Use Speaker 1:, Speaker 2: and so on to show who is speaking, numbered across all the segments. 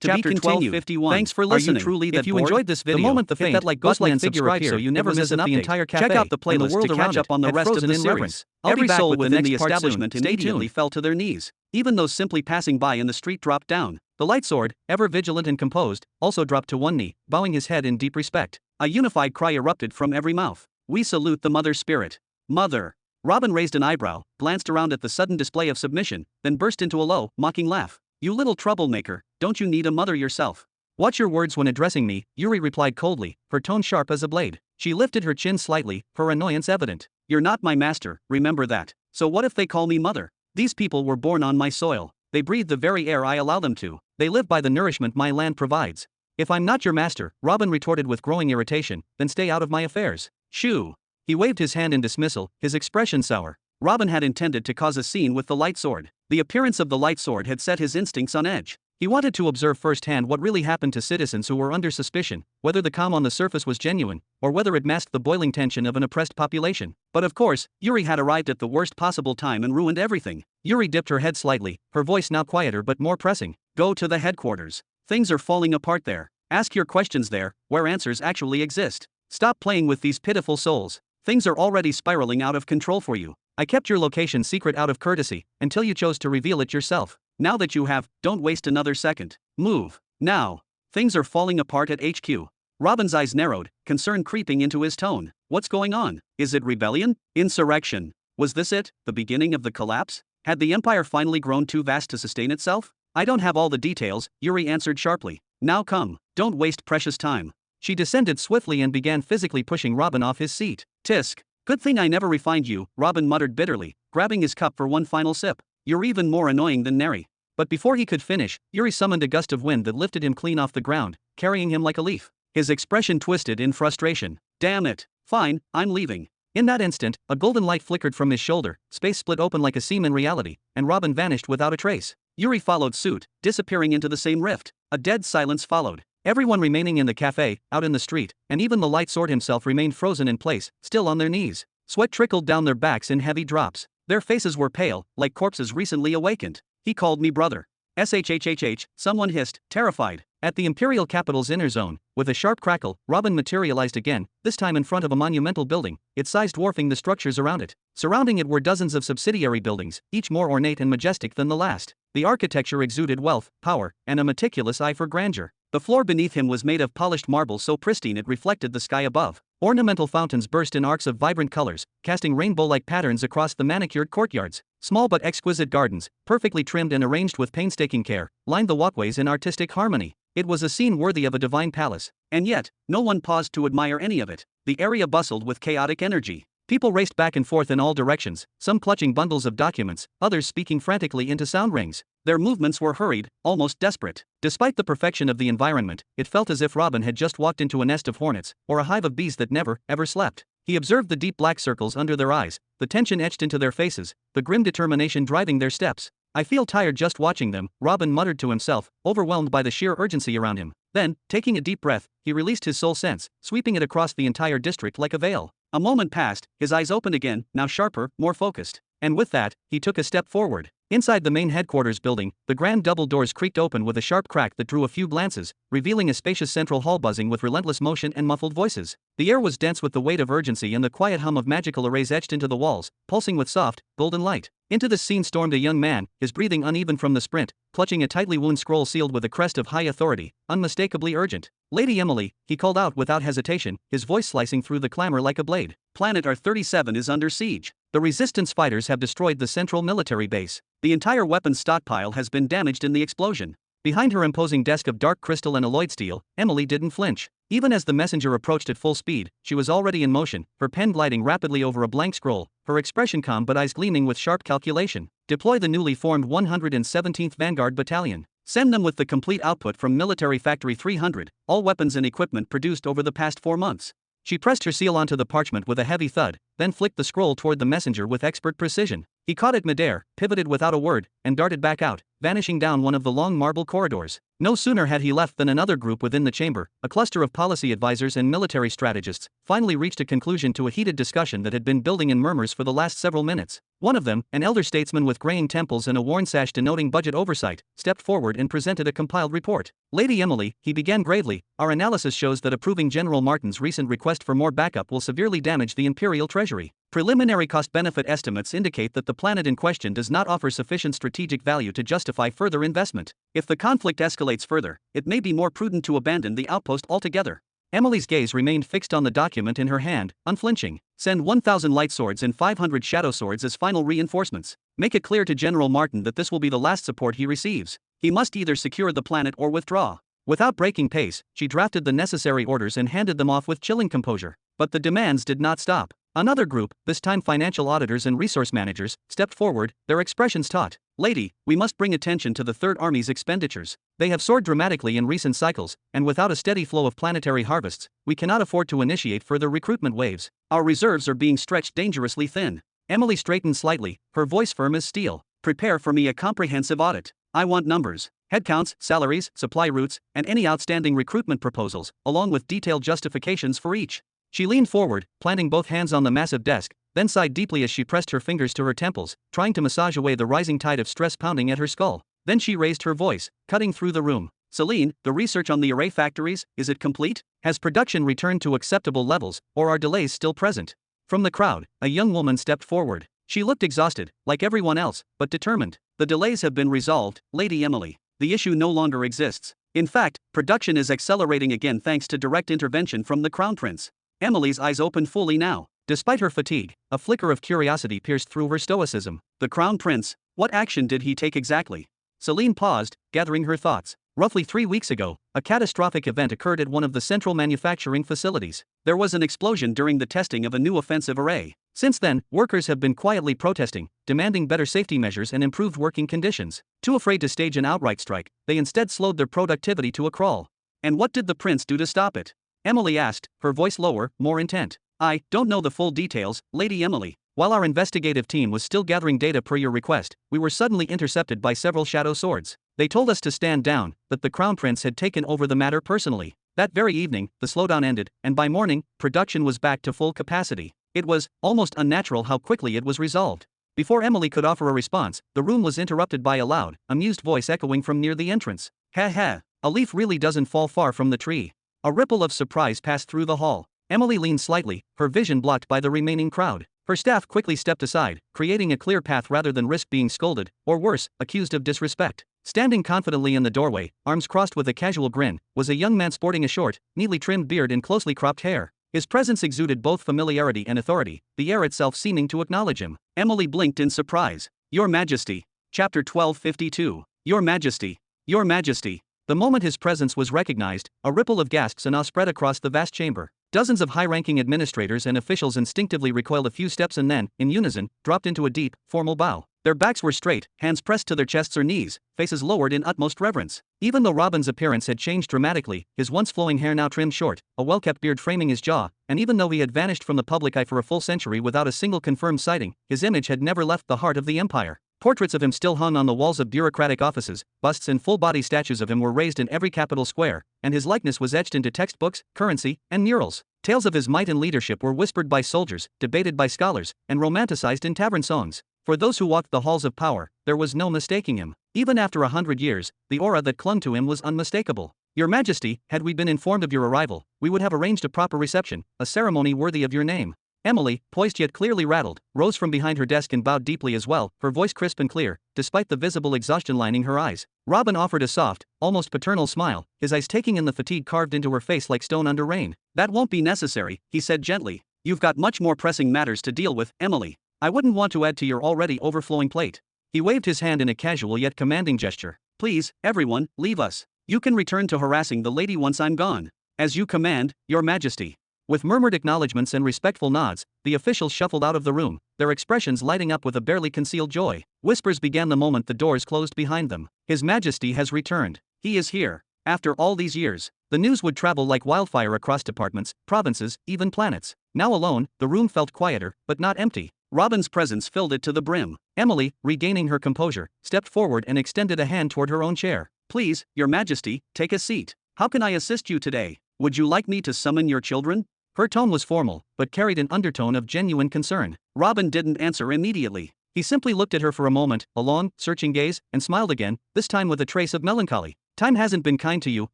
Speaker 1: To be continued.
Speaker 2: 1251.
Speaker 1: Thanks for listening.
Speaker 2: Are you truly that
Speaker 1: If you
Speaker 2: bored?
Speaker 1: enjoyed this video,
Speaker 2: the moment the
Speaker 1: hit
Speaker 2: faint,
Speaker 1: that like ghost-like
Speaker 2: figure
Speaker 1: figure
Speaker 2: appeared,
Speaker 1: so you never miss
Speaker 2: the
Speaker 1: the entire cafe.
Speaker 2: Check out the playlist
Speaker 1: and the world
Speaker 2: to
Speaker 1: around
Speaker 2: catch up
Speaker 1: it
Speaker 2: on the
Speaker 1: had
Speaker 2: rest of
Speaker 1: frozen
Speaker 2: the
Speaker 1: in
Speaker 2: series.
Speaker 1: reverence.
Speaker 2: I'll
Speaker 1: Every
Speaker 2: be back
Speaker 1: soul
Speaker 2: with the
Speaker 1: within the
Speaker 2: next part
Speaker 1: establishment
Speaker 2: soon. Stay
Speaker 1: immediately
Speaker 2: tuned.
Speaker 1: fell to their knees. Even those simply passing by in the street dropped down. The light sword, ever vigilant and composed, also dropped to one knee, bowing his head in deep respect. A unified cry erupted from every mouth. We salute the Mother Spirit. Mother. Robin raised an eyebrow, glanced around at the sudden display of submission, then burst into a low, mocking laugh. You little troublemaker, don't you need a mother yourself? Watch your words when addressing me, Yuri replied coldly, her tone sharp as a blade. She lifted her chin slightly, her annoyance evident. You're not my master, remember that. So what if they call me mother? These people were born on my soil. They breathe the very air I allow them to. They live by the nourishment my land provides. If I'm not your master, Robin retorted with growing irritation, then stay out of my affairs. Shoo. He waved his hand in dismissal, his expression sour. Robin had intended to cause a scene with the light sword. The appearance of the light sword had set his instincts on edge. He wanted to observe firsthand what really happened to citizens who were under suspicion, whether the calm on the surface was genuine, or whether it masked the boiling tension of an oppressed population. But of course, Yuri had arrived at the worst possible time and ruined everything. Yuri dipped her head slightly, her voice now quieter but more pressing. Go to the headquarters. Things are falling apart there. Ask your questions there, where answers actually exist. Stop playing with these pitiful souls. Things are already spiraling out of control for you. I kept your location secret out of courtesy, until you chose to reveal it yourself. Now that you have, don't waste another second. Move. Now. Things are falling apart at HQ. Robin's eyes narrowed, concern creeping into his tone. What's going on? Is it rebellion? Insurrection? Was this it, the beginning of the collapse? Had the empire finally grown too vast to sustain itself? I don't have all the details, Yuri answered sharply. Now come, don't waste precious time. She descended swiftly and began physically pushing Robin off his seat. Tisk. Good thing I never refined you, Robin muttered bitterly, grabbing his cup for one final sip. You're even more annoying than Neri. But before he could finish, Yuri summoned a gust of wind that lifted him clean off the ground, carrying him like a leaf. His expression twisted in frustration. Damn it. Fine, I'm leaving. In that instant, a golden light flickered from his shoulder, space split open like a seam in reality, and Robin vanished without a trace. Yuri followed suit, disappearing into the same rift. A dead silence followed. Everyone remaining in the cafe, out in the street, and even the light sword himself remained frozen in place, still on their knees. Sweat trickled down their backs in heavy drops. Their faces were pale, like corpses recently awakened. He called me brother. SHHHH, someone hissed, terrified. At the imperial capital's inner zone, with a sharp crackle, Robin materialized again, this time in front of a monumental building, its size dwarfing the structures around it. Surrounding it were dozens of subsidiary buildings, each more ornate and majestic than the last. The architecture exuded wealth, power, and a meticulous eye for grandeur. The floor beneath him was made of polished marble so pristine it reflected the sky above. Ornamental fountains burst in arcs of vibrant colors, casting rainbow-like patterns across the manicured courtyards. Small but exquisite gardens, perfectly trimmed and arranged with painstaking care, lined the walkways in artistic harmony. It was a scene worthy of a divine palace. And yet, no one paused to admire any of it. The area bustled with chaotic energy. People raced back and forth in all directions, some clutching bundles of documents, others speaking frantically into sound rings. Their movements were hurried, almost desperate. Despite the perfection of the environment, it felt as if Robin had just walked into a nest of hornets, or a hive of bees that never, ever slept. He observed the deep black circles under their eyes, the tension etched into their faces, the grim determination driving their steps. I feel tired just watching them, Robin muttered to himself, overwhelmed by the sheer urgency around him. Then, taking a deep breath, he released his soul sense, sweeping it across the entire district like a veil. A moment passed, his eyes opened again, now sharper, more focused. And with that, he took a step forward. Inside the main headquarters building, the grand double doors creaked open with a sharp crack that drew a few glances, revealing a spacious central hall buzzing with relentless motion and muffled voices. The air was dense with the weight of urgency and the quiet hum of magical arrays etched into the walls, pulsing with soft, golden light. Into the scene stormed a young man, his breathing uneven from the sprint, clutching a tightly wound scroll sealed with a crest of high authority, unmistakably urgent. Lady Emily, he called out without hesitation, his voice slicing through the clamor like a blade. Planet R-37 is under siege. The resistance fighters have destroyed the central military base. The entire weapons stockpile has been damaged in the explosion. Behind her imposing desk of dark crystal and alloyed steel, Emily didn't flinch. Even as the messenger approached at full speed, she was already in motion, her pen gliding rapidly over a blank scroll, her expression calm but eyes gleaming with sharp calculation. Deploy the newly formed 117th Vanguard Battalion. Send them with the complete output from Military Factory 300, all weapons and equipment produced over the past 4 months. She pressed her seal onto the parchment with a heavy thud, then flicked the scroll toward the messenger with expert precision. He caught it midair, pivoted without a word, and darted back out, vanishing down one of the long marble corridors. No sooner had he left than another group within the chamber, a cluster of policy advisors and military strategists, finally reached a conclusion to a heated discussion that had been building in murmurs for the last several minutes. One of them, an elder statesman with graying temples and a worn sash denoting budget oversight, stepped forward and presented a compiled report. Lady Emily, he began gravely, our analysis shows that approving General Martin's recent request for more backup will severely damage the imperial treasury. Preliminary cost-benefit estimates indicate that the planet in question does not offer sufficient strategic value to justify further investment. If the conflict escalates further, it may be more prudent to abandon the outpost altogether. Emily's gaze remained fixed on the document in her hand, unflinching. Send 1,000 light swords and 500 shadow swords as final reinforcements. Make it clear to General Martin that this will be the last support he receives. He must either secure the planet or withdraw. Without breaking pace, she drafted the necessary orders and handed them off with chilling composure. But the demands did not stop. Another group, this time financial auditors and resource managers, stepped forward, their expressions taut. Lady, we must bring attention to the Third Army's expenditures. They have soared dramatically in recent cycles, and without a steady flow of planetary harvests, we cannot afford to initiate further recruitment waves. Our reserves are being stretched dangerously thin. Emily straightened slightly, her voice firm as steel. Prepare for me a comprehensive audit. I want numbers, headcounts, salaries, supply routes, and any outstanding recruitment proposals, along with detailed justifications for each. She leaned forward, planting both hands on the massive desk, then sighed deeply as she pressed her fingers to her temples, trying to massage away the rising tide of stress pounding at her skull. Then she raised her voice, cutting through the room. Celine, the research on the array factories, is it complete? Has production returned to acceptable levels, or are delays still present? From the crowd, a young woman stepped forward. She looked exhausted, like everyone else, but determined. The delays have been resolved, Lady Emily. The issue no longer exists. In fact, production is accelerating again thanks to direct intervention from the Crown Prince. Emily's eyes opened fully now. Despite her fatigue, a flicker of curiosity pierced through her stoicism. The Crown Prince, what action did he take exactly? Celine paused, gathering her thoughts. Roughly 3 weeks ago, a catastrophic event occurred at one of the central manufacturing facilities. There was an explosion during the testing of a new offensive array. Since then, workers have been quietly protesting, demanding better safety measures and improved working conditions. Too afraid to stage an outright strike, they instead slowed their productivity to a crawl. And what did the prince do to stop it? Emily asked, her voice lower, more intent. I don't know the full details, Lady Emily. While our investigative team was still gathering data per your request, we were suddenly intercepted by several shadow swords. They told us to stand down, that the Crown Prince had taken over the matter personally. That very evening, the slowdown ended, and by morning, production was back to full capacity. It was almost unnatural how quickly it was resolved. Before Emily could offer a response, the room was interrupted by a loud, amused voice echoing from near the entrance. Ha ha, a leaf really doesn't fall far from the tree. A ripple of surprise passed through the hall. Emily leaned slightly, her vision blocked by the remaining crowd. Her staff quickly stepped aside, creating a clear path rather than risk being scolded, or worse, accused of disrespect. Standing confidently in the doorway, arms crossed with a casual grin, was a young man sporting a short, neatly trimmed beard and closely cropped hair. His presence exuded both familiarity and authority, the air itself seeming to acknowledge him. Emily blinked in surprise. Your Majesty. Chapter 1252. Your Majesty. Your Majesty. The moment his presence was recognized, a ripple of gasps and awe spread across the vast chamber. Dozens of high-ranking administrators and officials instinctively recoiled a few steps and then, in unison, dropped into a deep, formal bow. Their backs were straight, hands pressed to their chests or knees, faces lowered in utmost reverence. Even though Robin's appearance had changed dramatically, his once flowing hair now trimmed short, a well-kept beard framing his jaw, and even though he had vanished from the public eye for a full century without a single confirmed sighting, his image had never left the heart of the empire. Portraits of him still hung on the walls of bureaucratic offices, busts and full-body statues of him were raised in every capital square, and his likeness was etched into textbooks, currency, and murals. Tales of his might and leadership were whispered by soldiers, debated by scholars, and romanticized in tavern songs. For those who walked the halls of power, there was no mistaking him. Even after 100 years, the aura that clung to him was unmistakable. Your Majesty, had we been informed of your arrival, we would have arranged a proper reception, a ceremony worthy of your name. Emily, poised yet clearly rattled, rose from behind her desk and bowed deeply as well, her voice crisp and clear, despite the visible exhaustion lining her eyes. Robin offered a soft, almost paternal smile, his eyes taking in the fatigue carved into her face like stone under rain. That won't be necessary, he said gently. You've got much more pressing matters to deal with, Emily. I wouldn't want to add to your already overflowing plate. He waved his hand in a casual yet commanding gesture. Please, everyone, leave us. You can return to harassing the lady once I'm gone. As you command, Your Majesty. With murmured acknowledgments and respectful nods, the officials shuffled out of the room, their expressions lighting up with a barely concealed joy. Whispers began the moment the doors closed behind them. His Majesty has returned. He is here. After all these years, the news would travel like wildfire across departments, provinces, even planets. Now alone, the room felt quieter, but not empty. Robin's presence filled it to the brim. Emily, regaining her composure, stepped forward and extended a hand toward her own chair. "Please, Your Majesty, take a seat. How can I assist you today? Would you like me to summon your children?" Her tone was formal, but carried an undertone of genuine concern. Robin didn't answer immediately. He simply looked at her for a moment, a long, searching gaze, and smiled again, this time with a trace of melancholy. "Time hasn't been kind to you,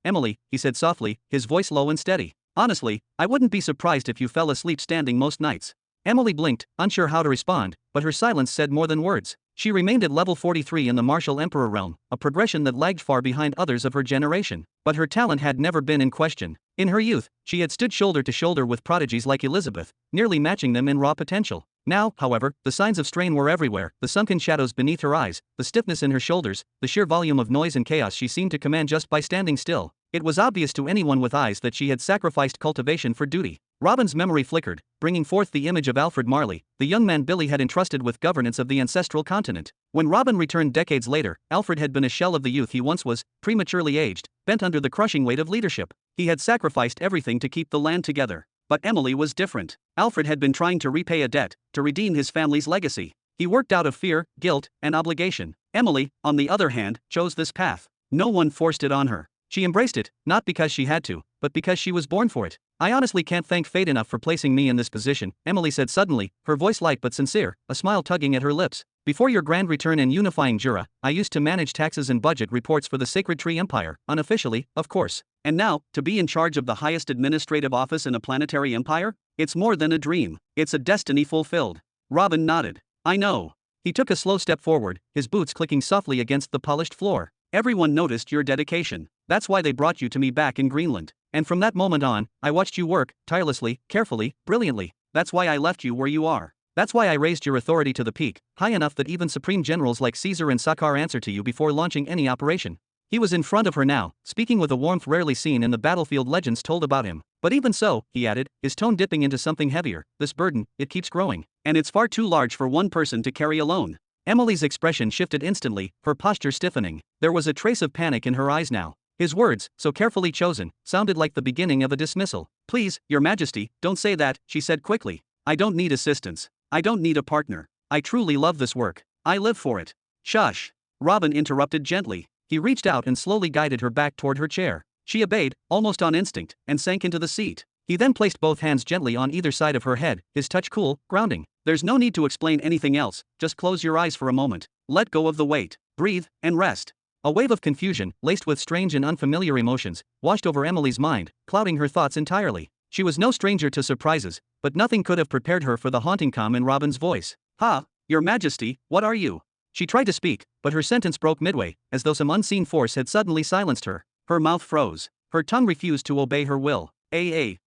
Speaker 1: Emily," he said softly, his voice low and steady. "Honestly, I wouldn't be surprised if you fell asleep standing most nights." Emily blinked, unsure how to respond, but her silence said more than words. She remained at level 43 in the martial emperor realm, a progression that lagged far behind others of her generation. But her talent had never been in question. In her youth, she had stood shoulder to shoulder with prodigies like Elizabeth, nearly matching them in raw potential. Now, however, the signs of strain were everywhere: the sunken shadows beneath her eyes, the stiffness in her shoulders, the sheer volume of noise and chaos she seemed to command just by standing still. It was obvious to anyone with eyes that she had sacrificed cultivation for duty. Robin's memory flickered, bringing forth the image of Alfred Marley, the young man Billy had entrusted with governance of the ancestral continent. When Robin returned decades later, Alfred had been a shell of the youth he once was, prematurely aged, bent under the crushing weight of leadership. He had sacrificed everything to keep the land together. But Emily was different. Alfred had been trying to repay a debt, to redeem his family's legacy. He worked out of fear, guilt, and obligation. Emily, on the other hand, chose this path. No one forced it on her. She embraced it, not because she had to, but because she was born for it. "I honestly can't thank fate enough for placing me in this position," Emily said suddenly, her voice light but sincere, a smile tugging at her lips. "Before your grand return and unifying Jura, I used to manage taxes and budget reports for the Sacred Tree Empire, unofficially, of course. And now, to be in charge of the highest administrative office in a planetary empire? It's more than a dream. It's a destiny fulfilled." Robin nodded. "I know." He took a slow step forward, his boots clicking softly against the polished floor. "Everyone noticed your dedication. That's why they brought you to me back in Greenland. And from that moment on, I watched you work, tirelessly, carefully, brilliantly. That's why I left you where you are. That's why I raised your authority to the peak, high enough that even supreme generals like Caesar and Sakkar answer to you before launching any operation." He was in front of her now, speaking with a warmth rarely seen in the battlefield legends told about him. "But even so," he added, his tone dipping into something heavier, "this burden, it keeps growing. And it's far too large for one person to carry alone." Emily's expression shifted instantly, her posture stiffening. There was a trace of panic in her eyes now. His words, so carefully chosen, sounded like the beginning of a dismissal. "Please, Your Majesty, don't say that," she said quickly. "I don't need assistance. I don't need a partner. I truly love this work. I live for it." "Shush." Robin interrupted gently. He reached out and slowly guided her back toward her chair. She obeyed, almost on instinct, and sank into the seat. He then placed both hands gently on either side of her head, his touch cool, grounding. "There's no need to explain anything else, just close your eyes for a moment. Let go of the weight. Breathe, and rest." A wave of confusion, laced with strange and unfamiliar emotions, washed over Emily's mind, clouding her thoughts entirely. She was no stranger to surprises, but nothing could have prepared her for the haunting calm in Robin's voice. "Ha, Your Majesty, what are you?" She tried to speak, but her sentence broke midway, as though some unseen force had suddenly silenced her. Her mouth froze. Her tongue refused to obey her will.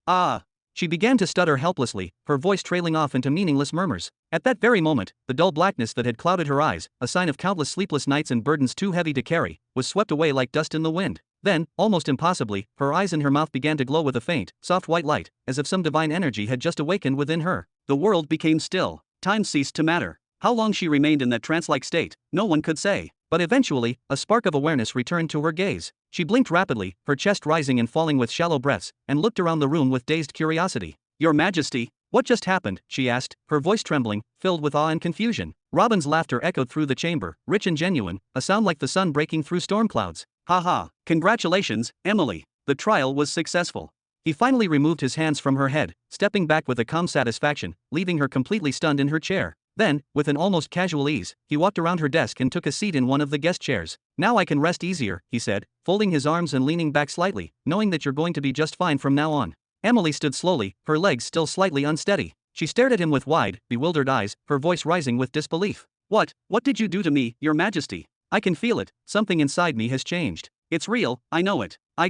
Speaker 1: Ah. She began to stutter helplessly, her voice trailing off into meaningless murmurs. At that very moment, the dull blackness that had clouded her eyes, a sign of countless sleepless nights and burdens too heavy to carry, was swept away like dust in the wind. Then, almost impossibly, her eyes and her mouth began to glow with a faint, soft white light, as if some divine energy had just awakened within her. The world became still. Time ceased to matter. How long she remained in that trance-like state, no one could say. But eventually, a spark of awareness returned to her gaze. She blinked rapidly, her chest rising and falling with shallow breaths, and looked around the room with dazed curiosity. "Your Majesty, what just happened?" she asked, her voice trembling, filled with awe and confusion. Robin's laughter echoed through the chamber, rich and genuine, a sound like the sun breaking through storm clouds. "Ha ha, congratulations, Emily. The trial was successful." He finally removed his hands from her head, stepping back with a calm satisfaction, leaving her completely stunned in her chair. Then, with an almost casual ease, he walked around her desk and took a seat in one of the guest chairs. "Now I can rest easier," he said, folding his arms and leaning back slightly, "knowing that you're going to be just fine from now on." Emily stood slowly, her legs still slightly unsteady. She stared at him with wide, bewildered eyes, her voice rising with disbelief. What did you do to me, Your Majesty? I can feel it, something inside me has changed. It's real, I know it. I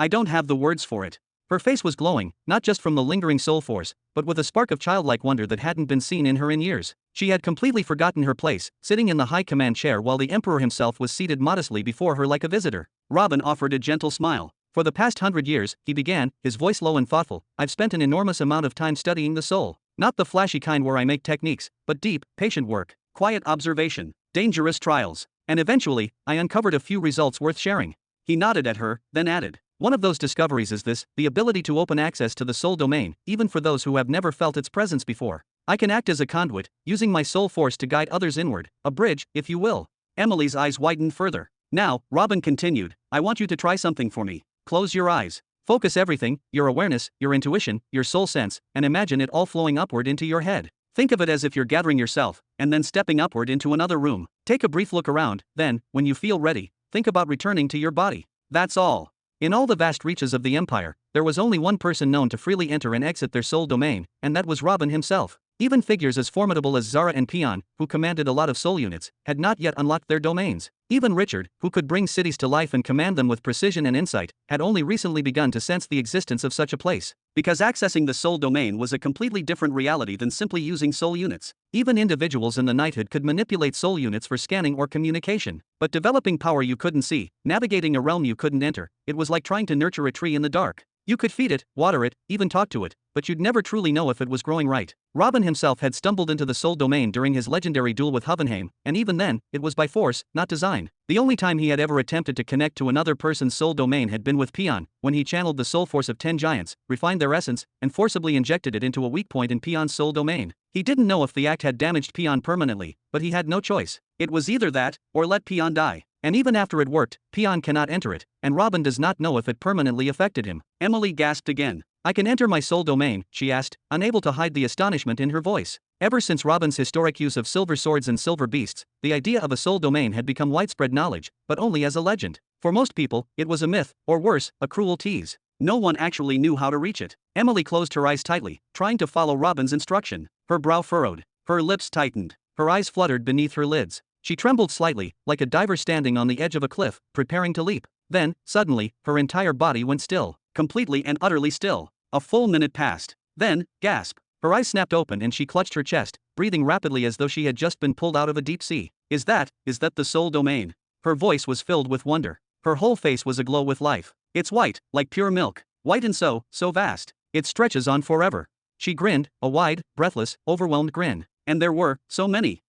Speaker 1: don't have the words for it." Her face was glowing, not just from the lingering soul force, but with a spark of childlike wonder that hadn't been seen in her in years. She had completely forgotten her place, sitting in the high command chair while the Emperor himself was seated modestly before her like a visitor. Robin offered a gentle smile. "For the past 100 years," he began, his voice low and thoughtful, "I've spent an enormous amount of time studying the soul. Not the flashy kind where I make techniques, but deep, patient work, quiet observation, dangerous trials. And eventually, I uncovered a few results worth sharing." He nodded at her, then added, "One of those discoveries is this, the ability to open access to the soul domain, even for those who have never felt its presence before. I can act as a conduit, using my soul force to guide others inward, a bridge, if you will. Emily's eyes widened further. Now, Robin continued, I want you to try something for me. Close your eyes. Focus everything, your awareness, your intuition, your soul sense, and imagine it all flowing upward into your head. Think of it as if you're gathering yourself, and then stepping upward into another room. Take a brief look around, then, when you feel ready, think about returning to your body. That's all. In all the vast reaches of the Empire, there was only one person known to freely enter and exit their soul domain, and that was Robin himself. Even figures as formidable as Zara and Peon, who commanded a lot of soul units, had not yet unlocked their domains. Even Richard, who could bring cities to life and command them with precision and insight, had only recently begun to sense the existence of such a place. Because accessing the soul domain was a completely different reality than simply using soul units. Even individuals in the knighthood could manipulate soul units for scanning or communication. But developing power you couldn't see, navigating a realm you couldn't enter, it was like trying to nurture a tree in the dark. You could feed it, water it, even talk to it, but you'd never truly know if it was growing right. Robin himself had stumbled into the soul domain during his legendary duel with Hovenheim, and even then, it was by force, not design. The only time he had ever attempted to connect to another person's soul domain had been with Peon, when he channeled the soul force of 10 giants, refined their essence, and forcibly injected it into a weak point in Peon's soul domain. He didn't know if the act had damaged Peon permanently, but he had no choice. It was either that, or let Peon die. And even after it worked, Peon cannot enter it, and Robin does not know if it permanently affected him. Emily gasped again. I can enter my soul domain, she asked, unable to hide the astonishment in her voice. Ever since Robin's historic use of silver swords and silver beasts, the idea of a soul domain had become widespread knowledge, but only as a legend. For most people, it was a myth, or worse, a cruel tease. No one actually knew how to reach it. Emily closed her eyes tightly, trying to follow Robin's instruction. Her brow furrowed. Her lips tightened. Her eyes fluttered beneath her lids. She trembled slightly, like a diver standing on the edge of a cliff, preparing to leap. Then, suddenly, her entire body went still. Completely and utterly still. A full minute passed. Then, gasp. Her eyes snapped open and she clutched her chest, breathing rapidly as though she had just been pulled out of a deep sea. Is that the soul domain? Her voice was filled with wonder. Her whole face was aglow with life. It's white, like pure milk. White and so vast. It stretches on forever. She grinned, a wide, breathless, overwhelmed grin. And there were so many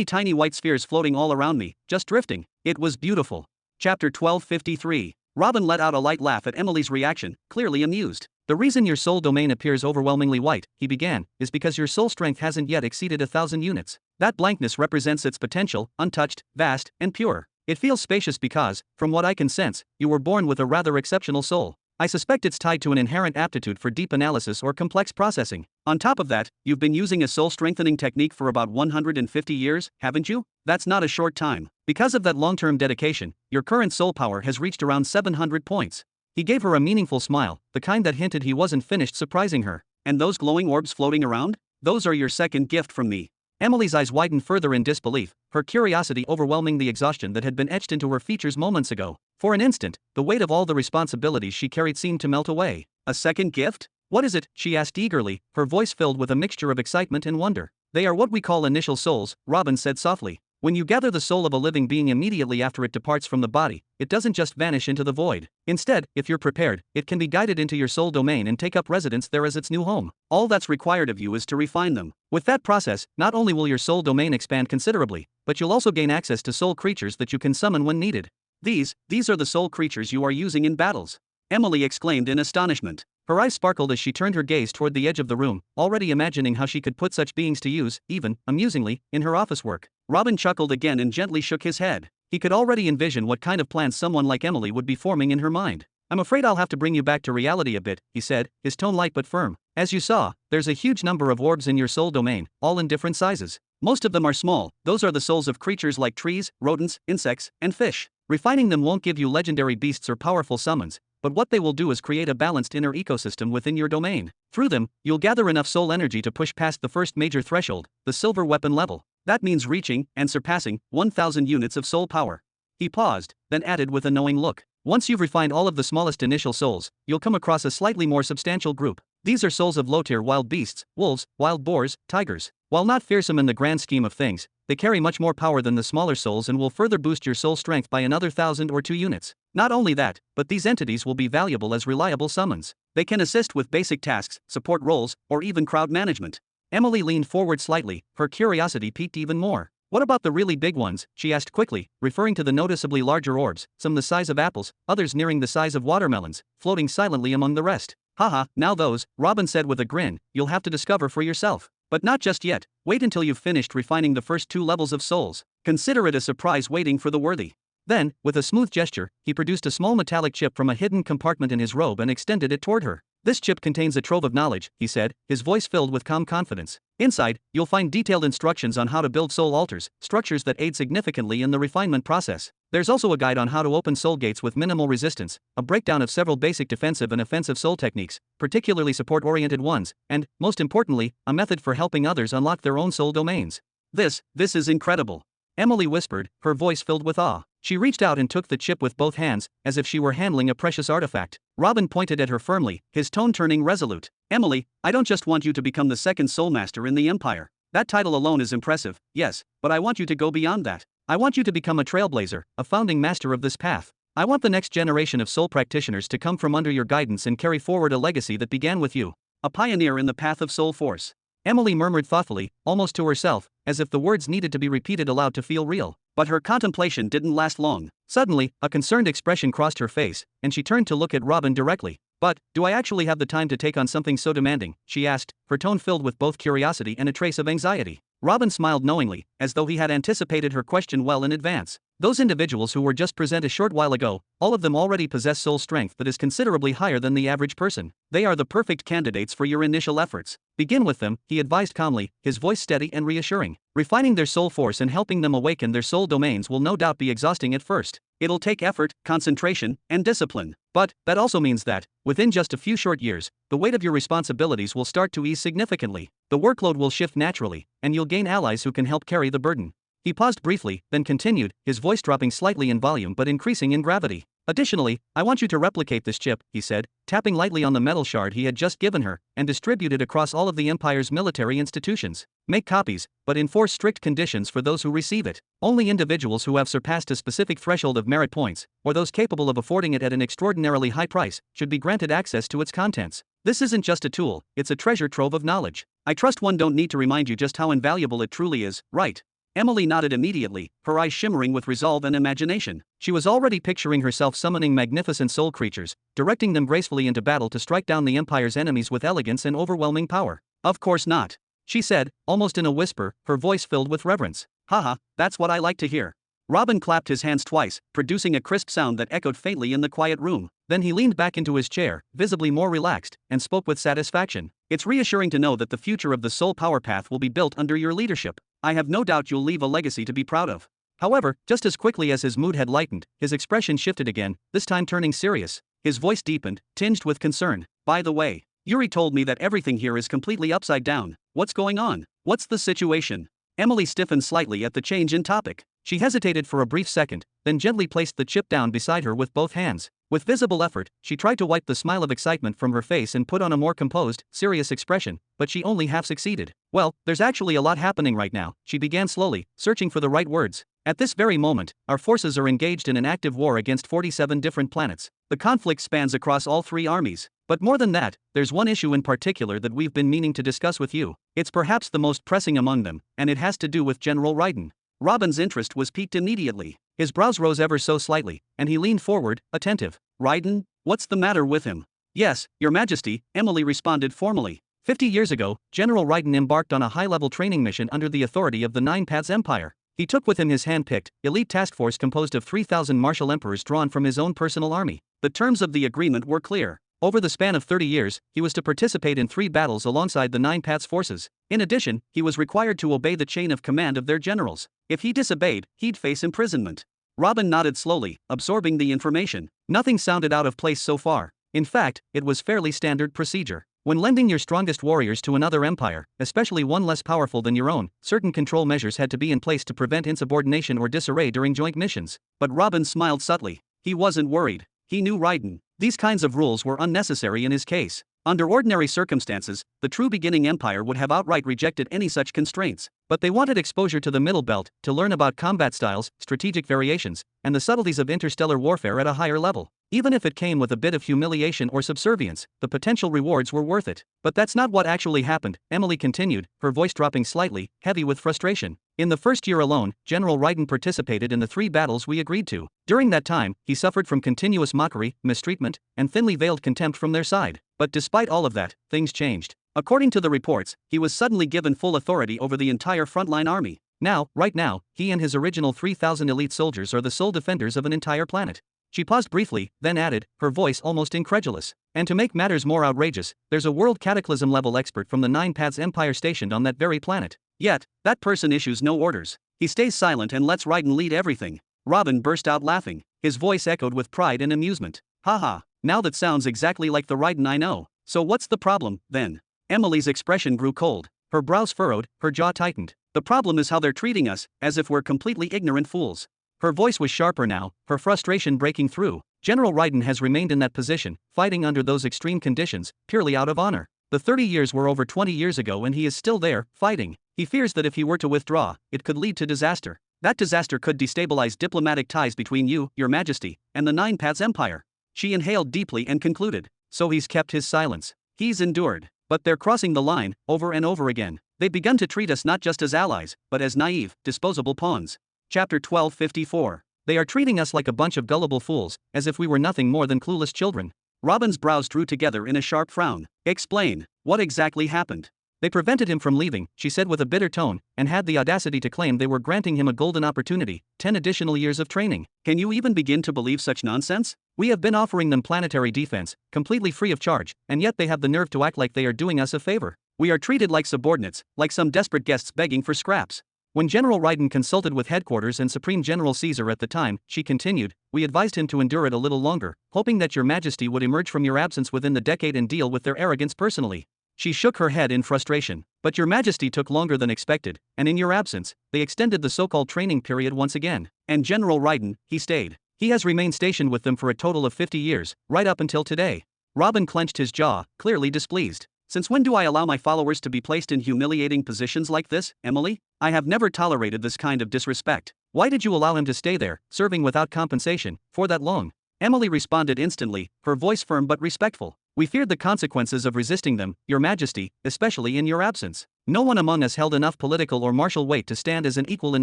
Speaker 1: tiny white spheres floating all around me, just drifting. It was beautiful. Chapter 1253. Robin let out a light laugh at Emily's reaction, clearly amused. The reason your soul domain appears overwhelmingly white, he began, is because your soul strength hasn't yet exceeded 1,000 units. That blankness represents its potential, untouched, vast, and pure. It feels spacious because, from what I can sense, you were born with a rather exceptional soul. I suspect it's tied to an inherent aptitude for deep analysis or complex processing. On top of that, you've been using a soul strengthening technique for about 150 years, haven't you? That's not a short time. Because of that long-term dedication, your current soul power has reached around 700 points. He gave her a meaningful smile, the kind that hinted he wasn't finished surprising her. And those glowing orbs floating around? Those are your second gift from me. Emily's eyes widened further in disbelief, her curiosity overwhelming the exhaustion that had been etched into her features moments ago. For an instant, the weight of all the responsibilities she carried seemed to melt away. A second gift? What is it? She asked eagerly, her voice filled with a mixture of excitement and wonder. They are what we call initial souls, Robin said softly. When you gather the soul of a living being immediately after it departs from the body, it doesn't just vanish into the void. Instead, if you're prepared, it can be guided into your soul domain and take up residence there as its new home. All that's required of you is to refine them. With that process, not only will your soul domain expand considerably, but you'll also gain access to soul creatures that you can summon when needed. These are the soul creatures you are using in battles. Emily exclaimed in astonishment. Her eyes sparkled as she turned her gaze toward the edge of the room, already imagining how she could put such beings to use, even, amusingly, in her office work. Robin chuckled again and gently shook his head. He could already envision what kind of plans someone like Emily would be forming in her mind. I'm afraid I'll have to bring you back to reality a bit, he said, his tone light but firm. As you saw, there's a huge number of orbs in your soul domain, all in different sizes. Most of them are small, those are the souls of creatures like trees, rodents, insects, and fish. Refining them won't give you legendary beasts or powerful summons, but what they will do is create a balanced inner ecosystem within your domain. Through them, you'll gather enough soul energy to push past the first major threshold, the silver weapon level. That means reaching, and surpassing, 1,000 units of soul power. He paused, then added with a knowing look. Once you've refined all of the smallest initial souls, you'll come across a slightly more substantial group. These are souls of low-tier wild beasts, wolves, wild boars, tigers. While not fearsome in the grand scheme of things, they carry much more power than the smaller souls and will further boost your soul strength by another 1,000 or 2 units. Not only that, but these entities will be valuable as reliable summons. They can assist with basic tasks, support roles, or even crowd management. Emily leaned forward slightly, her curiosity piqued even more. What about the really big ones? She asked quickly, referring to the noticeably larger orbs, some the size of apples, others nearing the size of watermelons, floating silently among the rest. Haha, now those, Robin said with a grin, you'll have to discover for yourself. But not just yet, wait until you've finished refining the first 2 levels of souls. Consider it a surprise waiting for the worthy. Then, with a smooth gesture, he produced a small metallic chip from a hidden compartment in his robe and extended it toward her. This chip contains a trove of knowledge, he said, his voice filled with calm confidence. Inside, you'll find detailed instructions on how to build soul altars, structures that aid significantly in the refinement process. There's also a guide on how to open soul gates with minimal resistance, a breakdown of several basic defensive and offensive soul techniques, particularly support-oriented ones, and, most importantly, a method for helping others unlock their own soul domains. This is incredible. Emily whispered, her voice filled with awe. She reached out and took the chip with both hands, as if she were handling a precious artifact. Robin pointed at her firmly, his tone turning resolute. Emily, I don't just want you to become the second soul master in the Empire. That title alone is impressive, yes, but I want you to go beyond that. I want you to become a trailblazer, a founding master of this path. I want the next generation of soul practitioners to come from under your guidance and carry forward a legacy that began with you. A pioneer in the path of soul force. Emily murmured thoughtfully, almost to herself, as if the words needed to be repeated aloud to feel real. But her contemplation didn't last long. Suddenly, a concerned expression crossed her face, and she turned to look at Robin directly. But, do I actually have the time to take on something so demanding? She asked, her tone filled with both curiosity and a trace of anxiety. Robin smiled knowingly, as though he had anticipated her question well in advance. Those individuals who were just present a short while ago, all of them already possess soul strength that is considerably higher than the average person. They are the perfect candidates for your initial efforts. Begin with them, he advised calmly, his voice steady and reassuring. Refining their soul force and helping them awaken their soul domains will no doubt be exhausting at first. It'll take effort, concentration, and discipline. But, that also means that, within just a few short years, the weight of your responsibilities will start to ease significantly. The workload will shift naturally, and you'll gain allies who can help carry the burden. He paused briefly, then continued, his voice dropping slightly in volume but increasing in gravity. Additionally, I want you to replicate this chip, he said, tapping lightly on the metal shard he had just given her, and distribute it across all of the Empire's military institutions. Make copies, but enforce strict conditions for those who receive it. Only individuals who have surpassed a specific threshold of merit points, or those capable of affording it at an extraordinarily high price, should be granted access to its contents. This isn't just a tool, it's a treasure trove of knowledge. I trust one don't need to remind you just how invaluable it truly is, right? Emily nodded immediately, her eyes shimmering with resolve and imagination. She was already picturing herself summoning magnificent soul creatures, directing them gracefully into battle to strike down the Empire's enemies with elegance and overwhelming power. Of course not, she said, almost in a whisper, her voice filled with reverence. Haha, that's what I like to hear. Robin clapped his hands twice, producing a crisp sound that echoed faintly in the quiet room. Then he leaned back into his chair, visibly more relaxed, and spoke with satisfaction. It's reassuring to know that the future of the soul power path will be built under your leadership. I have no doubt you'll leave a legacy to be proud of. However, just as quickly as his mood had lightened, his expression shifted again, this time turning serious. His voice deepened, tinged with concern. By the way, Juri told me that everything here is completely upside down. What's going on? What's the situation? Emily stiffened slightly at the change in topic. She hesitated for a brief second, then gently placed the chip down beside her with both hands. With visible effort, she tried to wipe the smile of excitement from her face and put on a more composed, serious expression, but she only half succeeded. Well, there's actually a lot happening right now, she began slowly, searching for the right words. At this very moment, our forces are engaged in an active war against 47 different planets. The conflict spans across all 3 armies. But more than that, there's one issue in particular that we've been meaning to discuss with you. It's perhaps the most pressing among them, and it has to do with General Raiden. Robin's interest was piqued immediately. His brows rose ever so slightly, and he leaned forward, attentive. Raiden? What's the matter with him? Yes, Your Majesty, Emily responded formally. 50 years ago, General Raiden embarked on a high-level training mission under the authority of the Nine Paths Empire. He took with him his hand-picked, elite task force composed of 3,000 martial emperors drawn from his own personal army. The terms of the agreement were clear. Over the span of 30 years, he was to participate in 3 battles alongside the Nine Paths forces. In addition, he was required to obey the chain of command of their generals. If he disobeyed, he'd face imprisonment. Robin nodded slowly, absorbing the information. Nothing sounded out of place so far. In fact, it was fairly standard procedure. When lending your strongest warriors to another empire, especially one less powerful than your own, certain control measures had to be in place to prevent insubordination or disarray during joint missions. But Robin smiled subtly. He wasn't worried. He knew Raiden. These kinds of rules were unnecessary in his case. Under ordinary circumstances, the true beginning empire would have outright rejected any such constraints. But they wanted exposure to the Middle Belt, to learn about combat styles, strategic variations, and the subtleties of interstellar warfare at a higher level. Even if it came with a bit of humiliation or subservience, the potential rewards were worth it. But that's not what actually happened, Emily continued, her voice dropping slightly, heavy with frustration. In the first year alone, General Raiden participated in the 3 battles we agreed to. During that time, he suffered from continuous mockery, mistreatment, and thinly veiled contempt from their side. But despite all of that, things changed. According to the reports, he was suddenly given full authority over the entire frontline army. Now, right now, he and his original 3,000 elite soldiers are the sole defenders of an entire planet. She paused briefly, then added, her voice almost incredulous. And to make matters more outrageous, there's a world cataclysm-level expert from the Nine Paths Empire stationed on that very planet. Yet, that person issues no orders. He stays silent and lets Raiden lead everything. Robin burst out laughing. His voice echoed with pride and amusement. Haha, now that sounds exactly like the Raiden I know. So what's the problem, then? Emily's expression grew cold. Her brows furrowed, her jaw tightened. The problem is how they're treating us, as if we're completely ignorant fools. Her voice was sharper now, her frustration breaking through. General Raiden has remained in that position, fighting under those extreme conditions, purely out of honor. The 30 years were over 20 years ago and he is still there, fighting. He fears that if he were to withdraw, it could lead to disaster. That disaster could destabilize diplomatic ties between you, Your Majesty, and the Nine Paths Empire. She inhaled deeply and concluded. So he's kept his silence. He's endured. But they're crossing the line, over and over again. They've begun to treat us not just as allies, but as naive, disposable pawns. Chapter 1254. They are treating us like a bunch of gullible fools, as if we were nothing more than clueless children. Robin's brows drew together in a sharp frown. Explain. What exactly happened? They prevented him from leaving, she said with a bitter tone, and had the audacity to claim they were granting him a golden opportunity, 10 additional years of training. Can you even begin to believe such nonsense? We have been offering them planetary defense, completely free of charge, and yet they have the nerve to act like they are doing us a favor. We are treated like subordinates, like some desperate guests begging for scraps. When General Raiden consulted with headquarters and Supreme General Caesar at the time, she continued, we advised him to endure it a little longer, hoping that Your Majesty would emerge from your absence within the decade and deal with their arrogance personally. She shook her head in frustration. But Your Majesty took longer than expected, and in your absence, they extended the so-called training period once again. And General Raiden, he stayed. He has remained stationed with them for a total of 50 years, right up until today. Robin clenched his jaw, clearly displeased. Since when do I allow my followers to be placed in humiliating positions like this, Emily? I have never tolerated this kind of disrespect. Why did you allow him to stay there, serving without compensation, for that long? Emily responded instantly, her voice firm but respectful. We feared the consequences of resisting them, Your Majesty, especially in your absence. No one among us held enough political or martial weight to stand as an equal in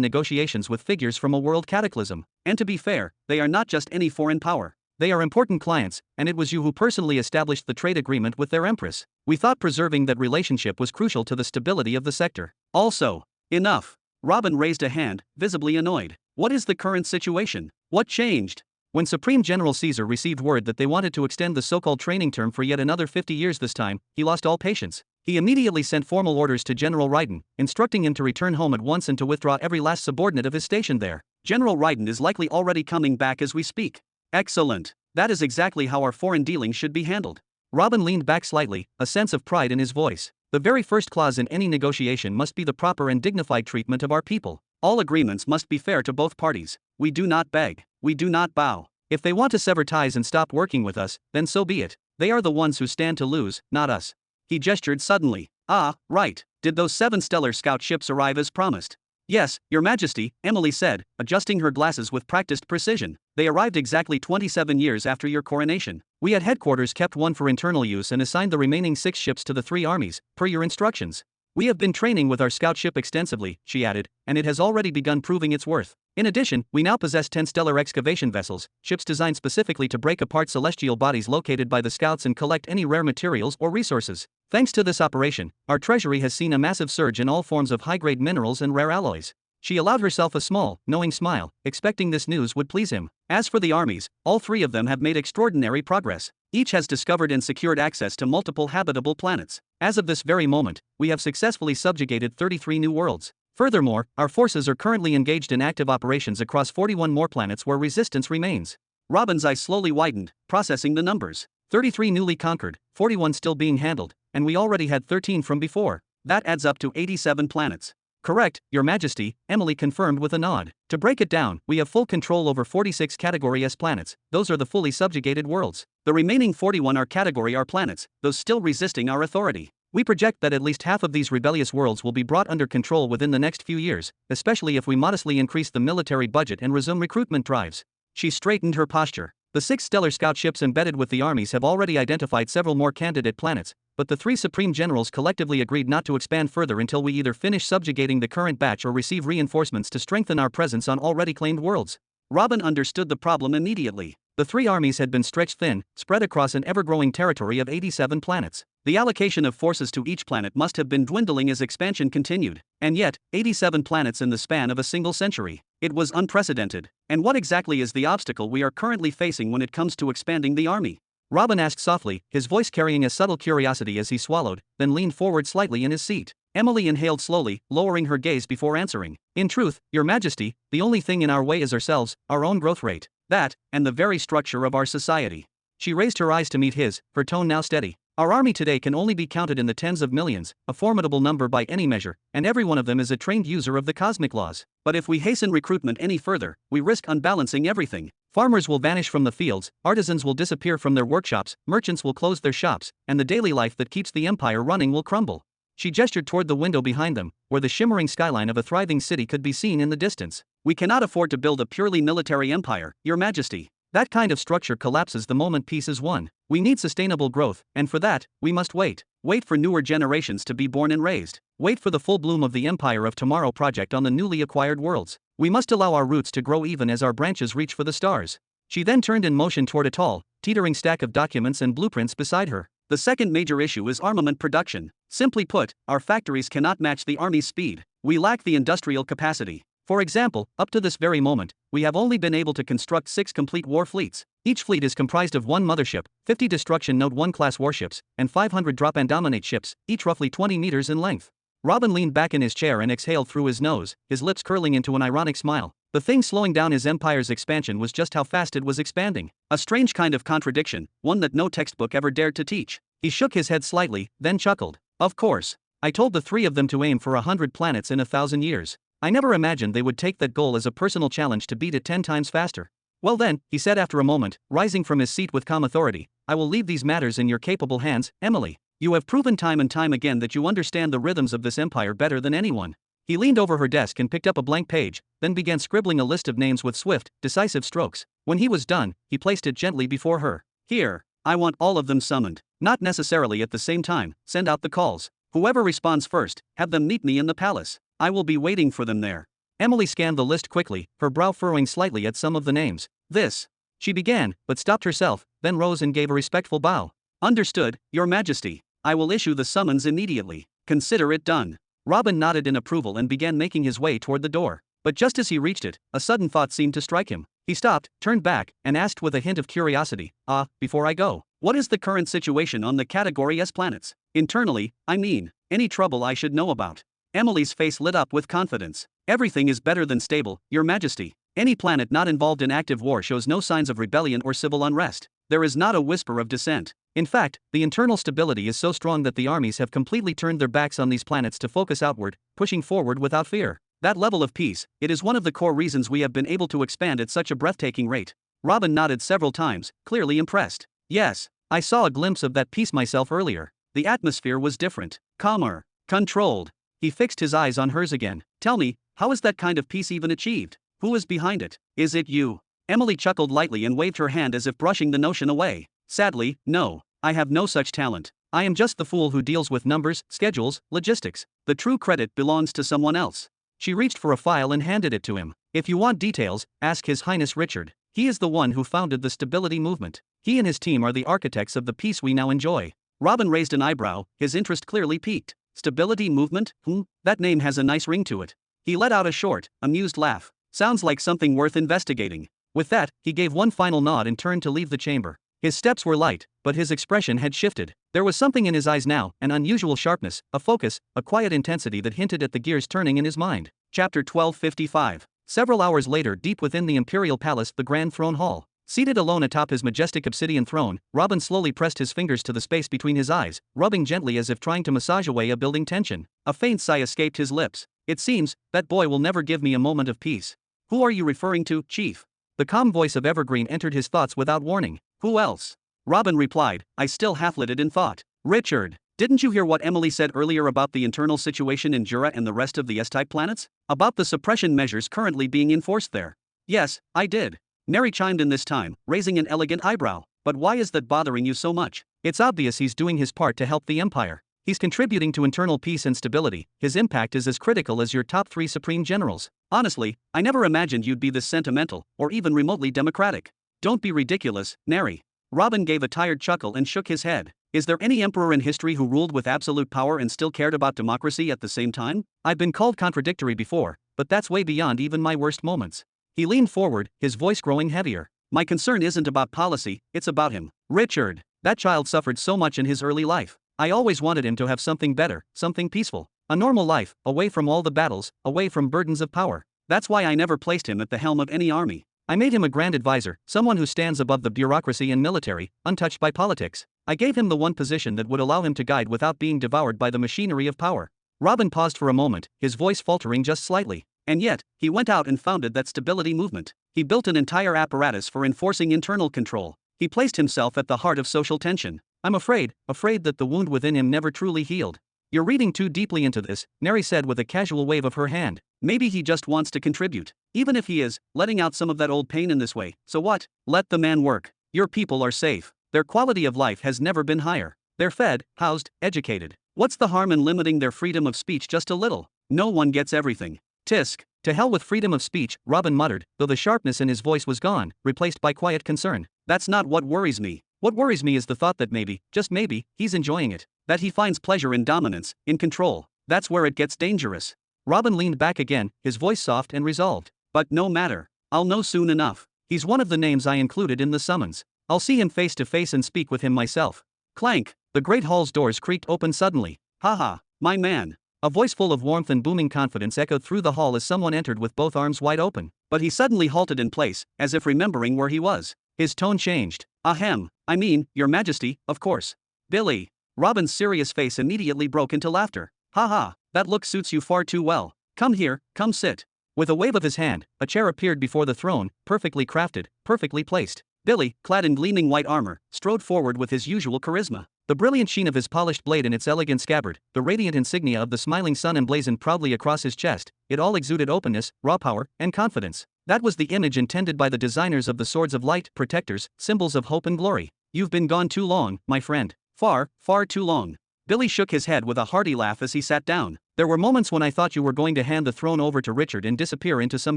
Speaker 1: negotiations with figures from a world cataclysm. And to be fair, they are not just any foreign power. They are important clients, and it was you who personally established the trade agreement with their empress. We thought preserving that relationship was crucial to the stability of the sector. Also, enough. Robin raised a hand, visibly annoyed. What is the current situation? What changed? When Supreme General Caesar received word that they wanted to extend the so-called training term for yet another 50 years this time, he lost all patience. He immediately sent formal orders to General Raiden, instructing him to return home at once and to withdraw every last subordinate of his station there. General Raiden is likely already coming back as we speak. Excellent. That is exactly how our foreign dealings should be handled. Robin leaned back slightly, a sense of pride in his voice. The very first clause in any negotiation must be the proper and dignified treatment of our people. All agreements must be fair to both parties. We do not beg. We do not bow. If they want to sever ties and stop working with us, then so be it. They are the ones who stand to lose, not us. He gestured suddenly. Ah, right. Did those 7 stellar scout ships arrive as promised? Yes, Your Majesty, Emily said, adjusting her glasses with practiced precision. They arrived exactly 27 years after your coronation. We at headquarters kept one for internal use and assigned the remaining 6 ships to the 3 armies, per your instructions. We have been training with our scout ship extensively, she added, and it has already begun proving its worth. In addition, we now possess 10 stellar excavation vessels, ships designed specifically to break apart celestial bodies located by the scouts and collect any rare materials or resources. Thanks to this operation, our treasury has seen a massive surge in all forms of high-grade minerals and rare alloys. She allowed herself a small, knowing smile, expecting this news would please him. As for the armies, all 3 of them have made extraordinary progress. Each has discovered and secured access to multiple habitable planets. As of this very moment, we have successfully subjugated 33 new worlds. Furthermore, our forces are currently engaged in active operations across 41 more planets where resistance remains. Robin's eyes slowly widened, processing the numbers. 33 newly conquered, 41 still being handled, and we already had 13 from before. That adds up to 87 planets. Correct, Your Majesty, Emily confirmed with a nod. To break it down, we have full control over 46 Category S planets, those are the fully subjugated worlds. The remaining 41 are Category R planets, those still resisting our authority. We project that at least half of these rebellious worlds will be brought under control within the next few years, especially if we modestly increase the military budget and resume recruitment drives. She straightened her posture. The 6 stellar scout ships embedded with the armies have already identified several more candidate planets, but the 3 supreme generals collectively agreed not to expand further until we either finish subjugating the current batch or receive reinforcements to strengthen our presence on already claimed worlds. Robin understood the problem immediately. The 3 armies had been stretched thin, spread across an ever-growing territory of 87 planets. The allocation of forces to each planet must have been dwindling as expansion continued. And yet, 87 planets in the span of a single century. It was unprecedented. And what exactly is the obstacle we are currently facing when it comes to expanding the army? Robin asked softly, his voice carrying a subtle curiosity as he swallowed, then leaned forward slightly in his seat. Emily inhaled slowly, lowering her gaze before answering. In truth, Your Majesty, the only thing in our way is ourselves, our own growth rate. That, and the very structure of our society. She raised her eyes to meet his, her tone now steady. Our army today can only be counted in the tens of millions, a formidable number by any measure, and every one of them is a trained user of the cosmic laws. But if we hasten recruitment any further, we risk unbalancing everything. Farmers will vanish from the fields, artisans will disappear from their workshops, merchants will close their shops, and the daily life that keeps the empire running will crumble. She gestured toward the window behind them, where the shimmering skyline of a thriving city could be seen in the distance. We cannot afford to build a purely military empire, Your Majesty. That kind of structure collapses the moment peace is won. We need sustainable growth, and for that, we must wait. Wait for newer generations to be born and raised. Wait for the full bloom of the Empire of Tomorrow project on the newly acquired worlds. We must allow our roots to grow even as our branches reach for the stars. She then turned in motion toward a tall, teetering stack of documents and blueprints beside her. The second major issue is armament production. Simply put, our factories cannot match the army's speed. We lack the industrial capacity. For example, up to this very moment, we have only been able to construct 6 complete war fleets. Each fleet is comprised of 1 mothership, 50 Destruction Node 1 class warships, and 500 drop and dominate ships, each roughly 20 meters in length. Robin leaned back in his chair and exhaled through his nose, his lips curling into an ironic smile. The thing slowing down his empire's expansion was just how fast it was expanding. A strange kind of contradiction, one that no textbook ever dared to teach. He shook his head slightly, then chuckled. Of course. I told the 3 of them to aim for 100 planets in 1,000 years. I never imagined they would take that goal as a personal challenge to beat it 10 times faster. Well then, he said after a moment, rising from his seat with calm authority, I will leave these matters in your capable hands, Emily. You have proven time and time again that you understand the rhythms of this empire better than anyone. He leaned over her desk and picked up a blank page, then began scribbling a list of names with swift, decisive strokes. When he was done, he placed it gently before her. Here, I want all of them summoned. Not necessarily at the same time, send out the calls. Whoever responds first, have them meet me in the palace. I will be waiting for them there. Emily scanned the list quickly, her brow furrowing slightly at some of the names. This. She began, but stopped herself, then rose and gave a respectful bow. Understood, Your Majesty. I will issue the summons immediately. Consider it done. Robin nodded in approval and began making his way toward the door. But just as he reached it, a sudden thought seemed to strike him. He stopped, turned back, and asked with a hint of curiosity, before I go, what is the current situation on the Category S planets? Internally, I mean, any trouble I should know about? Emily's face lit up with confidence. Everything is better than stable, Your Majesty. Any planet not involved in active war shows no signs of rebellion or civil unrest. There is not a whisper of dissent. In fact, the internal stability is so strong that the armies have completely turned their backs on these planets to focus outward, pushing forward without fear. That level of peace, it is one of the core reasons we have been able to expand at such a breathtaking rate. Robin nodded several times, clearly impressed. Yes, I saw a glimpse of that peace myself earlier. The atmosphere was different, calmer, controlled. He fixed his eyes on hers again. Tell me, how is that kind of peace even achieved? Who is behind it? Is it you? Emily chuckled lightly and waved her hand as if brushing the notion away. Sadly, no. I have no such talent. I am just the fool who deals with numbers, schedules, logistics. The true credit belongs to someone else. She reached for a file and handed it to him. If you want details, ask His Highness Richard. He is the one who founded the stability movement. He and his team are the architects of the peace we now enjoy. Robin raised an eyebrow, his interest clearly piqued. Stability movement? That name has a nice ring to it. He let out a short, amused laugh. Sounds like something worth investigating. With that, he gave one final nod and turned to leave the chamber. His steps were light, but his expression had shifted. There was something in his eyes now, an unusual sharpness, a focus, a quiet intensity that hinted at the gears turning in his mind. Chapter 1255. Several hours later, deep within the imperial palace, the grand throne hall. Seated alone atop his majestic obsidian throne, Robin slowly pressed his fingers to the space between his eyes, rubbing gently as if trying to massage away a building tension. A faint sigh escaped his lips. It seems, that boy will never give me a moment of peace. Who are you referring to, Chief? The calm voice of Evergreen entered his thoughts without warning. Who else? Robin replied, I still half-lit it in thought. Richard, didn't you hear what Emily said earlier about the internal situation in Jura and the rest of the S-type planets? About the suppression measures currently being enforced there? Yes, I did. Neri chimed in this time, raising an elegant eyebrow. But why is that bothering you so much? It's obvious he's doing his part to help the Empire. He's contributing to internal peace and stability. His impact is as critical as your top 3 supreme generals. Honestly, I never imagined you'd be this sentimental, or even remotely democratic. Don't be ridiculous, Neri. Robin gave a tired chuckle and shook his head. Is there any emperor in history who ruled with absolute power and still cared about democracy at the same time? I've been called contradictory before, but that's way beyond even my worst moments. He leaned forward, his voice growing heavier. My concern isn't about policy, it's about him. Richard, that child suffered so much in his early life. I always wanted him to have something better, something peaceful. A normal life, away from all the battles, away from burdens of power. That's why I never placed him at the helm of any army. I made him a grand advisor, someone who stands above the bureaucracy and military, untouched by politics. I gave him the one position that would allow him to guide without being devoured by the machinery of power. Robin paused for a moment, his voice faltering just slightly. And yet, he went out and founded that stability movement. He built an entire apparatus for enforcing internal control. He placed himself at the heart of social tension. I'm afraid that the wound within him never truly healed. You're reading too deeply into this, Neri said with a casual wave of her hand. Maybe he just wants to contribute. Even if he is, letting out some of that old pain in this way, so what? Let the man work. Your people are safe. Their quality of life has never been higher. They're fed, housed, educated. What's the harm in limiting their freedom of speech just a little? No one gets everything. Tisk. To hell with freedom of speech, Robin muttered, though the sharpness in his voice was gone, replaced by quiet concern. That's not what worries me. What worries me is the thought that maybe, just maybe, he's enjoying it. That he finds pleasure in dominance, in control. That's where it gets dangerous. Robin leaned back again, his voice soft and resolved. But no matter. I'll know soon enough. He's one of the names I included in the summons. I'll see him face to face and speak with him myself. Clank. The great hall's doors creaked open suddenly. Haha, my man. A voice full of warmth and booming confidence echoed through the hall as someone entered with both arms wide open. But he suddenly halted in place, as if remembering where he was. His tone changed. Ahem, I mean, your majesty, of course. Billy. Robin's serious face immediately broke into laughter. Haha, that look suits you far too well. Come here, come sit. With a wave of his hand, a chair appeared before the throne, perfectly crafted, perfectly placed. Billy, clad in gleaming white armor, strode forward with his usual charisma. The brilliant sheen of his polished blade and its elegant scabbard, the radiant insignia of the smiling sun emblazoned proudly across his chest, it all exuded openness, raw power, and confidence. That was the image intended by the designers of the swords of light, protectors, symbols of hope and glory. You've been gone too long, my friend. Far, far too long. Billy shook his head with a hearty laugh as he sat down. There were moments when I thought you were going to hand the throne over to Richard and disappear into some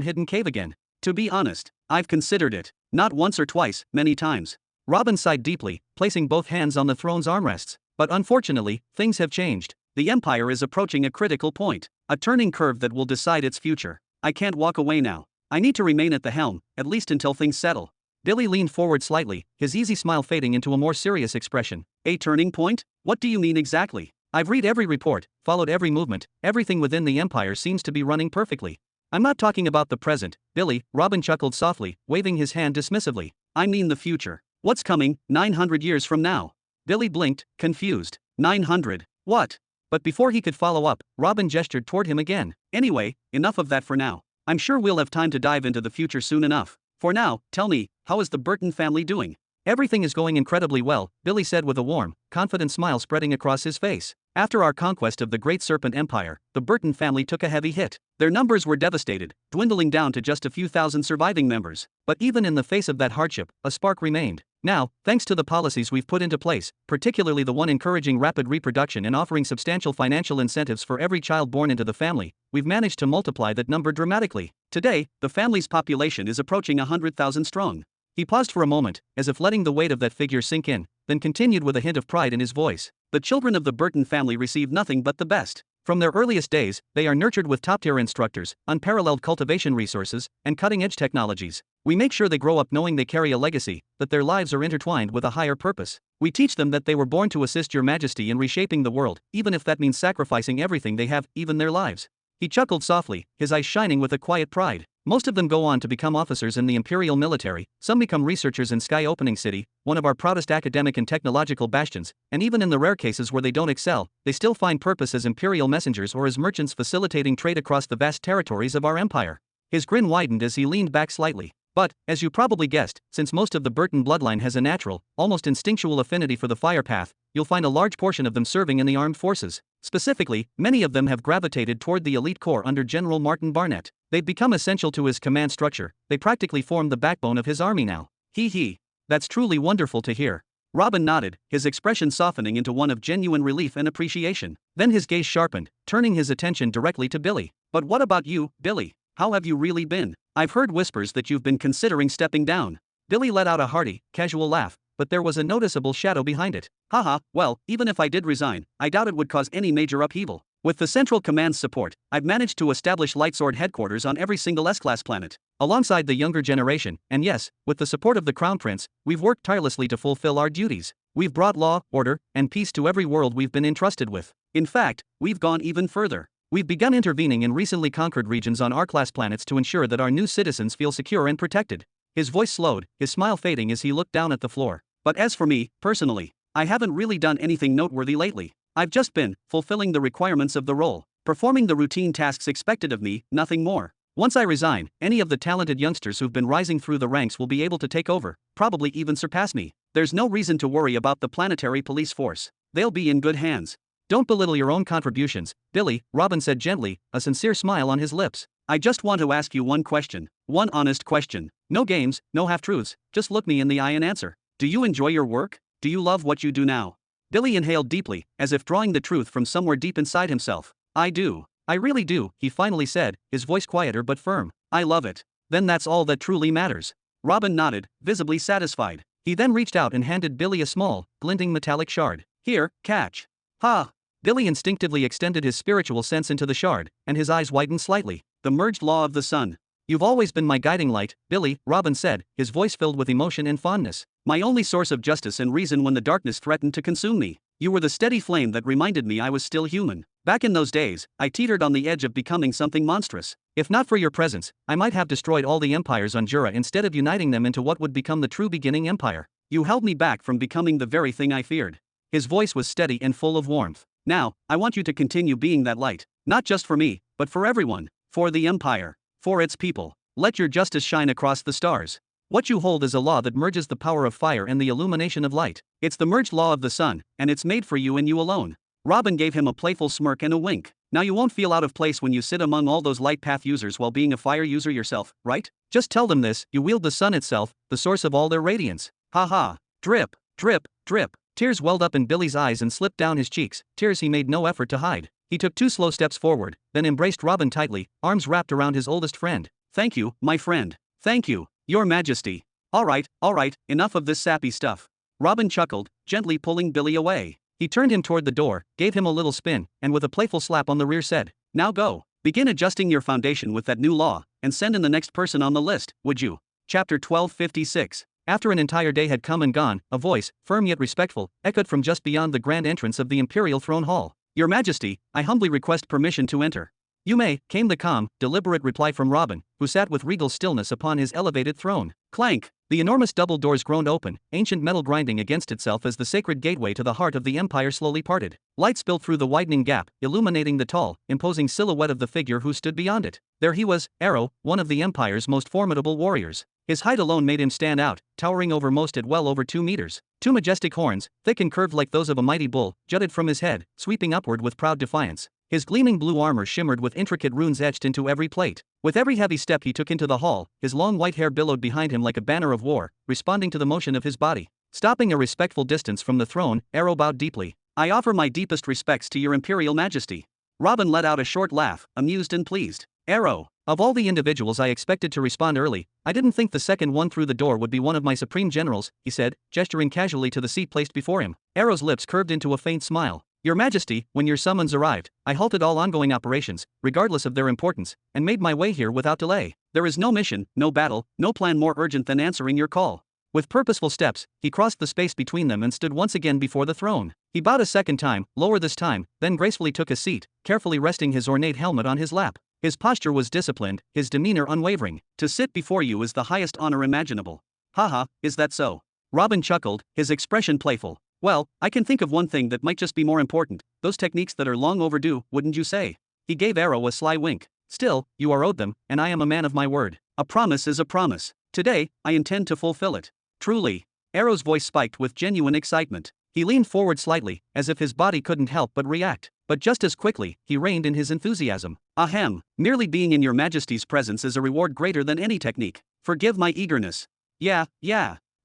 Speaker 1: hidden cave again. To be honest, I've considered it. Not once or twice, many times. Robin sighed deeply, placing both hands on the throne's armrests. But unfortunately, things have changed. The Empire is approaching a critical point. A turning curve that will decide its future. I can't walk away now. I need to remain at the helm, at least until things settle. Billy leaned forward slightly, his easy smile fading into a more serious expression. A turning point? What do you mean exactly? I've read every report, followed every movement, everything within the Empire seems to be running perfectly. I'm not talking about the present, Billy, Robin chuckled softly, waving his hand dismissively. I mean the future. What's coming, 900 years from now? Billy blinked, confused. 900. What? But before he could follow up, Robin gestured toward him again. Anyway, enough of that for now. I'm sure we'll have time to dive into the future soon enough. For now, tell me, how is the Burton family doing? Everything is going incredibly well, Billy said with a warm, confident smile spreading across his face. After our conquest of the Great Serpent Empire, the Burton family took a heavy hit. Their numbers were devastated, dwindling down to just a few thousand surviving members. But even in the face of that hardship, a spark remained. Now, thanks to the policies we've put into place, particularly the one encouraging rapid reproduction and offering substantial financial incentives for every child born into the family, we've managed to multiply that number dramatically. Today, the family's population is approaching 100,000 strong. He paused for a moment, as if letting the weight of that figure sink in, then continued with a hint of pride in his voice. The children of the Burton family receive nothing but the best. From their earliest days, they are nurtured with top-tier instructors, unparalleled cultivation resources, and cutting-edge technologies. We make sure they grow up knowing they carry a legacy, that their lives are intertwined with a higher purpose. We teach them that they were born to assist your majesty in reshaping the world, even if that means sacrificing everything they have, even their lives. He chuckled softly, his eyes shining with a quiet pride. Most of them go on to become officers in the imperial military, some become researchers in Sky Opening City, one of our proudest academic and technological bastions, and even in the rare cases where they don't excel, they still find purpose as imperial messengers or as merchants facilitating trade across the vast territories of our empire. His grin widened as he leaned back slightly. But, as you probably guessed, since most of the Burton bloodline has a natural, almost instinctual affinity for the fire path, you'll find a large portion of them serving in the armed forces. Specifically, many of them have gravitated toward the elite corps under General Martin Barnett. They've become essential to his command structure, they practically form the backbone of his army now. Hee. That's truly wonderful to hear. Robin nodded, his expression softening into one of genuine relief and appreciation. Then his gaze sharpened, turning his attention directly to Billy. But what about you, Billy? How have you really been? I've heard whispers that you've been considering stepping down. Billy let out a hearty, casual laugh, but there was a noticeable shadow behind it. Haha, well, even if I did resign, I doubt it would cause any major upheaval. With the Central Command's support, I've managed to establish Lightsword headquarters on every single S-class planet. Alongside the younger generation, and yes, with the support of the Crown Prince, we've worked tirelessly to fulfill our duties. We've brought law, order, and peace to every world we've been entrusted with. In fact, we've gone even further. We've begun intervening in recently conquered regions on R-class planets to ensure that our new citizens feel secure and protected. His voice slowed, his smile fading as he looked down at the floor. But as for me, personally, I haven't really done anything noteworthy lately. I've just been fulfilling the requirements of the role, performing the routine tasks expected of me, nothing more. Once I resign, any of the talented youngsters who've been rising through the ranks will be able to take over, probably even surpass me. There's no reason to worry about the planetary police force. They'll be in good hands. Don't belittle your own contributions, Billy, Robin said gently, a sincere smile on his lips. I just want to ask you one question, one honest question. No games, no half-truths, just look me in the eye and answer. Do you enjoy your work? Do you love what you do now? Billy inhaled deeply, as if drawing the truth from somewhere deep inside himself. I do. I really do, he finally said, his voice quieter but firm. I love it. Then that's all that truly matters. Robin nodded, visibly satisfied. He then reached out and handed Billy a small, glinting metallic shard. Here, catch. Ha! Billy instinctively extended his spiritual sense into the shard, and his eyes widened slightly. The merged law of the sun. You've always been my guiding light, Billy, Robin said, his voice filled with emotion and fondness. My only source of justice and reason when the darkness threatened to consume me. You were the steady flame that reminded me I was still human. Back in those days, I teetered on the edge of becoming something monstrous. If not for your presence, I might have destroyed all the empires on Jura instead of uniting them into what would become the true beginning empire. You held me back from becoming the very thing I feared. His voice was steady and full of warmth. Now, I want you to continue being that light. Not just for me, but for everyone. For the empire. For its people. Let your justice shine across the stars. What you hold is a law that merges the power of fire and the illumination of light. It's the merged law of the sun, and it's made for you and you alone. Robin gave him a playful smirk and a wink. Now you won't feel out of place when you sit among all those light path users while being a fire user yourself, right? Just tell them this, you wield the sun itself, the source of all their radiance. Ha ha. Drip, drip, drip. Tears welled up in Billy's eyes and slipped down his cheeks, tears he made no effort to hide. He took 2 slow steps forward, then embraced Robin tightly, arms wrapped around his oldest friend. Thank you, my friend. Thank you, Your Majesty. All right, enough of this sappy stuff. Robin chuckled, gently pulling Billy away. He turned him toward the door, gave him a little spin, and with a playful slap on the rear said, Now go. Begin adjusting your foundation with that new law, and send in the next person on the list, would you? Chapter 1256. After an entire day had come and gone, a voice, firm yet respectful, echoed from just beyond the grand entrance of the Imperial Throne Hall. Your Majesty, I humbly request permission to enter. You may, came the calm, deliberate reply from Robin, who sat with regal stillness upon his elevated throne. Clank! The enormous double doors groaned open, ancient metal grinding against itself as the sacred gateway to the heart of the empire slowly parted. Light spilled through the widening gap, illuminating the tall, imposing silhouette of the figure who stood beyond it. There he was, Arrow, one of the empire's most formidable warriors. His height alone made him stand out, towering over most at well over 2 meters. 2 majestic horns, thick and curved like those of a mighty bull, jutted from his head, sweeping upward with proud defiance. His gleaming blue armor shimmered with intricate runes etched into every plate. With every heavy step he took into the hall, his long white hair billowed behind him like a banner of war, responding to the motion of his body. Stopping a respectful distance from the throne, Arrow bowed deeply. I offer my deepest respects to your Imperial Majesty. Robin let out a short laugh, amused and pleased. Arrow. Of all the individuals I expected to respond early, I didn't think the second one through the door would be one of my supreme generals, he said, gesturing casually to the seat placed before him. Arrow's lips curved into a faint smile. Your Majesty, when your summons arrived, I halted all ongoing operations, regardless of their importance, and made my way here without delay. There is no mission, no battle, no plan more urgent than answering your call. With purposeful steps, he crossed the space between them and stood once again before the throne. He bowed a second time, lower this time, then gracefully took a seat, carefully resting his ornate helmet on his lap. His posture was disciplined, his demeanor unwavering. To sit before you is the highest honor imaginable. Haha, is that so? Robin chuckled, his expression playful. Well, I can think of one thing that might just be more important, those techniques that are long overdue, wouldn't you say? He gave Arrow a sly wink. Still, you are owed them, and I am a man of my word. A promise is a promise. Today, I intend to fulfill it. Truly. Arrow's voice spiked with genuine excitement. He leaned forward slightly, as if his body couldn't help but react. But just as quickly, he reined in his enthusiasm. Ahem, merely being in your Majesty's presence is a reward greater than any technique. Forgive my eagerness. Yeah.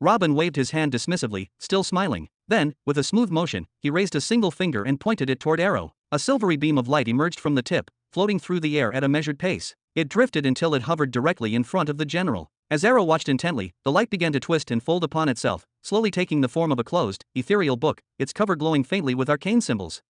Speaker 1: Robin waved his hand dismissively, still smiling. Then, with a smooth motion, he raised a single finger and pointed it toward Arrow. A silvery beam of light emerged from the tip, floating through the air at a measured pace. It drifted until it hovered directly in front of the general. As Arrow watched intently, the light began to twist and fold upon itself, slowly taking the form of a closed, ethereal book, its cover glowing faintly with arcane symbols.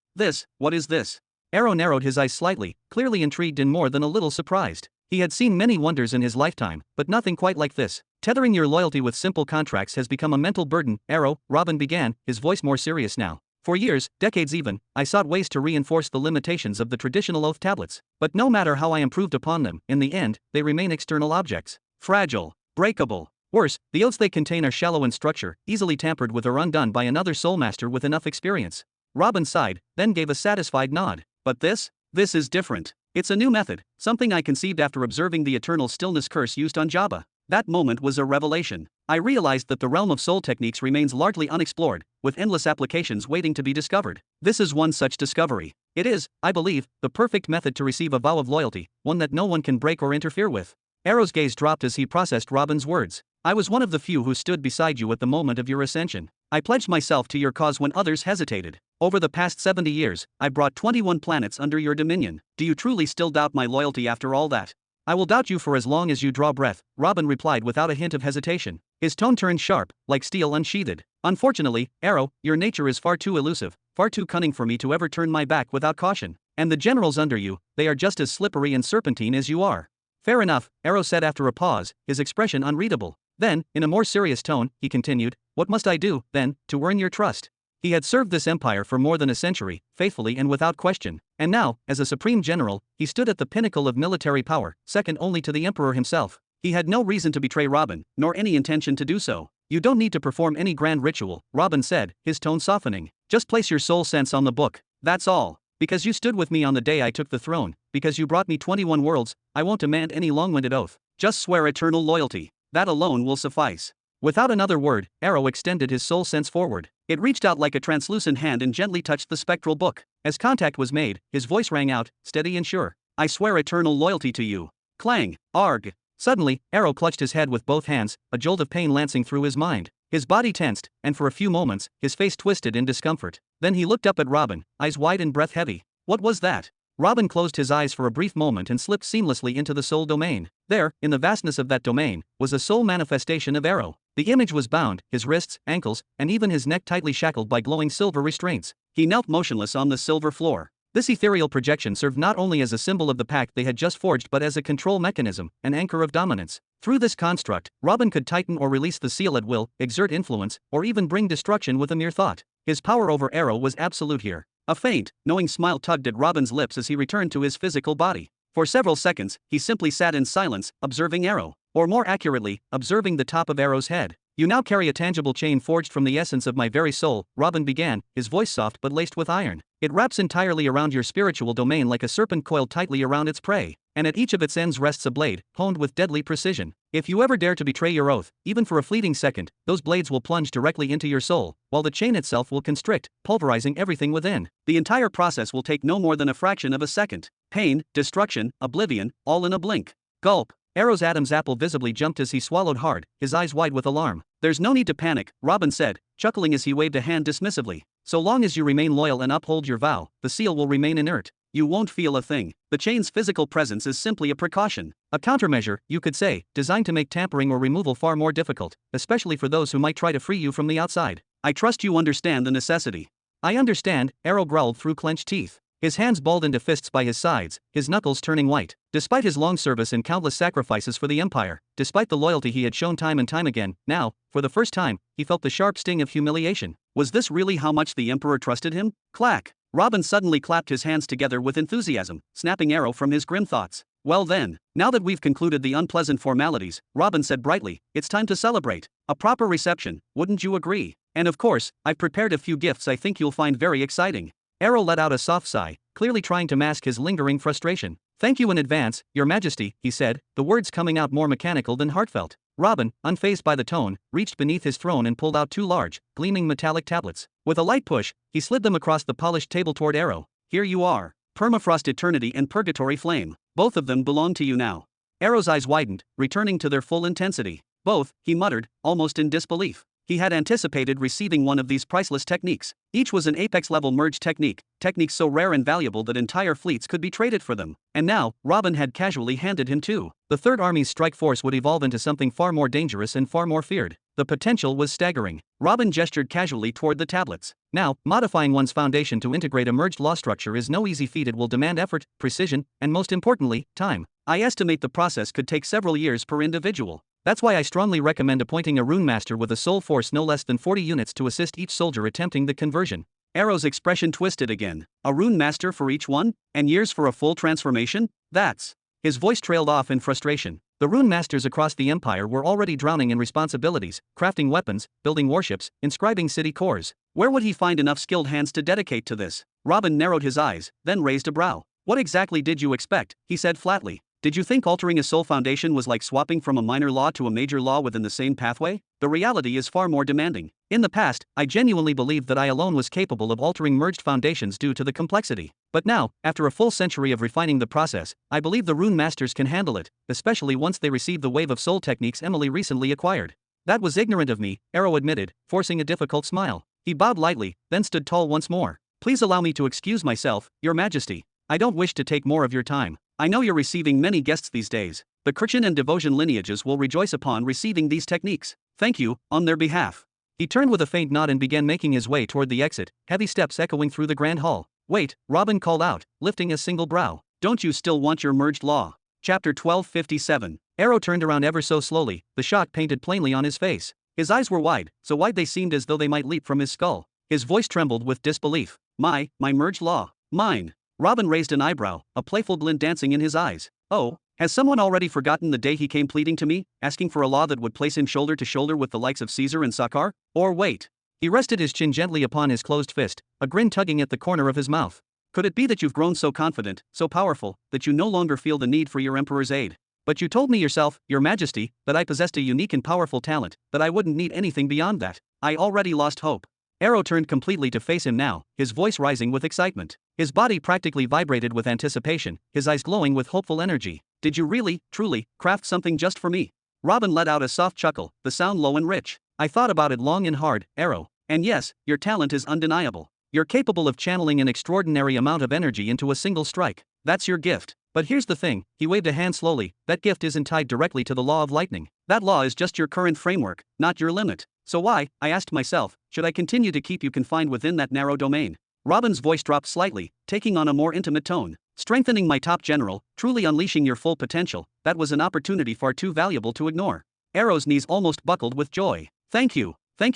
Speaker 1: What is this? Arrow narrowed his eyes slightly, clearly intrigued and more than a little surprised. He had seen many wonders in his lifetime, but nothing quite like this. Tethering your loyalty with simple contracts has become a mental burden, Arrow, Robin began, his voice more serious now. For years, decades even, I sought ways to reinforce the limitations of the traditional oath tablets. But no matter how I improved upon them, in the end, they remain external objects. Fragile. Breakable. Worse, the oaths they contain are shallow in structure, easily tampered with or undone by another soulmaster with enough experience. Robin sighed, then gave a satisfied nod. But this is different. It's a new method, something I conceived after observing the eternal stillness curse used on Jabba. That moment was a revelation. I realized that the realm of soul techniques remains largely unexplored, with endless applications waiting to be discovered. This is one such discovery. It is, I believe, the perfect method to receive a vow of loyalty, one that no one can break or interfere with. Arrow's gaze dropped as he processed Robin's words. I was one of the few who stood beside you at the moment of your ascension. I pledged myself to your cause when others hesitated. Over the past 70 years, I brought 21 planets under your dominion. Do you truly still doubt my loyalty after all that? I will doubt you for as long as you draw breath, Robin replied without a hint of hesitation. His tone turned sharp, like steel unsheathed. Unfortunately, Arrow, your nature is far too elusive, far too cunning for me to ever turn my back without caution. And the generals under you, they are just as slippery and serpentine as you are. Fair enough, Arrow said after a pause, his expression unreadable. Then, in a more serious tone, he continued, what must I do, then, to earn your trust? He had served this empire for more than a century, faithfully and without question, and now, as a supreme general, he stood at the pinnacle of military power, second only to the emperor himself. He had no reason to betray Robin, nor any intention to do so. You don't need to perform any grand ritual, Robin said, his tone softening. Just place your soul sense on the book, that's all. Because you stood with me on the day I took the throne, because you brought me 21 worlds, I won't demand any long-winded oath. Just swear eternal loyalty. That alone will suffice. Without another word, Arrow extended his soul sense forward. It reached out like a translucent hand and gently touched the spectral book. As contact was made, his voice rang out, steady and sure. I swear eternal loyalty to you. Clang. Arg. Suddenly, Arrow clutched his head with both hands, a jolt of pain lancing through his mind. His body tensed, and for a few moments, his face twisted in discomfort. Then he looked up at Robin, eyes wide and breath heavy. What was that? Robin closed his eyes for a brief moment and slipped seamlessly into the soul domain. There, in the vastness of that domain, was a soul manifestation of Arrow. The image was bound, his wrists, ankles, and even his neck tightly shackled by glowing silver restraints. He knelt motionless on the silver floor. This ethereal projection served not only as a symbol of the pact they had just forged but as a control mechanism, an anchor of dominance. Through this construct, Robin could tighten or release the seal at will, exert influence, or even bring destruction with a mere thought. His power over Arrow was absolute here. A faint, knowing smile tugged at Robin's lips as he returned to his physical body. For several seconds, he simply sat in silence, observing Arrow. Or more accurately, observing the top of Arrow's head. You now carry a tangible chain forged from the essence of my very soul, Robin began, his voice soft but laced with iron. It wraps entirely around your spiritual domain like a serpent coiled tightly around its prey, and at each of its ends rests a blade, honed with deadly precision. If you ever dare to betray your oath, even for a fleeting second, those blades will plunge directly into your soul, while the chain itself will constrict, pulverizing everything within. The entire process will take no more than a fraction of a second. Pain, destruction, oblivion, all in a blink. Gulp. Arrow's Adam's apple visibly jumped as he swallowed hard, his eyes wide with alarm. There's no need to panic, Robin said, chuckling as he waved a hand dismissively. So long as you remain loyal and uphold your vow, the seal will remain inert. You won't feel a thing. The chain's physical presence is simply a precaution. A countermeasure, you could say, designed to make tampering or removal far more difficult, especially for those who might try to free you from the outside. I trust you understand the necessity. I understand, Arrow growled through clenched teeth. His hands balled into fists by his sides, his knuckles turning white. Despite his long service and countless sacrifices for the Empire, despite the loyalty he had shown time and time again, now, for the first time, he felt the sharp sting of humiliation. Was this really how much the Emperor trusted him? Clack! Robin suddenly clapped his hands together with enthusiasm, snapping Arrow from his grim thoughts. Well then, now that we've concluded the unpleasant formalities, Robin said brightly, it's time to celebrate. A proper reception, wouldn't you agree? And of course, I've prepared a few gifts I think you'll find very exciting. Arrow let out a soft sigh, clearly trying to mask his lingering frustration. Thank you in advance, Your Majesty, he said, the words coming out more mechanical than heartfelt. Robin, unfazed by the tone, reached beneath his throne and pulled out two large, gleaming metallic tablets. With a light push, he slid them across the polished table toward Arrow. Here you are. Permafrost Eternity and Purgatory Flame. Both of them belong to you now. Arrow's eyes widened, returning to their full intensity. Both, he muttered, almost in disbelief. He had anticipated receiving one of these priceless techniques. Each was an apex-level merge technique, techniques so rare and valuable that entire fleets could be traded for them. And now, Robin had casually handed him two. The Third Army's strike force would evolve into something far more dangerous and far more feared. The potential was staggering. Robin gestured casually toward the tablets. Now, modifying one's foundation to integrate a merged law structure is no easy feat. It will demand effort, precision, and most importantly, time. I estimate the process could take several years per individual. That's why I strongly recommend appointing a rune master with a soul force no less than 40 units to assist each soldier attempting the conversion. Arrow's expression twisted again. A rune master for each one? And years for a full transformation? That's... His voice trailed off in frustration. The rune masters across the empire were already drowning in responsibilities, crafting weapons, building warships, inscribing city cores. Where would he find enough skilled hands to dedicate to this? Robin narrowed his eyes, then raised a brow. What exactly did you expect? He said flatly. Did you think altering a soul foundation was like swapping from a minor law to a major law within the same pathway? The reality is far more demanding. In the past, I genuinely believed that I alone was capable of altering merged foundations due to the complexity. But now, after a full century of refining the process, I believe the rune masters can handle it, especially once they receive the wave of soul techniques Emily recently acquired. That was ignorant of me, Arrow admitted, forcing a difficult smile. He bowed lightly, then stood tall once more. Please allow me to excuse myself, Your Majesty. I don't wish to take more of your time. I know you're receiving many guests these days. The Christian and Devotion lineages will rejoice upon receiving these techniques. Thank you, on their behalf. He turned with a faint nod and began making his way toward the exit, heavy steps echoing through the grand hall. Wait, Robin called out, lifting a single brow. Don't you still want your merged law? Chapter 1257. Arrow turned around ever so slowly, the shock painted plainly on his face. His eyes were wide, so wide they seemed as though they might leap from his skull. His voice trembled with disbelief. My merged law. Mine. Robin raised an eyebrow, a playful glint dancing in his eyes. Oh, has someone already forgotten the day he came pleading to me, asking for a law that would place him shoulder to shoulder with the likes of Caesar and Sakkar? Or wait. He rested his chin gently upon his closed fist, a grin tugging at the corner of his mouth. Could it be that you've grown so confident, so powerful, that you no longer feel the need for your emperor's aid? But you told me yourself, Your Majesty, that I possessed a unique and powerful talent, that I wouldn't need anything beyond that. I already lost hope. Arrow turned completely to face him now, his voice rising with excitement. His body practically vibrated with anticipation, his eyes glowing with hopeful energy. Did you really, truly, craft something just for me? Robin let out a soft chuckle, the sound low and rich. I thought about it long and hard, Arrow. And yes, your talent is undeniable. You're capable of channeling an extraordinary amount of energy into a single strike. That's your gift. But here's the thing, he waved a hand slowly, that gift isn't tied directly to the law of lightning. That law is just your current framework, not your limit. So why, I asked myself, should I continue to keep you confined within that narrow domain? Robin's voice dropped slightly, taking on a more intimate tone. Strengthening my top general, truly unleashing your full potential, that was an opportunity far too valuable to ignore. Arrow's knees almost buckled with joy. Thank you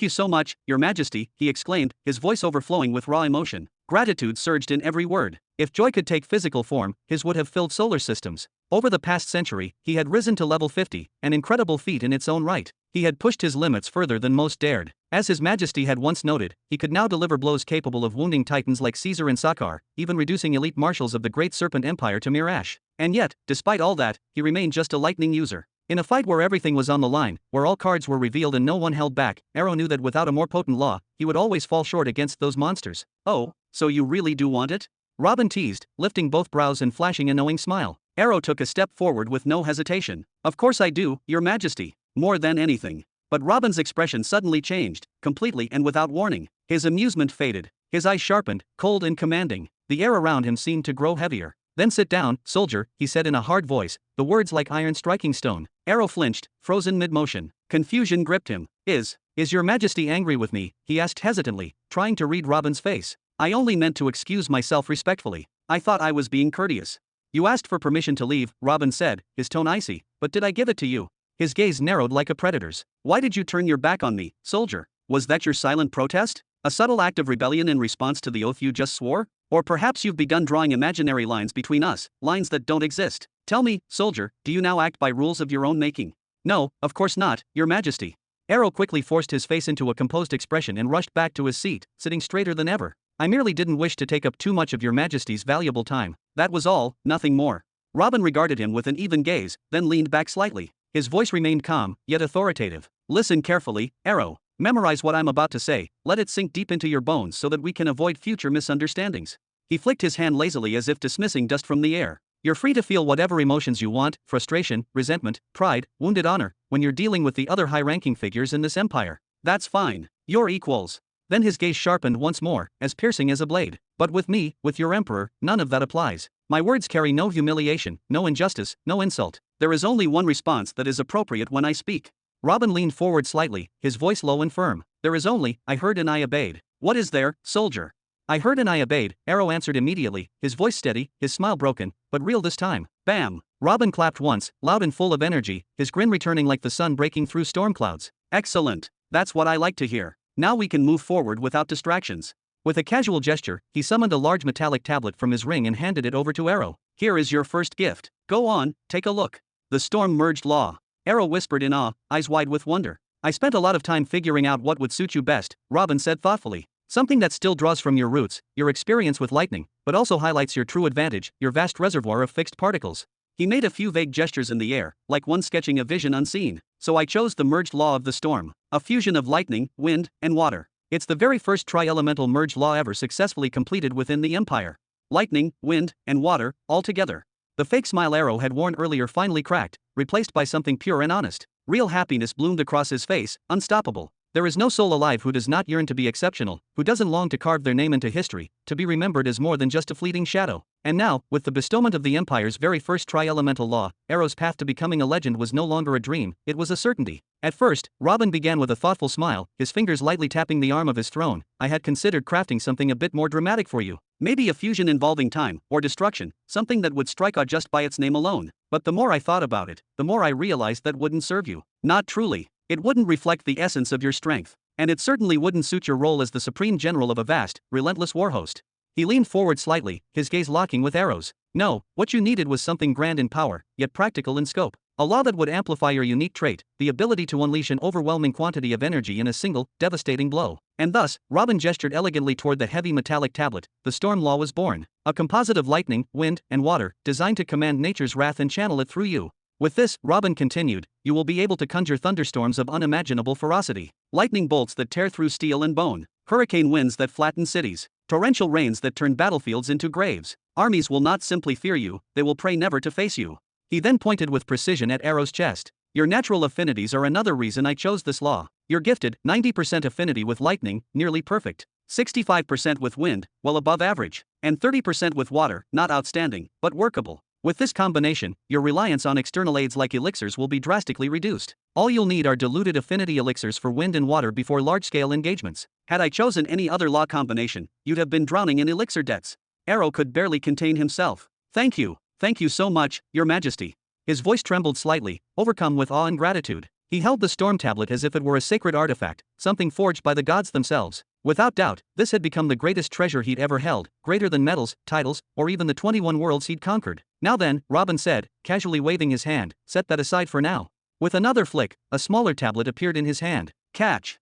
Speaker 1: so much, Your Majesty, he exclaimed, his voice overflowing with raw emotion. Gratitude surged in every word. If joy could take physical form, his would have filled solar systems. Over the past century, he had risen to level 50, an incredible feat in its own right. He had pushed his limits further than most dared. As His Majesty had once noted, he could now deliver blows capable of wounding titans like Caesar and Sakkar, even reducing elite marshals of the Great Serpent Empire to mere ash. And yet, despite all that, he remained just a lightning user. In a fight where everything was on the line, where all cards were revealed and no one held back, Arrow knew that without a more potent law, he would always fall short against those monsters. Oh, so you really do want it? Robin teased, lifting both brows and flashing a knowing smile. Arrow took a step forward with no hesitation. Of course I do, Your Majesty. More than anything. But Robin's expression suddenly changed, completely and without warning. His amusement faded. His eyes sharpened, cold and commanding. The air around him seemed to grow heavier. Then sit down, soldier, he said in a hard voice, the words like iron striking stone. Arrow flinched, frozen mid-motion. Confusion gripped him. Is Your Majesty angry with me? He asked hesitantly, trying to read Robin's face. I only meant to excuse myself respectfully. I thought I was being courteous. You asked for permission to leave, Robin said, his tone icy, but did I give it to you? His gaze narrowed like a predator's. Why did you turn your back on me, soldier? Was that your silent protest? A subtle act of rebellion in response to the oath you just swore? Or perhaps you've begun drawing imaginary lines between us, lines that don't exist. Tell me, soldier, do you now act by rules of your own making? No, of course not, Your Majesty. Arrow quickly forced his face into a composed expression and rushed back to his seat, sitting straighter than ever. I merely didn't wish to take up too much of Your Majesty's valuable time. That was all, nothing more. Robin regarded him with an even gaze, then leaned back slightly. His voice remained calm, yet authoritative. Listen carefully, Arrow. Memorize what I'm about to say, let it sink deep into your bones so that we can avoid future misunderstandings. He flicked his hand lazily as if dismissing dust from the air. You're free to feel whatever emotions you want, frustration, resentment, pride, wounded honor, when you're dealing with the other high-ranking figures in this empire. That's fine. You're equals. Then his gaze sharpened once more, as piercing as a blade. But with me, with your emperor, none of that applies. My words carry no humiliation, no injustice, no insult. There is only one response that is appropriate when I speak. Robin leaned forward slightly, his voice low and firm. There is only, I heard and I obeyed. What is there, soldier? I heard and I obeyed, Arrow answered immediately, his voice steady, his smile broken, but real this time. Bam! Robin clapped once, loud and full of energy, his grin returning like the sun breaking through storm clouds. Excellent! That's what I like to hear. Now we can move forward without distractions. With a casual gesture, he summoned a large metallic tablet from his ring and handed it over to Arrow. Here is your first gift. Go on, take a look. The storm merged law. Arrow whispered in awe, eyes wide with wonder. I spent a lot of time figuring out what would suit you best, Robin said thoughtfully. Something that still draws from your roots, your experience with lightning, but also highlights your true advantage, your vast reservoir of fixed particles. He made a few vague gestures in the air, like one sketching a vision unseen. So I chose the merged law of the storm, a fusion of lightning, wind, and water. It's the very first tri-elemental merge law ever successfully completed within the Empire. Lightning, wind, and water, all together. The fake smile Arrow had worn earlier finally cracked, replaced by something pure and honest. Real happiness bloomed across his face, unstoppable. There is no soul alive who does not yearn to be exceptional, who doesn't long to carve their name into history, to be remembered as more than just a fleeting shadow. And now, with the bestowment of the Empire's very first tri-elemental law, Arrow's path to becoming a legend was no longer a dream, it was a certainty. At first, Robin began with a thoughtful smile, his fingers lightly tapping the arm of his throne. I had considered crafting something a bit more dramatic for you. Maybe a fusion involving time, or destruction, something that would strike out just by its name alone. But the more I thought about it, the more I realized that wouldn't serve you. Not truly. It wouldn't reflect the essence of your strength. And it certainly wouldn't suit your role as the supreme general of a vast, relentless war host. He leaned forward slightly, his gaze locking with Arrow's. No, what you needed was something grand in power, yet practical in scope. A law that would amplify your unique trait, the ability to unleash an overwhelming quantity of energy in a single, devastating blow. And thus, Robin gestured elegantly toward the heavy metallic tablet. The storm law was born. A composite of lightning, wind, and water, designed to command nature's wrath and channel it through you. With this, Robin continued, you will be able to conjure thunderstorms of unimaginable ferocity, lightning bolts that tear through steel and bone, hurricane winds that flatten cities, torrential rains that turn battlefields into graves. Armies will not simply fear you, they will pray never to face you. He then pointed with precision at Arrow's chest. Your natural affinities are another reason I chose this law. You're gifted, 90% affinity with lightning, nearly perfect, 65% with wind, well above average, and 30% with water, not outstanding, but workable. With this combination, your reliance on external aids like elixirs will be drastically reduced. All you'll need are diluted affinity elixirs for wind and water before large-scale engagements. Had I chosen any other law combination, you'd have been drowning in elixir debts. Arrow could barely contain himself. Thank you so much, Your Majesty. His voice trembled slightly, overcome with awe and gratitude. He held the storm tablet as if it were a sacred artifact, something forged by the gods themselves. Without doubt, this had become the greatest treasure he'd ever held, greater than medals, titles, or even the 21 worlds he'd conquered. Now then, Robin said, casually waving his hand, set that aside for now. With another flick, a smaller tablet appeared in his hand. Catch.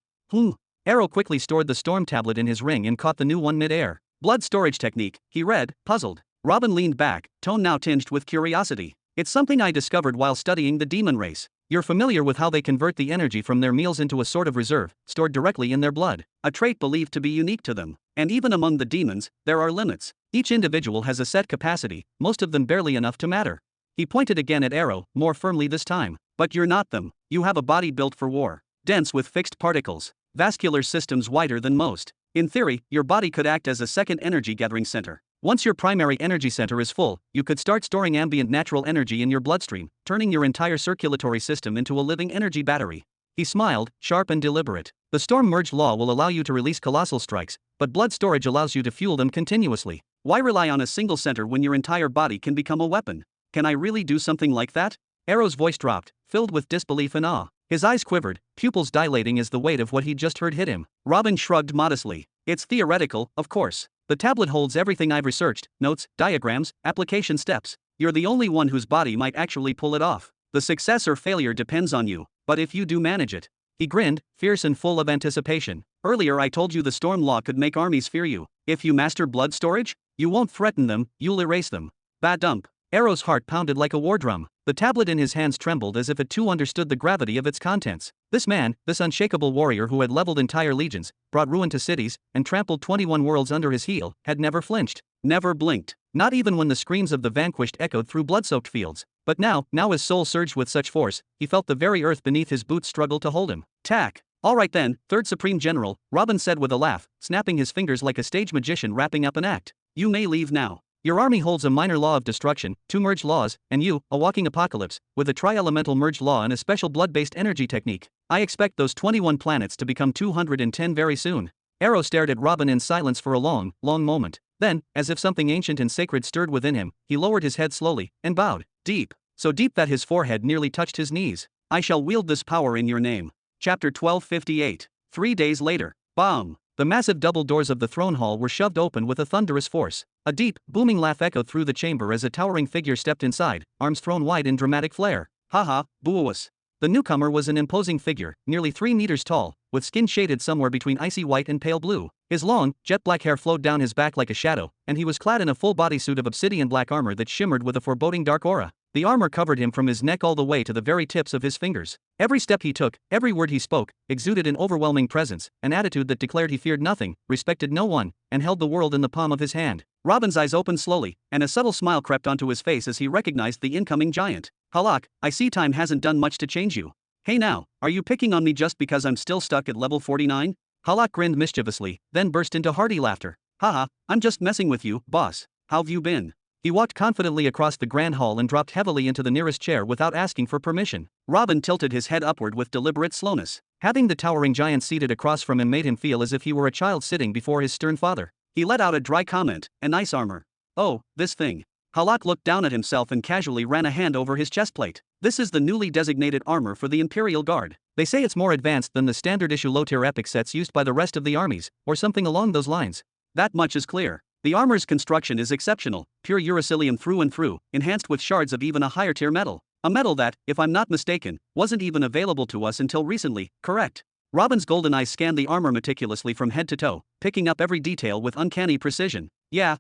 Speaker 1: Arrow quickly stored the storm tablet in his ring and caught the new one mid-air. Blood storage technique, he read, puzzled. Robin leaned back, tone now tinged with curiosity. It's something I discovered while studying the demon race. You're familiar with how they convert the energy from their meals into a sort of reserve, stored directly in their blood, a trait believed to be unique to them. And even among the demons, there are limits. Each individual has a set capacity, most of them barely enough to matter. He pointed again at Arrow, more firmly this time. But you're not them. You have a body built for war, dense with fixed particles, vascular systems wider than most. In theory, your body could act as a second energy gathering center. Once your primary energy center is full, you could start storing ambient natural energy in your bloodstream, turning your entire circulatory system into a living energy battery. He smiled, sharp and deliberate. The storm merge law will allow you to release colossal strikes, but blood storage allows you to fuel them continuously. Why rely on a single center when your entire body can become a weapon? Can I really do something like that? Arrow's voice dropped, filled with disbelief and awe. His eyes quivered, pupils dilating as the weight of what he'd just heard hit him. Robin shrugged modestly. It's theoretical, of course. The tablet holds everything I've researched, notes, diagrams, application steps. You're the only one whose body might actually pull it off. The success or failure depends on you, but if you do manage it. He grinned, fierce and full of anticipation. Earlier I told you the storm law could make armies fear you. If you master blood storage, you won't threaten them, you'll erase them. Ba-dump. Arrow's heart pounded like a war drum. The tablet in his hands trembled as if it too understood the gravity of its contents. This man, this unshakable warrior who had leveled entire legions, brought ruin to cities, and trampled 21 worlds under his heel, had never flinched, never blinked, not even when the screams of the vanquished echoed through blood-soaked fields. But now his soul surged with such force, he felt the very earth beneath his boots struggle to hold him. Tack. All right then, Third Supreme General, Robin said with a laugh, snapping his fingers like a stage magician wrapping up an act. You may leave now. Your army holds a minor law of destruction, 2 merged laws, and you, a walking apocalypse, with a tri-elemental merged law and a special blood-based energy technique. I expect those 21 planets to become 210 very soon. Arrow stared at Robin in silence for a long, long moment. Then, as if something ancient and sacred stirred within him, he lowered his head slowly, and bowed. Deep. So deep that his forehead nearly touched his knees. I shall wield this power in your name. Chapter 1258. 3 days later. Bang! The massive double doors of the throne hall were shoved open with a thunderous force. A deep, booming laugh echoed through the chamber as a towering figure stepped inside, arms thrown wide in dramatic flair. Haha, boowas. The newcomer was an imposing figure, nearly 3 meters tall, with skin shaded somewhere between icy white and pale blue. His long, jet-black hair flowed down his back like a shadow, and he was clad in a full bodysuit of obsidian black armor that shimmered with a foreboding dark aura. The armor covered him from his neck all the way to the very tips of his fingers. Every step he took, every word he spoke, exuded an overwhelming presence, an attitude that declared he feared nothing, respected no one, and held the world in the palm of his hand. Robin's eyes opened slowly, and a subtle smile crept onto his face as he recognized the incoming giant. Halak, I see time hasn't done much to change you. Hey now, are you picking on me just because I'm still stuck at level 49? Halak grinned mischievously, then burst into hearty laughter. Haha, I'm just messing with you, boss. How've you been? He walked confidently across the grand hall and dropped heavily into the nearest chair without asking for permission. Robin tilted his head upward with deliberate slowness. Having the towering giant seated across from him made him feel as if he were a child sitting before his stern father. He let out a dry comment, a nice armor. Oh, this thing. Halak looked down at himself and casually ran a hand over his chestplate. This is the newly designated armor for the Imperial Guard. They say it's more advanced than the standard issue low-tier epic sets used by the rest of the armies, or something along those lines. That much is clear. The armor's construction is exceptional, pure uracilium through and through, enhanced with shards of even a higher tier metal. A metal that, if I'm not mistaken, wasn't even available to us until recently, correct? Robin's golden eyes scanned the armor meticulously from head to toe, picking up every detail with uncanny precision. Yeah,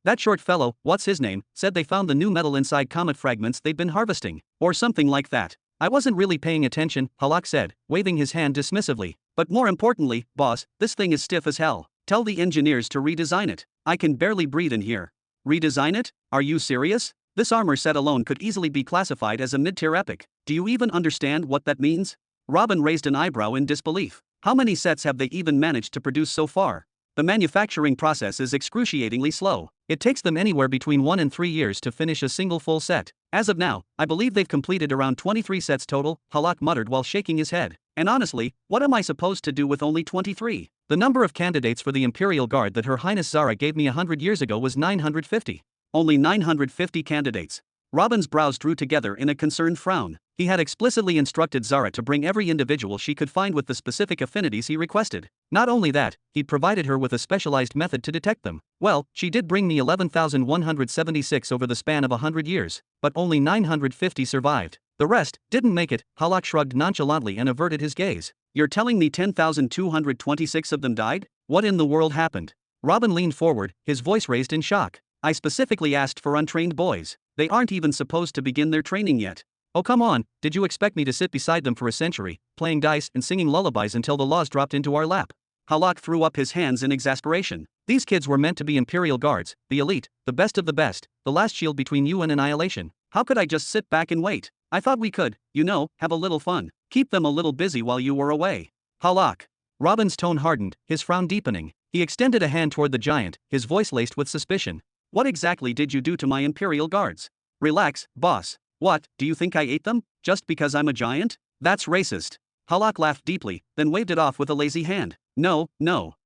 Speaker 1: that short fellow, what's his name, said they found the new metal inside comet fragments they'd been harvesting. Or something like that. I wasn't really paying attention, Halak said, waving his hand dismissively. But more importantly, boss, this thing is stiff as hell. Tell the engineers to redesign it. I can barely breathe in here. Redesign it? Are you serious? This armor set alone could easily be classified as a mid-tier epic. Do you even understand what that means? Robin raised an eyebrow in disbelief. How many sets have they even managed to produce so far? The manufacturing process is excruciatingly slow. It takes them anywhere between 1 and 3 years to finish a single full set. As of now, I believe they've completed around 23 sets total, Halak muttered while shaking his head. And honestly, what am I supposed to do with only 23? The number of candidates for the Imperial Guard that Her Highness Zara gave me 100 years ago was 950. Only 950 candidates. Robin's brows drew together in a concerned frown. He had explicitly instructed Zara to bring every individual she could find with the specific affinities he requested. Not only that, he'd provided her with a specialized method to detect them. Well, she did bring me 11,176 over the span of 100 years, but only 950 survived. The rest didn't make it. Halak shrugged nonchalantly and averted his gaze. You're telling me 10,226 of them died? What in the world happened? Robin leaned forward, his voice raised in shock. I specifically asked for untrained boys. They aren't even supposed to begin their training yet. Oh come on, did you expect me to sit beside them for a century, playing dice and singing lullabies until the laws dropped into our lap? Halak threw up his hands in exasperation. These kids were meant to be Imperial Guards, the elite, the best of the best, the last shield between you and annihilation. How could I just sit back and wait? I thought we could, have a little fun. Keep them a little busy while you were away. Halak. Robin's tone hardened, his frown deepening. He extended a hand toward the giant, his voice laced with suspicion. What exactly did you do to my Imperial Guards? Relax, boss. What, do you think I ate them? Just because I'm a giant? That's racist. Halak laughed deeply, then waved it off with a lazy hand. No.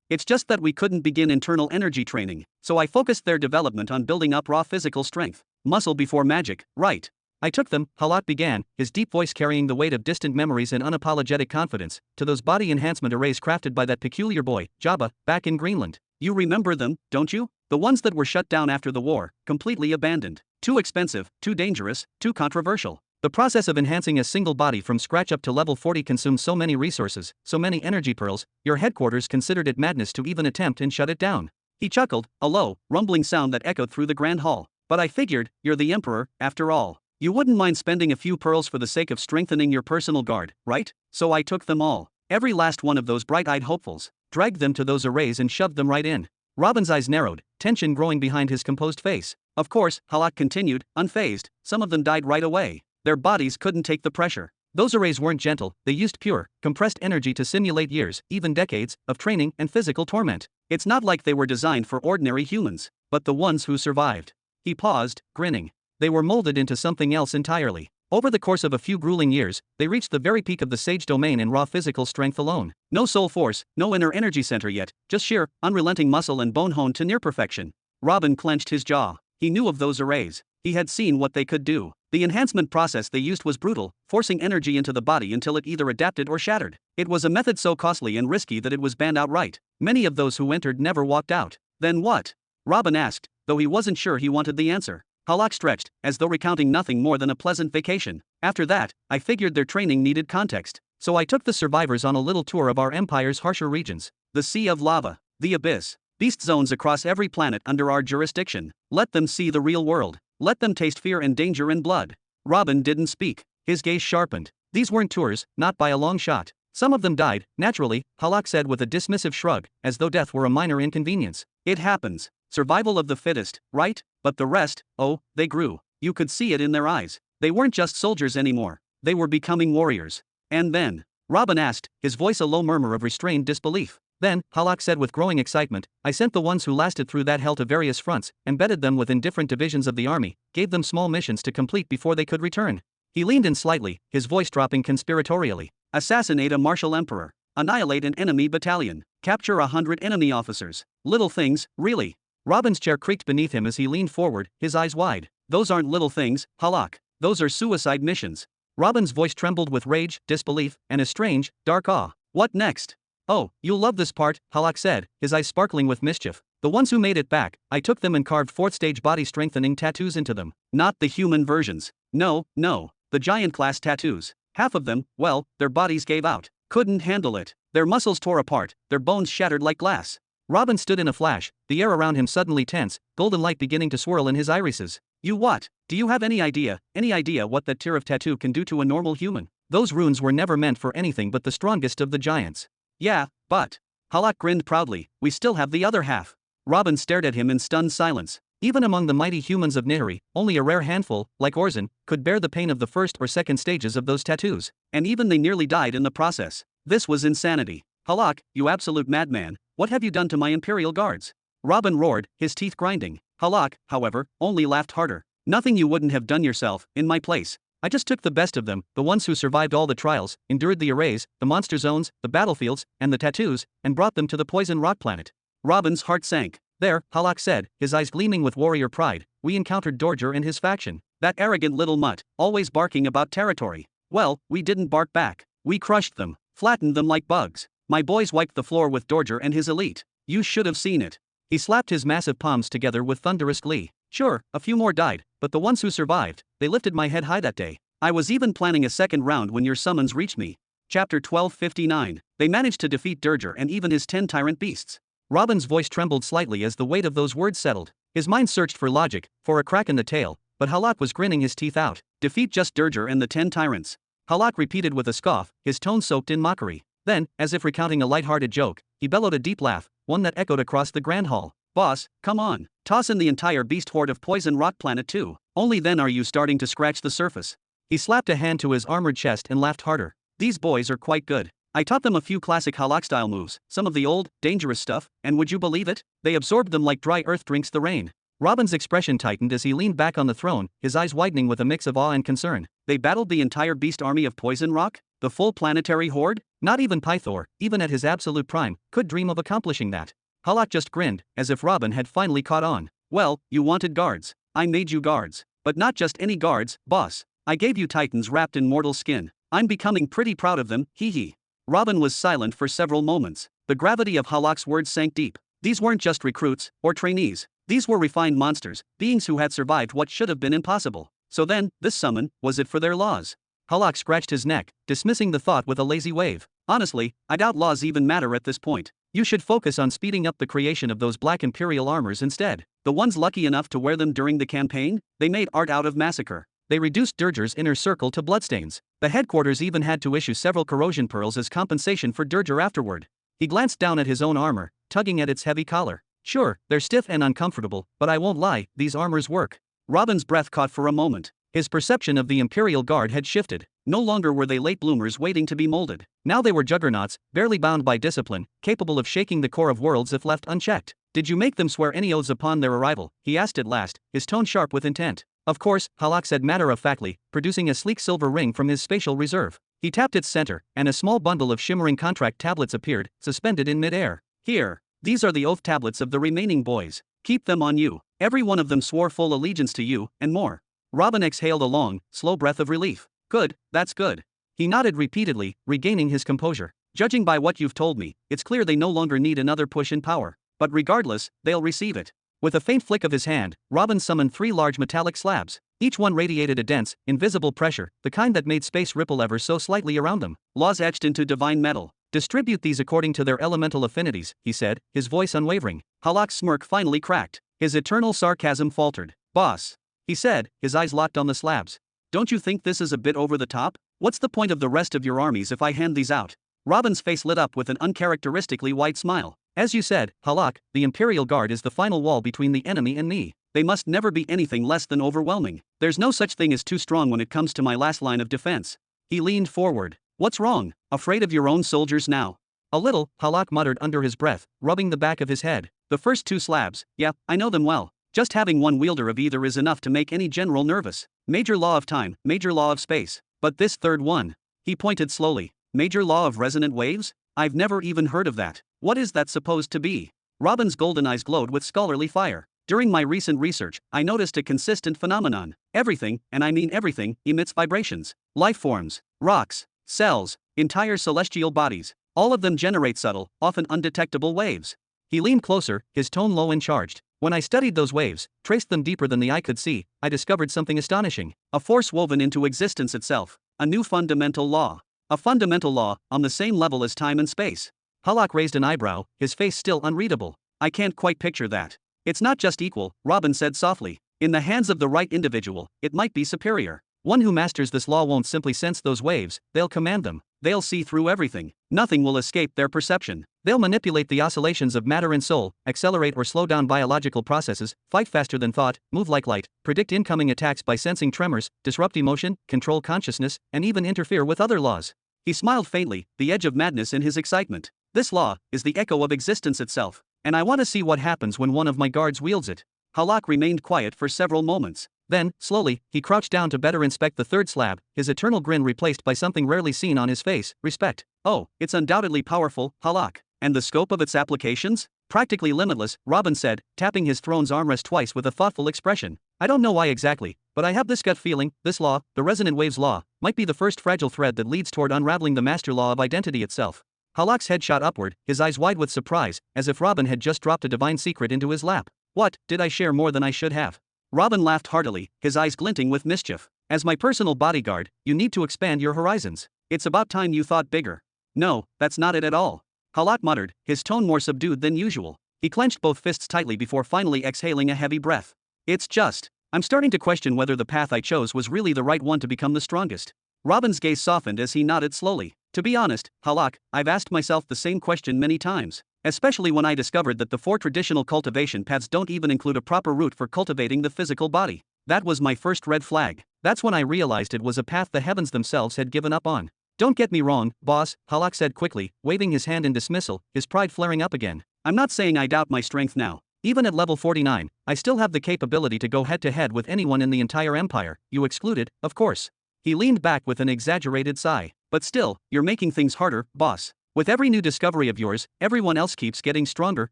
Speaker 1: It's just that we couldn't begin internal energy training, so I focused their development on building up raw physical strength. Muscle before magic, right? I took them, Halak began, his deep voice carrying the weight of distant memories and unapologetic confidence, to those body enhancement arrays crafted by that peculiar boy, Jabba, back in Greenland. You remember them, don't you? The ones that were shut down after the war, completely abandoned. Too expensive, too dangerous, too controversial. The process of enhancing a single body from scratch up to level 40 consumed so many resources, so many energy pearls, your headquarters considered it madness to even attempt and shut it down. He chuckled, a low, rumbling sound that echoed through the grand hall. But I figured, you're the emperor, after all. You wouldn't mind spending a few pearls for the sake of strengthening your personal guard, right? So I took them all. Every last one of those bright-eyed hopefuls. Dragged them to those arrays and shoved them right in. Robin's eyes narrowed, tension growing behind his composed face. Of course, Halak continued, unfazed, some of them died right away. Their bodies couldn't take the pressure. Those arrays weren't gentle, they used pure, compressed energy to simulate years, even decades, of training and physical torment. It's not like they were designed for ordinary humans. but the ones who survived. He paused, grinning. They were molded into something else entirely. Over the course of a few grueling years, they reached the very peak of the sage domain in raw physical strength alone. No soul force, no inner energy center yet, just sheer, unrelenting muscle and bone honed to near perfection. Robin clenched his jaw. He knew of those arrays. He had seen what they could do. The enhancement process they used was brutal, forcing energy into the body until it either adapted or shattered. It was a method so costly and risky that it was banned outright. Many of those who entered never walked out. Then what? Robin asked, though he wasn't sure he wanted the answer. Halak stretched, as though recounting nothing more than a pleasant vacation. After that, I figured their training needed context. So I took the survivors on a little tour of our empire's harsher regions. The Sea of Lava, the Abyss, beast zones across every planet under our jurisdiction. Let them see the real world. Let them taste fear and danger and blood. Robin didn't speak. His gaze sharpened. These weren't tours, not by a long shot. Some of them died, naturally, Halak said with a dismissive shrug, as though death were a minor inconvenience. It happens. Survival of the fittest, right? But the rest, oh, they grew. You could see it in their eyes. They weren't just soldiers anymore. They were becoming warriors. And then? Robin asked, his voice a low murmur of restrained disbelief. Then, Halak said with growing excitement, I sent the ones who lasted through that hell to various fronts, embedded them within different divisions of the army, gave them small missions to complete before they could return. He leaned in slightly, his voice dropping conspiratorially. Assassinate a martial emperor. Annihilate an enemy battalion. Capture 100 enemy officers. Little things, really. Robin's chair creaked beneath him as he leaned forward, his eyes wide. Those aren't little things, Halak. Those are suicide missions. Robin's voice trembled with rage, disbelief, and a strange, dark awe. What next? Oh, you'll love this part, Halak said, his eyes sparkling with mischief. The ones who made it back, I took them and carved fourth-stage body-strengthening tattoos into them. Not the human versions. No, the giant-class tattoos. Half of them, well, their bodies gave out. Couldn't handle it. Their muscles tore apart, their bones shattered like glass. Robin stood in a flash, the air around him suddenly tense, golden light beginning to swirl in his irises. You what? Do you have any idea what that tier of tattoo can do to a normal human? Those runes were never meant for anything but the strongest of the giants. Yeah, but. Halak grinned proudly, we still have the other half. Robin stared at him in stunned silence. Even among the mighty humans of Nihiri, only a rare handful, like Orzin, could bear the pain of the first or second stages of those tattoos. And even they nearly died in the process. This was insanity. Halak, you absolute madman, what have you done to my imperial guards? Robin roared, his teeth grinding. Halak, however, only laughed harder. Nothing you wouldn't have done yourself, in my place. I just took the best of them, the ones who survived all the trials, endured the arrays, the monster zones, the battlefields, and the tattoos, and brought them to the poison rock planet. Robin's heart sank. There, Halak said, his eyes gleaming with warrior pride, we encountered Dorger and his faction. That arrogant little mutt, always barking about territory. Well, we didn't bark back. We crushed them, flattened them like bugs. My boys wiped the floor with Dorger and his elite. You should have seen it. He slapped his massive palms together with thunderous glee. Sure, a few more died, but the ones who survived, they lifted my head high that day. I was even planning a second round when your summons reached me. Chapter 1259. They managed to defeat Dorger and even his 10 tyrant beasts. Robin's voice trembled slightly as the weight of those words settled. His mind searched for logic, for a crack in the tale, but Halak was grinning his teeth out. Defeat just Dorger and the 10 tyrants. Halak repeated with a scoff, his tone soaked in mockery. Then, as if recounting a light-hearted joke, he bellowed a deep laugh, one that echoed across the Grand Hall. Boss, come on. Toss in the entire beast horde of Poison Rock Planet too. Only then are you starting to scratch the surface. He slapped a hand to his armored chest and laughed harder. These boys are quite good. I taught them a few classic Halak-style moves, some of the old, dangerous stuff, and would you believe it? They absorbed them like dry earth drinks the rain. Robin's expression tightened as he leaned back on the throne, his eyes widening with a mix of awe and concern. They battled the entire beast army of Poison Rock? The full planetary horde? Not even Pythor, even at his absolute prime, could dream of accomplishing that. Halak just grinned, as if Robin had finally caught on. Well, you wanted guards. I made you guards. But not just any guards, boss. I gave you titans wrapped in mortal skin. I'm becoming pretty proud of them, hee. Robin was silent for several moments. The gravity of Halak's words sank deep. These weren't just recruits, or trainees. These were refined monsters, beings who had survived what should have been impossible. So then, this summon, was it for their laws? Halak scratched his neck, dismissing the thought with a lazy wave. Honestly, I doubt laws even matter at this point. You should focus on speeding up the creation of those black imperial armors instead. The ones lucky enough to wear them during the campaign, they made art out of massacre. They reduced Dorger's inner circle to bloodstains. The headquarters even had to issue several corrosion pearls as compensation for Dorger afterward. He glanced down at his own armor, tugging at its heavy collar. Sure, they're stiff and uncomfortable, but I won't lie, these armors work. Robin's breath caught for a moment. His perception of the Imperial Guard had shifted. No longer were they late bloomers waiting to be molded. Now they were juggernauts, barely bound by discipline, capable of shaking the core of worlds if left unchecked. Did you make them swear any oaths upon their arrival? He asked at last, his tone sharp with intent. Of course, Halak said matter-of-factly, producing a sleek silver ring from his spatial reserve. He tapped its center, and a small bundle of shimmering contract tablets appeared, suspended in mid-air. Here. These are the oath tablets of the remaining boys. Keep them on you. Every one of them swore full allegiance to you, and more. Robin exhaled a long, slow breath of relief. Good, that's good. He nodded repeatedly, regaining his composure. Judging by what you've told me, it's clear they no longer need another push in power. But regardless, they'll receive it. With a faint flick of his hand, Robin summoned 3 large metallic slabs. Each one radiated a dense, invisible pressure, the kind that made space ripple ever so slightly around them. Laws etched into divine metal. Distribute these according to their elemental affinities, he said, his voice unwavering. Halak's smirk finally cracked. His eternal sarcasm faltered. Boss, he said, his eyes locked on the slabs. Don't you think this is a bit over the top? What's the point of the rest of your armies if I hand these out? Robin's face lit up with an uncharacteristically wide smile. As you said, Halak, the Imperial Guard is the final wall between the enemy and me. They must never be anything less than overwhelming. There's no such thing as too strong when it comes to my last line of defense. He leaned forward. What's wrong? Afraid of your own soldiers now? A little, Halak muttered under his breath, rubbing the back of his head. The first 2 slabs, yeah, I know them well. Just having one wielder of either is enough to make any general nervous. Major law of time, major law of space. But this third one. He pointed slowly. Major law of resonant waves? I've never even heard of that. What is that supposed to be? Robin's golden eyes glowed with scholarly fire. During my recent research, I noticed a consistent phenomenon. Everything, and I mean everything, emits vibrations. Life forms, rocks, cells, entire celestial bodies. All of them generate subtle, often undetectable waves. He leaned closer, his tone low and charged. When I studied those waves, traced them deeper than the eye could see, I discovered something astonishing. A force woven into existence itself. A new fundamental law. A fundamental law, on the same level as time and space. Halak raised an eyebrow, his face still unreadable. I can't quite picture that. It's not just equal, Robin said softly. In the hands of the right individual, it might be superior. One who masters this law won't simply sense those waves, they'll command them. They'll see through everything. Nothing will escape their perception. They'll manipulate the oscillations of matter and soul, accelerate or slow down biological processes, fight faster than thought, move like light, predict incoming attacks by sensing tremors, disrupt emotion, control consciousness, and even interfere with other laws. He smiled faintly, the edge of madness in his excitement. This law is the echo of existence itself, and I want to see what happens when one of my guards wields it. Halak remained quiet for several moments. Then, slowly, he crouched down to better inspect the third slab, his eternal grin replaced by something rarely seen on his face, respect. Oh, it's undoubtedly powerful, Halak. And the scope of its applications? Practically limitless, Robin said, tapping his throne's armrest twice with a thoughtful expression. I don't know why exactly, but I have this gut feeling, this law, the resonant waves law, might be the first fragile thread that leads toward unraveling the master law of identity itself. Halak's head shot upward, his eyes wide with surprise, as if Robin had just dropped a divine secret into his lap. What, did I share more than I should have? Robin laughed heartily, his eyes glinting with mischief. As my personal bodyguard, you need to expand your horizons. It's about time you thought bigger. No, that's not it at all. Halak muttered, his tone more subdued than usual. He clenched both fists tightly before finally exhaling a heavy breath. It's just, I'm starting to question whether the path I chose was really the right one to become the strongest. Robin's gaze softened as he nodded slowly. To be honest, Halak, I've asked myself the same question many times. Especially when I discovered that the 4 traditional cultivation paths don't even include a proper route for cultivating the physical body. That was my first red flag. That's when I realized it was a path the heavens themselves had given up on. Don't get me wrong, boss, Halak said quickly, waving his hand in dismissal, his pride flaring up again. I'm not saying I doubt my strength now. Even at level 49, I still have the capability to go head-to-head with anyone in the entire empire, you excluded, of course. He leaned back with an exaggerated sigh. But still, you're making things harder, boss. With every new discovery of yours, everyone else keeps getting stronger,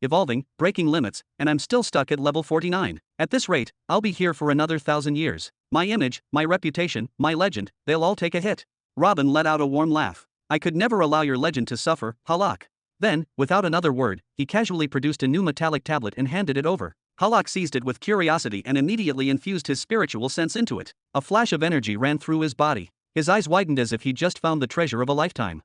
Speaker 1: evolving, breaking limits, and I'm still stuck at level 49. At this rate, I'll be here for another 1,000 years. My image, my reputation, my legend, they'll all take a hit. Robin let out a warm laugh. I could never allow your legend to suffer, Halak. Then, without another word, he casually produced a new metallic tablet and handed it over. Halak seized it with curiosity and immediately infused his spiritual sense into it. A flash of energy ran through his body. His eyes widened as if he'd just found the treasure of a lifetime.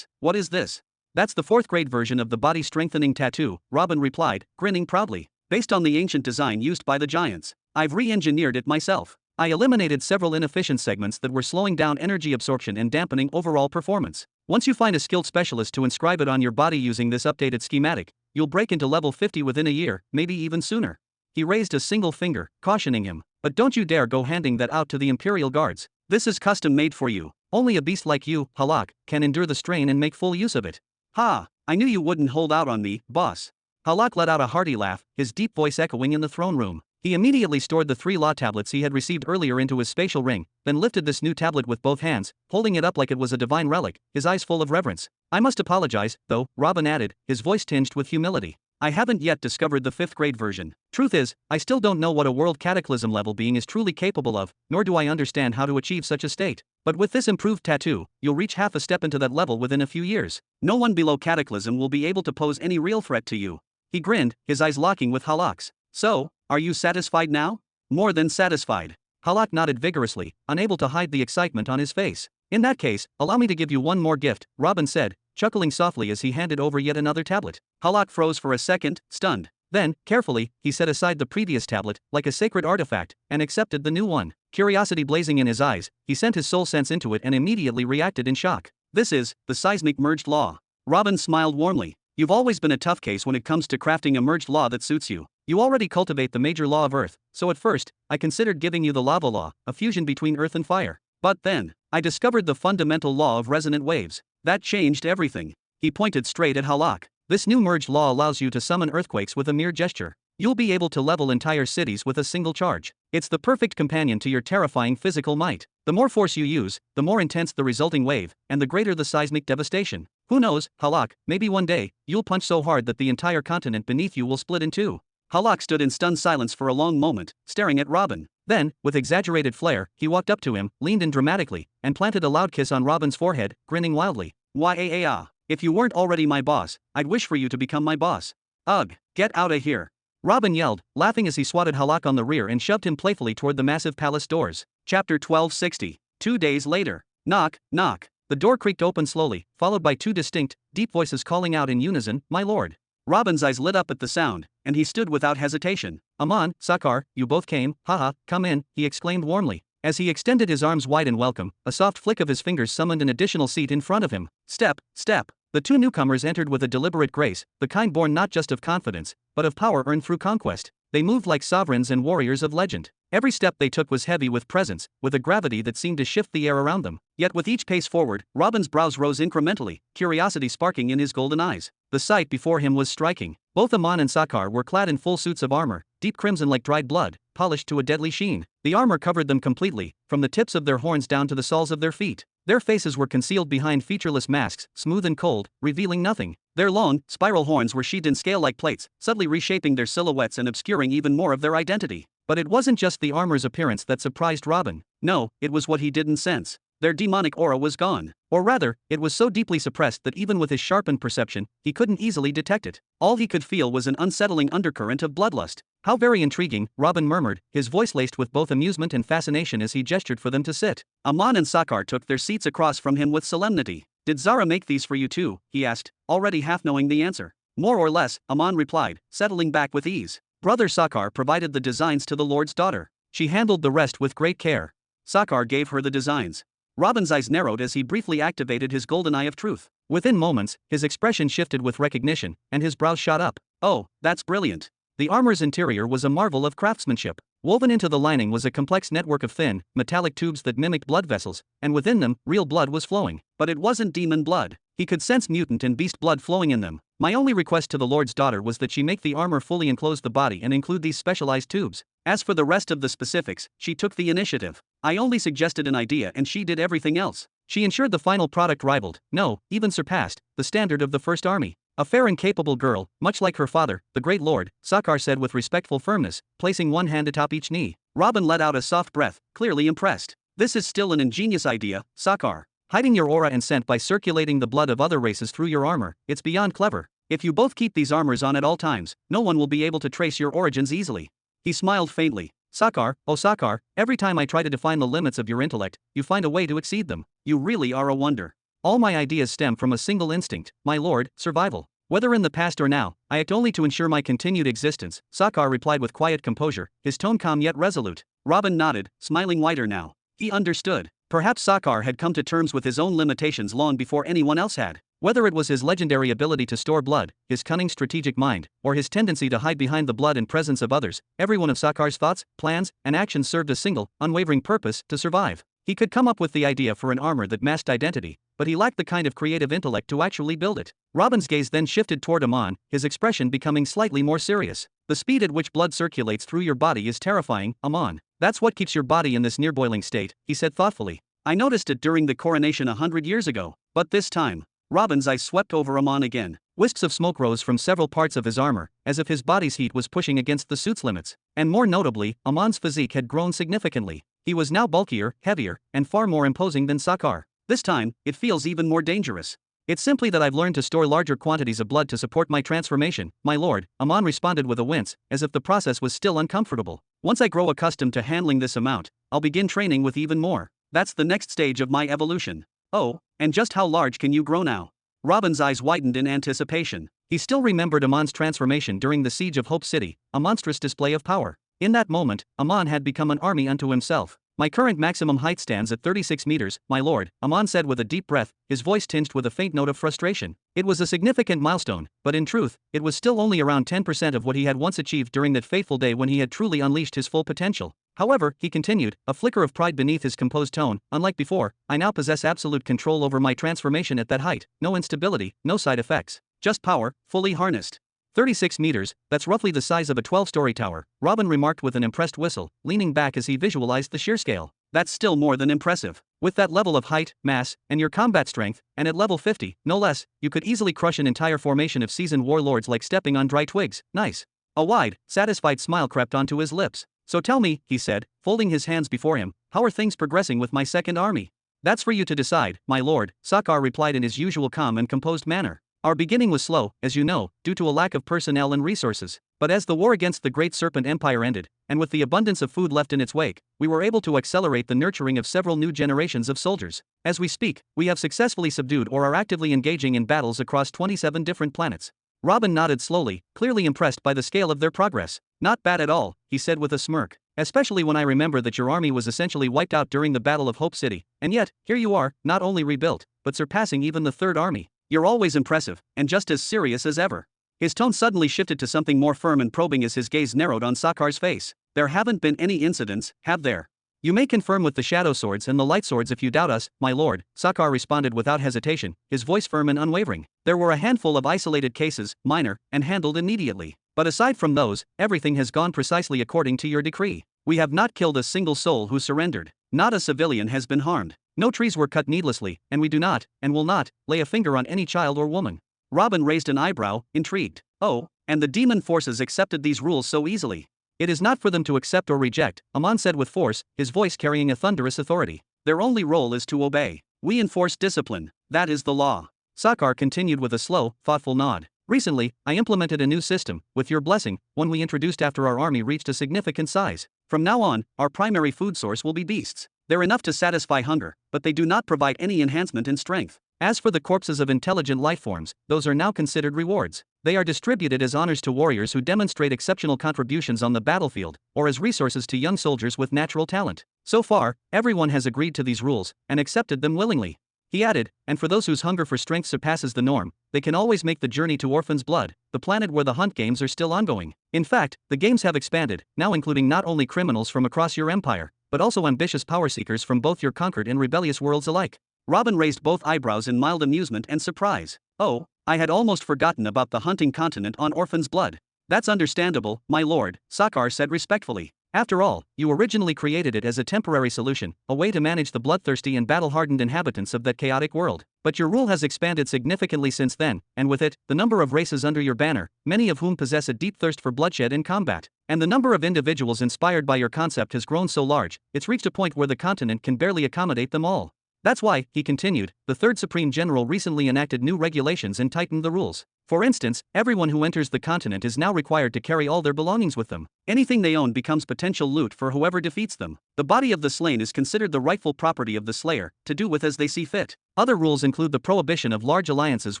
Speaker 1: What is this? That's the 4th grade version of the body strengthening tattoo, Robin replied, grinning proudly. Based on the ancient design used by the giants. I've re-engineered it myself. I eliminated several inefficient segments that were slowing down energy absorption and dampening overall performance. Once you find a skilled specialist to inscribe it on your body using this updated schematic, you'll break into level 50 within a year, maybe even sooner. He raised a single finger, cautioning him. But don't you dare go handing that out to the Imperial Guards. This is custom made for you. Only a beast like you, Halak, can endure the strain and make full use of it. Ha! I knew you wouldn't hold out on me, boss. Halak let out a hearty laugh, his deep voice echoing in the throne room. He immediately stored the 3 law tablets he had received earlier into his spatial ring, then lifted this new tablet with both hands, holding it up like it was a divine relic, his eyes full of reverence. I must apologize, though, Robin added, his voice tinged with humility. I haven't yet discovered the 5th grade version. Truth is, I still don't know what a world cataclysm level being is truly capable of, nor do I understand how to achieve such a state. But with this improved tattoo, you'll reach half a step into that level within a few years. No one below cataclysm will be able to pose any real threat to you. He grinned, his eyes locking with Halak's. So, are you satisfied now? More than satisfied. Halak nodded vigorously, unable to hide the excitement on his face. In that case, allow me to give you one more gift, Robin said, chuckling softly as he handed over yet another tablet. Halak froze for a second, stunned. Then, carefully, he set aside the previous tablet, like a sacred artifact, and accepted the new one. Curiosity blazing in his eyes, he sent his soul sense into it and immediately reacted in shock. This is the seismic merged law. Robin smiled warmly. You've always been a tough case when it comes to crafting a merged law that suits you. You already cultivate the major law of Earth, so at first, I considered giving you the lava law, a fusion between earth and fire. But then, I discovered the fundamental law of resonant waves. That changed everything. He pointed straight at Halak. This new merged law allows you to summon earthquakes with a mere gesture. You'll be able to level entire cities with a single charge. It's the perfect companion to your terrifying physical might. The more force you use, the more intense the resulting wave, and the greater the seismic devastation. Who knows, Halak, maybe one day, you'll punch so hard that the entire continent beneath you will split in two. Halak stood in stunned silence for a long moment, staring at Robin. Then, with exaggerated flair, he walked up to him, leaned in dramatically, and planted a loud kiss on Robin's forehead, grinning wildly. If you weren't already my boss, I'd wish for you to become my boss. Ugh, get outta here. Robin yelled, laughing as he swatted Halak on the rear and shoved him playfully toward the massive palace doors. Chapter 1260. 2 days later. Knock, knock. The door creaked open slowly, followed by 2 distinct, deep voices calling out in unison, "My lord." Robin's eyes lit up at the sound, and he stood without hesitation. Aman, Sakar, you both came, haha, come in, he exclaimed warmly. As he extended his arms wide in welcome, a soft flick of his fingers summoned an additional seat in front of him. Step, step. The 2 newcomers entered with a deliberate grace, the kind born not just of confidence, but of power earned through conquest. They moved like sovereigns and warriors of legend. Every step they took was heavy with presence, with a gravity that seemed to shift the air around them. Yet with each pace forward, Robin's brows rose incrementally, curiosity sparking in his golden eyes. The sight before him was striking. Both Aman and Sakar were clad in full suits of armor, deep crimson like dried blood, polished to a deadly sheen. The armor covered them completely, from the tips of their horns down to the soles of their feet. Their faces were concealed behind featureless masks, smooth and cold, revealing nothing. Their long, spiral horns were sheathed in scale-like plates, subtly reshaping their silhouettes and obscuring even more of their identity. But it wasn't just the armor's appearance that surprised Robin. No, it was what he didn't sense. Their demonic aura was gone. Or rather, it was so deeply suppressed that even with his sharpened perception, he couldn't easily detect it. All he could feel was an unsettling undercurrent of bloodlust. How very intriguing, Robin murmured, his voice laced with both amusement and fascination as he gestured for them to sit. Aman and Sakar took their seats across from him with solemnity. Did Zara make these for you too? He asked, already half knowing the answer. More or less, Aman replied, settling back with ease. Brother Sakar provided the designs to the Lord's daughter. She handled the rest with great care. Sakar gave her the designs. Robin's eyes narrowed as he briefly activated his golden eye of truth. Within moments, his expression shifted with recognition, and his brows shot up. Oh, that's brilliant. The armor's interior was a marvel of craftsmanship. Woven into the lining was a complex network of thin, metallic tubes that mimicked blood vessels, and within them, real blood was flowing. But it wasn't demon blood. He could sense mutant and beast blood flowing in them. My only request to the Lord's daughter was that she make the armor fully enclose the body and include these specialized tubes. As for the rest of the specifics, she took the initiative. I only suggested an idea and she did everything else. She ensured the final product rivaled, no, even surpassed, the standard of the First Army. A fair and capable girl, much like her father, the Great Lord, Sakar said with respectful firmness, placing one hand atop each knee. Robin let out a soft breath, clearly impressed. This is still an ingenious idea, Sakar. Hiding your aura and scent by circulating the blood of other races through your armor, it's beyond clever. If you both keep these armors on at all times, no one will be able to trace your origins easily. He smiled faintly. Sakar, oh Sakar, every time I try to define the limits of your intellect, you find a way to exceed them. You really are a wonder. All my ideas stem from a single instinct, my lord, survival. Whether in the past or now, I act only to ensure my continued existence, Sakar replied with quiet composure, his tone calm yet resolute. Robin nodded, smiling wider now. He understood. Perhaps Sakar had come to terms with his own limitations long before anyone else had. Whether it was his legendary ability to store blood, his cunning strategic mind, or his tendency to hide behind the blood in presence of others, every one of Sakar's thoughts, plans, and actions served a single, unwavering purpose: to survive. He could come up with the idea for an armor that masked identity, but he lacked the kind of creative intellect to actually build it. Robin's gaze then shifted toward Amon, his expression becoming slightly more serious. The speed at which blood circulates through your body is terrifying, Amon. That's what keeps your body in this near-boiling state, he said thoughtfully. I noticed it during the coronation 100 years ago, but this time, Robin's eyes swept over Amon again. Wisps of smoke rose from several parts of his armor, as if his body's heat was pushing against the suit's limits. And more notably, Amon's physique had grown significantly. He was now bulkier, heavier, and far more imposing than Sakar. This time, it feels even more dangerous. It's simply that I've learned to store larger quantities of blood to support my transformation, my lord, Amon responded with a wince, as if the process was still uncomfortable. Once I grow accustomed to handling this amount, I'll begin training with even more. That's the next stage of my evolution. Oh, and just how large can you grow now? Robin's eyes widened in anticipation. He still remembered Amon's transformation during the siege of Hope City, a monstrous display of power. In that moment, Amon had become an army unto himself. My current maximum height stands at 36 meters, my lord, Amon said with a deep breath, his voice tinged with a faint note of frustration. It was a significant milestone, but in truth, it was still only around 10% of what he had once achieved during that fateful day when he had truly unleashed his full potential. However, he continued, a flicker of pride beneath his composed tone, unlike before, I now possess absolute control over my transformation at that height, no instability, no side effects, just power, fully harnessed. 36 meters, that's roughly the size of a 12-story tower, Robin remarked with an impressed whistle, leaning back as he visualized the sheer scale. That's still more than impressive. With that level of height, mass, and your combat strength, and at level 50, no less, you could easily crush an entire formation of seasoned warlords like stepping on dry twigs. Nice. A wide, satisfied smile crept onto his lips. So tell me, he said, folding his hands before him, how are things progressing with my second army? That's for you to decide, my lord, Sakar replied in his usual calm and composed manner. Our beginning was slow, as you know, due to a lack of personnel and resources. But as the war against the Great Serpent Empire ended, and with the abundance of food left in its wake, we were able to accelerate the nurturing of several new generations of soldiers. As we speak, we have successfully subdued or are actively engaging in battles across 27 different planets. Robin nodded slowly, clearly impressed by the scale of their progress. Not bad at all, he said with a smirk. Especially when I remember that your army was essentially wiped out during the Battle of Hope City. And yet, here you are, not only rebuilt, but surpassing even the Third Army. You're always impressive, and just as serious as ever. His tone suddenly shifted to something more firm and probing as his gaze narrowed on Sakar's face. There haven't been any incidents, have there? You may confirm with the shadow swords and the light swords if you doubt us, my lord, Sakar responded without hesitation, his voice firm and unwavering. There were a handful of isolated cases, minor, and handled immediately. But aside from those, everything has gone precisely according to your decree. We have not killed a single soul who surrendered. Not a civilian has been harmed. No trees were cut needlessly, and we do not, and will not, lay a finger on any child or woman. Robin raised an eyebrow, intrigued. Oh, and the demon forces accepted these rules so easily. It is not for them to accept or reject, Amon said with force, his voice carrying a thunderous authority. Their only role is to obey. We enforce discipline. That is the law. Sakar continued with a slow, thoughtful nod. Recently, I implemented a new system, with your blessing, one we introduced after our army reached a significant size. From now on, our primary food source will be beasts. They're enough to satisfy hunger, but they do not provide any enhancement in strength. As for the corpses of intelligent life forms, those are now considered rewards. They are distributed as honors to warriors who demonstrate exceptional contributions on the battlefield, or as resources to young soldiers with natural talent. So far, everyone has agreed to these rules, and accepted them willingly. He added, and for those whose hunger for strength surpasses the norm, they can always make the journey to Orphan's Blood, the planet where the hunt games are still ongoing. In fact, the games have expanded, now including not only criminals from across your empire, but also ambitious power seekers from both your conquered and rebellious worlds alike. Robin raised both eyebrows in mild amusement and surprise. Oh, I had almost forgotten about the hunting continent on Orphan's Blood. That's understandable, my lord, Sakar said respectfully. After all, you originally created it as a temporary solution, a way to manage the bloodthirsty and battle-hardened inhabitants of that chaotic world. But your rule has expanded significantly since then, and with it, the number of races under your banner, many of whom possess a deep thirst for bloodshed in combat. And the number of individuals inspired by your concept has grown so large, it's reached a point where the continent can barely accommodate them all. That's why, he continued, the Third Supreme General recently enacted new regulations and tightened the rules. For instance, everyone who enters the continent is now required to carry all their belongings with them. Anything they own becomes potential loot for whoever defeats them. The body of the slain is considered the rightful property of the slayer, to do with as they see fit. Other rules include the prohibition of large alliances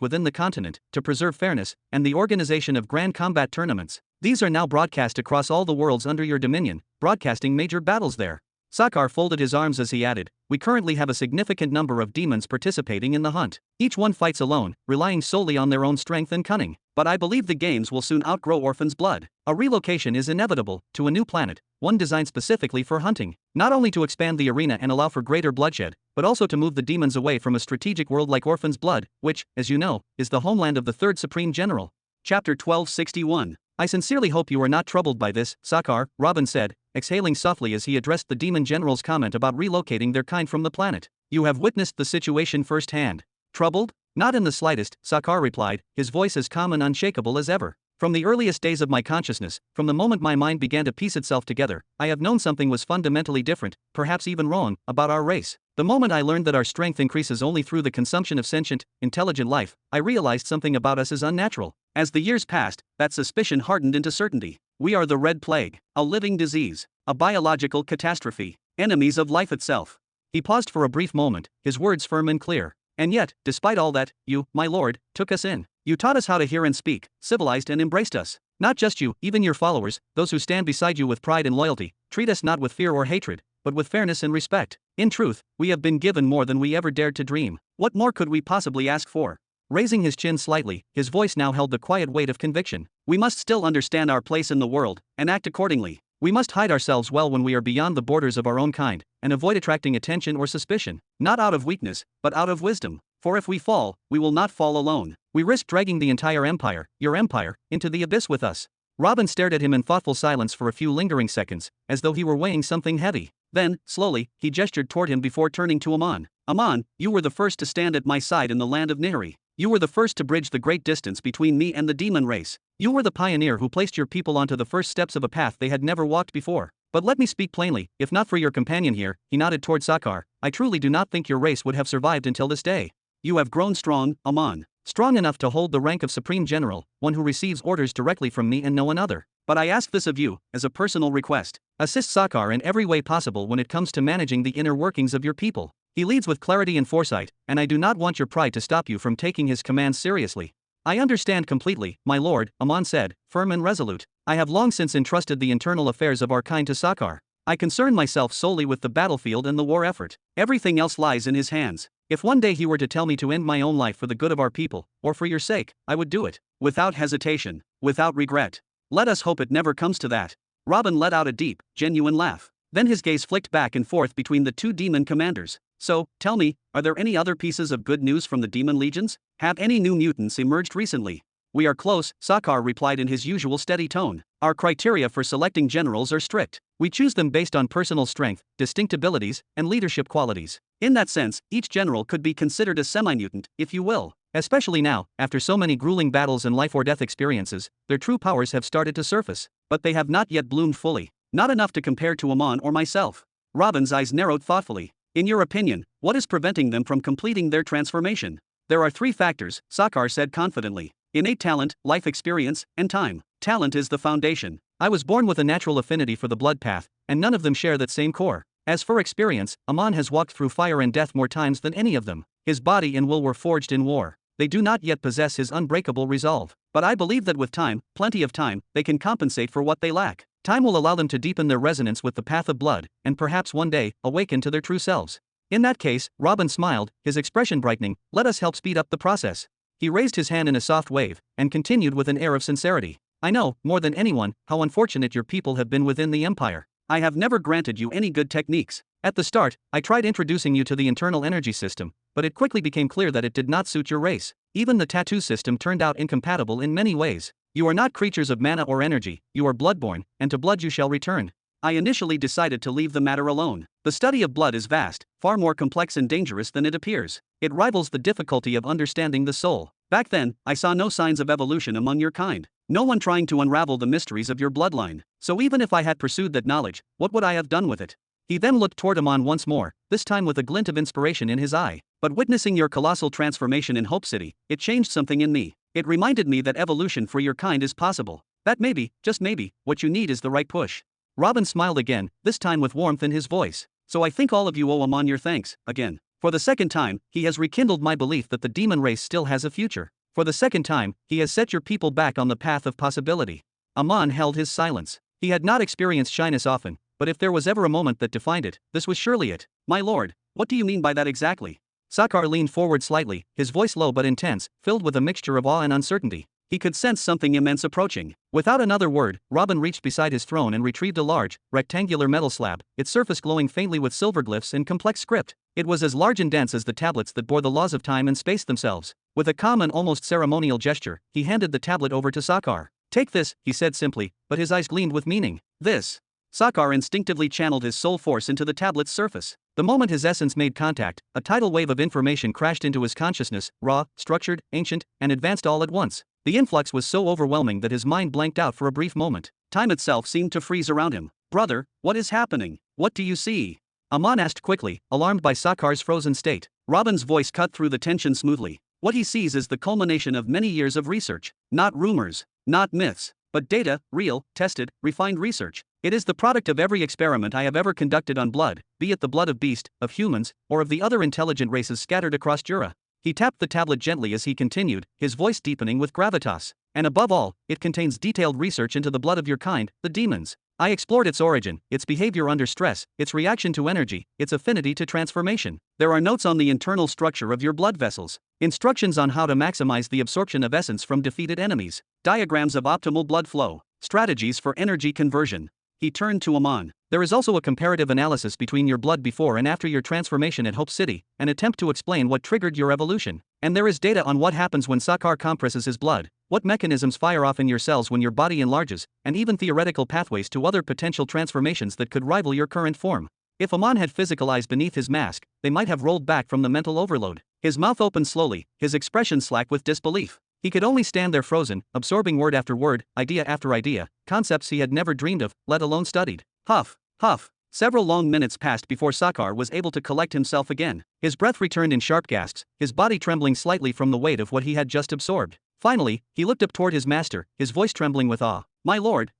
Speaker 1: within the continent, to preserve fairness, and the organization of grand combat tournaments. These are now broadcast across all the worlds under your dominion, broadcasting major battles there. Sakar folded his arms as he added, "We currently have a significant number of demons participating in the hunt. Each one fights alone, relying solely on their own strength and cunning. But I believe the games will soon outgrow Orphan's blood. A relocation is inevitable, to a new planet, one designed specifically for hunting, not only to expand the arena and allow for greater bloodshed, but also to move the demons away from a strategic world like Orphan's blood, which, as you know, is the homeland of the Third Supreme General." Chapter 1261. "I sincerely hope you are not troubled by this, Sakar," Robin said, exhaling softly as he addressed the demon general's comment about relocating their kind from the planet. "You have witnessed the situation firsthand." "Troubled? Not in the slightest," Sakar replied, his voice as calm and unshakable as ever. "From the earliest days of my consciousness, from the moment my mind began to piece itself together, I have known something was fundamentally different, perhaps even wrong, about our race. The moment I learned that our strength increases only through the consumption of sentient, intelligent life, I realized something about us is unnatural. As the years passed, that suspicion hardened into certainty. We are the Red Plague, a living disease, a biological catastrophe, enemies of life itself." He paused for a brief moment, his words firm and clear. "And yet, despite all that, you, my lord, took us in. You taught us how to hear and speak, civilized and embraced us. Not just you, even your followers, those who stand beside you with pride and loyalty, treat us not with fear or hatred, but with fairness and respect. In truth, we have been given more than we ever dared to dream. What more could we possibly ask for?" Raising his chin slightly, his voice now held the quiet weight of conviction. "We must still understand our place in the world, and act accordingly. We must hide ourselves well when we are beyond the borders of our own kind, and avoid attracting attention or suspicion, not out of weakness, but out of wisdom. For if we fall, we will not fall alone. We risk dragging the entire empire, your empire, into the abyss with us." Robin stared at him in thoughtful silence for a few lingering seconds, as though he were weighing something heavy. Then, slowly, he gestured toward him before turning to Amon. "Amon, you were the first to stand at my side in the land of Nihiri. You were the first to bridge the great distance between me and the demon race. You were the pioneer who placed your people onto the first steps of a path they had never walked before. But let me speak plainly, if not for your companion here," he nodded toward Sakar, "I truly do not think your race would have survived until this day. You have grown strong, Amon. Strong enough to hold the rank of Supreme General, one who receives orders directly from me and no one other. But I ask this of you, as a personal request. Assist Sakar in every way possible when it comes to managing the inner workings of your people. He leads with clarity and foresight, and I do not want your pride to stop you from taking his commands seriously." "I understand completely, my lord," Amon said, firm and resolute. "I have long since entrusted the internal affairs of our kind to Sakar. I concern myself solely with the battlefield and the war effort. Everything else lies in his hands. If one day he were to tell me to end my own life for the good of our people, or for your sake, I would do it, without hesitation, without regret. Let us hope it never comes to that." Robin let out a deep, genuine laugh. Then his gaze flicked back and forth between the two demon commanders. "So, tell me, are there any other pieces of good news from the demon legions? Have any new mutants emerged recently?" "We are close," Sakar replied in his usual steady tone. "Our criteria for selecting generals are strict. We choose them based on personal strength, distinct abilities, and leadership qualities. In that sense, each general could be considered a semi-mutant, if you will. Especially now, after so many grueling battles and life-or-death experiences, their true powers have started to surface. But they have not yet bloomed fully. Not enough to compare to Amon or myself." Robin's eyes narrowed thoughtfully. "In your opinion, what is preventing them from completing their transformation?" "There are 3 factors," Sakar said confidently. "Innate talent, life experience, and time. Talent is the foundation. I was born with a natural affinity for the blood path, and none of them share that same core. As for experience, Amon has walked through fire and death more times than any of them. His body and will were forged in war. They do not yet possess his unbreakable resolve. But I believe that with time, plenty of time, they can compensate for what they lack. Time will allow them to deepen their resonance with the path of blood, and perhaps one day, awaken to their true selves." "In that case," Robin smiled, his expression brightening, "let us help speed up the process." He raised his hand in a soft wave, and continued with an air of sincerity. "I know, more than anyone, how unfortunate your people have been within the Empire. I have never granted you any good techniques. At the start, I tried introducing you to the internal energy system, but it quickly became clear that it did not suit your race. Even the tattoo system turned out incompatible in many ways. You are not creatures of mana or energy, you are bloodborne, and to blood you shall return." I initially decided to leave the matter alone. The study of blood is vast, far more complex and dangerous than it appears. It rivals the difficulty of understanding the soul. Back then, I saw no signs of evolution among your kind. No one trying to unravel the mysteries of your bloodline. So even if I had pursued that knowledge, what would I have done with it? He then looked toward Amon once more, this time with a glint of inspiration in his eye. "But witnessing your colossal transformation in Hope City, it changed something in me. It reminded me that evolution for your kind is possible. That maybe, just maybe, what you need is the right push." Robin smiled again, this time with warmth in his voice. "So I think all of you owe Amon your thanks, again. For the second time, he has rekindled my belief that the demon race still has a future. For the second time, he has set your people back on the path of possibility." Amon held his silence. He had not experienced shyness often, but if there was ever a moment that defined it, this was surely it. My lord, what do you mean by that exactly? Sakar leaned forward slightly, his voice low but intense, filled with a mixture of awe and uncertainty. He could sense something immense approaching. Without another word, Robin reached beside his throne and retrieved a large, rectangular metal slab, its surface glowing faintly with silver glyphs and complex script. It was as large and dense as the tablets that bore the laws of time and space themselves. With a calm and almost ceremonial gesture, he handed the tablet over to Sakar. Take this, he said simply, but his eyes gleamed with meaning. This. Sakar instinctively channeled his soul force into the tablet's surface. The moment his essence made contact, a tidal wave of information crashed into his consciousness, raw, structured, ancient, and advanced all at once. The influx was so overwhelming that his mind blanked out for a brief moment. Time itself seemed to freeze around him. Brother, what is happening? What do you see? Aman asked quickly, alarmed by Sakar's frozen state. Robin's voice cut through the tension smoothly. What he sees is the culmination of many years of research. Not rumors, not myths, but data, real, tested, refined research. It is the product of every experiment I have ever conducted on blood, be it the blood of beast, of humans, or of the other intelligent races scattered across Jura. He tapped the tablet gently as he continued, his voice deepening with gravitas. And above all, it contains detailed research into the blood of your kind, the demons. I explored its origin, its behavior under stress, its reaction to energy, its affinity to transformation. There are notes on the internal structure of your blood vessels, instructions on how to maximize the absorption of essence from defeated enemies, diagrams of optimal blood flow, strategies for energy conversion. He turned to Aman. There is also a comparative analysis between your blood before and after your transformation at Hope City, an attempt to explain what triggered your evolution. And there is data on what happens when Sakar compresses his blood, what mechanisms fire off in your cells when your body enlarges, and even theoretical pathways to other potential transformations that could rival your current form. If Aman had physical eyes beneath his mask, they might have rolled back from the mental overload. His mouth opened slowly, his expression slack with disbelief. He could only stand there frozen, absorbing word after word, idea after idea, concepts he had never dreamed of, let alone studied. Huff, huff. Several long minutes passed before Sakar was able to collect himself again. His breath returned in sharp gasps, his body trembling slightly from the weight of what he had just absorbed. Finally, he looked up toward his master, his voice trembling with awe. My lord,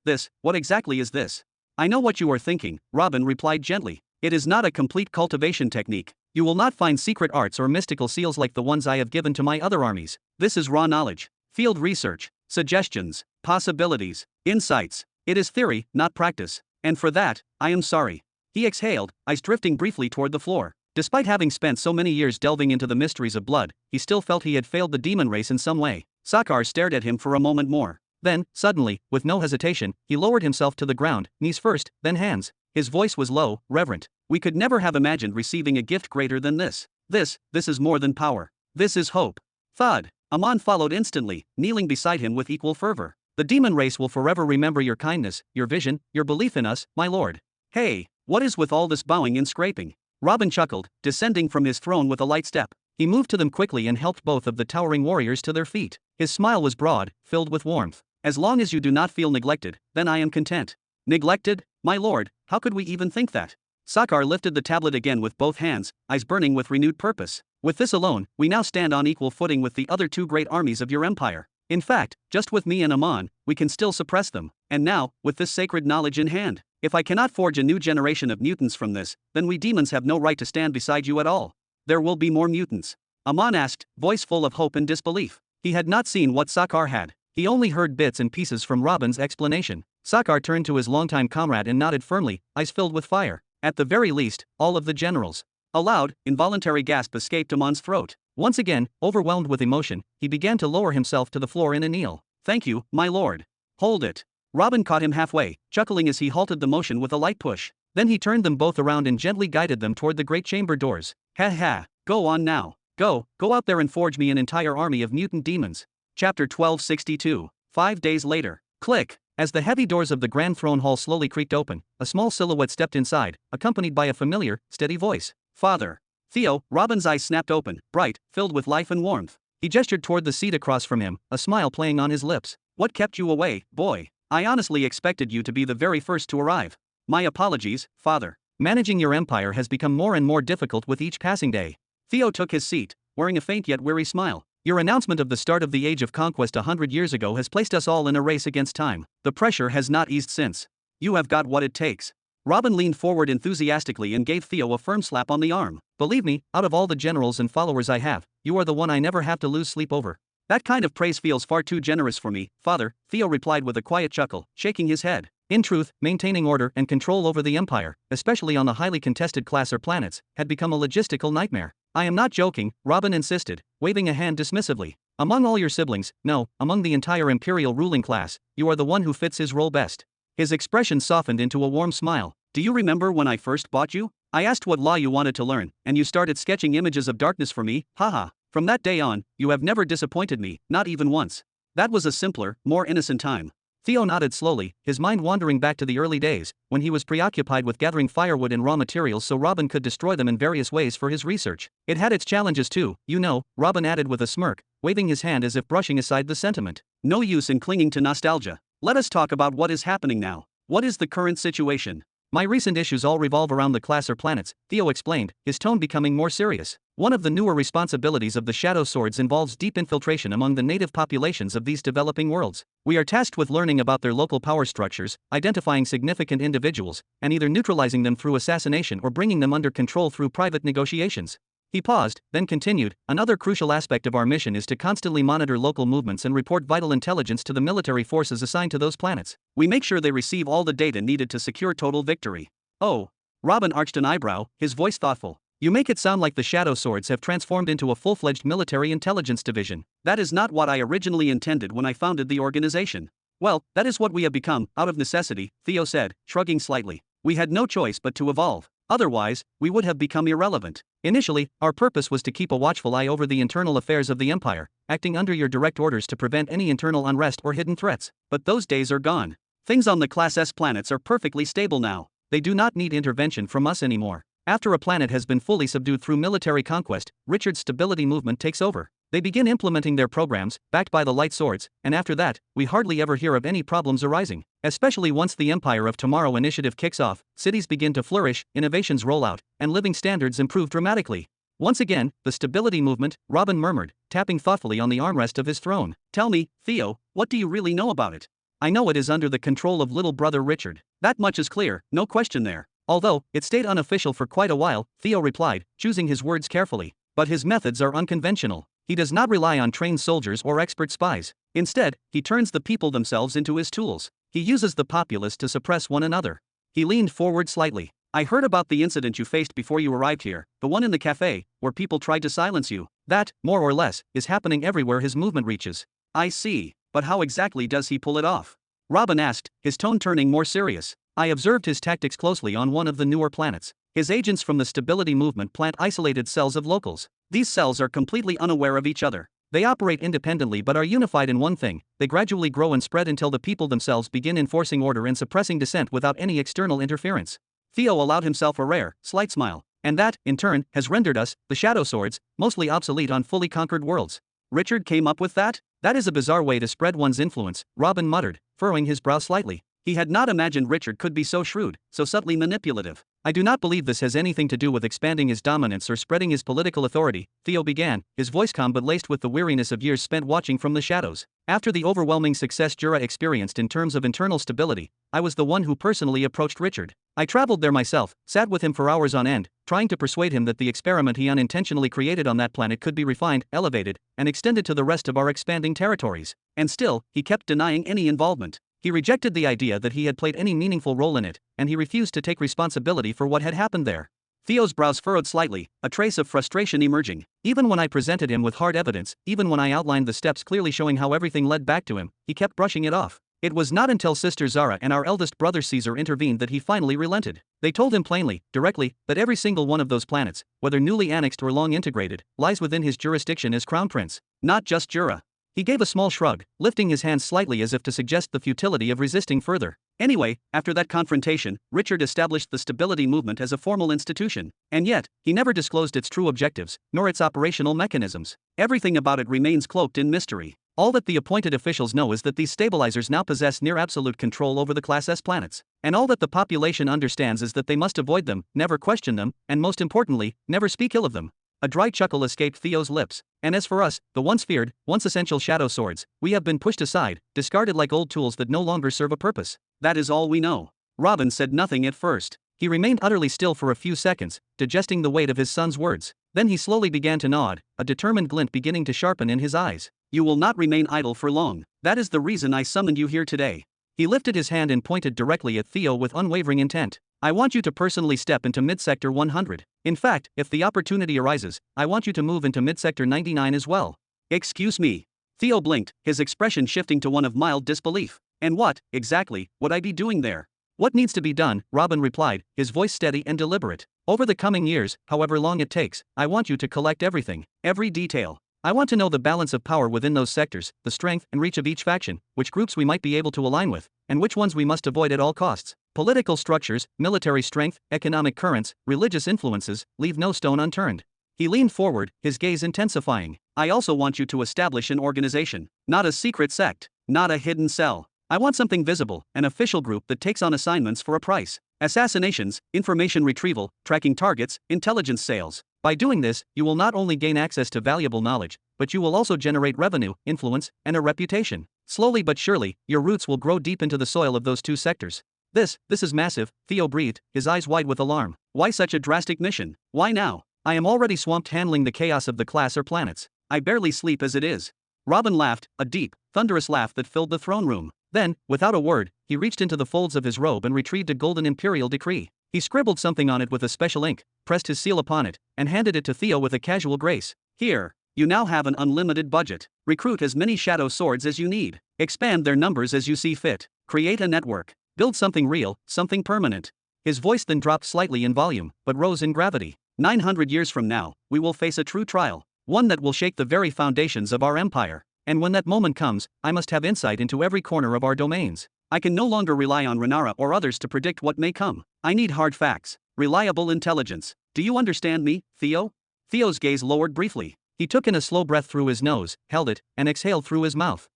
Speaker 1: what exactly is this? I know what you are thinking, Robin replied gently. It is not a complete cultivation technique. You will not find secret arts or mystical seals like the ones I have given to my other armies. This is raw knowledge, field research, suggestions, possibilities, insights. It is theory, not practice. And for that, I am sorry. He exhaled, eyes drifting briefly toward the floor. Despite having spent so many years delving into the mysteries of blood, he still felt he had failed the demon race in some way. Sakar stared at him for a moment more. Then, suddenly, with no hesitation, he lowered himself to the ground, knees first, then hands. His voice was low, reverent. We could never have imagined receiving a gift greater than this. This is more than power. This is hope. Thud. Aman followed instantly, kneeling beside him with equal fervor. The demon race will forever remember your kindness, your vision, your belief in us, my lord. Hey, what is with all this bowing and scraping? Robin chuckled, descending from his throne with a light step. He moved to them quickly and helped both of the towering warriors to their feet. His smile was broad, filled with warmth. As long as you do not feel neglected, then I am content. Neglected? My lord, how could we even think that? Sakar lifted the tablet again with both hands, eyes burning with renewed purpose. With this alone, we now stand on equal footing with the other two great armies of your empire. In fact, just with me and Aman, we can still suppress them. And now, with this sacred knowledge in hand, if I cannot forge a new generation of mutants from this, then we demons have no right to stand beside you at all. There will be more mutants? Aman asked, voice full of hope and disbelief. He had not seen what Sakar had. He only heard bits and pieces from Robin's explanation. Sakar turned to his longtime comrade and nodded firmly, eyes filled with fire. At the very least, all of the generals. A loud, involuntary gasp escaped Aman's throat. Once again, overwhelmed with emotion, he began to lower himself to the floor in a kneel. Thank you, my lord. Hold it. Robin caught him halfway, chuckling as he halted the motion with a light push. Then he turned them both around and gently guided them toward the great chamber doors. Ha ha, go on now. Go out there and forge me an entire army of mutant demons. Chapter 1262. 5 days later. Click. As the heavy doors of the Grand Throne Hall slowly creaked open, a small silhouette stepped inside, accompanied by a familiar, steady voice. Father. Theo. Robin's eyes snapped open, bright, filled with life and warmth. He gestured toward the seat across from him, a smile playing on his lips. What kept you away, boy? I honestly expected you to be the very first to arrive. My apologies, father. Managing your empire has become more and more difficult with each passing day. Theo took his seat, wearing a faint yet weary smile. Your announcement of the start of the Age of Conquest 100 years ago has placed us all in a race against time. The pressure has not eased since. You have got what it takes. Robin leaned forward enthusiastically and gave Theo a firm slap on the arm. Believe me, out of all the generals and followers I have, you are the one I never have to lose sleep over. That kind of praise feels far too generous for me, father, Theo replied with a quiet chuckle, shaking his head. In truth, maintaining order and control over the Empire, especially on the highly contested class or planets, had become a logistical nightmare. I am not joking, Robin insisted, waving a hand dismissively. Among all your siblings, no, among the entire imperial ruling class, you are the one who fits his role best. His expression softened into a warm smile. Do you remember when I first bought you? I asked what law you wanted to learn, and you started sketching images of darkness for me, haha. From that day on, you have never disappointed me, not even once. That was a simpler, more innocent time. Theo nodded slowly, his mind wandering back to the early days, when he was preoccupied with gathering firewood and raw materials so Robin could destroy them in various ways for his research. It had its challenges too, you know, Robin added with a smirk, waving his hand as if brushing aside the sentiment. No use in clinging to nostalgia. Let us talk about what is happening now. What is the current situation? My recent issues all revolve around the class or planets, Theo explained, his tone becoming more serious. One of the newer responsibilities of the Shadow Swords involves deep infiltration among the native populations of these developing worlds. We are tasked with learning about their local power structures, identifying significant individuals, and either neutralizing them through assassination or bringing them under control through private negotiations. He paused, then continued, another crucial aspect of our mission is to constantly monitor local movements and report vital intelligence to the military forces assigned to those planets. We make sure they receive all the data needed to secure total victory. Oh. Robin arched an eyebrow, his voice thoughtful. You make it sound like the Shadow Swords have transformed into a full-fledged military intelligence division. That is not what I originally intended when I founded the organization. Well, that is what we have become, out of necessity, Theo said, shrugging slightly. We had no choice but to evolve. Otherwise, we would have become irrelevant. Initially, our purpose was to keep a watchful eye over the internal affairs of the Empire, acting under your direct orders to prevent any internal unrest or hidden threats. But those days are gone. Things on the Class S planets are perfectly stable now. They do not need intervention from us anymore. After a planet has been fully subdued through military conquest, Richard's stability movement takes over. They begin implementing their programs, backed by the light swords, and after that, we hardly ever hear of any problems arising. Especially once the Empire of Tomorrow initiative kicks off, cities begin to flourish, innovations roll out, and living standards improve dramatically. Once again, the stability movement, Robin murmured, tapping thoughtfully on the armrest of his throne. Tell me, Theo, what do you really know about it? I know it is under the control of little brother Richard. That much is clear, no question there. Although, it stayed unofficial for quite a while, Theo replied, choosing his words carefully. But his methods are unconventional. He does not rely on trained soldiers or expert spies. Instead, he turns the people themselves into his tools. He uses the populace to suppress one another. He leaned forward slightly. I heard about the incident you faced before you arrived here, the one in the cafe, where people tried to silence you. That, more or less, is happening everywhere his movement reaches. I see, but how exactly does he pull it off? Robin asked, his tone turning more serious. I observed his tactics closely on one of the newer planets. His agents from the stability movement plant isolated cells of locals. These cells are completely unaware of each other. They operate independently but are unified in one thing. They gradually grow and spread until the people themselves begin enforcing order and suppressing dissent without any external interference. Theo allowed himself a rare, slight smile. And that, in turn, has rendered us, the Shadow Swords, mostly obsolete on fully conquered worlds. Richard came up with that? That is a bizarre way to spread one's influence, Robin muttered, furrowing his brow slightly. He had not imagined Richard could be so shrewd, so subtly manipulative. I do not believe this has anything to do with expanding his dominance or spreading his political authority, Theo began, his voice calm but laced with the weariness of years spent watching from the shadows. After the overwhelming success Jura experienced in terms of internal stability, I was the one who personally approached Richard. I traveled there myself, sat with him for hours on end, trying to persuade him that the experiment he unintentionally created on that planet could be refined, elevated, and extended to the rest of our expanding territories. And still, he kept denying any involvement. He rejected the idea that he had played any meaningful role in it, and he refused to take responsibility for what had happened there. Theo's brows furrowed slightly, a trace of frustration emerging. Even when I presented him with hard evidence, even when I outlined the steps clearly showing how everything led back to him, he kept brushing it off. It was not until Sister Zara and our eldest brother Caesar intervened that he finally relented. They told him plainly, directly, that every single one of those planets, whether newly annexed or long integrated, lies within his jurisdiction as crown prince. Not just Jura. He gave a small shrug, lifting his hands slightly as if to suggest the futility of resisting further. Anyway, after that confrontation, Richard established the stability movement as a formal institution. And yet, he never disclosed its true objectives, nor its operational mechanisms. Everything about it remains cloaked in mystery. All that the appointed officials know is that these stabilizers now possess near absolute control over the Class S planets. And all that the population understands is that they must avoid them, never question them, and most importantly, never speak ill of them. A dry chuckle escaped Theo's lips. And as for us, the once feared, once essential Shadow Swords, we have been pushed aside, discarded like old tools that no longer serve a purpose. That is all we know. Robin said nothing at first. He remained utterly still for a few seconds, digesting the weight of his son's words. Then he slowly began to nod, a determined glint beginning to sharpen in his eyes. You will not remain idle for long. That is the reason I summoned you here today. He lifted his hand and pointed directly at Theo with unwavering intent. I want you to personally step into mid-sector 100. In fact, if the opportunity arises, I want you to move into mid-sector 99 as well. Excuse me. Theo blinked, his expression shifting to one of mild disbelief. And what, exactly, would I be doing there? What needs to be done, Robin replied, his voice steady and deliberate. Over the coming years, however long it takes, I want you to collect everything, every detail. I want to know the balance of power within those sectors, the strength and reach of each faction, which groups we might be able to align with, and which ones we must avoid at all costs. Political structures, military strength, economic currents, religious influences, leave no stone unturned. He leaned forward, his gaze intensifying. I also want you to establish an organization, not a secret sect, not a hidden cell. I want something visible, an official group that takes on assignments for a price. Assassinations, information retrieval, tracking targets, intelligence sales. By doing this, you will not only gain access to valuable knowledge, but you will also generate revenue, influence, and a reputation. Slowly but surely, your roots will grow deep into the soil of those two sectors. This is massive, Theo breathed, his eyes wide with alarm. Why such a drastic mission? Why now? I am already swamped handling the chaos of the class or planets. I barely sleep as it is. Robin laughed, a deep, thunderous laugh that filled the throne room. Then, without a word, he reached into the folds of his robe and retrieved a golden imperial decree. He scribbled something on it with a special ink, pressed his seal upon it, and handed it to Theo with a casual grace. Here, you now have an unlimited budget. Recruit as many shadow swords as you need. Expand their numbers as you see fit. Create a network. Build something real, something permanent. His voice then dropped slightly in volume, but rose in gravity. 900 years from now, we will face a true trial, one that will shake the very foundations of our empire. And when that moment comes, I must have insight into every corner of our domains. I can no longer rely on Renara or others to predict what may come. I need hard facts, reliable intelligence. Do you understand me, Theo? Theo's gaze lowered briefly. He took in a slow breath through his nose, held it, and exhaled through his mouth.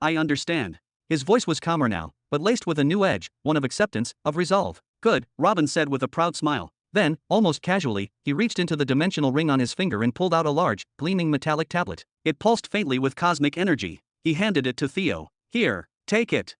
Speaker 1: I understand. His voice was calmer now, but laced with a new edge, one of acceptance, of resolve. Good, Robin said with a proud smile. Then, almost casually, he reached into the dimensional ring on his finger and pulled out a large, gleaming metallic tablet. It pulsed faintly with cosmic energy. He handed it to Theo. Here, take it.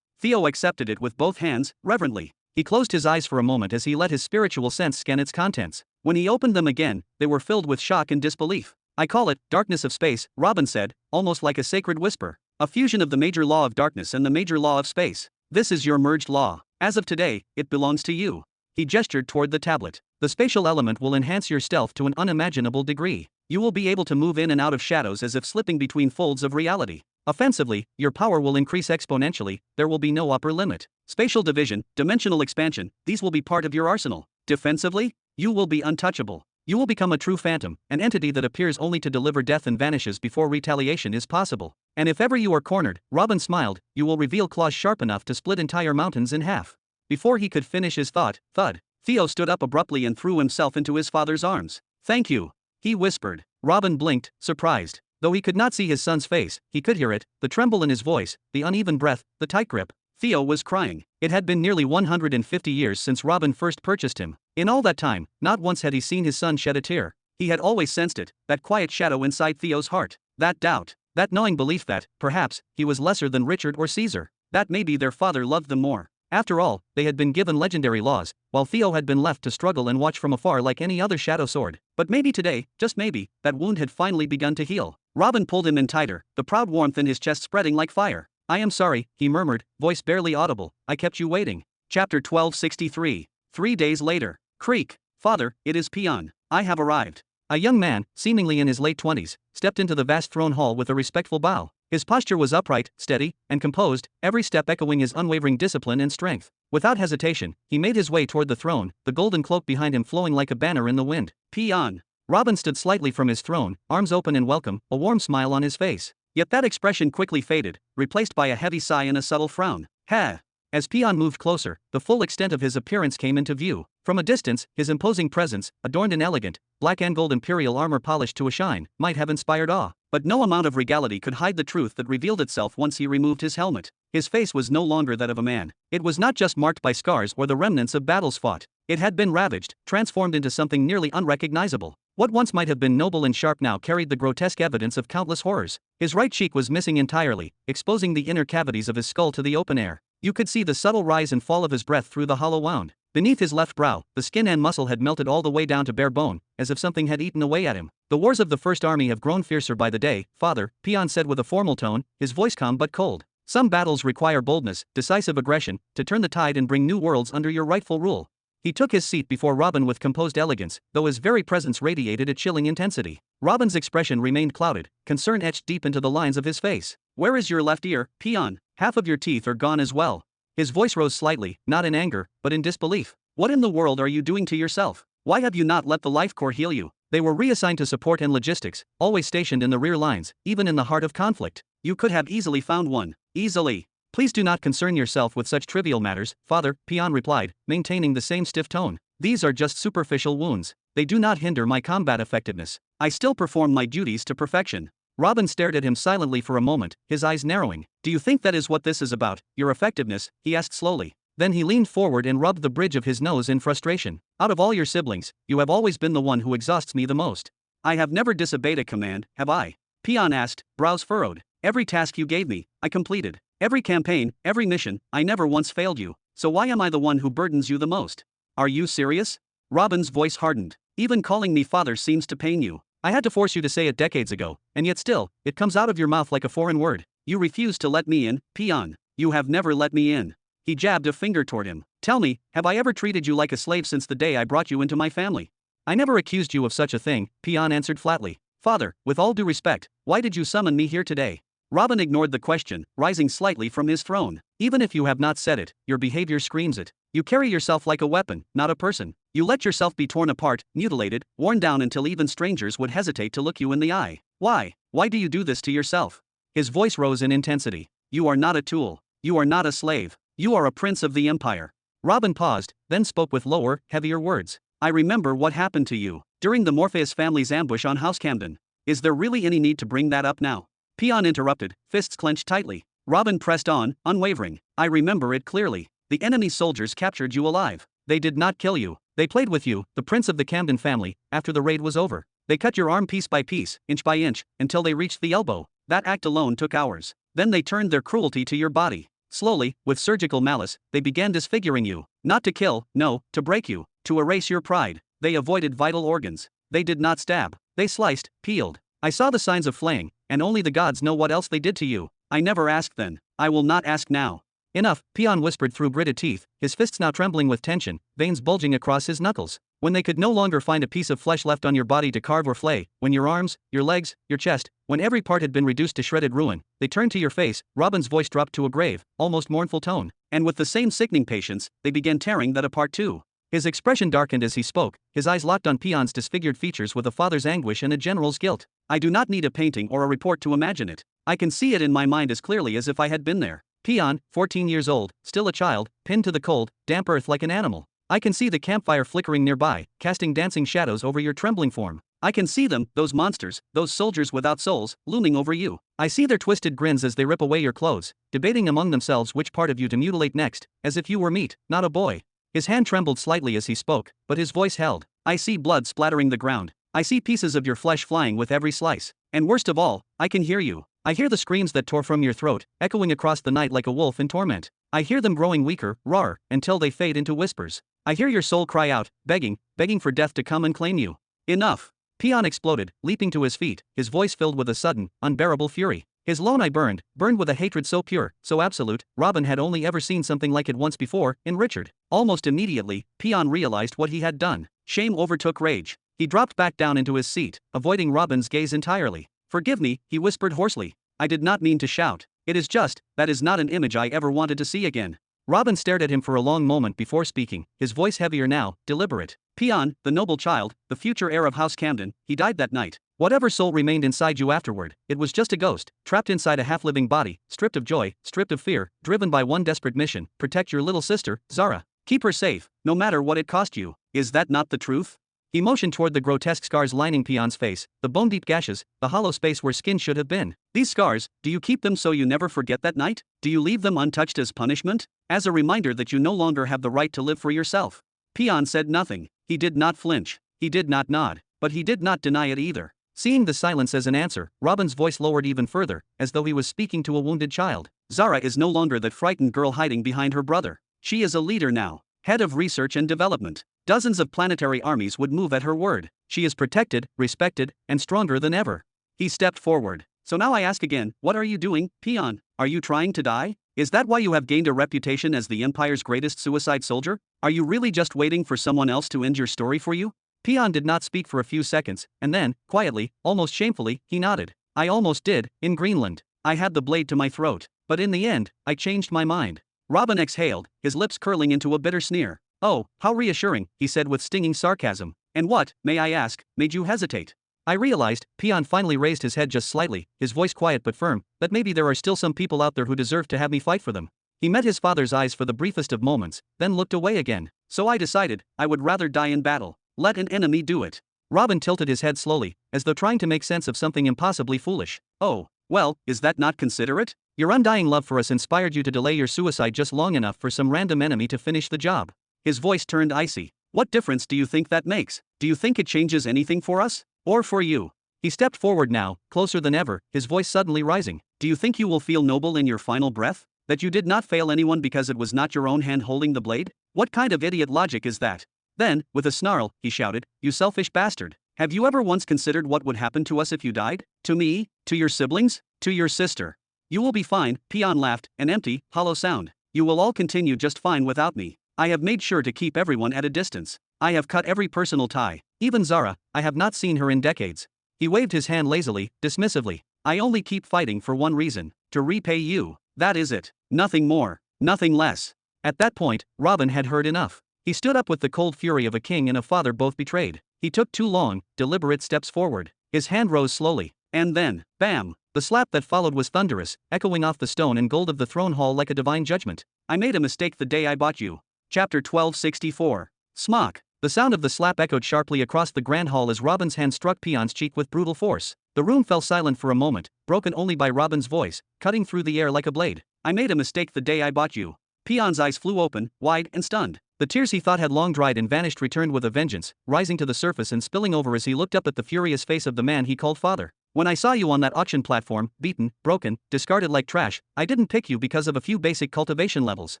Speaker 1: Theo accepted it with both hands, reverently. He closed his eyes for a moment as he let his spiritual sense scan its contents. When he opened them again, they were filled with shock and disbelief. I call it darkness of space, Robin said, almost like a sacred whisper. A fusion of the major law of darkness and the major law of space. This is your merged law. As of today, it belongs to you. He gestured toward the tablet. The spatial element will enhance your stealth to an unimaginable degree. You will be able to move in and out of shadows as if slipping between folds of reality. Offensively, your power will increase exponentially, there will be no upper limit. Spatial division, dimensional expansion, these will be part of your arsenal. Defensively, you will be untouchable. You will become a true phantom, an entity that appears only to deliver death and vanishes before retaliation is possible. And if ever you are cornered, Robin smiled, you will reveal claws sharp enough to split entire mountains in half. Before he could finish his thought, thud, Theo stood up abruptly and threw himself into his father's arms. Thank you, he whispered. Robin blinked, surprised. Though he could not see his son's face, he could hear it, the tremble in his voice, the uneven breath, the tight grip. Theo was crying. It had been nearly 150 years since Robin first purchased him. In all that time, not once had he seen his son shed a tear. He had always sensed it, that quiet shadow inside Theo's heart. That doubt, that gnawing belief that, perhaps, he was lesser than Richard or Caesar. That maybe their father loved them more. After all, they had been given legendary laws, while Theo had been left to struggle and watch from afar like any other shadow sword. But maybe today, just maybe, that wound had finally begun to heal. Robin pulled him in tighter, the proud warmth in his chest spreading like fire. I am sorry, he murmured, voice barely audible, I kept you waiting. Chapter 1263. 3 days later. Creak. Father, it is Peon. I have arrived. A young man, seemingly in his late 20s, stepped into the vast throne hall with a respectful bow. His posture was upright, steady, and composed, every step echoing his unwavering discipline and strength. Without hesitation, he made his way toward the throne, the golden cloak behind him flowing like a banner in the wind. Peon. Robin stood slightly from his throne, arms open in welcome, a warm smile on his face. Yet that expression quickly faded, replaced by a heavy sigh and a subtle frown. Ha! As Peon moved closer, the full extent of his appearance came into view. From a distance, his imposing presence, adorned in elegant, black and gold imperial armor polished to a shine, might have inspired awe. But no amount of regality could hide the truth that revealed itself once he removed his helmet. His face was no longer that of a man. It was not just marked by scars or the remnants of battles fought. It had been ravaged, transformed into something nearly unrecognizable. What once might have been noble and sharp now carried the grotesque evidence of countless horrors. His right cheek was missing entirely, exposing the inner cavities of his skull to the open air. You could see the subtle rise and fall of his breath through the hollow wound. Beneath his left brow, the skin and muscle had melted all the way down to bare bone, as if something had eaten away at him. The wars of the First Army have grown fiercer by the day, father, Peon said with a formal tone, his voice calm but cold. Some battles require boldness, decisive aggression, to turn the tide and bring new worlds under your rightful rule. He took his seat before Robin with composed elegance, though his very presence radiated a chilling intensity. Robin's expression remained clouded, concern etched deep into the lines of his face. "Where is your left ear, peon? Half of your teeth are gone as well." His voice rose slightly, not in anger, but in disbelief. "What in the world are you doing to yourself? Why have you not let the Life Corps heal you?" They were reassigned to support and logistics, always stationed in the rear lines, even in the heart of conflict. "You could have easily found one. Easily." "Please do not concern yourself with such trivial matters, father," Peon replied, maintaining the same stiff tone. "These are just superficial wounds. They do not hinder my combat effectiveness. I still perform my duties to perfection." Robin stared at him silently for a moment, his eyes narrowing. "Do you think that is what this is about, your effectiveness?" he asked slowly. Then he leaned forward and rubbed the bridge of his nose in frustration. "Out of all your siblings, you have always been the one who exhausts me the most." "I have never disobeyed a command, have I?" Peon asked, brows furrowed. "Every task you gave me, I completed. Every campaign, every mission, I never once failed you. So why am I the one who burdens you the most?" "Are you serious?" Robin's voice hardened. "Even calling me father seems to pain you. I had to force you to say it decades ago, and yet still, it comes out of your mouth like a foreign word. You refuse to let me in, peon. You have never let me in." He jabbed a finger toward him. "Tell me, have I ever treated you like a slave since the day I brought you into my family?" "I never accused you of such a thing," Peon answered flatly. "Father, with all due respect, why did you summon me here today?" Robin ignored the question, rising slightly from his throne. "Even if you have not said it, your behavior screams it. You carry yourself like a weapon, not a person. You let yourself be torn apart, mutilated, worn down until even strangers would hesitate to look you in the eye. Why? Why do you do this to yourself?" His voice rose in intensity. "You are not a tool. You are not a slave. You are a prince of the empire." Robin paused, then spoke with lower, heavier words. "I remember what happened to you during the Morpheus family's ambush on House Camden. Is there really any need to bring that up now?" Peon interrupted, fists clenched tightly. Robin pressed on, unwavering. "I remember it clearly. The enemy soldiers captured you alive. They did not kill you. They played with you, the prince of the Camden family, after the raid was over. They cut your arm piece by piece, inch by inch, until they reached the elbow. That act alone took hours. Then they turned their cruelty to your body. Slowly, with surgical malice, they began disfiguring you. Not to kill, no, to break you, to erase your pride. They avoided vital organs. They did not stab. They sliced, peeled. I saw the signs of flaying, and only the gods know what else they did to you. I never asked then. I will not ask now." "Enough," Peon whispered through gritted teeth, his fists now trembling with tension, veins bulging across his knuckles. "When they could no longer find a piece of flesh left on your body to carve or flay, when your arms, your legs, your chest, when every part had been reduced to shredded ruin, they turned to your face." Robin's voice dropped to a grave, almost mournful tone. "And with the same sickening patience, they began tearing that apart too." His expression darkened as he spoke, his eyes locked on Peon's disfigured features with a father's anguish and a general's guilt. "I do not need a painting or a report to imagine it. I can see it in my mind as clearly as if I had been there. Peon, 14 years old, still a child, pinned to the cold, damp earth like an animal. I can see the campfire flickering nearby, casting dancing shadows over your trembling form. I can see them, those monsters, those soldiers without souls, looming over you. I see their twisted grins as they rip away your clothes, debating among themselves which part of you to mutilate next, as if you were meat, not a boy." His hand trembled slightly as he spoke, but his voice held. "I see blood splattering the ground. I see pieces of your flesh flying with every slice. And worst of all, I can hear you. I hear the screams that tore from your throat, echoing across the night like a wolf in torment. I hear them growing weaker, rawer, until they fade into whispers. I hear your soul cry out, begging for death to come and claim you." "Enough!" Peon exploded, leaping to his feet, his voice filled with a sudden, unbearable fury. His lone eye burned with a hatred so pure, so absolute. Robin had only ever seen something like it once before, in Richard. Almost immediately, Peon realized what he had done. Shame overtook rage. He dropped back down into his seat, avoiding Robin's gaze entirely. "Forgive me," he whispered hoarsely. "I did not mean to shout. It is just, that is not an image I ever wanted to see again." Robin stared at him for a long moment before speaking, his voice heavier now, deliberate. "Peon, the noble child, the future heir of House Camden, he died that night. Whatever soul remained inside you afterward, it was just a ghost, trapped inside a half-living body, stripped of joy, stripped of fear, driven by one desperate mission: protect your little sister, Zara. Keep her safe, no matter what it cost you. Is that not the truth?" He motioned toward the grotesque scars lining Peon's face, the bone-deep gashes, the hollow space where skin should have been. "These scars, do you keep them so you never forget that night? Do you leave them untouched as punishment? As a reminder that you no longer have the right to live for yourself?" Peon said nothing. He did not flinch. He did not nod. But he did not deny it either. Seeing the silence as an answer, Robin's voice lowered even further, as though he was speaking to a wounded child. "Zara is no longer that frightened girl hiding behind her brother. She is a leader now, head of research and development. Dozens of planetary armies would move at her word. She is protected, respected, and stronger than ever." He stepped forward. So now I ask again, what are you doing, peon? Are you trying to die? Is that why you have gained a reputation as the Empire's greatest suicide soldier? Are you really just waiting for someone else to end your story for you? Peon did not speak for a few seconds, and then, quietly, almost shamefully, he nodded. I almost did, in Greenland. I had the blade to my throat. But in the end, I changed my mind. Robin exhaled, his lips curling into a bitter sneer. Oh, how reassuring, he said with stinging sarcasm. And what, may I ask, made you hesitate? I realized, Peon finally raised his head just slightly, his voice quiet but firm, that maybe there are still some people out there who deserve to have me fight for them. He met his father's eyes for the briefest of moments, then looked away again. So I decided, I would rather die in battle. Let an enemy do it. Robin tilted his head slowly, as though trying to make sense of something impossibly foolish. Oh, well, is that not considerate? Your undying love for us inspired you to delay your suicide just long enough for some random enemy to finish the job. His voice turned icy. What difference do you think that makes? Do you think it changes anything for us? Or for you? He stepped forward now, closer than ever, his voice suddenly rising. Do you think you will feel noble in your final breath? That you did not fail anyone because it was not your own hand holding the blade? What kind of idiot logic is that? Then, with a snarl, he shouted, you selfish bastard. Have you ever once considered what would happen to us if you died? To me? To your siblings? To your sister? You will be fine, Peon laughed, an empty, hollow sound. You will all continue just fine without me. I have made sure to keep everyone at a distance. I have cut every personal tie. Even Zara, I have not seen her in decades. He waved his hand lazily, dismissively. I only keep fighting for one reason, to repay you. That is it. Nothing more. Nothing less. At that point, Robin had heard enough. He stood up with the cold fury of a king and a father both betrayed. He took 2 long, deliberate steps forward. His hand rose slowly. And then, bam! The slap that followed was thunderous, echoing off the stone and gold of the throne hall like a divine judgment. I made a mistake the day I bought you. Chapter 1264. Smock. The sound of the slap echoed sharply across the grand hall as Robin's hand struck Peon's cheek with brutal force. The room fell silent for a moment, broken only by Robin's voice, cutting through the air like a blade. I made a mistake the day I bought you. Peon's eyes flew open, wide and stunned. The tears he thought had long dried and vanished returned with a vengeance, rising to the surface and spilling over as he looked up at the furious face of the man he called father. When I saw you on that auction platform, beaten, broken, discarded like trash, I didn't pick you because of a few basic cultivation levels.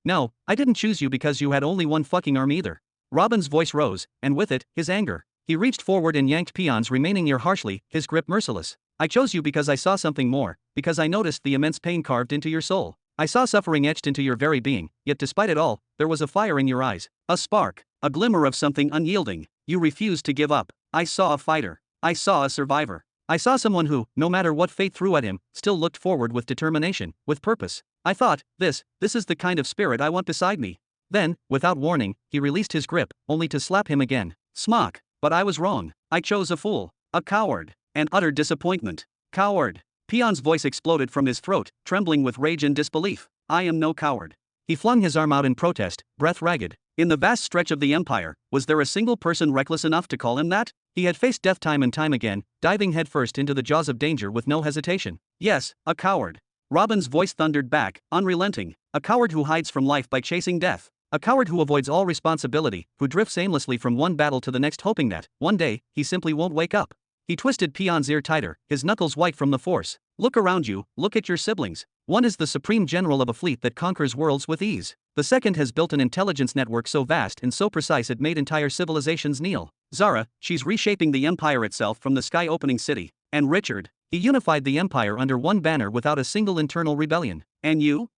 Speaker 1: No, I didn't choose you because you had only one fucking arm either. Robin's voice rose, and with it, his anger. He reached forward and yanked Peon's remaining ear harshly, his grip merciless. I chose you because I saw something more, because I noticed the immense pain carved into your soul. I saw suffering etched into your very being, yet despite it all, there was a fire in your eyes, a spark, a glimmer of something unyielding. You refused to give up. I saw a fighter. I saw a survivor. I saw someone who, no matter what fate threw at him, still looked forward with determination, with purpose. I thought, this is the kind of spirit I want beside me. Then, without warning, he released his grip, only to slap him again. Smock. But I was wrong. I chose a fool. A coward. An utter disappointment. Coward. Peon's voice exploded from his throat, trembling with rage and disbelief. I am no coward. He flung his arm out in protest, breath ragged. In the vast stretch of the Empire, was there a single person reckless enough to call him that? He had faced death time and time again, diving headfirst into the jaws of danger with no hesitation. Yes, a coward. Robin's voice thundered back, unrelenting. A coward who hides from life by chasing death. A coward who avoids all responsibility, who drifts aimlessly from one battle to the next hoping that, one day, he simply won't wake up. He twisted Peon's ear tighter, his knuckles white from the force. Look around you, look at your siblings. One is the supreme general of a fleet that conquers worlds with ease. The second has built an intelligence network so vast and so precise it made entire civilizations kneel. Zara, she's reshaping the empire itself from the sky-opening city. And Richard, he unified the empire under one banner without a single internal rebellion. And you,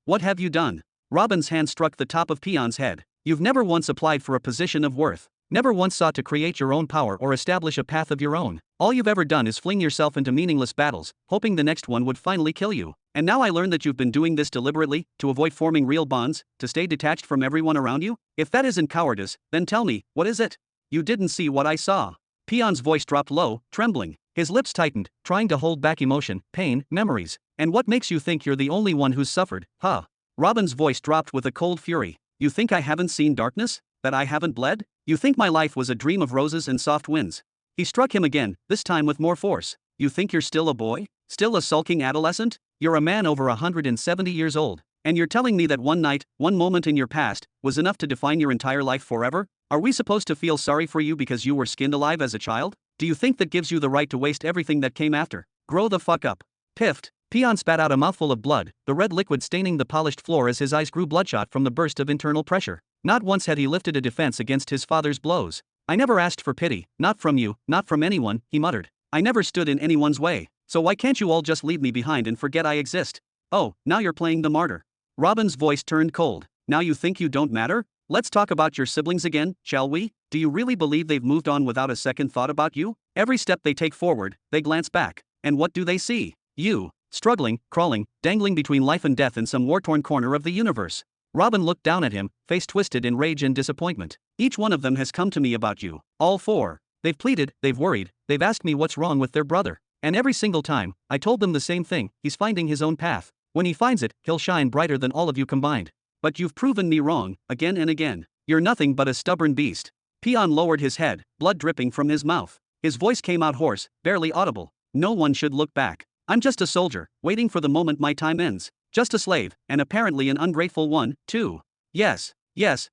Speaker 1: what have you done? Robin's hand struck the top of Peon's head. You've never once applied for a position of worth. Never once sought to create your own power or establish a path of your own. All you've ever done is fling yourself into meaningless battles, hoping the next one would finally kill you. And now I learn that you've been doing this deliberately, to avoid forming real bonds, to stay detached from everyone around you? If that isn't cowardice, then tell me, what is it? You didn't see what I saw. Peon's voice dropped low, trembling. His lips tightened, trying to hold back emotion, pain, memories. And what makes you think you're the only one who's suffered, huh? Robin's voice dropped with a cold fury. You think I haven't seen darkness? That I haven't bled? You think my life was a dream of roses and soft winds? He struck him again, this time with more force. You think you're still a boy? Still a sulking adolescent? You're a man over 170 years old. And you're telling me that one night, one moment in your past, was enough to define your entire life forever? Are we supposed to feel sorry for you because you were skinned alive as a child? Do you think that gives you the right to waste everything that came after? Grow the fuck up. Piffed. Peon spat out a mouthful of blood, the red liquid staining the polished floor as his eyes grew bloodshot from the burst of internal pressure. Not once had he lifted a defense against his father's blows. I never asked for pity, not from you, not from anyone, he muttered. I never stood in anyone's way. So why can't you all just leave me behind and forget I exist? Oh, now you're playing the martyr. Robin's voice turned cold. Now you think you don't matter? Let's talk about your siblings again, shall we? Do you really believe they've moved on without a second thought about you? Every step they take forward, they glance back. And what do they see? You, struggling, crawling, dangling between life and death in some war-torn corner of the universe. Robin looked down at him, face twisted in rage and disappointment. Each one of them has come to me about you. All four. They've pleaded, they've worried, they've asked me what's wrong with their brother. And every single time, I told them the same thing: he's finding his own path. When he finds it, he'll shine brighter than all of you combined. But you've proven me wrong, again and again. You're nothing but a stubborn beast. Peon lowered his head, blood dripping from his mouth. His voice came out hoarse, barely audible. No one should look back. I'm just a soldier, waiting for the moment my time ends. Just a slave, and apparently an ungrateful one, too. Yes,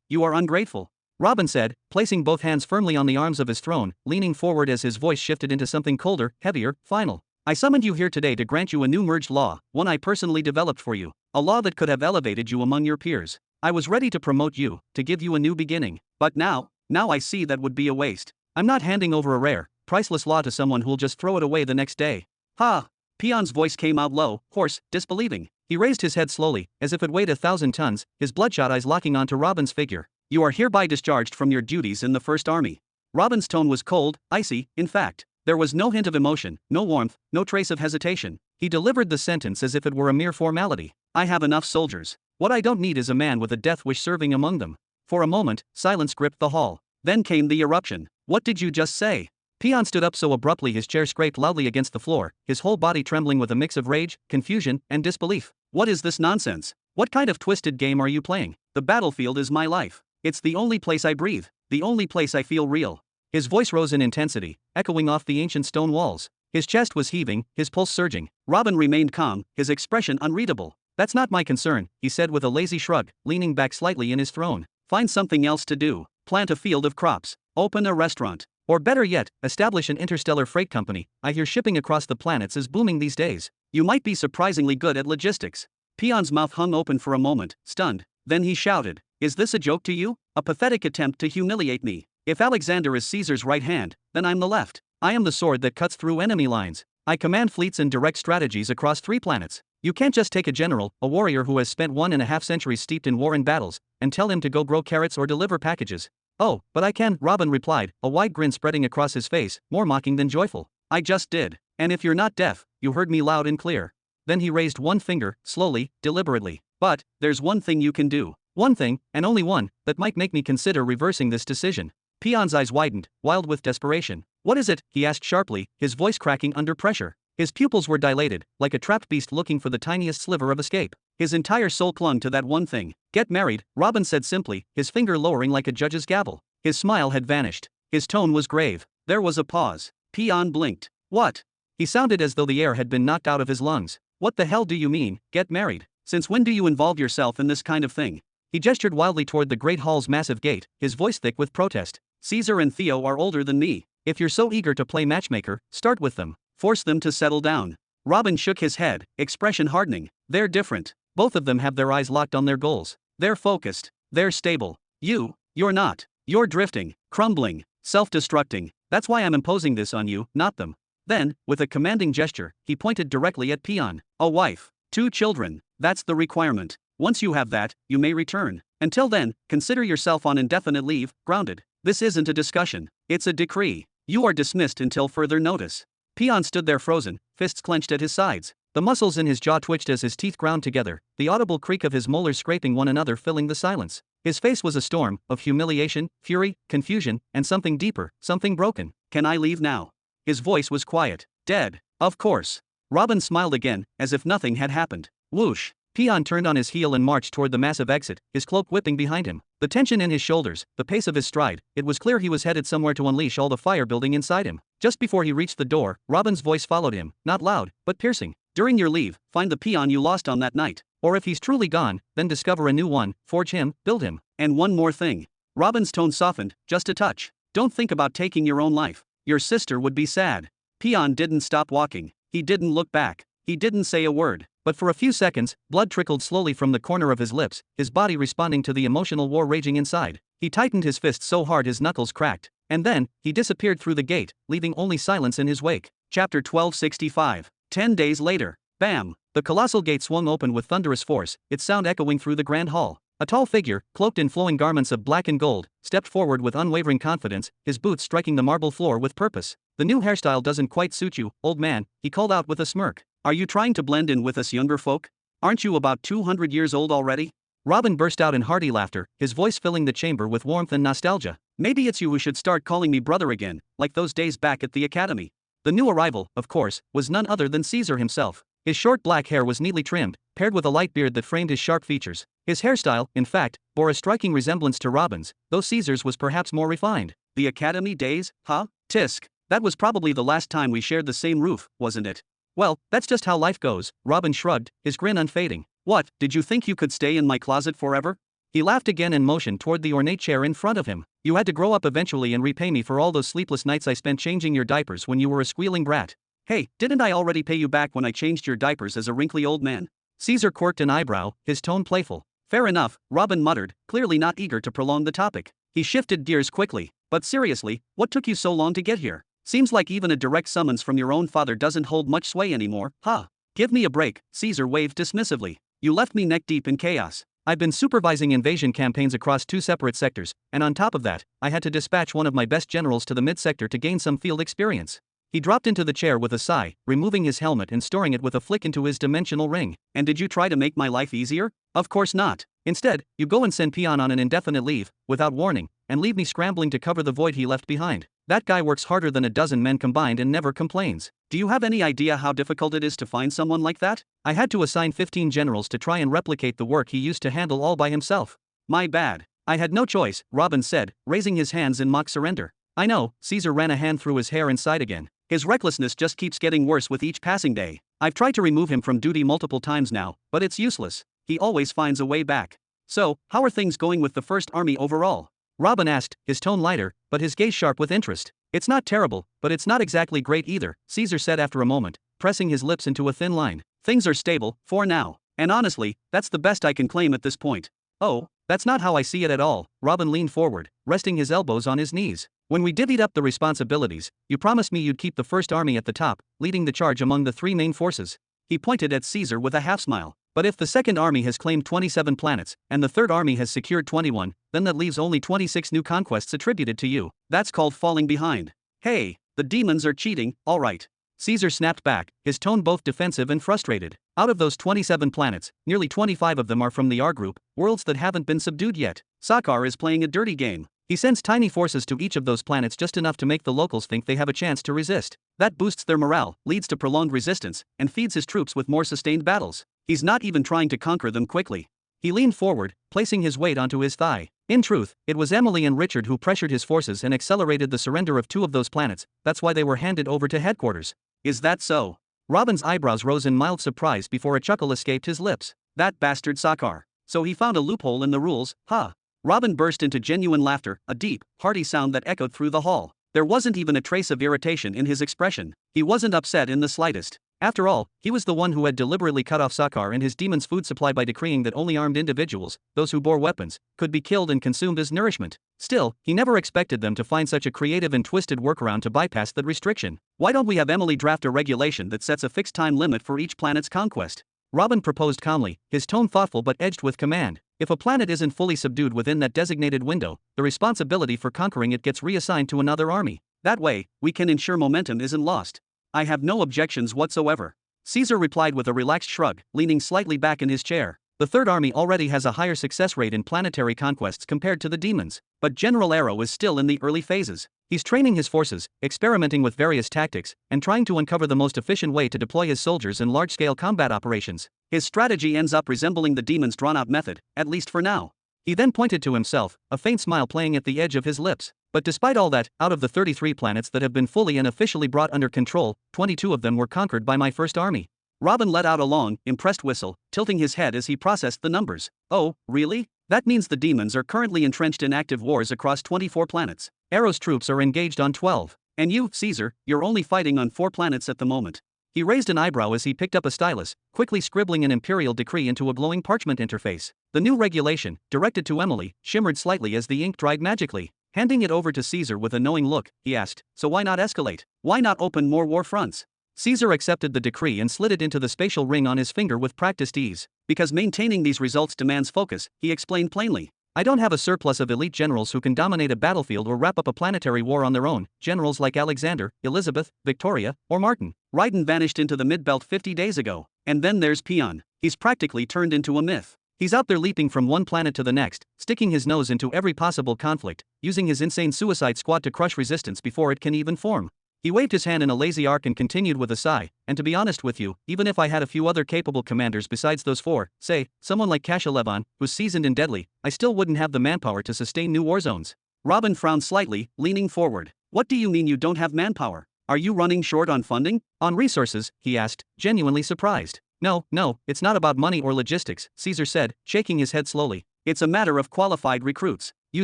Speaker 1: you are ungrateful, Robin said, placing both hands firmly on the arms of his throne, leaning forward as his voice shifted into something colder, heavier, final. I summoned you here today to grant you a new merged law, one I personally developed for you. A law that could have elevated you among your peers. I was ready to promote you, to give you a new beginning. But now I see that would be a waste. I'm not handing over a rare, priceless law to someone who'll just throw it away the next day. Ha! Peon's voice came out low, hoarse, disbelieving. He raised his head slowly, as if it weighed 1,000 tons, his bloodshot eyes locking onto Robin's figure. You are hereby discharged from your duties in the First Army. Robin's tone was cold, icy, in fact. There was no hint of emotion, no warmth, no trace of hesitation. He delivered the sentence as if it were a mere formality. I have enough soldiers. What I don't need is a man with a death wish serving among them. For a moment, silence gripped the hall. Then came the eruption. What did you just say? Peon stood up so abruptly his chair scraped loudly against the floor, his whole body trembling with a mix of rage, confusion, and disbelief. What is this nonsense? What kind of twisted game are you playing? The battlefield is my life. It's the only place I breathe, the only place I feel real. His voice rose in intensity, echoing off the ancient stone walls. His chest was heaving, his pulse surging. Robin remained calm, his expression unreadable. That's not my concern, he said with a lazy shrug, leaning back slightly in his throne. Find something else to do. Plant a field of crops. Open a restaurant. Or better yet, establish an interstellar freight company. I hear shipping across the planets is booming these days. You might be surprisingly good at logistics. Peon's mouth hung open for a moment, stunned. Then he shouted, is this a joke to you? A pathetic attempt to humiliate me? If Alexander is Caesar's right hand, then I'm the left. I am the sword that cuts through enemy lines. I command fleets and direct strategies across 3 planets. You can't just take a general, a warrior who has spent 1.5 centuries steeped in war and battles, and tell him to go grow carrots or deliver packages. Oh, but I can, Robin replied, a wide grin spreading across his face, more mocking than joyful. I just did. And if you're not deaf, you heard me loud and clear. Then he raised one finger, slowly, deliberately. But there's one thing you can do. One thing, and only one, that might make me consider reversing this decision. Peon's eyes widened, wild with desperation. What is it? He asked sharply, his voice cracking under pressure. His pupils were dilated, like a trapped beast looking for the tiniest sliver of escape. His entire soul clung to that one thing. Get married, Robin said simply, his finger lowering like a judge's gavel. His smile had vanished. His tone was grave. There was a pause. Peon blinked. What? He sounded as though the air had been knocked out of his lungs. What the hell do you mean, get married? Since when do you involve yourself in this kind of thing? He gestured wildly toward the great hall's massive gate, his voice thick with protest. Caesar and Theo are older than me. If you're so eager to play matchmaker, start with them. Force them to settle down. Robin shook his head, expression hardening. They're different. Both of them have their eyes locked on their goals. They're focused. They're stable. You're not. You're drifting, crumbling, self-destructing. That's why I'm imposing this on you, not them. Then, with a commanding gesture, he pointed directly at Peon. A wife. 2 children. That's the requirement. Once you have that, you may return. Until then, consider yourself on indefinite leave, grounded. This isn't a discussion. It's a decree. You are dismissed until further notice. Peon stood there frozen, fists clenched at his sides. The muscles in his jaw twitched as his teeth ground together, the audible creak of his molars scraping one another filling the silence. His face was a storm of humiliation, fury, confusion, and something deeper, something broken. Can I leave now? His voice was quiet. Dead. Of course. Robin smiled again, as if nothing had happened. Whoosh. Peon turned on his heel and marched toward the massive exit, his cloak whipping behind him. The tension in his shoulders, the pace of his stride, it was clear he was headed somewhere to unleash all the fire building inside him. Just before he reached the door, Robin's voice followed him, not loud, but piercing. During your leave, find the peon you lost on that night. Or if he's truly gone, then discover a new one, forge him, build him. And one more thing. Robin's tone softened, just a touch. Don't think about taking your own life. Your sister would be sad. Peon didn't stop walking. He didn't look back. He didn't say a word. But for a few seconds, blood trickled slowly from the corner of his lips, his body responding to the emotional war raging inside. He tightened his fists so hard his knuckles cracked. And then, he disappeared through the gate, leaving only silence in his wake. Chapter 1265. 10 days later. Bam! The colossal gate swung open with thunderous force, its sound echoing through the grand hall. A tall figure, cloaked in flowing garments of black and gold, stepped forward with unwavering confidence, his boots striking the marble floor with purpose. "The new hairstyle doesn't quite suit you, old man," he called out with a smirk. "Are you trying to blend in with us younger folk? Aren't you about 200 years old already?" Robin burst out in hearty laughter, his voice filling the chamber with warmth and nostalgia. "Maybe it's you who should start calling me brother again, like those days back at the academy." The new arrival, of course, was none other than Caesar himself. His short black hair was neatly trimmed, paired with a light beard that framed his sharp features. His hairstyle, in fact, bore a striking resemblance to Robin's, though Caesar's was perhaps more refined. "The academy days, huh? Tisk. That was probably the last time we shared the same roof, wasn't it?" "Well, that's just how life goes," Robin shrugged, his grin unfading. "What, did you think you could stay in my closet forever?" He laughed again and motioned toward the ornate chair in front of him. "You had to grow up eventually and repay me for all those sleepless nights I spent changing your diapers when you were a squealing brat." "Hey, didn't I already pay you back when I changed your diapers as a wrinkly old man?" Caesar quirked an eyebrow, his tone playful. "Fair enough," Robin muttered, clearly not eager to prolong the topic. He shifted gears quickly. "But seriously, what took you so long to get here? Seems like even a direct summons from your own father doesn't hold much sway anymore, huh?" "Give me a break," Caesar waved dismissively. "You left me neck deep in chaos. I've been supervising invasion campaigns across 2 separate sectors, and on top of that, I had to dispatch one of my best generals to the mid-sector to gain some field experience." He dropped into the chair with a sigh, removing his helmet and storing it with a flick into his dimensional ring. "And did you try to make my life easier? Of course not. Instead, you go and send Peon on an indefinite leave, without warning, and leave me scrambling to cover the void he left behind. That guy works harder than a dozen men combined and never complains. Do you have any idea how difficult it is to find someone like that? I had to assign 15 generals to try and replicate the work he used to handle all by himself." "My bad. I had no choice," Robin said, raising his hands in mock surrender. "I know," Caesar ran a hand through his hair and sighed again. "His recklessness just keeps getting worse with each passing day. I've tried to remove him from duty multiple times now, but it's useless. He always finds a way back." "So, how are things going with the First Army overall?" Robin asked, his tone lighter, but his gaze sharp with interest. "It's not terrible, but it's not exactly great either," Caesar said after a moment, pressing his lips into a thin line. "Things are stable, for now. And honestly, that's the best I can claim at this point." "Oh, that's not how I see it at all," Robin leaned forward, resting his elbows on his knees. "When we divvied up the responsibilities, you promised me you'd keep the First Army at the top, leading the charge among the 3 main forces." He pointed at Caesar with a half-smile. "But if the Second Army has claimed 27 planets, and the Third Army has secured 21, then that leaves only 26 new conquests attributed to you. That's called falling behind." "Hey, the demons are cheating, all right." Caesar snapped back, his tone both defensive and frustrated. "Out of those 27 planets, nearly 25 of them are from the R group, worlds that haven't been subdued yet. Sakar is playing a dirty game. He sends tiny forces to each of those planets just enough to make the locals think they have a chance to resist. That boosts their morale, leads to prolonged resistance, and feeds his troops with more sustained battles. He's not even trying to conquer them quickly." He leaned forward, placing his weight onto his thigh. "In truth, it was Emily and Richard who pressured his forces and accelerated the surrender of 2 of those planets. That's why they were handed over to headquarters." "Is that so?" Robin's eyebrows rose in mild surprise before a chuckle escaped his lips. "That bastard Sakar. So he found a loophole in the rules, huh?" Robin burst into genuine laughter, a deep, hearty sound that echoed through the hall. There wasn't even a trace of irritation in his expression. He wasn't upset in the slightest. After all, he was the one who had deliberately cut off Sakar and his demon's food supply by decreeing that only armed individuals, those who bore weapons, could be killed and consumed as nourishment. Still, he never expected them to find such a creative and twisted workaround to bypass that restriction. "Why don't we have Emily draft a regulation that sets a fixed time limit for each planet's conquest?" Robin proposed calmly, his tone thoughtful but edged with command. "If a planet isn't fully subdued within that designated window, the responsibility for conquering it gets reassigned to another army. That way, we can ensure momentum isn't lost." "I have no objections whatsoever," Caesar replied with a relaxed shrug, leaning slightly back in his chair. "The Third Army already has a higher success rate in planetary conquests compared to the demons, but General Arrow is still in the early phases. He's training his forces, experimenting with various tactics, and trying to uncover the most efficient way to deploy his soldiers in large-scale combat operations. His strategy ends up resembling the demon's drawn-out method, at least for now." He then pointed to himself, a faint smile playing at the edge of his lips. "But despite all that, out of the 33 planets that have been fully and officially brought under control, 22 of them were conquered by my First Army." Robin let out a long, impressed whistle, tilting his head as he processed the numbers. "Oh, really? That means the demons are currently entrenched in active wars across 24 planets. Arrow's troops are engaged on 12. And you, Caesar, you're only fighting on 4 planets at the moment." He raised an eyebrow as he picked up a stylus, quickly scribbling an imperial decree into a glowing parchment interface. The new regulation, directed to Emily, shimmered slightly as the ink dried magically. Handing it over to Caesar with a knowing look, he asked, "So why not escalate? Why not open more war fronts?" Caesar accepted the decree and slid it into the spatial ring on his finger with practiced ease. Because maintaining these results demands focus, he explained plainly. I don't have a surplus of elite generals who can dominate a battlefield or wrap up a planetary war on their own, generals like Alexander, Elizabeth, Victoria, or Martin. Raiden vanished into the mid-belt 50 days ago. And then there's Peon. He's practically turned into a myth. He's out there leaping from one planet to the next, sticking his nose into every possible conflict, using his insane suicide squad to crush resistance before it can even form. He waved his hand in a lazy arc and continued with a sigh, and to be honest with you, even if I had a few other capable commanders besides those four, say, someone like Kasha who's seasoned and deadly, I still wouldn't have the manpower to sustain new war zones. Robin frowned slightly, leaning forward. What do you mean you don't have manpower? Are you running short on funding? On resources, he asked, genuinely surprised. No, it's not about money or logistics, Caesar said, shaking his head slowly. It's a matter of qualified recruits. You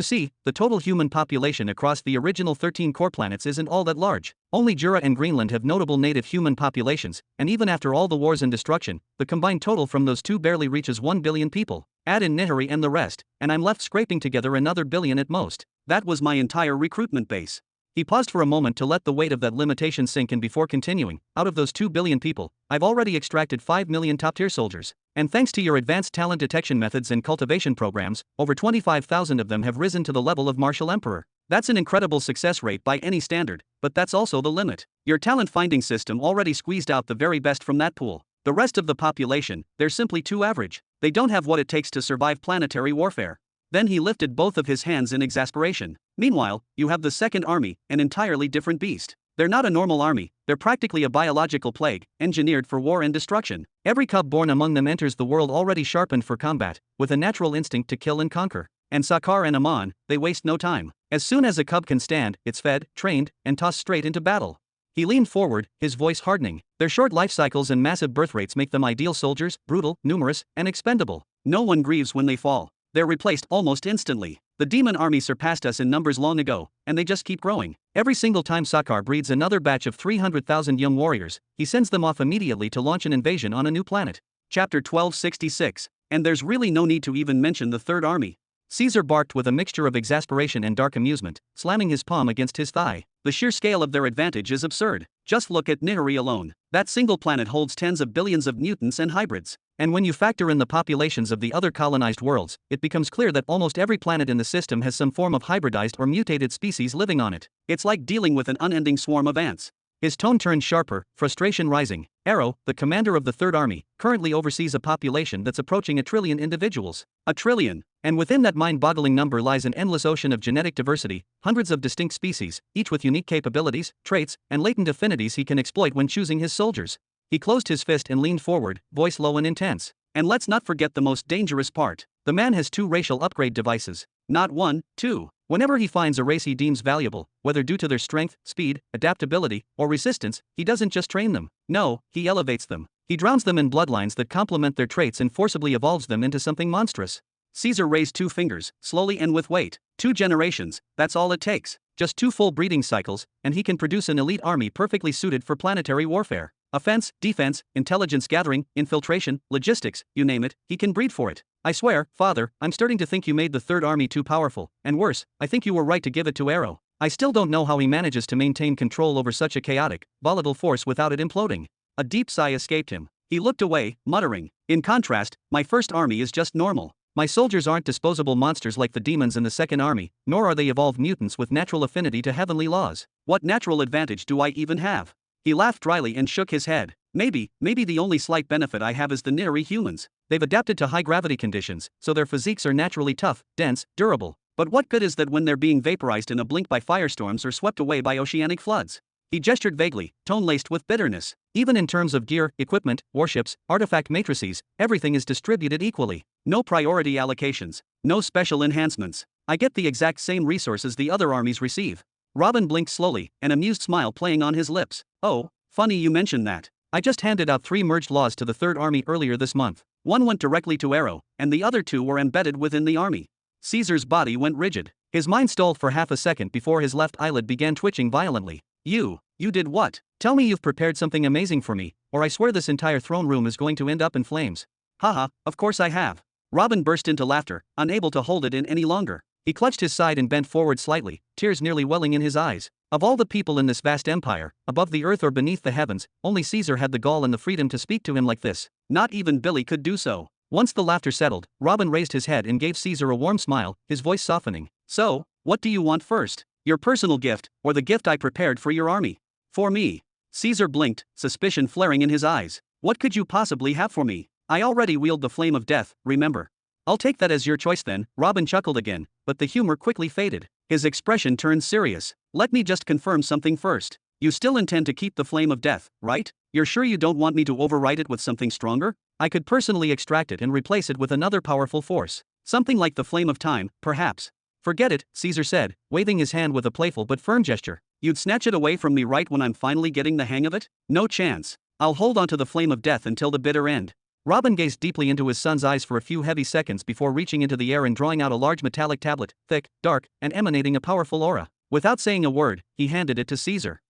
Speaker 1: see, the total human population across the original 13 core planets isn't all that large. Only Jura and Greenland have notable native human populations, and even after all the wars and destruction, the combined total from those two barely reaches 1 billion people. Add in Nihari and the rest, and I'm left scraping together another billion at most. That was my entire recruitment base. He paused for a moment to let the weight of that limitation sink in before continuing. Out of those 2 billion people, I've already extracted 5 million top-tier soldiers. And thanks to your advanced talent detection methods and cultivation programs, over 25,000 of them have risen to the level of Martial Emperor. That's an incredible success rate by any standard, but that's also the limit. Your talent finding system already squeezed out the very best from that pool. The rest of the population, they're simply too average. They don't have what it takes to survive planetary warfare. Then he lifted both of his hands in exasperation. Meanwhile, you have the Second Army, an entirely different beast. They're not a normal army, they're practically a biological plague, engineered for war and destruction. Every cub born among them enters the world already sharpened for combat, with a natural instinct to kill and conquer. And Sakaar and Amon, they waste no time. As soon as a cub can stand, it's fed, trained, and tossed straight into battle. He leaned forward, his voice hardening. Their short life cycles and massive birth rates make them ideal soldiers, brutal, numerous, and expendable. No one grieves when they fall. They're replaced almost instantly. The demon army surpassed us in numbers long ago, and they just keep growing. Every single time Sakaar breeds another batch of 300,000 young warriors, he sends them off immediately to launch an invasion on a new planet. Chapter 1266. And there's really no need to even mention the Third Army. Caesar barked with a mixture of exasperation and dark amusement, slamming his palm against his thigh. The sheer scale of their advantage is absurd. Just look at Nihari alone. That single planet holds tens of billions of mutants and hybrids. And when you factor in the populations of the other colonized worlds, it becomes clear that almost every planet in the system has some form of hybridized or mutated species living on it. It's like dealing with an unending swarm of ants. His tone turned sharper, frustration rising. Arrow, the commander of the Third Army, currently oversees a population that's approaching 1 trillion individuals. 1 trillion. And within that mind-boggling number lies an endless ocean of genetic diversity, hundreds of distinct species, each with unique capabilities, traits, and latent affinities he can exploit when choosing his soldiers. He closed his fist and leaned forward, voice low and intense. And let's not forget the most dangerous part. The man has 2 racial upgrade devices. Not 1, 2. Whenever he finds a race he deems valuable, whether due to their strength, speed, adaptability, or resistance, he doesn't just train them. No, he elevates them. He drowns them in bloodlines that complement their traits and forcibly evolves them into something monstrous. Caesar raised 2 fingers, slowly and with weight. 2 generations, that's all it takes. Just 2 full breeding cycles, and he can produce an elite army perfectly suited for planetary warfare. Offense, defense, intelligence gathering, infiltration, logistics, you name it, he can breed for it. I swear, Father, I'm starting to think you made the Third Army too powerful, and worse, I think you were right to give it to Arrow. I still don't know how he manages to maintain control over such a chaotic, volatile force without it imploding. A deep sigh escaped him. He looked away, muttering. In contrast, my First Army is just normal. My soldiers aren't disposable monsters like the demons in the Second Army, nor are they evolved mutants with natural affinity to heavenly laws. What natural advantage do I even have? He laughed dryly and shook his head. Maybe the only slight benefit I have is the Nihari humans. They've adapted to high gravity conditions, so their physiques are naturally tough, dense, durable. But what good is that when they're being vaporized in a blink by firestorms or swept away by oceanic floods? He gestured vaguely, tone laced with bitterness. Even in terms of gear, equipment, warships, artifact matrices, everything is distributed equally. No priority allocations, no special enhancements. I get the exact same resources the other armies receive. Robin blinked slowly, an amused smile playing on his lips. Oh, funny you mention that. I just handed out 3 merged laws to the Third Army earlier this month. One went directly to Arrow, and the other 2 were embedded within the army. Caesar's body went rigid. His mind stalled for half a second before his left eyelid began twitching violently. You did what? Tell me you've prepared something amazing for me, or I swear this entire throne room is going to end up in flames. Haha, of course I have. Robin burst into laughter, unable to hold it in any longer. He clutched his side and bent forward slightly, tears nearly welling in his eyes. Of all the people in this vast empire, above the earth or beneath the heavens, only Caesar had the gall and the freedom to speak to him like this. Not even Billy could do so. Once the laughter settled, Robin raised his head and gave Caesar a warm smile, his voice softening. So, what do you want first? Your personal gift, or the gift I prepared for your army? For me. Caesar blinked, suspicion flaring in his eyes. What could you possibly have for me? I already wield the flame of death, remember. I'll take that as your choice then. Robin chuckled again, but the humor quickly faded. His expression turned serious. Let me just confirm something first. You still intend to keep the flame of death, right? You're sure you don't want me to override it with something stronger? I could personally extract it and replace it with another powerful force. Something like the flame of time, perhaps. Forget it, Caesar said, waving his hand with a playful but firm gesture. You'd snatch it away from me right when I'm finally getting the hang of it? No chance. I'll hold on to the flame of death until the bitter end. Robin gazed deeply into his son's eyes for a few heavy seconds before reaching into the air and drawing out a large metallic tablet, thick, dark, and emanating a powerful aura. Without saying a word, he handed it to Caesar.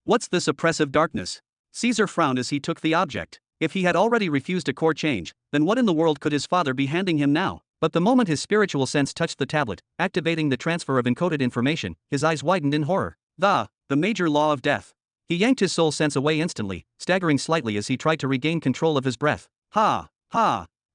Speaker 1: What's this oppressive darkness? Caesar frowned as he took the object. If he had already refused a core change, then what in the world could his father be handing him now? But the moment his spiritual sense touched the tablet, activating the transfer of encoded information, his eyes widened in horror. The major law of death. He yanked his soul sense away instantly, staggering slightly as he tried to regain control of his breath. Ha!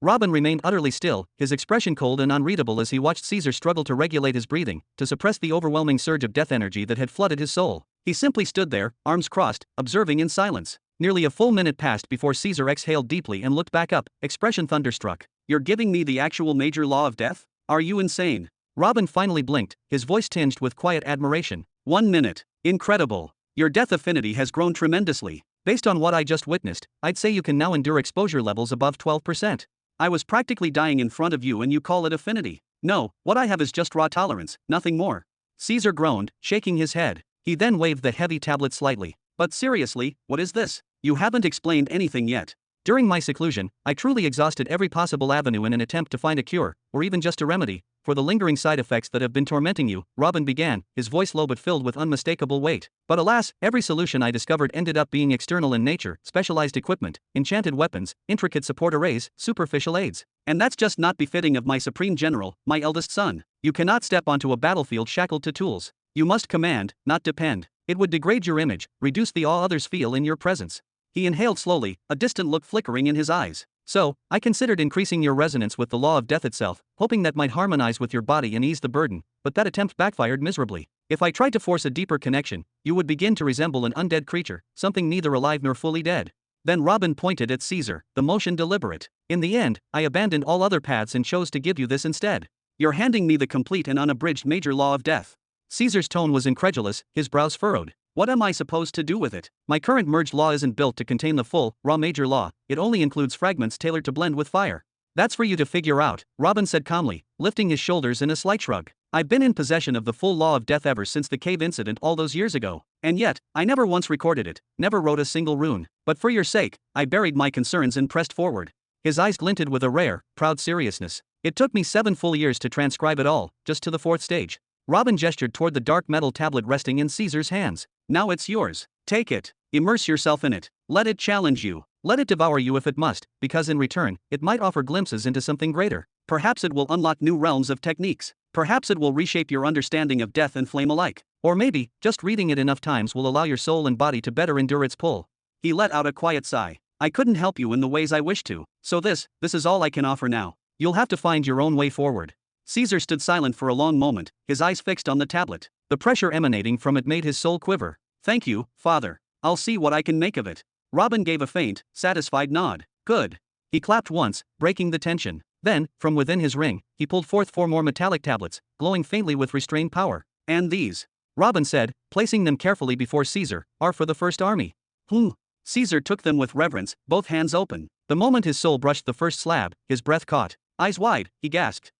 Speaker 1: Robin remained utterly still, his expression cold and unreadable as he watched Caesar struggle to regulate his breathing, to suppress the overwhelming surge of death energy that had flooded his soul. He simply stood there, arms crossed, observing in silence. Nearly a full minute passed before Caesar exhaled deeply and looked back up, expression thunderstruck. You're giving me the actual major law of death? Are you insane? Robin finally blinked, his voice tinged with quiet admiration. 1 minute. Incredible. Your death affinity has grown tremendously. Based on what I just witnessed, I'd say you can now endure exposure levels above 12%. I was practically dying in front of you and you call it affinity. No, what I have is just raw tolerance, nothing more. Caesar groaned, shaking his head. He then waved the heavy tablet slightly. But seriously, what is this? You haven't explained anything yet. During my seclusion, I truly exhausted every possible avenue in an attempt to find a cure, or even just a remedy, for the lingering side effects that have been tormenting you, Robin began, his voice low but filled with unmistakable weight. But alas, every solution I discovered ended up being external in nature, specialized equipment, enchanted weapons, intricate support arrays, superficial aids. And that's just not befitting of my supreme general, my eldest son. You cannot step onto a battlefield shackled to tools. You must command, not depend. It would degrade your image, reduce the awe others feel in your presence. He inhaled slowly, a distant look flickering in his eyes. So, I considered increasing your resonance with the law of death itself, hoping that might harmonize with your body and ease the burden, but that attempt backfired miserably. If I tried to force a deeper connection, you would begin to resemble an undead creature, something neither alive nor fully dead. Then Robin pointed at Caesar, the motion deliberate. In the end, I abandoned all other paths and chose to give you this instead. You're handing me the complete and unabridged major law of death. Caesar's tone was incredulous, his brows furrowed. What am I supposed to do with it? My current merged law isn't built to contain the full, raw major law, it only includes fragments tailored to blend with fire. That's for you to figure out, Robin said calmly, lifting his shoulders in a slight shrug. I've been in possession of the full law of death ever since the cave incident all those years ago. And yet, I never once recorded it, never wrote a single rune. But for your sake, I buried my concerns and pressed forward. His eyes glinted with a rare, proud seriousness. It took me 7 full years to transcribe it all, just to the 4th stage. Robin gestured toward the dark metal tablet resting in Caesar's hands. Now it's yours. Take it. Immerse yourself in it. Let it challenge you. Let it devour you if it must, because in return, it might offer glimpses into something greater. Perhaps it will unlock new realms of techniques. Perhaps it will reshape your understanding of death and flame alike. Or maybe, just reading it enough times will allow your soul and body to better endure its pull. He let out a quiet sigh. I couldn't help you in the ways I wished to. So this is all I can offer now. You'll have to find your own way forward. Caesar stood silent for a long moment, his eyes fixed on the tablet. The pressure emanating from it made his soul quiver. Thank you, Father. I'll see what I can make of it. Robin gave a faint, satisfied nod. Good. He clapped once, breaking the tension. Then, from within his ring, he pulled forth 4 more metallic tablets, glowing faintly with restrained power. And these, Robin said, placing them carefully before Caesar, are for the first army. Caesar took them with reverence, both hands open. The moment his soul brushed the first slab, his breath caught. Eyes wide, he gasped.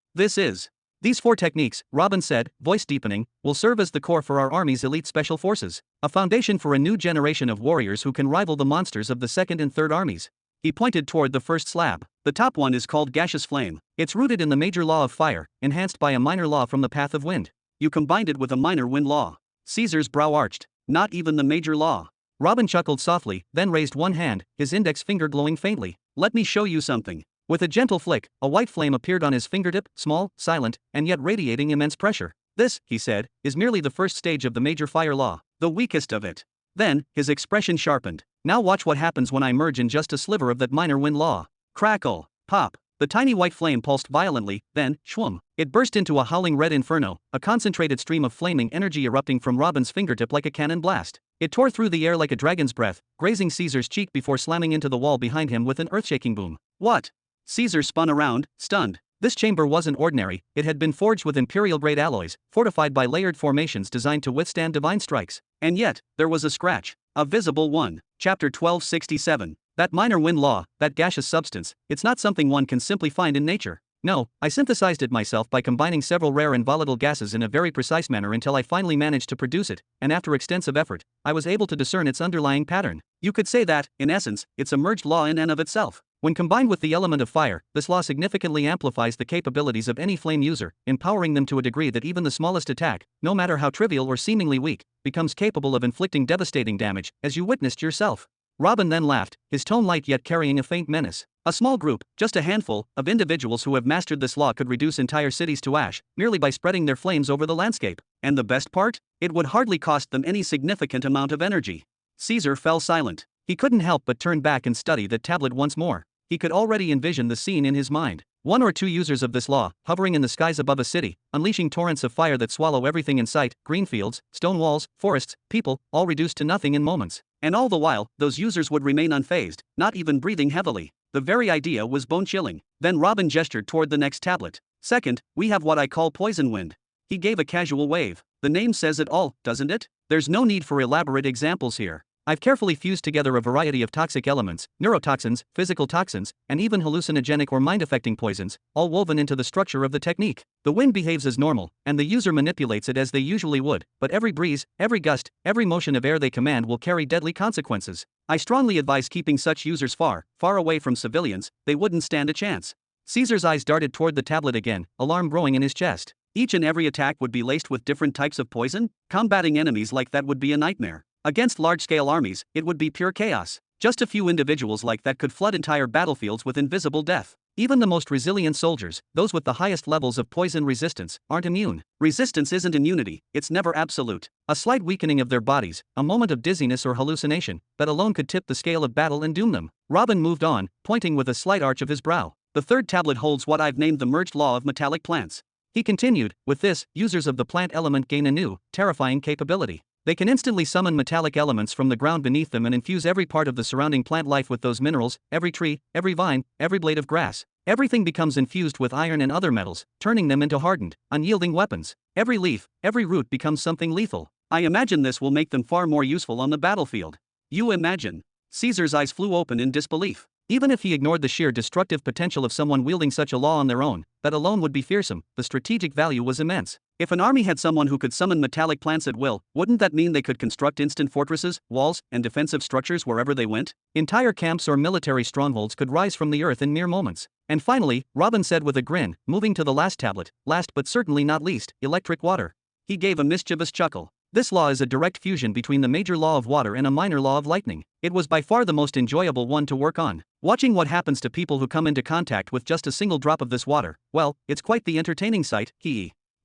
Speaker 1: These 4 techniques, Robin said, voice deepening, will serve as the core for our army's elite special forces, a foundation for a new generation of warriors who can rival the monsters of the 2nd and 3rd armies. He pointed toward the first slab. The top one is called Gaseous Flame. It's rooted in the major law of fire, enhanced by a minor law from the path of wind. You combined it with a minor wind law. Caesar's brow arched. Not even the major law. Robin chuckled softly, then raised one hand, his index finger glowing faintly. Let me show you something. With a gentle flick, a white flame appeared on his fingertip, small, silent, and yet radiating immense pressure. This, he said, is merely the first stage of the major fire law, the weakest of it. Then, his expression sharpened. Now watch what happens when I merge in just a sliver of that minor wind law. Crackle. Pop. The tiny white flame pulsed violently, then, shwoom. It burst into a howling red inferno, a concentrated stream of flaming energy erupting from Robin's fingertip like a cannon blast. It tore through the air like a dragon's breath, grazing Caesar's cheek before slamming into the wall behind him with an earth-shaking boom. What? Caesar spun around, stunned. This chamber wasn't ordinary, it had been forged with imperial-grade alloys, fortified by layered formations designed to withstand divine strikes. And yet, there was a scratch. A visible one. Chapter 1267. That minor wind law, that gaseous substance, it's not something one can simply find in nature. No, I synthesized it myself by combining several rare and volatile gases in a very precise manner until I finally managed to produce it, and after extensive effort, I was able to discern its underlying pattern. You could say that, in essence, it's a merged law in and of itself. When combined with the element of fire, this law significantly amplifies the capabilities of any flame user, empowering them to a degree that even the smallest attack, no matter how trivial or seemingly weak, becomes capable of inflicting devastating damage, as you witnessed yourself. Robin then laughed, his tone light yet carrying a faint menace. A small group, just a handful, of individuals who have mastered this law could reduce entire cities to ash, merely by spreading their flames over the landscape. And the best part? It would hardly cost them any significant amount of energy. Caesar fell silent. He couldn't help but turn back and study that tablet once more. He could already envision the scene in his mind. One or two users of this law, hovering in the skies above a city, unleashing torrents of fire that swallow everything in sight, green fields, stone walls, forests, people, all reduced to nothing in moments. And all the while, those users would remain unfazed, not even breathing heavily. The very idea was bone-chilling. Then Robin gestured toward the next tablet. Second, we have what I call poison wind. He gave a casual wave. The name says it all, doesn't it? There's no need for elaborate examples here. I've carefully fused together a variety of toxic elements, neurotoxins, physical toxins, and even hallucinogenic or mind-affecting poisons, all woven into the structure of the technique. The wind behaves as normal, and the user manipulates it as they usually would, but every breeze, every gust, every motion of air they command will carry deadly consequences. I strongly advise keeping such users far, far away from civilians. They wouldn't stand a chance. Caesar's eyes darted toward the tablet again, alarm growing in his chest. Each and every attack would be laced with different types of poison? Combating enemies like that would be a nightmare. Against large-scale armies, it would be pure chaos. Just a few individuals like that could flood entire battlefields with invisible death. Even the most resilient soldiers, those with the highest levels of poison resistance, aren't immune. Resistance isn't immunity, it's never absolute. A slight weakening of their bodies, a moment of dizziness or hallucination, that alone could tip the scale of battle and doom them. Robin moved on, pointing with a slight arch of his brow. The third tablet holds what I've named the merged law of metallic plants. He continued, with this, users of the plant element gain a new, terrifying capability. They can instantly summon metallic elements from the ground beneath them and infuse every part of the surrounding plant life with those minerals, every tree, every vine, every blade of grass. Everything becomes infused with iron and other metals, turning them into hardened, unyielding weapons. Every leaf, every root becomes something lethal. I imagine this will make them far more useful on the battlefield. You imagine? Caesar's eyes flew open in disbelief. Even if he ignored the sheer destructive potential of someone wielding such a law on their own, that alone would be fearsome. The strategic value was immense. If an army had someone who could summon metallic plants at will, wouldn't that mean they could construct instant fortresses, walls, and defensive structures wherever they went? Entire camps or military strongholds could rise from the earth in mere moments. And finally, Robin said with a grin, moving to the last tablet, last but certainly not least, electric water. He gave a mischievous chuckle. This law is a direct fusion between the major law of water and a minor law of lightning. It was by far the most enjoyable one to work on. Watching what happens to people who come into contact with just a single drop of this water, well, it's quite the entertaining sight.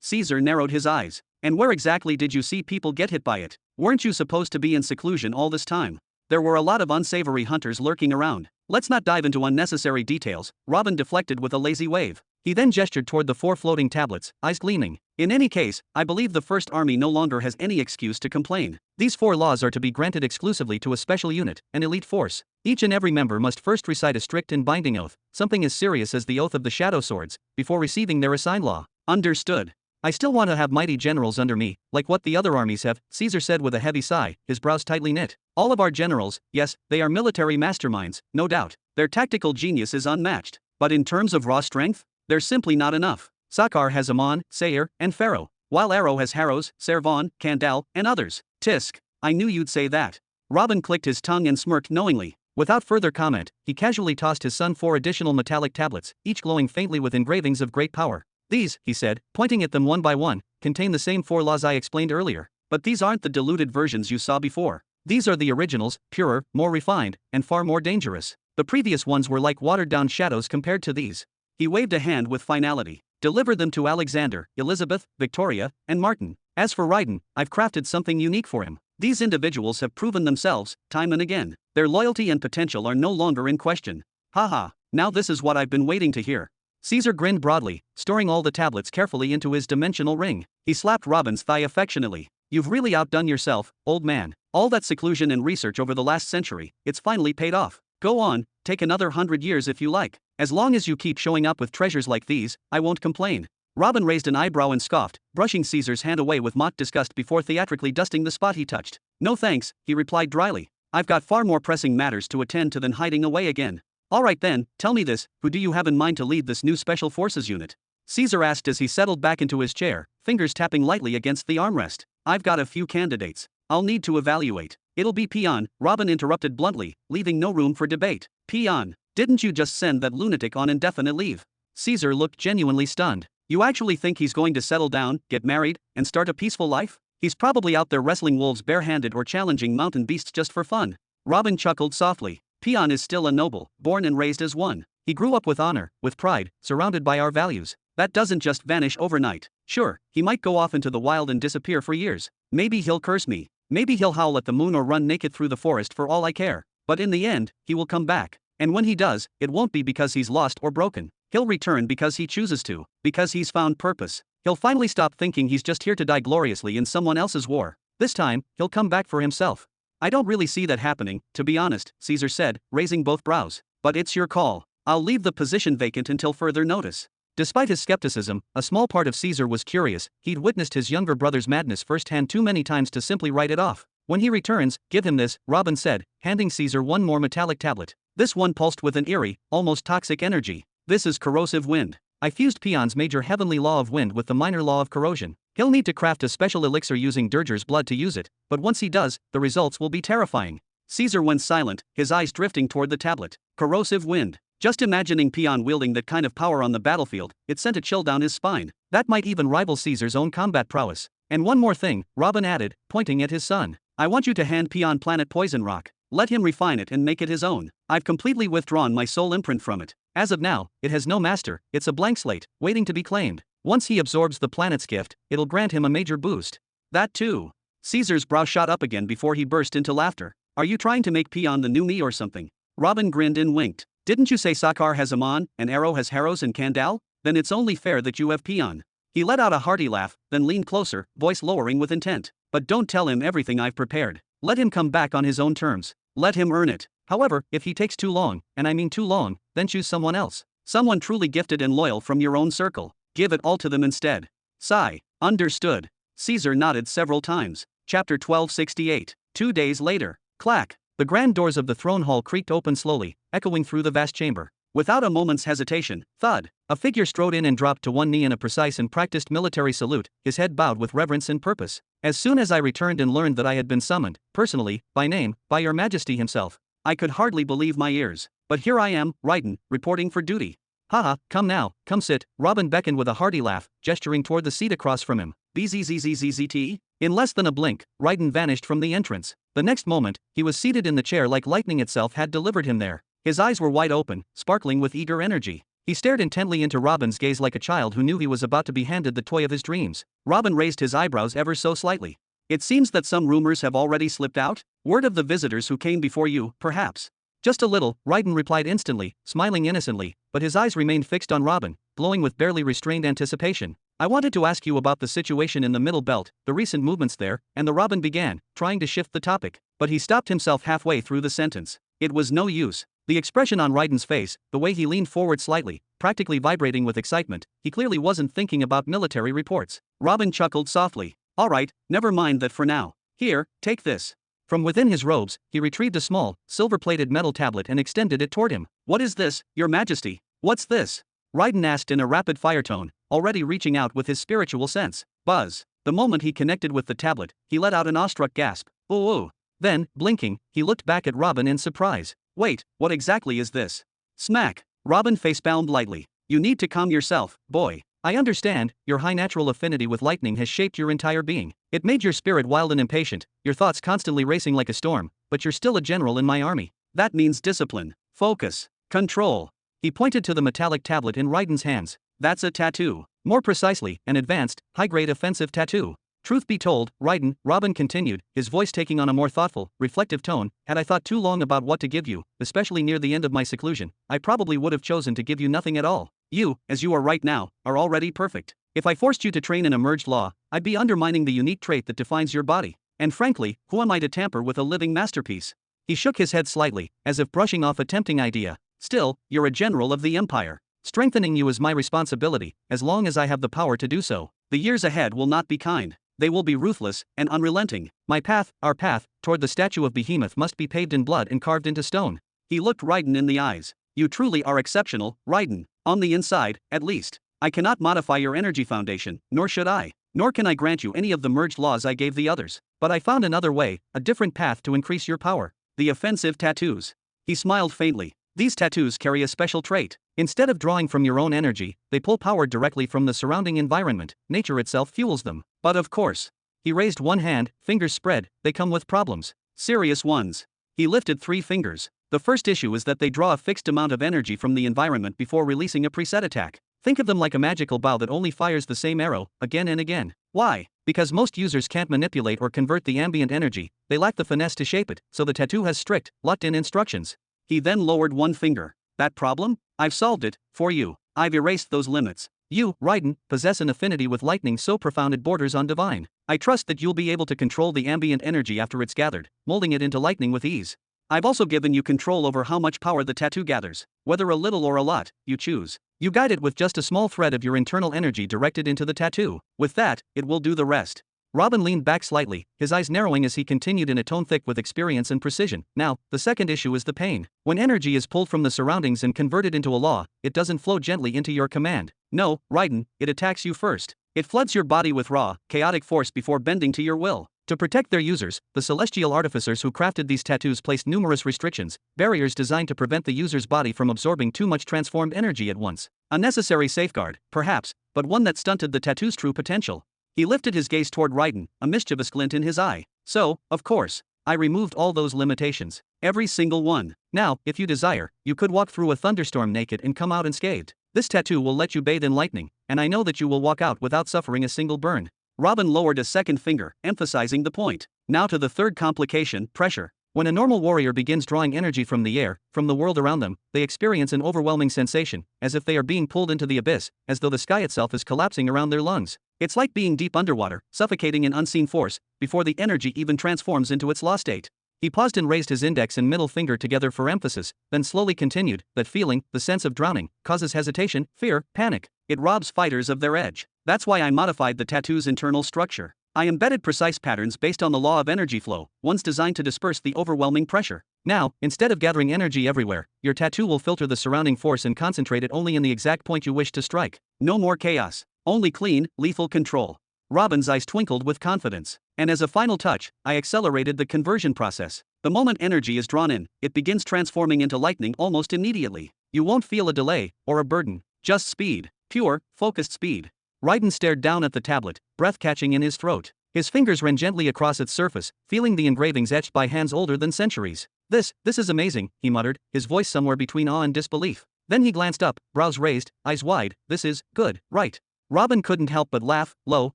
Speaker 1: Caesar narrowed his eyes. And where exactly did you see people get hit by it? Weren't you supposed to be in seclusion all this time? There were a lot of unsavory hunters lurking around. Let's not dive into unnecessary details. Robin deflected with a lazy wave. He then gestured toward the 4 floating tablets, eyes gleaming. In any case, I believe the First Army no longer has any excuse to complain. These 4 laws are to be granted exclusively to a special unit, an elite force. Each and every member must first recite a strict and binding oath, something as serious as the oath of the Shadow Swords, before receiving their assigned law. Understood. I still want to have mighty generals under me, like what the other armies have, Caesar said with a heavy sigh, his brows tightly knit. All of our generals, yes, they are military masterminds, no doubt. Their tactical genius is unmatched. But in terms of raw strength, there's simply not enough. Sakar has Amon, Sayer, and Pharaoh, while Arrow has Harrows, Servan, Kandal, and others. Tisk. I knew you'd say that. Robin clicked his tongue and smirked knowingly. Without further comment, he casually tossed his son 4 additional metallic tablets, each glowing faintly with engravings of great power. These, he said, pointing at them one by one, contain the same 4 laws I explained earlier. But these aren't the diluted versions you saw before. These are the originals, purer, more refined, and far more dangerous. The previous ones were like watered-down shadows compared to these. He waved a hand with finality. Deliver them to Alexander, Elizabeth, Victoria, and Martin. As for Raiden, I've crafted something unique for him. These individuals have proven themselves, time and again. Their loyalty and potential are no longer in question. Haha, now this is what I've been waiting to hear. Caesar grinned broadly, storing all the tablets carefully into his dimensional ring. He slapped Robin's thigh affectionately. You've really outdone yourself, old man. All that seclusion and research over the last century, it's finally paid off. Go on, take another 100 years if you like. As long as you keep showing up with treasures like these, I won't complain. Robin raised an eyebrow and scoffed, brushing Caesar's hand away with mock disgust before theatrically dusting the spot he touched. No thanks, he replied dryly. I've got far more pressing matters to attend to than hiding away again. Alright then, tell me this, who do you have in mind to lead this new Special Forces unit? Caesar asked as he settled back into his chair, fingers tapping lightly against the armrest. I've got a few candidates. I'll need to evaluate. It'll be Peon, Robin interrupted bluntly, leaving no room for debate. Peon, didn't you just send that lunatic on indefinite leave? Caesar looked genuinely stunned. You actually think he's going to settle down, get married, and start a peaceful life? He's probably out there wrestling wolves barehanded or challenging mountain beasts just for fun. Robin chuckled softly. Peon is still a noble, born and raised as one. He grew up with honor, with pride, surrounded by our values. That doesn't just vanish overnight. Sure, he might go off into the wild and disappear for years. Maybe he'll curse me. Maybe he'll howl at the moon or run naked through the forest for all I care. But in the end, he will come back. And when he does, it won't be because he's lost or broken. He'll return because he chooses to, because he's found purpose. He'll finally stop thinking he's just here to die gloriously in someone else's war. This time, he'll come back for himself. I don't really see that happening, to be honest, Caesar said, raising both brows. But it's your call. I'll leave the position vacant until further notice. Despite his skepticism, a small part of Caesar was curious. He'd witnessed his younger brother's madness firsthand too many times to simply write it off. When he returns, give him this, Robin said, handing Caesar one more metallic tablet. This one pulsed with an eerie, almost toxic energy. This is corrosive wind. I fused Peon's major heavenly law of wind with the minor law of corrosion. He'll need to craft a special elixir using Dirger's blood to use it, but once he does, the results will be terrifying. Caesar went silent, his eyes drifting toward the tablet. Corrosive wind. Just imagining Peon wielding that kind of power on the battlefield, it sent a chill down his spine. That might even rival Caesar's own combat prowess. And one more thing, Robin added, pointing at his son. I want you to hand Peon Planet Poison Rock. Let him refine it and make it his own. I've completely withdrawn my soul imprint from it. As of now, it has no master, it's a blank slate, waiting to be claimed. Once he absorbs the planet's gift, it'll grant him a major boost. That too. Caesar's brow shot up again before he burst into laughter. Are you trying to make Peon the new me or something? Robin grinned and winked. Didn't you say Sakar has Amon, and Arrow has Harrows and Kandal? Then it's only fair that you have Peon. He let out a hearty laugh, then leaned closer, voice lowering with intent. But don't tell him everything I've prepared. Let him come back on his own terms. Let him earn it. However, if he takes too long, and I mean too long, then choose someone else. Someone truly gifted and loyal from your own circle. Give it all to them instead. Sigh. Understood. Caesar nodded several times. Chapter 1268. 2 days later. Clack. The grand doors of the throne hall creaked open slowly, echoing through the vast chamber. Without a moment's hesitation, thud, a figure strode in and dropped to one knee in a precise and practiced military salute, his head bowed with reverence and purpose. As soon as I returned and learned that I had been summoned, personally, by name, by your majesty himself, I could hardly believe my ears. But here I am, Raiden, reporting for duty. Haha, come now, come sit, Robin beckoned with a hearty laugh, gesturing toward the seat across from him. Bzzzzzt? In less than a blink, Raiden vanished from the entrance. The next moment, he was seated in the chair like lightning itself had delivered him there. His eyes were wide open, sparkling with eager energy. He stared intently into Robin's gaze like a child who knew he was about to be handed the toy of his dreams. Robin raised his eyebrows ever so slightly. It seems that some rumors have already slipped out? Word of the visitors who came before you, perhaps? Just a little, Raiden replied instantly, smiling innocently, but his eyes remained fixed on Robin, glowing with barely restrained anticipation. I wanted to ask you about the situation in the Middle Belt, the recent movements there, and the Robin began, trying to shift the topic, but he stopped himself halfway through the sentence. It was no use. The expression on Raiden's face, the way he leaned forward slightly, practically vibrating with excitement, he clearly wasn't thinking about military reports. Robin chuckled softly. All right, never mind that for now. Here, take this. From within his robes, he retrieved a small, silver-plated metal tablet and extended it toward him. What is this, your majesty? What's this? Raiden asked in a rapid-fire tone, already reaching out with his spiritual sense. Buzz. The moment he connected with the tablet, he let out an awestruck gasp. Ooh. Then, blinking, he looked back at Robin in surprise. Wait, what exactly is this? Smack. Robin facepalmed lightly. You need to calm yourself, boy. I understand, your high natural affinity with lightning has shaped your entire being. It made your spirit wild and impatient, your thoughts constantly racing like a storm, but you're still a general in my army. That means discipline, focus, control. He pointed to the metallic tablet in Raiden's hands. That's a tattoo. More precisely, an advanced, high-grade offensive tattoo. Truth be told, Raiden, Robin continued, his voice taking on a more thoughtful, reflective tone, had I thought too long about what to give you, especially near the end of my seclusion, I probably would have chosen to give you nothing at all. You, as you are right now, are already perfect. If I forced you to train in emerged law, I'd be undermining the unique trait that defines your body. And frankly, who am I to tamper with a living masterpiece? He shook his head slightly, as if brushing off a tempting idea. Still, you're a general of the Empire. Strengthening you is my responsibility, as long as I have the power to do so. The years ahead will not be kind. They will be ruthless and unrelenting. My path, our path, toward the statue of Behemoth must be paved in blood and carved into stone. He looked Raiden in the eyes. You truly are exceptional, Raiden. On the inside, at least. I cannot modify your energy foundation, nor should I. Nor can I grant you any of the merged laws I gave the others. But I found another way, a different path to increase your power. The offensive tattoos. He smiled faintly. These tattoos carry a special trait. Instead of drawing from your own energy, they pull power directly from the surrounding environment. Nature itself fuels them. But of course. He raised one hand, fingers spread, they come with problems. Serious ones. He lifted 3 fingers. The first issue is that they draw a fixed amount of energy from the environment before releasing a preset attack. Think of them like a magical bow that only fires the same arrow, again and again. Why? Because most users can't manipulate or convert the ambient energy, they lack the finesse to shape it, so the tattoo has strict, locked-in instructions. He then lowered one finger. That problem? I've solved it, for you. I've erased those limits. You, Raiden, possess an affinity with lightning so profound it borders on divine. I trust that you'll be able to control the ambient energy after it's gathered, molding it into lightning with ease. I've also given you control over how much power the tattoo gathers. Whether a little or a lot, you choose. You guide it with just a small thread of your internal energy directed into the tattoo. With that, it will do the rest. Robin leaned back slightly, his eyes narrowing as he continued in a tone thick with experience and precision. Now, the second issue is the pain. When energy is pulled from the surroundings and converted into a law, it doesn't flow gently into your command. No, Raiden, it attacks you first. It floods your body with raw, chaotic force before bending to your will. To protect their users, the celestial artificers who crafted these tattoos placed numerous restrictions, barriers designed to prevent the user's body from absorbing too much transformed energy at once. A necessary safeguard, perhaps, but one that stunted the tattoo's true potential. He lifted his gaze toward Raiden, a mischievous glint in his eye. So, of course, I removed all those limitations. Every single one. Now, if you desire, you could walk through a thunderstorm naked and come out unscathed. This tattoo will let you bathe in lightning, and I know that you will walk out without suffering a single burn. Robin lowered a second finger, emphasizing the point. Now to the third complication, pressure. When a normal warrior begins drawing energy from the air, from the world around them, they experience an overwhelming sensation, as if they are being pulled into the abyss, as though the sky itself is collapsing around their lungs. It's like being deep underwater, suffocating in unseen force, before the energy even transforms into its law state. He paused and raised his index and middle finger together for emphasis, then slowly continued, that feeling, the sense of drowning, causes hesitation, fear, panic. It robs fighters of their edge. That's why I modified the tattoo's internal structure. I embedded precise patterns based on the law of energy flow, ones designed to disperse the overwhelming pressure. Now, instead of gathering energy everywhere, your tattoo will filter the surrounding force and concentrate it only in the exact point you wish to strike. No more chaos. Only clean, lethal control. Robin's eyes twinkled with confidence. And as a final touch, I accelerated the conversion process. The moment energy is drawn in, it begins transforming into lightning almost immediately. You won't feel a delay, or a burden. Just speed. Pure, focused speed. Raiden stared down at the tablet, breath catching in his throat. His fingers ran gently across its surface, feeling the engravings etched by hands older than centuries. This is amazing, he muttered, his voice somewhere between awe and disbelief. Then he glanced up, brows raised, eyes wide. This is good, right? Robin couldn't help but laugh, low,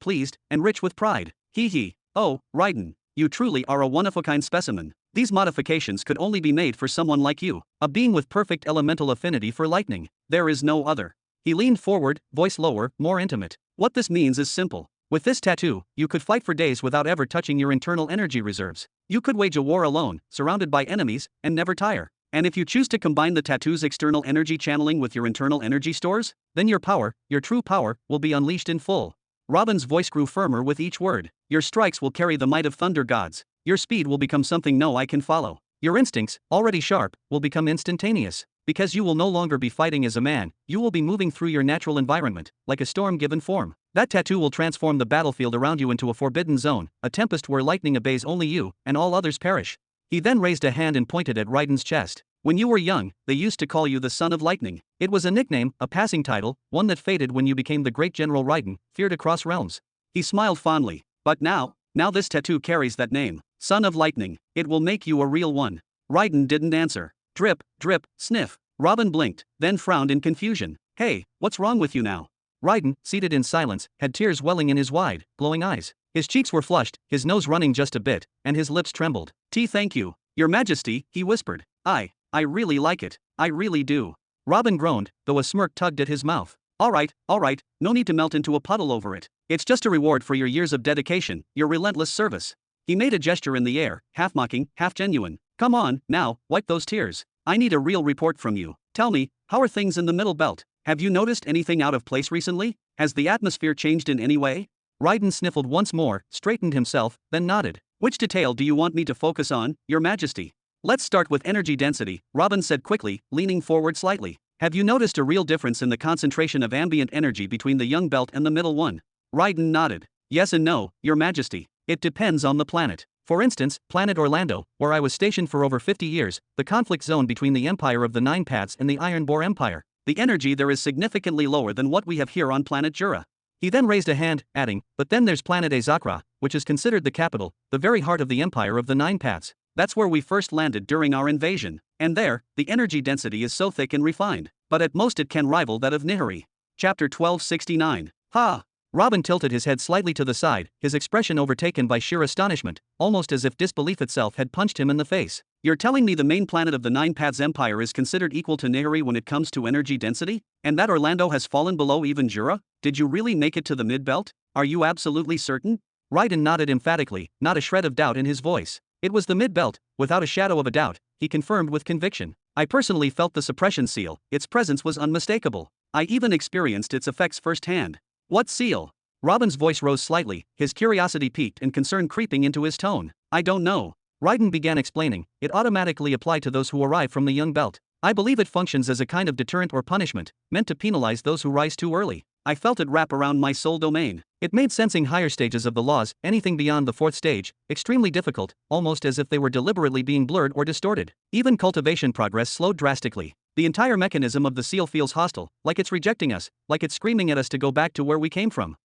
Speaker 1: pleased, and rich with pride. Hee. Oh, Raiden, you truly are a one-of-a-kind specimen. These modifications could only be made for someone like you, a being with perfect elemental affinity for lightning. There is no other. He leaned forward, voice lower, more intimate. What this means is simple. With this tattoo, you could fight for days without ever touching your internal energy reserves. You could wage a war alone, surrounded by enemies, and never tire. And if you choose to combine the tattoo's external energy channeling with your internal energy stores, then your power, your true power, will be unleashed in full. Robin's voice grew firmer with each word. Your strikes will carry the might of thunder gods. Your speed will become something no eye can follow. Your instincts, already sharp, will become instantaneous. Because you will no longer be fighting as a man, you will be moving through your natural environment, like a storm given form. That tattoo will transform the battlefield around you into a forbidden zone, a tempest where lightning obeys only you, and all others perish. He then raised a hand and pointed at Raiden's chest. When you were young, they used to call you the Son of Lightning. It was a nickname, a passing title, one that faded when you became the great General Raiden, feared across realms. He smiled fondly. But now this tattoo carries that name. Son of Lightning. It will make you a real one. Raiden didn't answer. Drip, drip, sniff. Robin blinked, then frowned in confusion. Hey, what's wrong with you now? Raiden, seated in silence, had tears welling in his wide, glowing eyes. His cheeks were flushed, his nose running just a bit, and his lips trembled. Thank you, Your Majesty, he whispered. I really like it. I really do. Robin groaned, though a smirk tugged at his mouth. All right, no need to melt into a puddle over it. It's just a reward for your years of dedication, your relentless service. He made a gesture in the air, half mocking, half genuine. Come on, now, wipe those tears. I need a real report from you. Tell me, how are things in the Middle Belt? Have you noticed anything out of place recently? Has the atmosphere changed in any way? Raiden sniffled once more, straightened himself, then nodded. Which detail do you want me to focus on, Your Majesty? Let's start with energy density, Robin said quickly, leaning forward slightly. Have you noticed a real difference in the concentration of ambient energy between the young belt and the middle one? Raiden nodded. Yes and no, Your Majesty. It depends on the planet. For instance, Planet Orlando, where I was stationed for over 50 years, the conflict zone between the Empire of the Nine Paths and the Iron Boar Empire. The energy there is significantly lower than what we have here on planet Jura. He then raised a hand, adding, but then there's planet Azakra, which is considered the capital, the very heart of the Empire of the Nine Paths. That's where we first landed during our invasion, and there, the energy density is so thick and refined, but at most it can rival that of Nihiri. Chapter 1269. Ha! Robin tilted his head slightly to the side, his expression overtaken by sheer astonishment, almost as if disbelief itself had punched him in the face. You're telling me the main planet of the Nine Paths Empire is considered equal to Nihiri when it comes to energy density? And that Orlando has fallen below even Jura? Did you really make it to the mid-belt? Are you absolutely certain? Raiden nodded emphatically, not a shred of doubt in his voice. It was the mid-belt, without a shadow of a doubt, he confirmed with conviction. I personally felt the suppression seal, its presence was unmistakable. I even experienced its effects firsthand. What seal? Robin's voice rose slightly, his curiosity piqued and concern creeping into his tone. I don't know. Raiden began explaining. It automatically applied to those who arrive from the young belt. I believe it functions as a kind of deterrent or punishment, meant to penalize those who rise too early. I felt it wrap around my soul domain. It made sensing higher stages of the laws, anything beyond the fourth stage, extremely difficult, almost as if they were deliberately being blurred or distorted. Even cultivation progress slowed drastically. The entire mechanism of the seal feels hostile, like it's rejecting us, like it's screaming at us to go back to where we came from.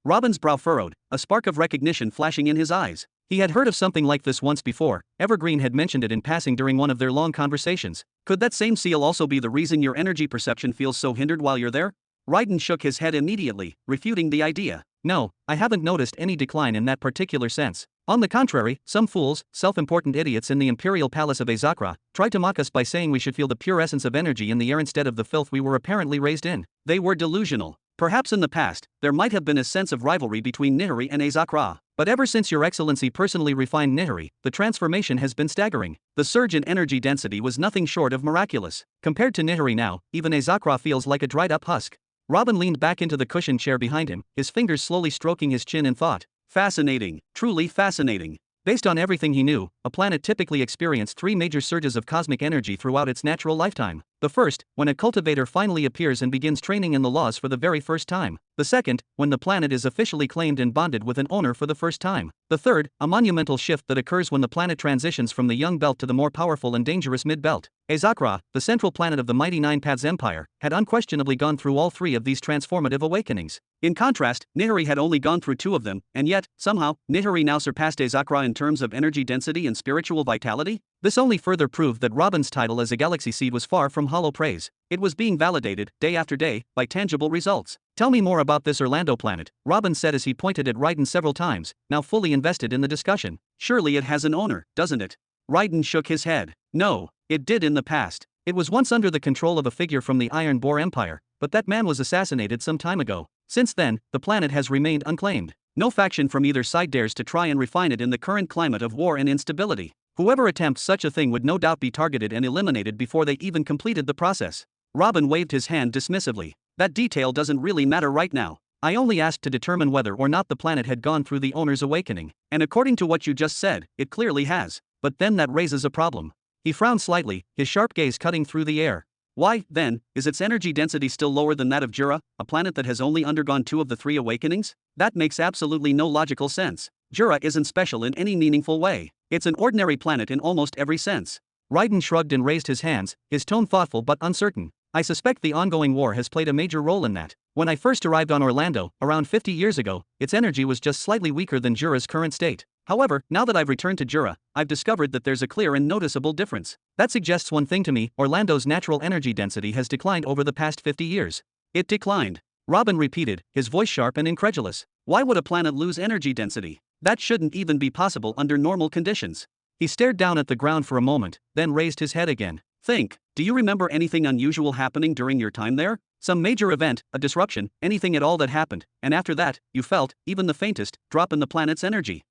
Speaker 1: Robin's brow furrowed, a spark of recognition flashing in his eyes. He had heard of something like this once before. Evergreen had mentioned it in passing during one of their long conversations. Could that same seal also be the reason your energy perception feels so hindered while you're there? Raiden shook his head immediately, refuting the idea. No, I haven't noticed any decline in that particular sense. On the contrary, some fools, self-important idiots in the imperial palace of Azakra, tried to mock us by saying we should feel the pure essence of energy in the air instead of the filth we were apparently raised in. They were delusional. Perhaps in the past, there might have been a sense of rivalry between Nihiri and Azakra. But ever since Your Excellency personally refined Nihiri, the transformation has been staggering. The surge in energy density was nothing short of miraculous. Compared to Nihiri now, even Azakra feels like a dried-up husk. Robin leaned back into the cushioned chair behind him, his fingers slowly stroking his chin in thought. Fascinating, truly fascinating. Based on everything he knew, a planet typically experienced three major surges of cosmic energy throughout its natural lifetime. The first, when a cultivator finally appears and begins training in the laws for the very first time. The second, when the planet is officially claimed and bonded with an owner for the first time. The third, a monumental shift that occurs when the planet transitions from the young belt to the more powerful and dangerous mid-belt. Azakra, the central planet of the mighty Nine Paths Empire, had unquestionably gone through all three of these transformative awakenings. In contrast, Nihiri had only gone through two of them, and yet, somehow, Nihiri now surpassed Azakra in terms of energy density and spiritual vitality? This only further proved that Robin's title as a galaxy seed was far from hollow praise. It was being validated, day after day, by tangible results. Tell me more about this Orlando planet, Robin said as he pointed at Raiden several times, now fully invested in the discussion. Surely it has an owner, doesn't it? Raiden shook his head. No, it did in the past. It was once under the control of a figure from the Iron Boar Empire, but that man was assassinated some time ago. Since then, the planet has remained unclaimed. No faction from either side dares to try and refine it in the current climate of war and instability. Whoever attempts such a thing would no doubt be targeted and eliminated before they even completed the process. Robin waved his hand dismissively. That detail doesn't really matter right now. I only asked to determine whether or not the planet had gone through the owner's awakening. And according to what you just said, it clearly has. But then that raises a problem. He frowned slightly, his sharp gaze cutting through the air. Why, then, is its energy density still lower than that of Jura, a planet that has only undergone two of the three awakenings? That makes absolutely no logical sense. Jura isn't special in any meaningful way. It's an ordinary planet in almost every sense. Raiden shrugged and raised his hands, his tone thoughtful but uncertain. I suspect the ongoing war has played a major role in that. When I first arrived on Orlando, around 50 years ago, its energy was just slightly weaker than Jura's current state. However, now that I've returned to Jura, I've discovered that there's a clear and noticeable difference. That suggests one thing to me: Orlando's natural energy density has declined over the past 50 years. It declined. Robin repeated, his voice sharp and incredulous. Why would a planet lose energy density? That shouldn't even be possible under normal conditions. He stared down at the ground for a moment, then raised his head again. Think, do you remember anything unusual happening during your time there? Some major event, a disruption, anything at all that happened, and after that, you felt, even the faintest, drop in the planet's energy.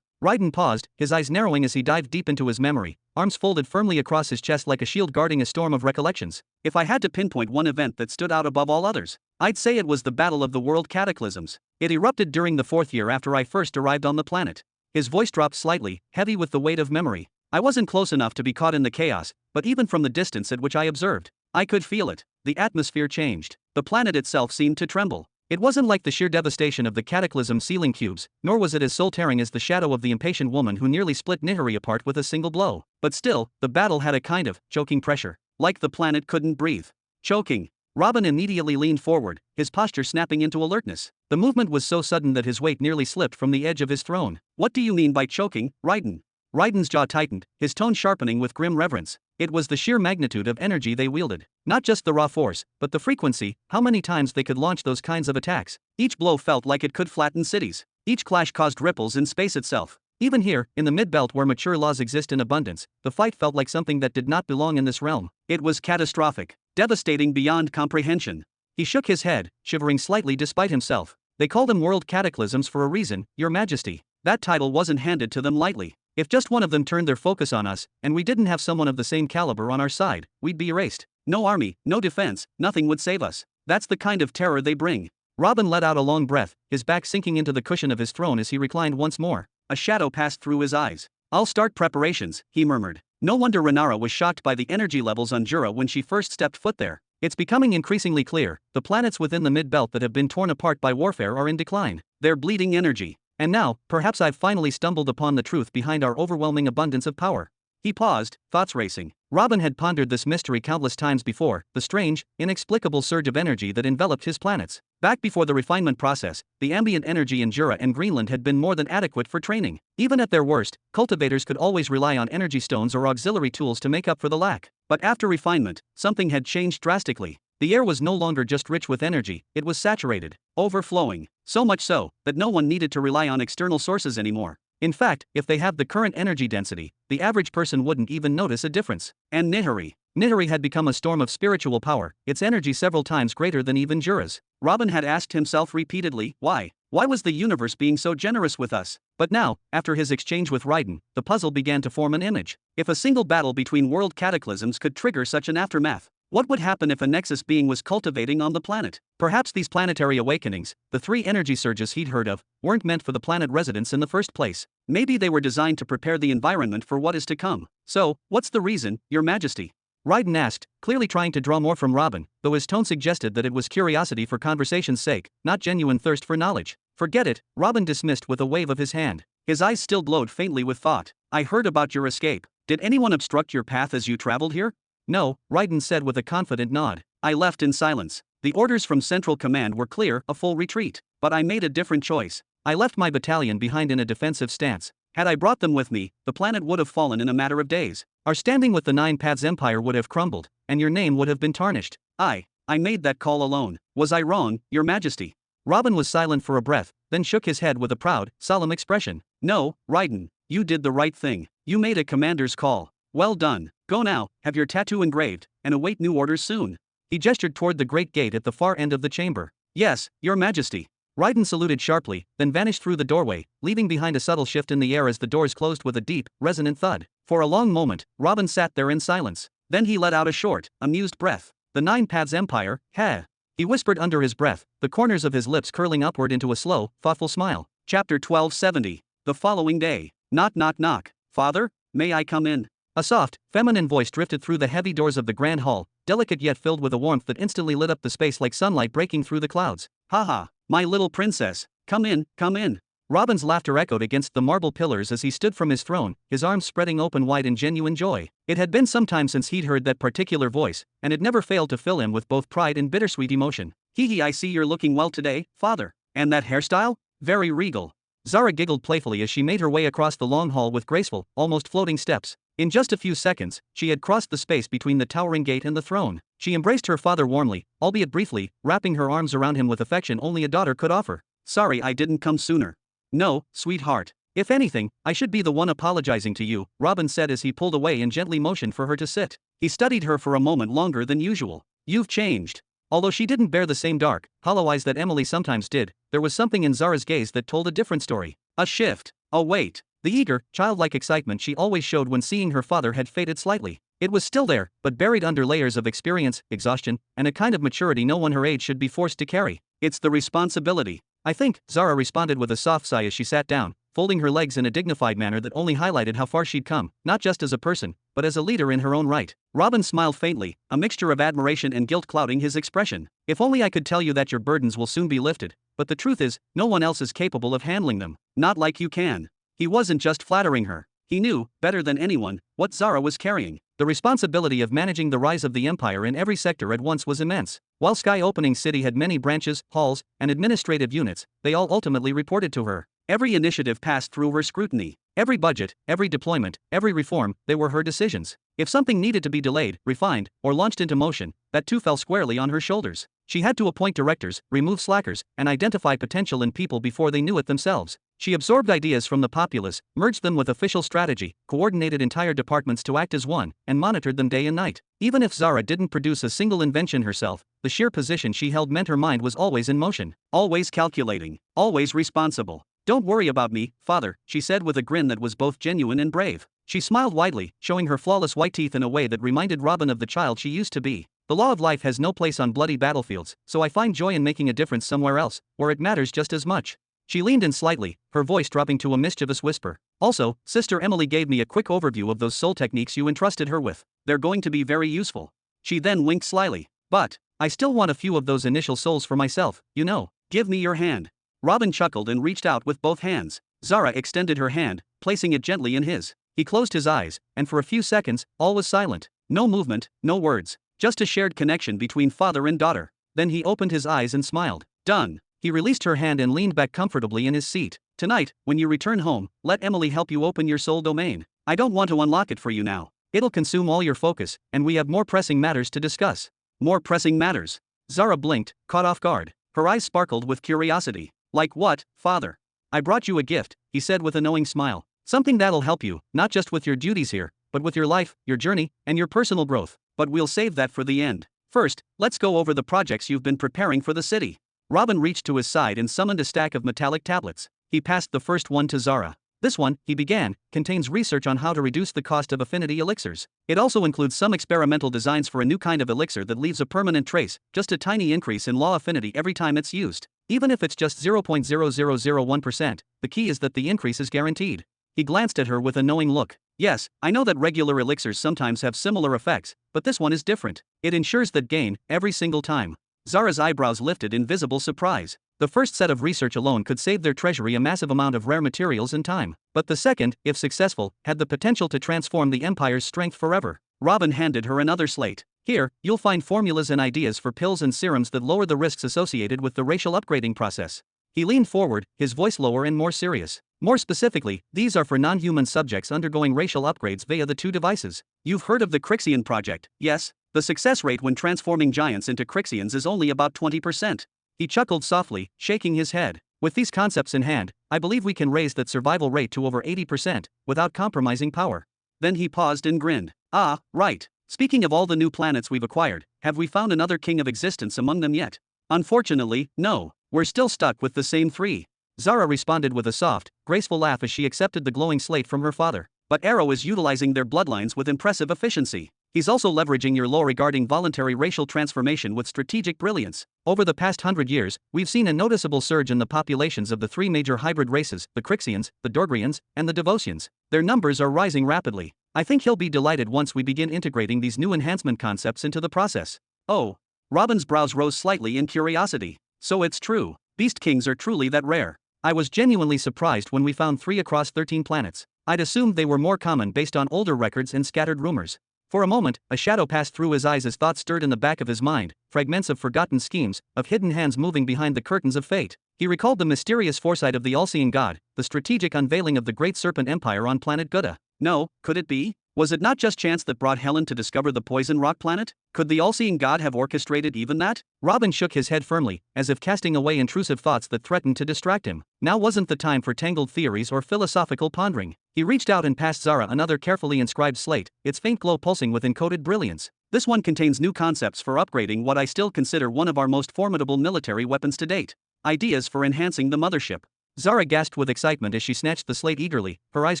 Speaker 1: Raiden paused, his eyes narrowing as he dived deep into his memory, arms folded firmly across his chest like a shield guarding a storm of recollections. If I had to pinpoint one event that stood out above all others, I'd say it was the Battle of the World Cataclysms. It erupted during the 4th year after I first arrived on the planet. His voice dropped slightly, heavy with the weight of memory. I wasn't close enough to be caught in the chaos, but even from the distance at which I observed, I could feel it. The atmosphere changed. The planet itself seemed to tremble. It wasn't like the sheer devastation of the cataclysm sealing cubes, nor was it as soul-tearing as the shadow of the impatient woman who nearly split Nihiri apart with a single blow. But still, the battle had a kind of choking pressure. Like the planet couldn't breathe. Choking. Robin immediately leaned forward, his posture snapping into alertness. The movement was so sudden that his weight nearly slipped from the edge of his throne. What do you mean by choking, Raiden? Raiden's jaw tightened, his tone sharpening with grim reverence. It was the sheer magnitude of energy they wielded. Not just the raw force, but the frequency, how many times they could launch those kinds of attacks. Each blow felt like it could flatten cities. Each clash caused ripples in space itself. Even here, in the mid-belt where mature laws exist in abundance, the fight felt like something that did not belong in this realm. It was catastrophic, devastating beyond comprehension. He shook his head, shivering slightly despite himself. They called them world cataclysms for a reason, Your Majesty. That title wasn't handed to them lightly. If just one of them turned their focus on us, and we didn't have someone of the same caliber on our side, we'd be erased. No army, no defense, nothing would save us. That's the kind of terror they bring. Robin let out a long breath, his back sinking into the cushion of his throne as he reclined once more. A shadow passed through his eyes. I'll start preparations, he murmured. No wonder Renara was shocked by the energy levels on Jura when she first stepped foot there. It's becoming increasingly clear, the planets within the mid-belt that have been torn apart by warfare are in decline. They're bleeding energy. And now, perhaps I've finally stumbled upon the truth behind our overwhelming abundance of power. He paused, thoughts racing. Robin had pondered this mystery countless times before, the strange, inexplicable surge of energy that enveloped his planets. Back before the refinement process, the ambient energy in Jura and Greenland had been more than adequate for training. Even at their worst, cultivators could always rely on energy stones or auxiliary tools to make up for the lack. But after refinement, something had changed drastically. The air was no longer just rich with energy, it was saturated, overflowing. So much so, that no one needed to rely on external sources anymore. In fact, if they have the current energy density, the average person wouldn't even notice a difference. And Nihiri had become a storm of spiritual power, its energy several times greater than even Jura's. Robin had asked himself repeatedly, why? Why was the universe being so generous with us? But now, after his exchange with Raiden, the puzzle began to form an image. If a single battle between world cataclysms could trigger such an aftermath, what would happen if a Nexus being was cultivating on the planet? Perhaps these planetary awakenings, the 3 energy surges he'd heard of, weren't meant for the planet residents in the first place. Maybe they were designed to prepare the environment for what is to come. So, what's the reason, Your Majesty? Raiden asked, clearly trying to draw more from Robin, though his tone suggested that it was curiosity for conversation's sake, not genuine thirst for knowledge. Forget it, Robin dismissed with a wave of his hand. His eyes still glowed faintly with thought. I heard about your escape. Did anyone obstruct your path as you traveled here? No, Raiden said with a confident nod. I left in silence. The orders from Central Command were clear, a full retreat. But I made a different choice. I left my battalion behind in a defensive stance. Had I brought them with me, the planet would have fallen in a matter of days. Our standing with the Nine Paths Empire would have crumbled, and your name would have been tarnished. I made that call alone. Was I wrong, Your Majesty? Robin was silent for a breath, then shook his head with a proud, solemn expression. No, Raiden, you did the right thing. You made a commander's call. Well done. Go now, have your tattoo engraved, and await new orders soon. He gestured toward the great gate at the far end of the chamber. Yes, Your Majesty. Raiden saluted sharply, then vanished through the doorway, leaving behind a subtle shift in the air as the doors closed with a deep, resonant thud. For a long moment, Robin sat there in silence. Then he let out a short, amused breath. The Nine Paths Empire, heh. He whispered under his breath, the corners of his lips curling upward into a slow, thoughtful smile. Chapter 1270. The following day. Knock knock knock. Father, may I come in? A soft, feminine voice drifted through the heavy doors of the grand hall, delicate yet filled with a warmth that instantly lit up the space like sunlight breaking through the clouds. Haha, my little princess, come in, come in. Robin's laughter echoed against the marble pillars as he stood from his throne, his arms spreading open wide in genuine joy. It had been some time since he'd heard that particular voice, and it never failed to fill him with both pride and bittersweet emotion. Hee, I see you're looking well today, father. And that hairstyle? Very regal. Zara giggled playfully as she made her way across the long hall with graceful, almost floating steps. In just a few seconds, she had crossed the space between the towering gate and the throne. She embraced her father warmly, albeit briefly, wrapping her arms around him with affection only a daughter could offer. Sorry I didn't come sooner. No, sweetheart. If anything, I should be the one apologizing to you, Robin said as he pulled away and gently motioned for her to sit. He studied her for a moment longer than usual. You've changed. Although she didn't bear the same dark, hollow eyes that Emily sometimes did, there was something in Zara's gaze that told a different story. A shift. Oh wait. The eager, childlike excitement she always showed when seeing her father had faded slightly. It was still there, but buried under layers of experience, exhaustion, and a kind of maturity no one her age should be forced to carry. It's the responsibility. I think, Zara responded with a soft sigh as she sat down, folding her legs in a dignified manner that only highlighted how far she'd come, not just as a person, but as a leader in her own right. Robin smiled faintly, a mixture of admiration and guilt clouding his expression. If only I could tell you that your burdens will soon be lifted, but the truth is, no one else is capable of handling them. Not like you can. He wasn't just flattering her. He knew, better than anyone, what Zara was carrying. The responsibility of managing the rise of the empire in every sector at once was immense. While Sky Opening City had many branches, halls, and administrative units, they all ultimately reported to her. Every initiative passed through her scrutiny. Every budget, every deployment, every reform, they were her decisions. If something needed to be delayed, refined, or launched into motion, that too fell squarely on her shoulders. She had to appoint directors, remove slackers, and identify potential in people before they knew it themselves. She absorbed ideas from the populace, merged them with official strategy, coordinated entire departments to act as one, and monitored them day and night. Even if Zara didn't produce a single invention herself, the sheer position she held meant her mind was always in motion, always calculating, always responsible. Don't worry about me, father, she said with a grin that was both genuine and brave. She smiled widely, showing her flawless white teeth in a way that reminded Robin of the child she used to be. The law of life has no place on bloody battlefields, so I find joy in making a difference somewhere else, where it matters just as much. She leaned in slightly, her voice dropping to a mischievous whisper. Also, Sister Emily gave me a quick overview of those soul techniques you entrusted her with. They're going to be very useful. She then winked slyly. But I still want a few of those initial souls for myself, you know. Give me your hand. Robin chuckled and reached out with both hands. Zara extended her hand, placing it gently in his. He closed his eyes, and for a few seconds, all was silent. No movement, no words, just a shared connection between father and daughter. Then he opened his eyes and smiled. Done. He released her hand and leaned back comfortably in his seat. Tonight, when you return home, let Emily help you open your soul domain. I don't want to unlock it for you now. It'll consume all your focus, and we have more pressing matters to discuss. More pressing matters? Zara blinked, caught off guard. Her eyes sparkled with curiosity. Like what, father? I brought you a gift, he said with a knowing smile. Something that'll help you, not just with your duties here, but with your life, your journey, and your personal growth. But we'll save that for the end. First, let's go over the projects you've been preparing for the city. Robin reached to his side and summoned a stack of metallic tablets. He passed the first one to Zara. This one, he began, contains research on how to reduce the cost of affinity elixirs. It also includes some experimental designs for a new kind of elixir that leaves a permanent trace, just a tiny increase in law affinity every time it's used. Even if it's just 0.0001%, the key is that the increase is guaranteed. He glanced at her with a knowing look. Yes, I know that regular elixirs sometimes have similar effects, but this one is different. It ensures that gain, every single time. Zara's eyebrows lifted in visible surprise. The first set of research alone could save their treasury a massive amount of rare materials and time. But the second, if successful, had the potential to transform the Empire's strength forever. Robin handed her another slate. Here, you'll find formulas and ideas for pills and serums that lower the risks associated with the racial upgrading process. He leaned forward, his voice lower and more serious. More specifically, these are for non-human subjects undergoing racial upgrades via the two devices. You've heard of the Crixian project, yes? The success rate when transforming giants into Crixians is only about 20%. He chuckled softly, shaking his head. With these concepts in hand, I believe we can raise that survival rate to over 80%, without compromising power. Then he paused and grinned. Ah, right. Speaking of all the new planets we've acquired, have we found another king of existence among them yet? Unfortunately, no. We're still stuck with the same three. Zara responded with a soft, graceful laugh as she accepted the glowing slate from her father. But Arrow is utilizing their bloodlines with impressive efficiency. He's also leveraging your law regarding voluntary racial transformation with strategic brilliance. Over the past 100 years, we've seen a noticeable surge in the populations of the three major hybrid races, the Crixians, the Dorgrians, and the Devosians. Their numbers are rising rapidly. I think he'll be delighted once we begin integrating these new enhancement concepts into the process. Oh. Robin's brows rose slightly in curiosity. So it's true. Beast Kings are truly that rare. I was genuinely surprised when we found 3 across 13 planets. I'd assumed they were more common based on older records and scattered rumors. For a moment, a shadow passed through his eyes as thoughts stirred in the back of his mind, fragments of forgotten schemes, of hidden hands moving behind the curtains of fate. He recalled the mysterious foresight of the all-seeing god, the strategic unveiling of the great serpent empire on planet Gutta. No, could it be? Was it not just chance that brought Helen to discover the poison rock planet? Could the all-seeing god have orchestrated even that? Robin shook his head firmly, as if casting away intrusive thoughts that threatened to distract him. Now wasn't the time for tangled theories or philosophical pondering. He reached out and passed Zara another carefully inscribed slate, its faint glow pulsing with encoded brilliance. This one contains new concepts for upgrading what I still consider one of our most formidable military weapons to date. Ideas for enhancing the mothership. Zara gasped with excitement as she snatched the slate eagerly, her eyes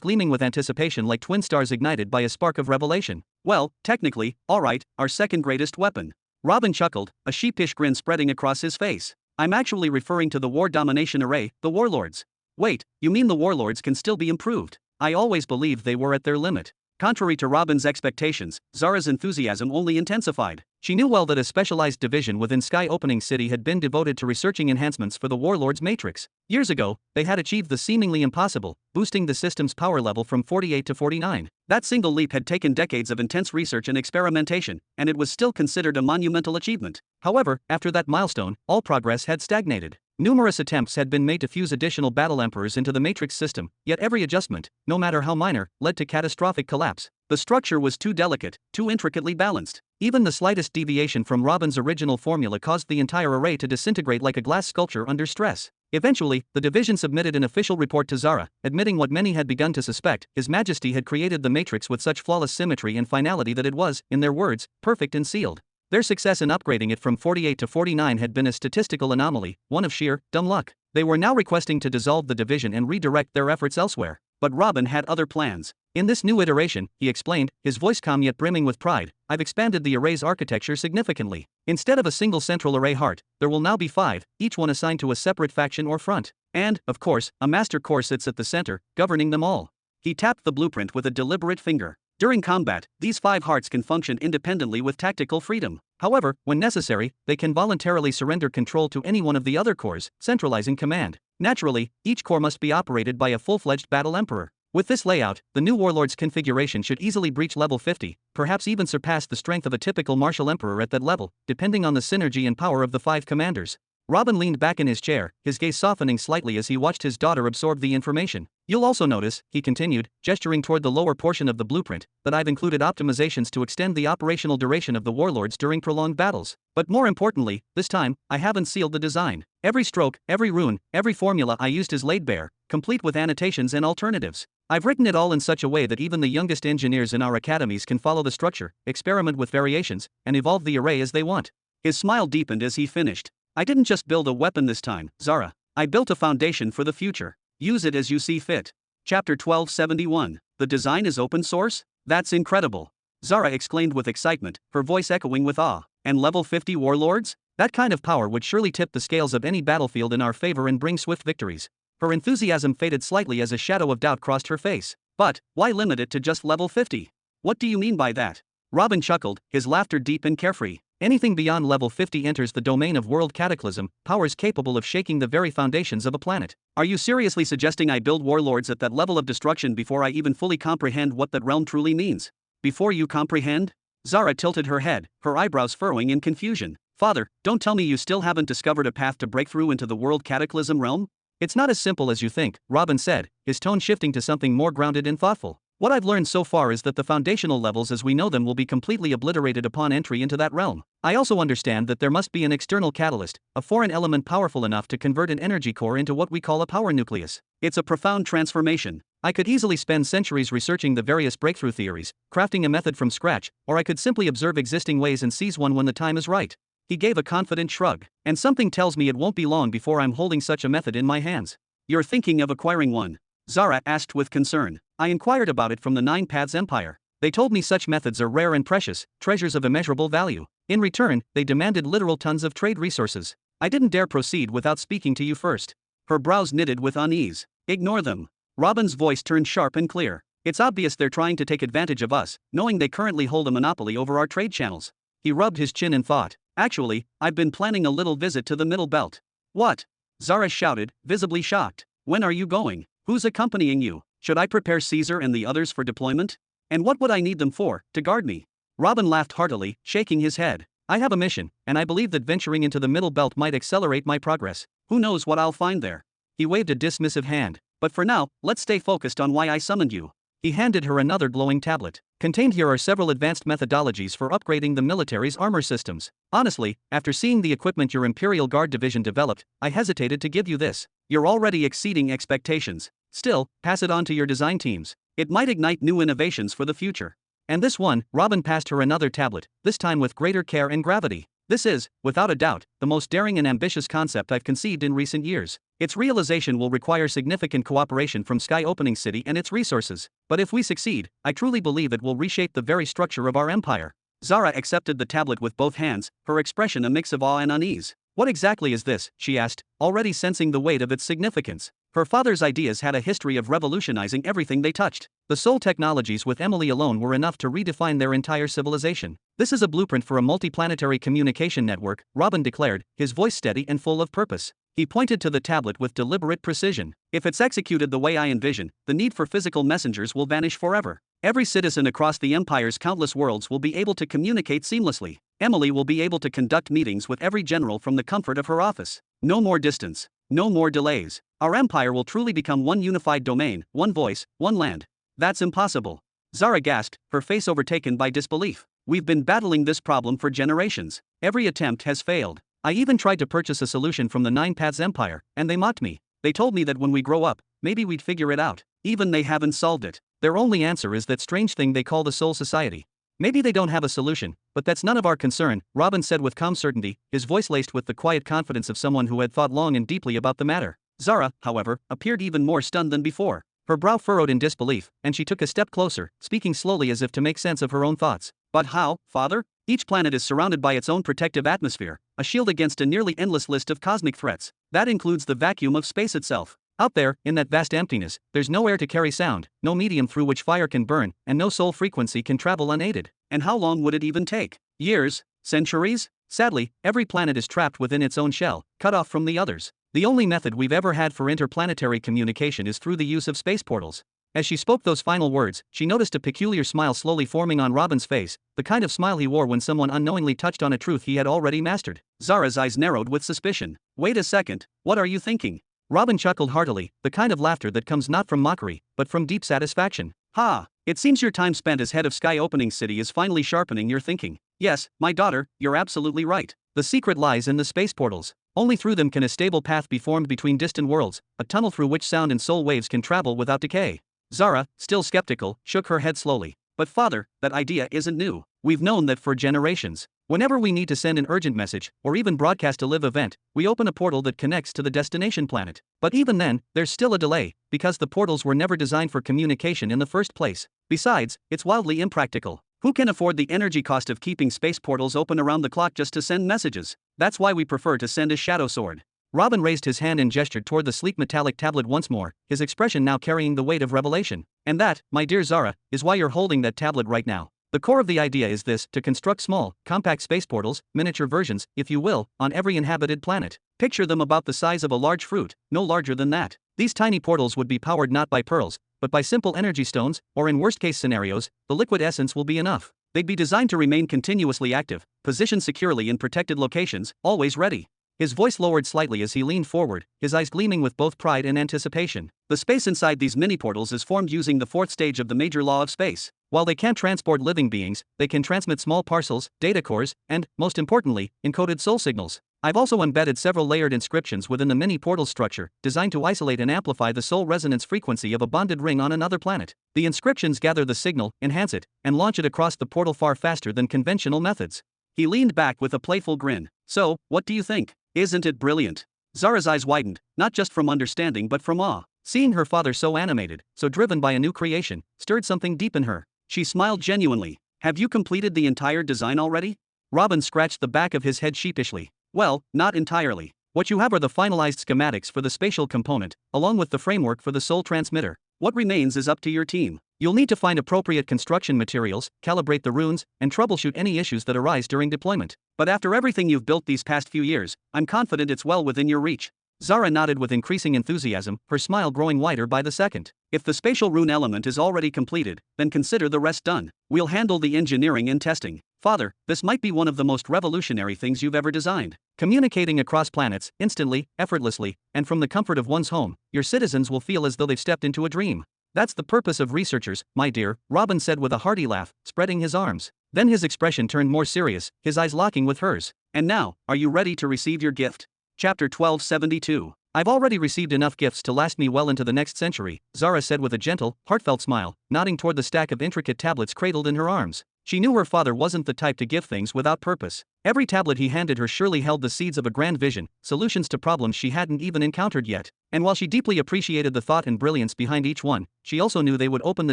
Speaker 1: gleaming with anticipation like twin stars ignited by a spark of revelation. Well, technically, alright, our second greatest weapon. Robin chuckled, a sheepish grin spreading across his face. I'm actually referring to the War Domination Array, the Warlords. Wait, you mean the Warlords can still be improved? I always believed they were at their limit. Contrary to Robin's expectations, Zara's enthusiasm only intensified. She knew well that a specialized division within Sky Opening City had been devoted to researching enhancements for the Warlord's Matrix. Years ago, they had achieved the seemingly impossible, boosting the system's power level from 48 to 49. That single leap had taken decades of intense research and experimentation, and it was still considered a monumental achievement. However, after that milestone, all progress had stagnated. Numerous attempts had been made to fuse additional battle emperors into the Matrix system, yet every adjustment, no matter how minor, led to catastrophic collapse. The structure was too delicate, too intricately balanced. Even the slightest deviation from Robin's original formula caused the entire array to disintegrate like a glass sculpture under stress. Eventually, the division submitted an official report to Zara, admitting what many had begun to suspect: His Majesty had created the Matrix with such flawless symmetry and finality that it was, in their words, perfect and sealed. Their success in upgrading it from 48 to 49 had been a statistical anomaly, one of sheer, dumb luck. They were now requesting to dissolve the division and redirect their efforts elsewhere. But Robin had other plans. In this new iteration, he explained, his voice calm yet brimming with pride, I've expanded the array's architecture significantly. Instead of a single central array heart, there will now be 5, each one assigned to a separate faction or front. And, of course, a master core sits at the center, governing them all. He tapped the blueprint with a deliberate finger. During combat, these 5 hearts can function independently with tactical freedom. However, when necessary, they can voluntarily surrender control to any one of the other cores, centralizing command. Naturally, each core must be operated by a full-fledged battle emperor. With this layout, the new Warlord's configuration should easily breach level 50, perhaps even surpass the strength of a typical martial emperor at that level, depending on the synergy and power of the 5 commanders. Robin leaned back in his chair, his gaze softening slightly as he watched his daughter absorb the information. You'll also notice, he continued, gesturing toward the lower portion of the blueprint, that I've included optimizations to extend the operational duration of the Warlords during prolonged battles. But more importantly, this time, I haven't sealed the design. Every stroke, every rune, every formula I used is laid bare, complete with annotations and alternatives. I've written it all in such a way that even the youngest engineers in our academies can follow the structure, experiment with variations, and evolve the array as they want. His smile deepened as he finished. I didn't just build a weapon this time, Zara. I built a foundation for the future. Use it as you see fit. Chapter 1271. The design is open source? That's incredible. Zara exclaimed with excitement, her voice echoing with awe. And level 50 warlords? That kind of power would surely tip the scales of any battlefield in our favor and bring swift victories. Her enthusiasm faded slightly as a shadow of doubt crossed her face. But, why limit it to just level 50? What do you mean by that? Robin chuckled, his laughter deep and carefree. Anything beyond level 50 enters the domain of world cataclysm, powers capable of shaking the very foundations of a planet. Are you seriously suggesting I build warlords at that level of destruction before I even fully comprehend what that realm truly means? Before you comprehend? Zara tilted her head, her eyebrows furrowing in confusion. Father, don't tell me you still haven't discovered a path to breakthrough into the world cataclysm realm? It's not as simple as you think, Robin said, his tone shifting to something more grounded and thoughtful. What I've learned so far is that the foundational levels as we know them will be completely obliterated upon entry into that realm. I also understand that there must be an external catalyst, a foreign element powerful enough to convert an energy core into what we call a power nucleus. It's a profound transformation. I could easily spend centuries researching the various breakthrough theories, crafting a method from scratch, or I could simply observe existing ways and seize one when the time is right. He gave a confident shrug. And something tells me it won't be long before I'm holding such a method in my hands. You're thinking of acquiring one? Zara asked with concern. I inquired about it from the Nine Paths Empire. They told me such methods are rare and precious, treasures of immeasurable value. In return, they demanded literal tons of trade resources. I didn't dare proceed without speaking to you first. Her brows knitted with unease. Ignore them. Robin's voice turned sharp and clear. It's obvious they're trying to take advantage of us, knowing they currently hold a monopoly over our trade channels. He rubbed his chin in thought. Actually, I've been planning a little visit to the Middle Belt. What? Zara shouted, visibly shocked. When are you going? Who's accompanying you? Should I prepare Caesar and the others for deployment? And what would I need them for, to guard me? Robin laughed heartily, shaking his head. I have a mission, and I believe that venturing into the Middle Belt might accelerate my progress. Who knows what I'll find there? He waved a dismissive hand. But for now, let's stay focused on why I summoned you. He handed her another glowing tablet. Contained here are several advanced methodologies for upgrading the military's armor systems. Honestly, after seeing the equipment your Imperial Guard division developed, I hesitated to give you this. You're already exceeding expectations. Still, pass it on to your design teams. It might ignite new innovations for the future. And this one, Robin passed her another tablet, this time with greater care and gravity. This is, without a doubt, the most daring and ambitious concept I've conceived in recent years. Its realization will require significant cooperation from Sky Opening City and its resources. But if we succeed, I truly believe it will reshape the very structure of our empire. Zara accepted the tablet with both hands, her expression a mix of awe and unease. What exactly is this? She asked, already sensing the weight of its significance. Her father's ideas had a history of revolutionizing everything they touched. The Soul technologies with Emily alone were enough to redefine their entire civilization. This is a blueprint for a multiplanetary communication network, Robin declared, his voice steady and full of purpose. He pointed to the tablet with deliberate precision. If it's executed the way I envision, the need for physical messengers will vanish forever. Every citizen across the Empire's countless worlds will be able to communicate seamlessly. Emily will be able to conduct meetings with every general from the comfort of her office. No more distance. No more delays. Our empire will truly become one unified domain, one voice, one land. That's impossible. Zara gasped, her face overtaken by disbelief. We've been battling this problem for generations. Every attempt has failed. I even tried to purchase a solution from the Nine Paths Empire, and they mocked me. They told me that when we grow up, maybe we'd figure it out. Even they haven't solved it. Their only answer is that strange thing they call the Soul Society. Maybe they don't have a solution, but that's none of our concern, Robin said with calm certainty, his voice laced with the quiet confidence of someone who had thought long and deeply about the matter. Zara, however, appeared even more stunned than before. Her brow furrowed in disbelief, and she took a step closer, speaking slowly as if to make sense of her own thoughts. But how, father? Each planet is surrounded by its own protective atmosphere, a shield against a nearly endless list of cosmic threats. That includes the vacuum of space itself. Out there, in that vast emptiness, there's no air to carry sound, no medium through which fire can burn, and no soul frequency can travel unaided. And how long would it even take? Years? Centuries? Sadly, every planet is trapped within its own shell, cut off from the others. The only method we've ever had for interplanetary communication is through the use of space portals. As she spoke those final words, she noticed a peculiar smile slowly forming on Robin's face, the kind of smile he wore when someone unknowingly touched on a truth he had already mastered. Zara's eyes narrowed with suspicion. Wait a second, what are you thinking? Robin chuckled heartily, the kind of laughter that comes not from mockery, but from deep satisfaction. Ha! It seems your time spent as head of Sky Opening City is finally sharpening your thinking. Yes, my daughter, you're absolutely right. The secret lies in the space portals. Only through them can a stable path be formed between distant worlds, a tunnel through which sound and soul waves can travel without decay. Zara, still skeptical, shook her head slowly. But father, that idea isn't new. We've known that for generations. Whenever we need to send an urgent message, or even broadcast a live event, we open a portal that connects to the destination planet. But even then, there's still a delay, because the portals were never designed for communication in the first place. Besides, it's wildly impractical. Who can afford the energy cost of keeping space portals open around the clock just to send messages? That's why we prefer to send a shadow sword. Robin raised his hand and gestured toward the sleek metallic tablet once more, his expression now carrying the weight of revelation. And that, my dear Zara, is why you're holding that tablet right now. The core of the idea is this: to construct small, compact space portals, miniature versions, if you will, on every inhabited planet. Picture them about the size of a large fruit, no larger than that. These tiny portals would be powered not by pearls, but by simple energy stones, or in worst-case scenarios, the liquid essence will be enough. They'd be designed to remain continuously active, positioned securely in protected locations, always ready. His voice lowered slightly as he leaned forward, his eyes gleaming with both pride and anticipation. The space inside these mini-portals is formed using the fourth stage of the major law of space. While they can't transport living beings, they can transmit small parcels, data cores, and, most importantly, encoded soul signals. I've also embedded several layered inscriptions within the mini-portal structure, designed to isolate and amplify the soul resonance frequency of a bonded ring on another planet. The inscriptions gather the signal, enhance it, and launch it across the portal far faster than conventional methods. He leaned back with a playful grin. So, what do you think? Isn't it brilliant? Zara's eyes widened, not just from understanding but from awe. Seeing her father so animated, so driven by a new creation, stirred something deep in her. She smiled genuinely. Have you completed the entire design already? Robin scratched the back of his head sheepishly. Well, not entirely. What you have are the finalized schematics for the spatial component, along with the framework for the soul transmitter. What remains is up to your team. You'll need to find appropriate construction materials, calibrate the runes, and troubleshoot any issues that arise during deployment. But after everything you've built these past few years, I'm confident it's well within your reach. Zara nodded with increasing enthusiasm, her smile growing wider by the second. If the spatial rune element is already completed, then consider the rest done. We'll handle the engineering and testing. Father, this might be one of the most revolutionary things you've ever designed. Communicating across planets, instantly, effortlessly, and from the comfort of one's home, your citizens will feel as though they've stepped into a dream. That's the purpose of researchers, my dear, Robin said with a hearty laugh, spreading his arms. Then his expression turned more serious, his eyes locking with hers. And now, are you ready to receive your gift? Chapter 1272. I've already received enough gifts to last me well into the next century, Zara said with a gentle, heartfelt smile, nodding toward the stack of intricate tablets cradled in her arms. She knew her father wasn't the type to give things without purpose. Every tablet he handed her surely held the seeds of a grand vision, solutions to problems she hadn't even encountered yet. And while she deeply appreciated the thought and brilliance behind each one, she also knew they would open the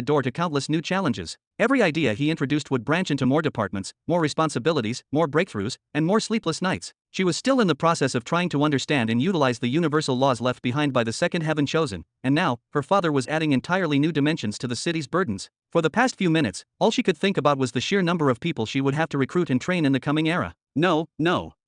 Speaker 1: door to countless new challenges. Every idea he introduced would branch into more departments, more responsibilities, more breakthroughs, and more sleepless nights. She was still in the process of trying to understand and utilize the universal laws left behind by the second heaven chosen, and now, her father was adding entirely new dimensions to the city's burdens. For the past few minutes, all she could think about was the sheer number of people she would have to recruit and train in the coming era. No,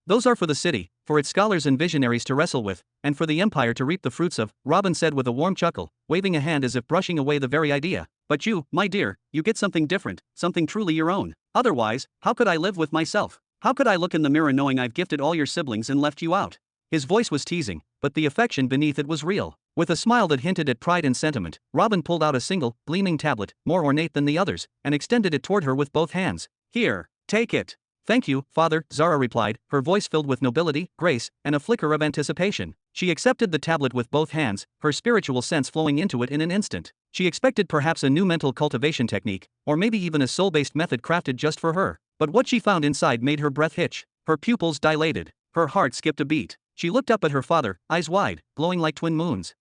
Speaker 1: those are for the city, for its scholars and visionaries to wrestle with, and for the empire to reap the fruits of, Robin said with a warm chuckle, waving a hand as if brushing away the very idea. But you, my dear, you get something different, something truly your own. Otherwise, how could I live with myself? How could I look in the mirror knowing I've gifted all your siblings and left you out? His voice was teasing, but the affection beneath it was real. With a smile that hinted at pride and sentiment, Robin pulled out a single, gleaming tablet, more ornate than the others, and extended it toward her with both hands. Here, take it. Thank you, father, Zara replied, her voice filled with nobility, grace, and a flicker of anticipation. She accepted the tablet with both hands, her spiritual sense flowing into it in an instant. She expected perhaps a new mental cultivation technique, or maybe even a soul-based method crafted just for her. But what she found inside made her breath hitch. Her pupils dilated. Her heart skipped a beat. She looked up at her father, eyes wide, glowing like twin moons.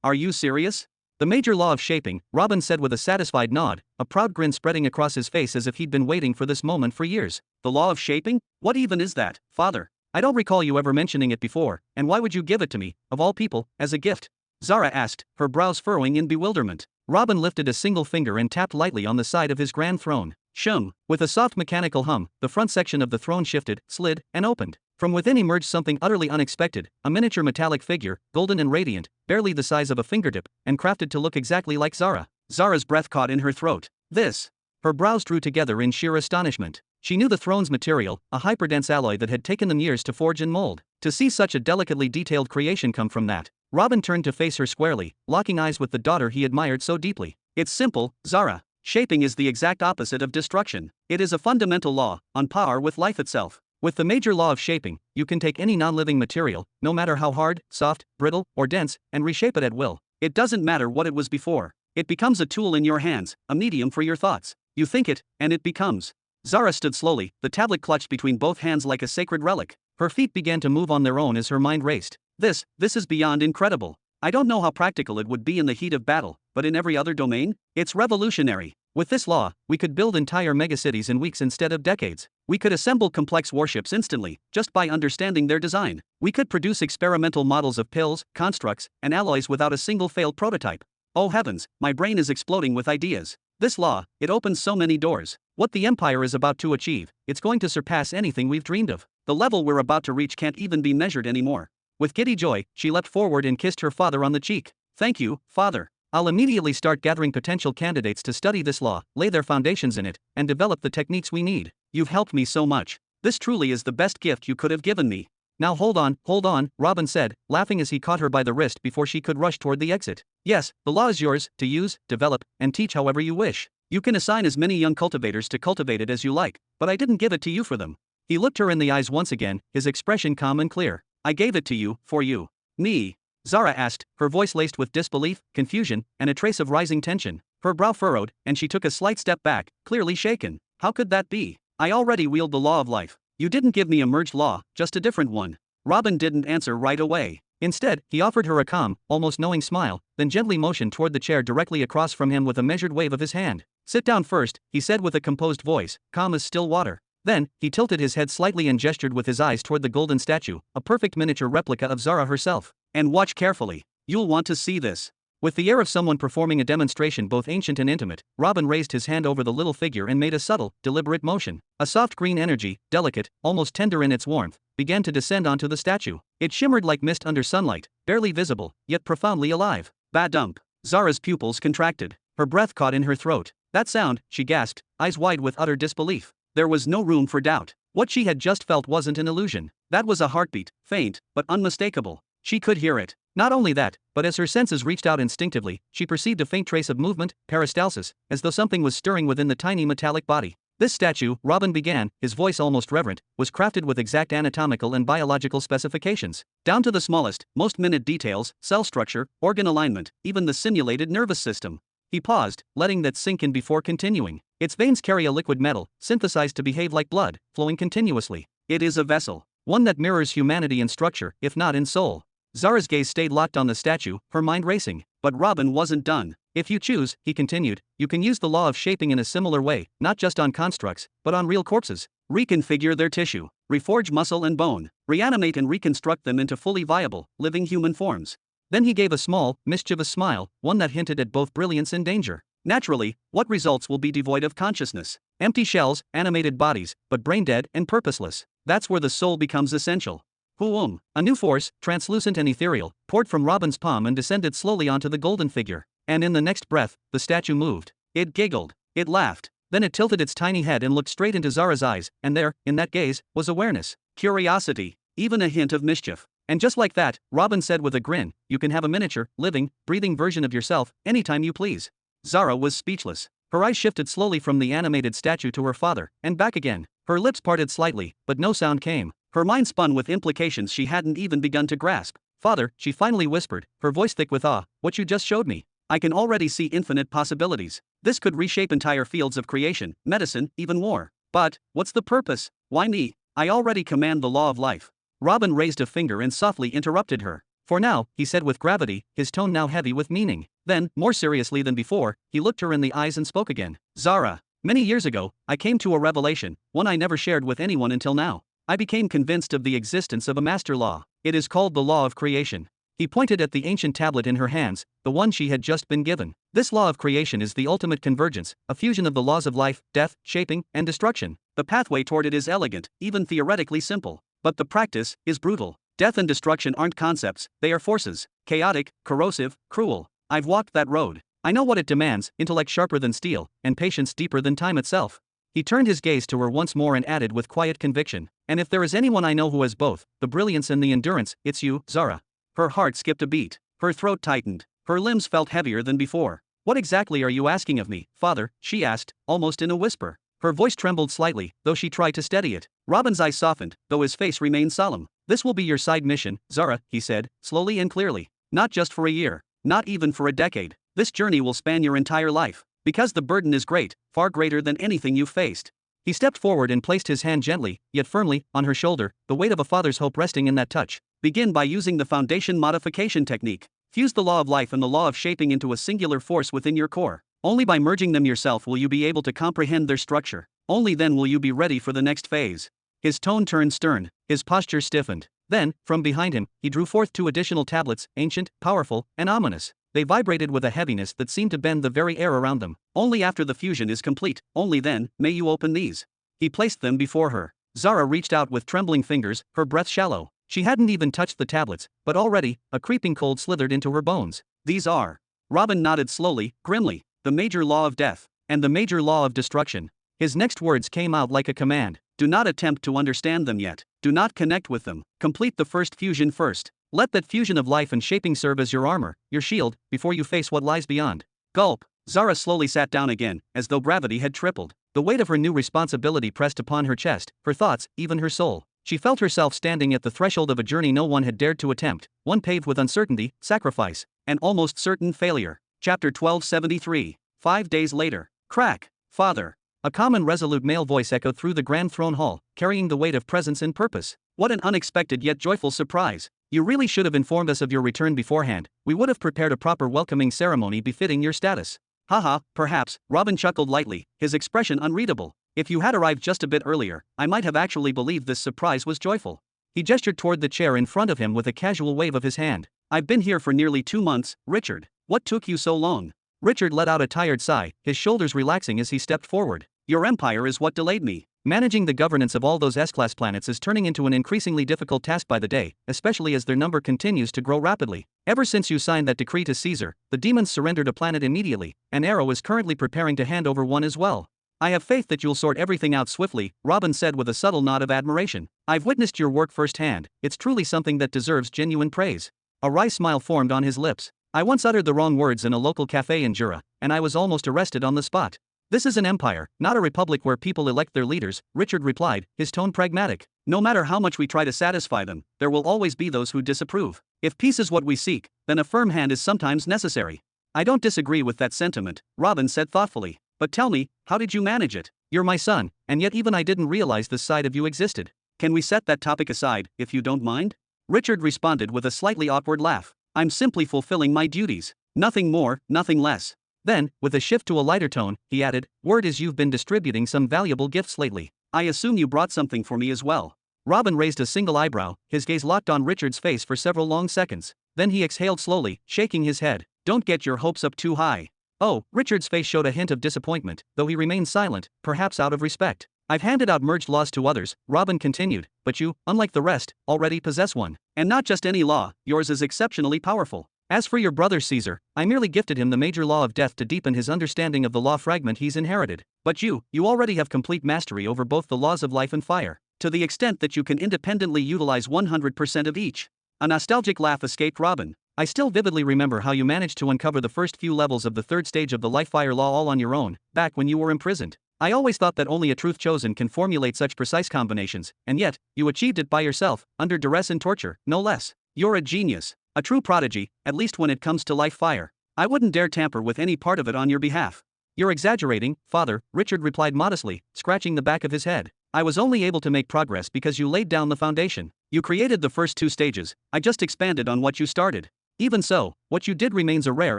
Speaker 1: Are you serious? The major law of shaping, Robin said with a satisfied nod, a proud grin spreading across his face as if he'd been waiting for this moment for years. The law of shaping? What even is that, father? I don't recall you ever mentioning it before, and why would you give it to me, of all people, as a gift? Zara asked, her brows furrowing in bewilderment. Robin lifted a single finger and tapped lightly on the side of his grand throne. Shum. With a soft mechanical hum, the front section of the throne shifted, slid, and opened. From within emerged something utterly unexpected, a miniature metallic figure, golden and radiant, barely the size of a fingertip, and crafted to look exactly like Zara. Zara's breath caught in her throat. This. Her brows drew together in sheer astonishment. She knew the throne's material, a hyperdense alloy that had taken them years to forge and mold. To see such a delicately detailed creation come from that. Robin turned to face her squarely, locking eyes with the daughter he admired so deeply. It's simple, Zara. Shaping is the exact opposite of destruction. It is a fundamental law, on par with life itself. With the major law of shaping, you can take any non-living material, no matter how hard, soft, brittle, or dense, and reshape it at will. It doesn't matter what it was before. It becomes a tool in your hands, a medium for your thoughts. You think it, and it becomes. Zara stood slowly, the tablet clutched between both hands like a sacred relic. Her feet began to move on their own as her mind raced. This is beyond incredible. I don't know how practical it would be in the heat of battle, but in every other domain, it's revolutionary. With this law, we could build entire megacities in weeks instead of decades. We could assemble complex warships instantly, just by understanding their design. We could produce experimental models of pills, constructs, and alloys without a single failed prototype. Oh heavens, my brain is exploding with ideas. This law, it opens so many doors. What the Empire is about to achieve, it's going to surpass anything we've dreamed of. The level we're about to reach can't even be measured anymore. With giddy joy, she leapt forward and kissed her father on the cheek. Thank you, father. I'll immediately start gathering potential candidates to study this law, lay their foundations in it, and develop the techniques we need. You've helped me so much. This truly is the best gift you could have given me. Now hold on, Robin said, laughing as he caught her by the wrist before she could rush toward the exit. Yes, the law is yours, to use, develop, and teach however you wish. You can assign as many young cultivators to cultivate it as you like, but I didn't give it to you for them. He looked her in the eyes once again, his expression calm and clear. I gave it to you, for you. Me? Zara asked, her voice laced with disbelief, confusion, and a trace of rising tension. Her brow furrowed, and she took a slight step back, clearly shaken. How could that be? I already wield the law of life. You didn't give me a merged law, just a different one. Robin didn't answer right away. Instead, he offered her a calm, almost knowing smile, then gently motioned toward the chair directly across from him with a measured wave of his hand. Sit down first, he said with a composed voice, calm as still water. Then, he tilted his head slightly and gestured with his eyes toward the golden statue, a perfect miniature replica of Zara herself. And watch carefully. You'll want to see this. With the air of someone performing a demonstration both ancient and intimate, Robin raised his hand over the little figure and made a subtle, deliberate motion. A soft green energy, delicate, almost tender in its warmth, began to descend onto the statue. It shimmered like mist under sunlight, barely visible, yet profoundly alive. Ba-dump. Zara's pupils contracted. Her breath caught in her throat. That sound, she gasped, eyes wide with utter disbelief. There was no room for doubt. What she had just felt wasn't an illusion. That was a heartbeat, faint, but unmistakable. She could hear it. Not only that, but as her senses reached out instinctively, she perceived a faint trace of movement, peristalsis, as though something was stirring within the tiny metallic body. This statue, Robin began, his voice almost reverent, was crafted with exact anatomical and biological specifications, down to the smallest, most minute details, cell structure, organ alignment, even the simulated nervous system. He paused, letting that sink in before continuing. Its veins carry a liquid metal, synthesized to behave like blood, flowing continuously. It is a vessel, one that mirrors humanity in structure, if not in soul. Zara's gaze stayed locked on the statue, her mind racing. But Robin wasn't done. If you choose, he continued, you can use the law of shaping in a similar way, not just on constructs, but on real corpses. Reconfigure their tissue, reforge muscle and bone, reanimate and reconstruct them into fully viable, living human forms. Then he gave a small, mischievous smile, one that hinted at both brilliance and danger. Naturally, what results will be devoid of consciousness? Empty shells, animated bodies, but brain-dead and purposeless. That's where the soul becomes essential. A new force, translucent and ethereal, poured from Robin's palm and descended slowly onto the golden figure. And in the next breath, the statue moved. It giggled. It laughed. Then it tilted its tiny head and looked straight into Zara's eyes, and there, in that gaze, was awareness, curiosity, even a hint of mischief. And just like that, Robin said with a grin, you can have a miniature, living, breathing version of yourself, anytime you please. Zara was speechless. Her eyes shifted slowly from the animated statue to her father, and back again. Her lips parted slightly, but no sound came. Her mind spun with implications she hadn't even begun to grasp. Father, she finally whispered, her voice thick with awe, what you just showed me. I can already see infinite possibilities. This could reshape entire fields of creation, medicine, even war. But, what's the purpose? Why me? I already command the law of life. Robin raised a finger and softly interrupted her. For now, he said with gravity, his tone now heavy with meaning. Then, more seriously than before, he looked her in the eyes and spoke again. Zara, many years ago, I came to a revelation, one I never shared with anyone until now. I became convinced of the existence of a master law. It is called the law of creation. He pointed at the ancient tablet in her hands, the one she had just been given. This law of creation is the ultimate convergence, a fusion of the laws of life, death, shaping, and destruction. The pathway toward it is elegant, even theoretically simple. But the practice is brutal. Death and destruction aren't concepts, they are forces. Chaotic, corrosive, cruel. I've walked that road. I know what it demands, intellect sharper than steel, and patience deeper than time itself. He turned his gaze to her once more and added with quiet conviction, and if there is anyone I know who has both, the brilliance and the endurance, it's you, Zara. Her heart skipped a beat. Her throat tightened. Her limbs felt heavier than before. What exactly are you asking of me, father? She asked, almost in a whisper. Her voice trembled slightly, though she tried to steady it. Robin's eyes softened, though his face remained solemn. This will be your side mission, Zara, he said, slowly and clearly. Not just for a year. Not even for a decade. This journey will span your entire life. Because the burden is great, far greater than anything you've faced. He stepped forward and placed his hand gently, yet firmly, on her shoulder, the weight of a father's hope resting in that touch. Begin by using the foundation modification technique. Fuse the law of life and the law of shaping into a singular force within your core. Only by merging them yourself will you be able to comprehend their structure. Only then will you be ready for the next phase. His tone turned stern, his posture stiffened. Then, from behind him, he drew forth 2 additional tablets, ancient, powerful, and ominous. They vibrated with a heaviness that seemed to bend the very air around them. Only after the fusion is complete, only then, may you open these. He placed them before her. Zara reached out with trembling fingers, her breath shallow. She hadn't even touched the tablets, but already, a creeping cold slithered into her bones. These are. Robin nodded slowly, grimly. The major law of death. And the major law of destruction. His next words came out like a command. Do not attempt to understand them yet. Do not connect with them. Complete the first fusion first. Let that fusion of life and shaping serve as your armor, your shield, before you face what lies beyond. Gulp. Zara slowly sat down again, as though gravity had tripled. The weight of her new responsibility pressed upon her chest, her thoughts, even her soul. She felt herself standing at the threshold of a journey no one had dared to attempt, one paved with uncertainty, sacrifice, and almost certain failure. Chapter 1273. 5 days later. Crack. Father. A calm and resolute male voice echoed through the grand throne hall, carrying the weight of presence and purpose. What an unexpected yet joyful surprise. You really should have informed us of your return beforehand. We would have prepared a proper welcoming ceremony befitting your status. Haha, perhaps, Robin chuckled lightly, his expression unreadable. If you had arrived just a bit earlier, I might have actually believed this surprise was joyful. He gestured toward the chair in front of him with a casual wave of his hand. I've been here for nearly 2 months, Richard. What took you so long? Richard let out a tired sigh, his shoulders relaxing as he stepped forward. Your empire is what delayed me. Managing the governance of all those S-class planets is turning into an increasingly difficult task by the day, especially as their number continues to grow rapidly. Ever since you signed that decree to Caesar, the demons surrendered a planet immediately, and Arrow is currently preparing to hand over one as well. I have faith that you'll sort everything out swiftly, Robin said with a subtle nod of admiration. I've witnessed your work firsthand, it's truly something that deserves genuine praise. A wry smile formed on his lips. I once uttered the wrong words in a local cafe in Jura, and I was almost arrested on the spot. This is an empire, not a republic where people elect their leaders, Richard replied, his tone pragmatic. No matter how much we try to satisfy them, there will always be those who disapprove. If peace is what we seek, then a firm hand is sometimes necessary. I don't disagree with that sentiment, Robin said thoughtfully. But tell me, how did you manage it? You're my son, and yet even I didn't realize this side of you existed. Can we set that topic aside, if you don't mind? Richard responded with a slightly awkward laugh. I'm simply fulfilling my duties. Nothing more, nothing less. Then, with a shift to a lighter tone, he added, word is you've been distributing some valuable gifts lately. I assume you brought something for me as well. Robin raised a single eyebrow, his gaze locked on Richard's face for several long seconds. Then he exhaled slowly, shaking his head. Don't get your hopes up too high. Oh, Richard's face showed a hint of disappointment, though he remained silent, perhaps out of respect. I've handed out merged laws to others, Robin continued, but you, unlike the rest, already possess one. And not just any law, yours is exceptionally powerful. As for your brother Caesar, I merely gifted him the major law of death to deepen his understanding of the law fragment he's inherited. But you already have complete mastery over both the laws of life and fire, to the extent that you can independently utilize 100% of each. A nostalgic laugh escaped Robin. I still vividly remember how you managed to uncover the first few levels of the third stage of the life-fire law all on your own, back when you were imprisoned. I always thought that only a truth chosen can formulate such precise combinations, and yet, you achieved it by yourself, under duress and torture, no less. You're a genius. A true prodigy, at least when it comes to life fire. I wouldn't dare tamper with any part of it on your behalf. You're exaggerating, father, Richard replied modestly, scratching the back of his head. I was only able to make progress because you laid down the foundation. You created the first two stages, I just expanded on what you started. Even so, what you did remains a rare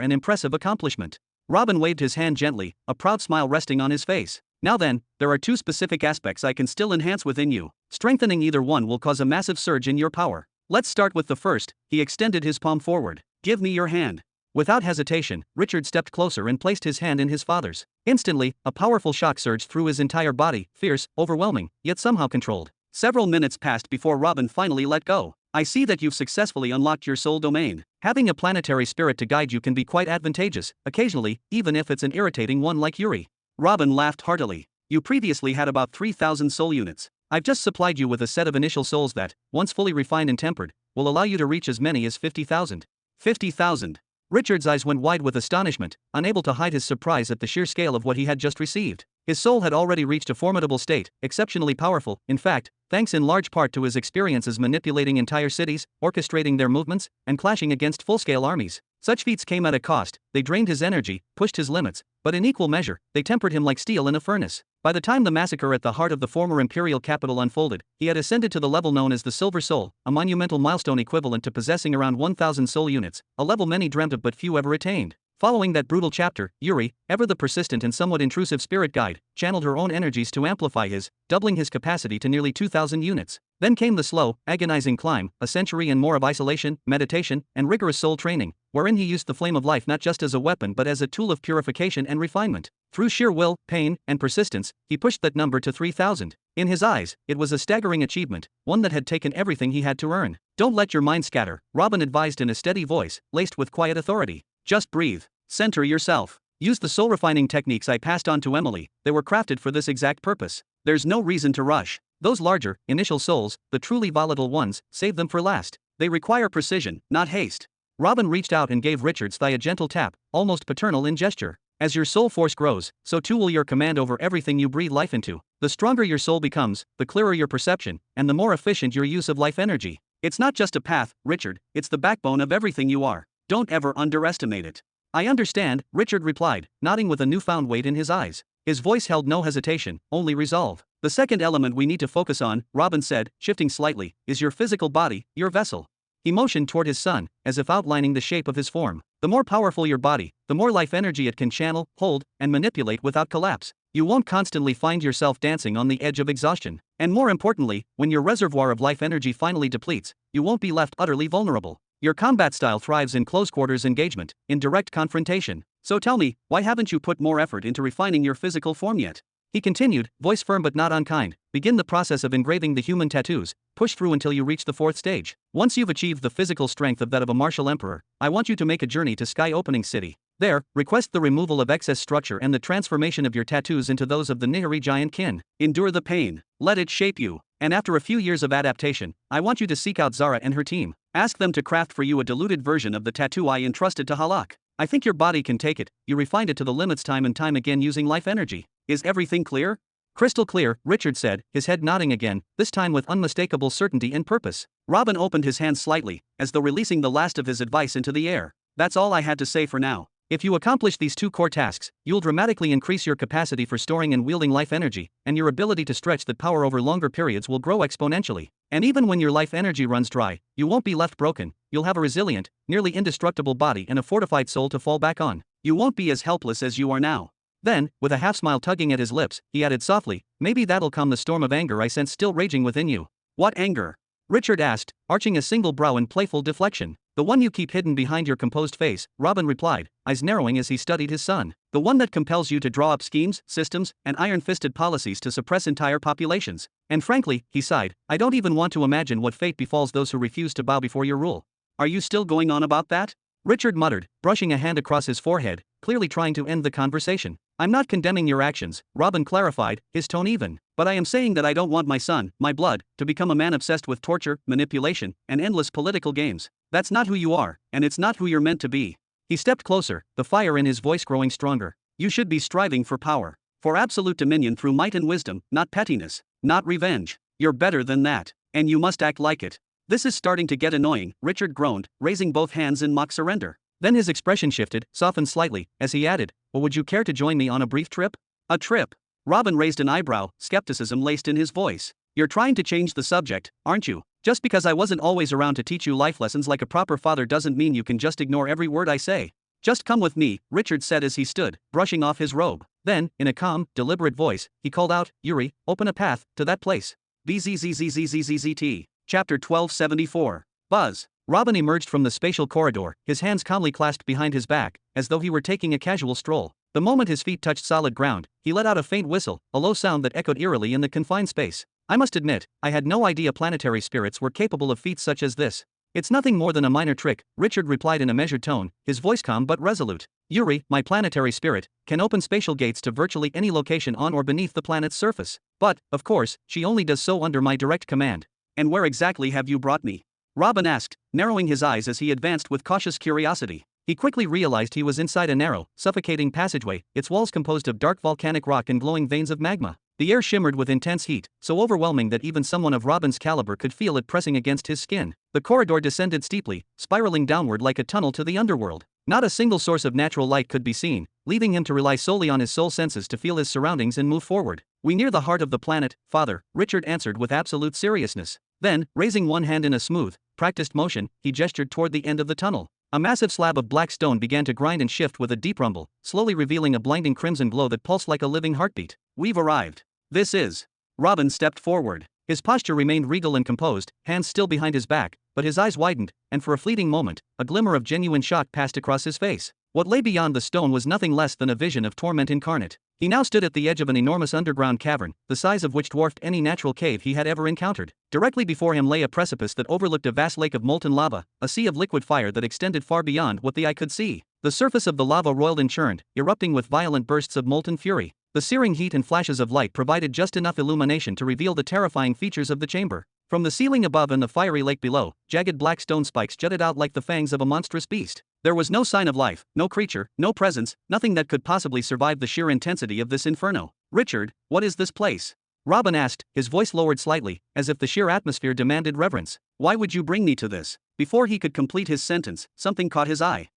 Speaker 1: and impressive accomplishment. Robin waved his hand gently, a proud smile resting on his face. Now then, there are two specific aspects I can still enhance within you. Strengthening either one will cause a massive surge in your power. Let's start with the first. He extended his palm forward. Give me your hand. Without hesitation, Richard stepped closer and placed his hand in his father's. Instantly, a powerful shock surged through his entire body, fierce, overwhelming, yet somehow controlled. Several minutes passed before Robin finally let go. I see that you've successfully unlocked your soul domain. Having a planetary spirit to guide you can be quite advantageous, occasionally, even if it's an irritating one like Juri. Robin laughed heartily. You previously had about 3,000 soul units. I've just supplied you with a set of initial souls that, once fully refined and tempered, will allow you to reach as many as 50,000. 50,000. Richard's eyes went wide with astonishment, unable to hide his surprise at the sheer scale of what he had just received. His soul had already reached a formidable state, exceptionally powerful, in fact, thanks in large part to his experiences manipulating entire cities, orchestrating their movements, and clashing against full-scale armies. Such feats came at a cost. They drained his energy, pushed his limits, but in equal measure, they tempered him like steel in a furnace. By the time the massacre at the heart of the former imperial capital unfolded, he had ascended to the level known as the Silver Soul, a monumental milestone equivalent to possessing around 1,000 soul units, a level many dreamt of but few ever attained. Following that brutal chapter, Juri, ever the persistent and somewhat intrusive spirit guide, channeled her own energies to amplify his, doubling his capacity to nearly 2,000 units. Then came the slow, agonizing climb, a century and more of isolation, meditation, and rigorous soul training, wherein he used the flame of life not just as a weapon but as a tool of purification and refinement. Through sheer will, pain, and persistence, he pushed that number to 3,000. In his eyes, it was a staggering achievement, one that had taken everything he had to earn. Don't let your mind scatter, Robin advised in a steady voice, laced with quiet authority. Just breathe. Center yourself. Use the soul-refining techniques I passed on to Emily. They were crafted for this exact purpose. There's no reason to rush. Those larger, initial souls, the truly volatile ones, save them for last. They require precision, not haste. Robin reached out and gave Richard's thigh a gentle tap, almost paternal in gesture. As your soul force grows, so too will your command over everything you breathe life into. The stronger your soul becomes, the clearer your perception, and the more efficient your use of life energy. It's not just a path, Richard, it's the backbone of everything you are. Don't ever underestimate it. I understand, Richard replied, nodding with a newfound weight in his eyes. His voice held no hesitation, only resolve. The second element we need to focus on, Robin said, shifting slightly, is your physical body, your vessel. He motioned toward his son, as if outlining the shape of his form. The more powerful your body, the more life energy it can channel, hold, and manipulate without collapse. You won't constantly find yourself dancing on the edge of exhaustion. And more importantly, when your reservoir of life energy finally depletes, you won't be left utterly vulnerable. Your combat style thrives in close-quarters engagement, in direct confrontation. So tell me, why haven't you put more effort into refining your physical form yet? He continued, voice firm but not unkind. Begin the process of engraving the human tattoos, push through until you reach the fourth stage. Once you've achieved the physical strength of that of a martial emperor, I want you to make a journey to Sky Opening City. There, request the removal of excess structure and the transformation of your tattoos into those of the Nihari giant kin. Endure the pain. Let it shape you. And after a few years of adaptation, I want you to seek out Zara and her team. Ask them to craft for you a diluted version of the tattoo I entrusted to Halak. I think your body can take it. You refined it to the limits time and time again using life energy. Is everything clear? Crystal clear, Richard said, his head nodding again, this time with unmistakable certainty and purpose. Robin opened his hands slightly, as though releasing the last of his advice into the air. That's all I had to say for now. If you accomplish these two core tasks, you'll dramatically increase your capacity for storing and wielding life energy, and your ability to stretch that power over longer periods will grow exponentially. And even when your life energy runs dry, you won't be left broken. You'll have a resilient, nearly indestructible body and a fortified soul to fall back on. You won't be as helpless as you are now. Then, with a half-smile tugging at his lips, he added softly, maybe that'll calm the storm of anger I sense still raging within you. What anger? Richard asked, arching a single brow in playful deflection. The one you keep hidden behind your composed face, Robin replied, eyes narrowing as he studied his son. The one that compels you to draw up schemes, systems, and iron-fisted policies to suppress entire populations. And frankly, he sighed, I don't even want to imagine what fate befalls those who refuse to bow before your rule. Are you still going on about that? Richard muttered, brushing a hand across his forehead, clearly trying to end the conversation. I'm not condemning your actions, Robin clarified, his tone even. But I am saying that I don't want my son, my blood, to become a man obsessed with torture, manipulation, and endless political games. That's not who you are, and it's not who you're meant to be. He stepped closer, the fire in his voice growing stronger. You should be striving for power. For absolute dominion through might and wisdom, not pettiness, not revenge. You're better than that, and you must act like it. This is starting to get annoying, Richard groaned, raising both hands in mock surrender. Then his expression shifted, softened slightly, as he added, well, would you care to join me on a brief trip? A trip? Robin raised an eyebrow, skepticism laced in his voice. You're trying to change the subject, aren't you? Just because I wasn't always around to teach you life lessons like a proper father doesn't mean you can just ignore every word I say. Just come with me, Richard said as he stood, brushing off his robe. Then, in a calm, deliberate voice, he called out, Yuri, open a path to that place. BZZZZZZZT. Chapter 1274. Buzz. Robin emerged from the spatial corridor, his hands calmly clasped behind his back, as though he were taking a casual stroll. The moment his feet touched solid ground, he let out a faint whistle, a low sound that echoed eerily in the confined space. I must admit, I had no idea planetary spirits were capable of feats such as this. It's nothing more than a minor trick, Richard replied in a measured tone, his voice calm but resolute. Yuri, my planetary spirit, can open spatial gates to virtually any location on or beneath the planet's surface. But, of course, she only does so under my direct command. And where exactly have you brought me? Robin asked, narrowing his eyes as he advanced with cautious curiosity. He quickly realized he was inside a narrow, suffocating passageway, its walls composed of dark volcanic rock and glowing veins of magma. The air shimmered with intense heat, so overwhelming that even someone of Robin's caliber could feel it pressing against his skin. The corridor descended steeply, spiraling downward like a tunnel to the underworld. Not a single source of natural light could be seen, leaving him to rely solely on his soul senses to feel his surroundings and move forward. We near the heart of the planet, Father, Richard answered with absolute seriousness. Then, raising one hand in a smooth, practiced motion, he gestured toward the end of the tunnel. A massive slab of black stone began to grind and shift with a deep rumble, slowly revealing a blinding crimson glow that pulsed like a living heartbeat. We've arrived. This is. Robin stepped forward. His posture remained regal and composed, hands still behind his back, but his eyes widened, and for a fleeting moment, a glimmer of genuine shock passed across his face. What lay beyond the stone was nothing less than a vision of torment incarnate. He now stood at the edge of an enormous underground cavern, the size of which dwarfed any natural cave he had ever encountered. Directly before him lay a precipice that overlooked a vast lake of molten lava, a sea of liquid fire that extended far beyond what the eye could see. The surface of the lava roiled and churned, erupting with violent bursts of molten fury. The searing heat and flashes of light provided just enough illumination to reveal the terrifying features of the chamber. From the ceiling above and the fiery lake below, jagged black stone spikes jutted out like the fangs of a monstrous beast. There was no sign of life, no creature, no presence, nothing that could possibly survive the sheer intensity of this inferno. Richard, what is this place? Robin asked, his voice lowered slightly, as if the sheer atmosphere demanded reverence. Why would you bring me to this? Before he could complete his sentence, something caught his eye.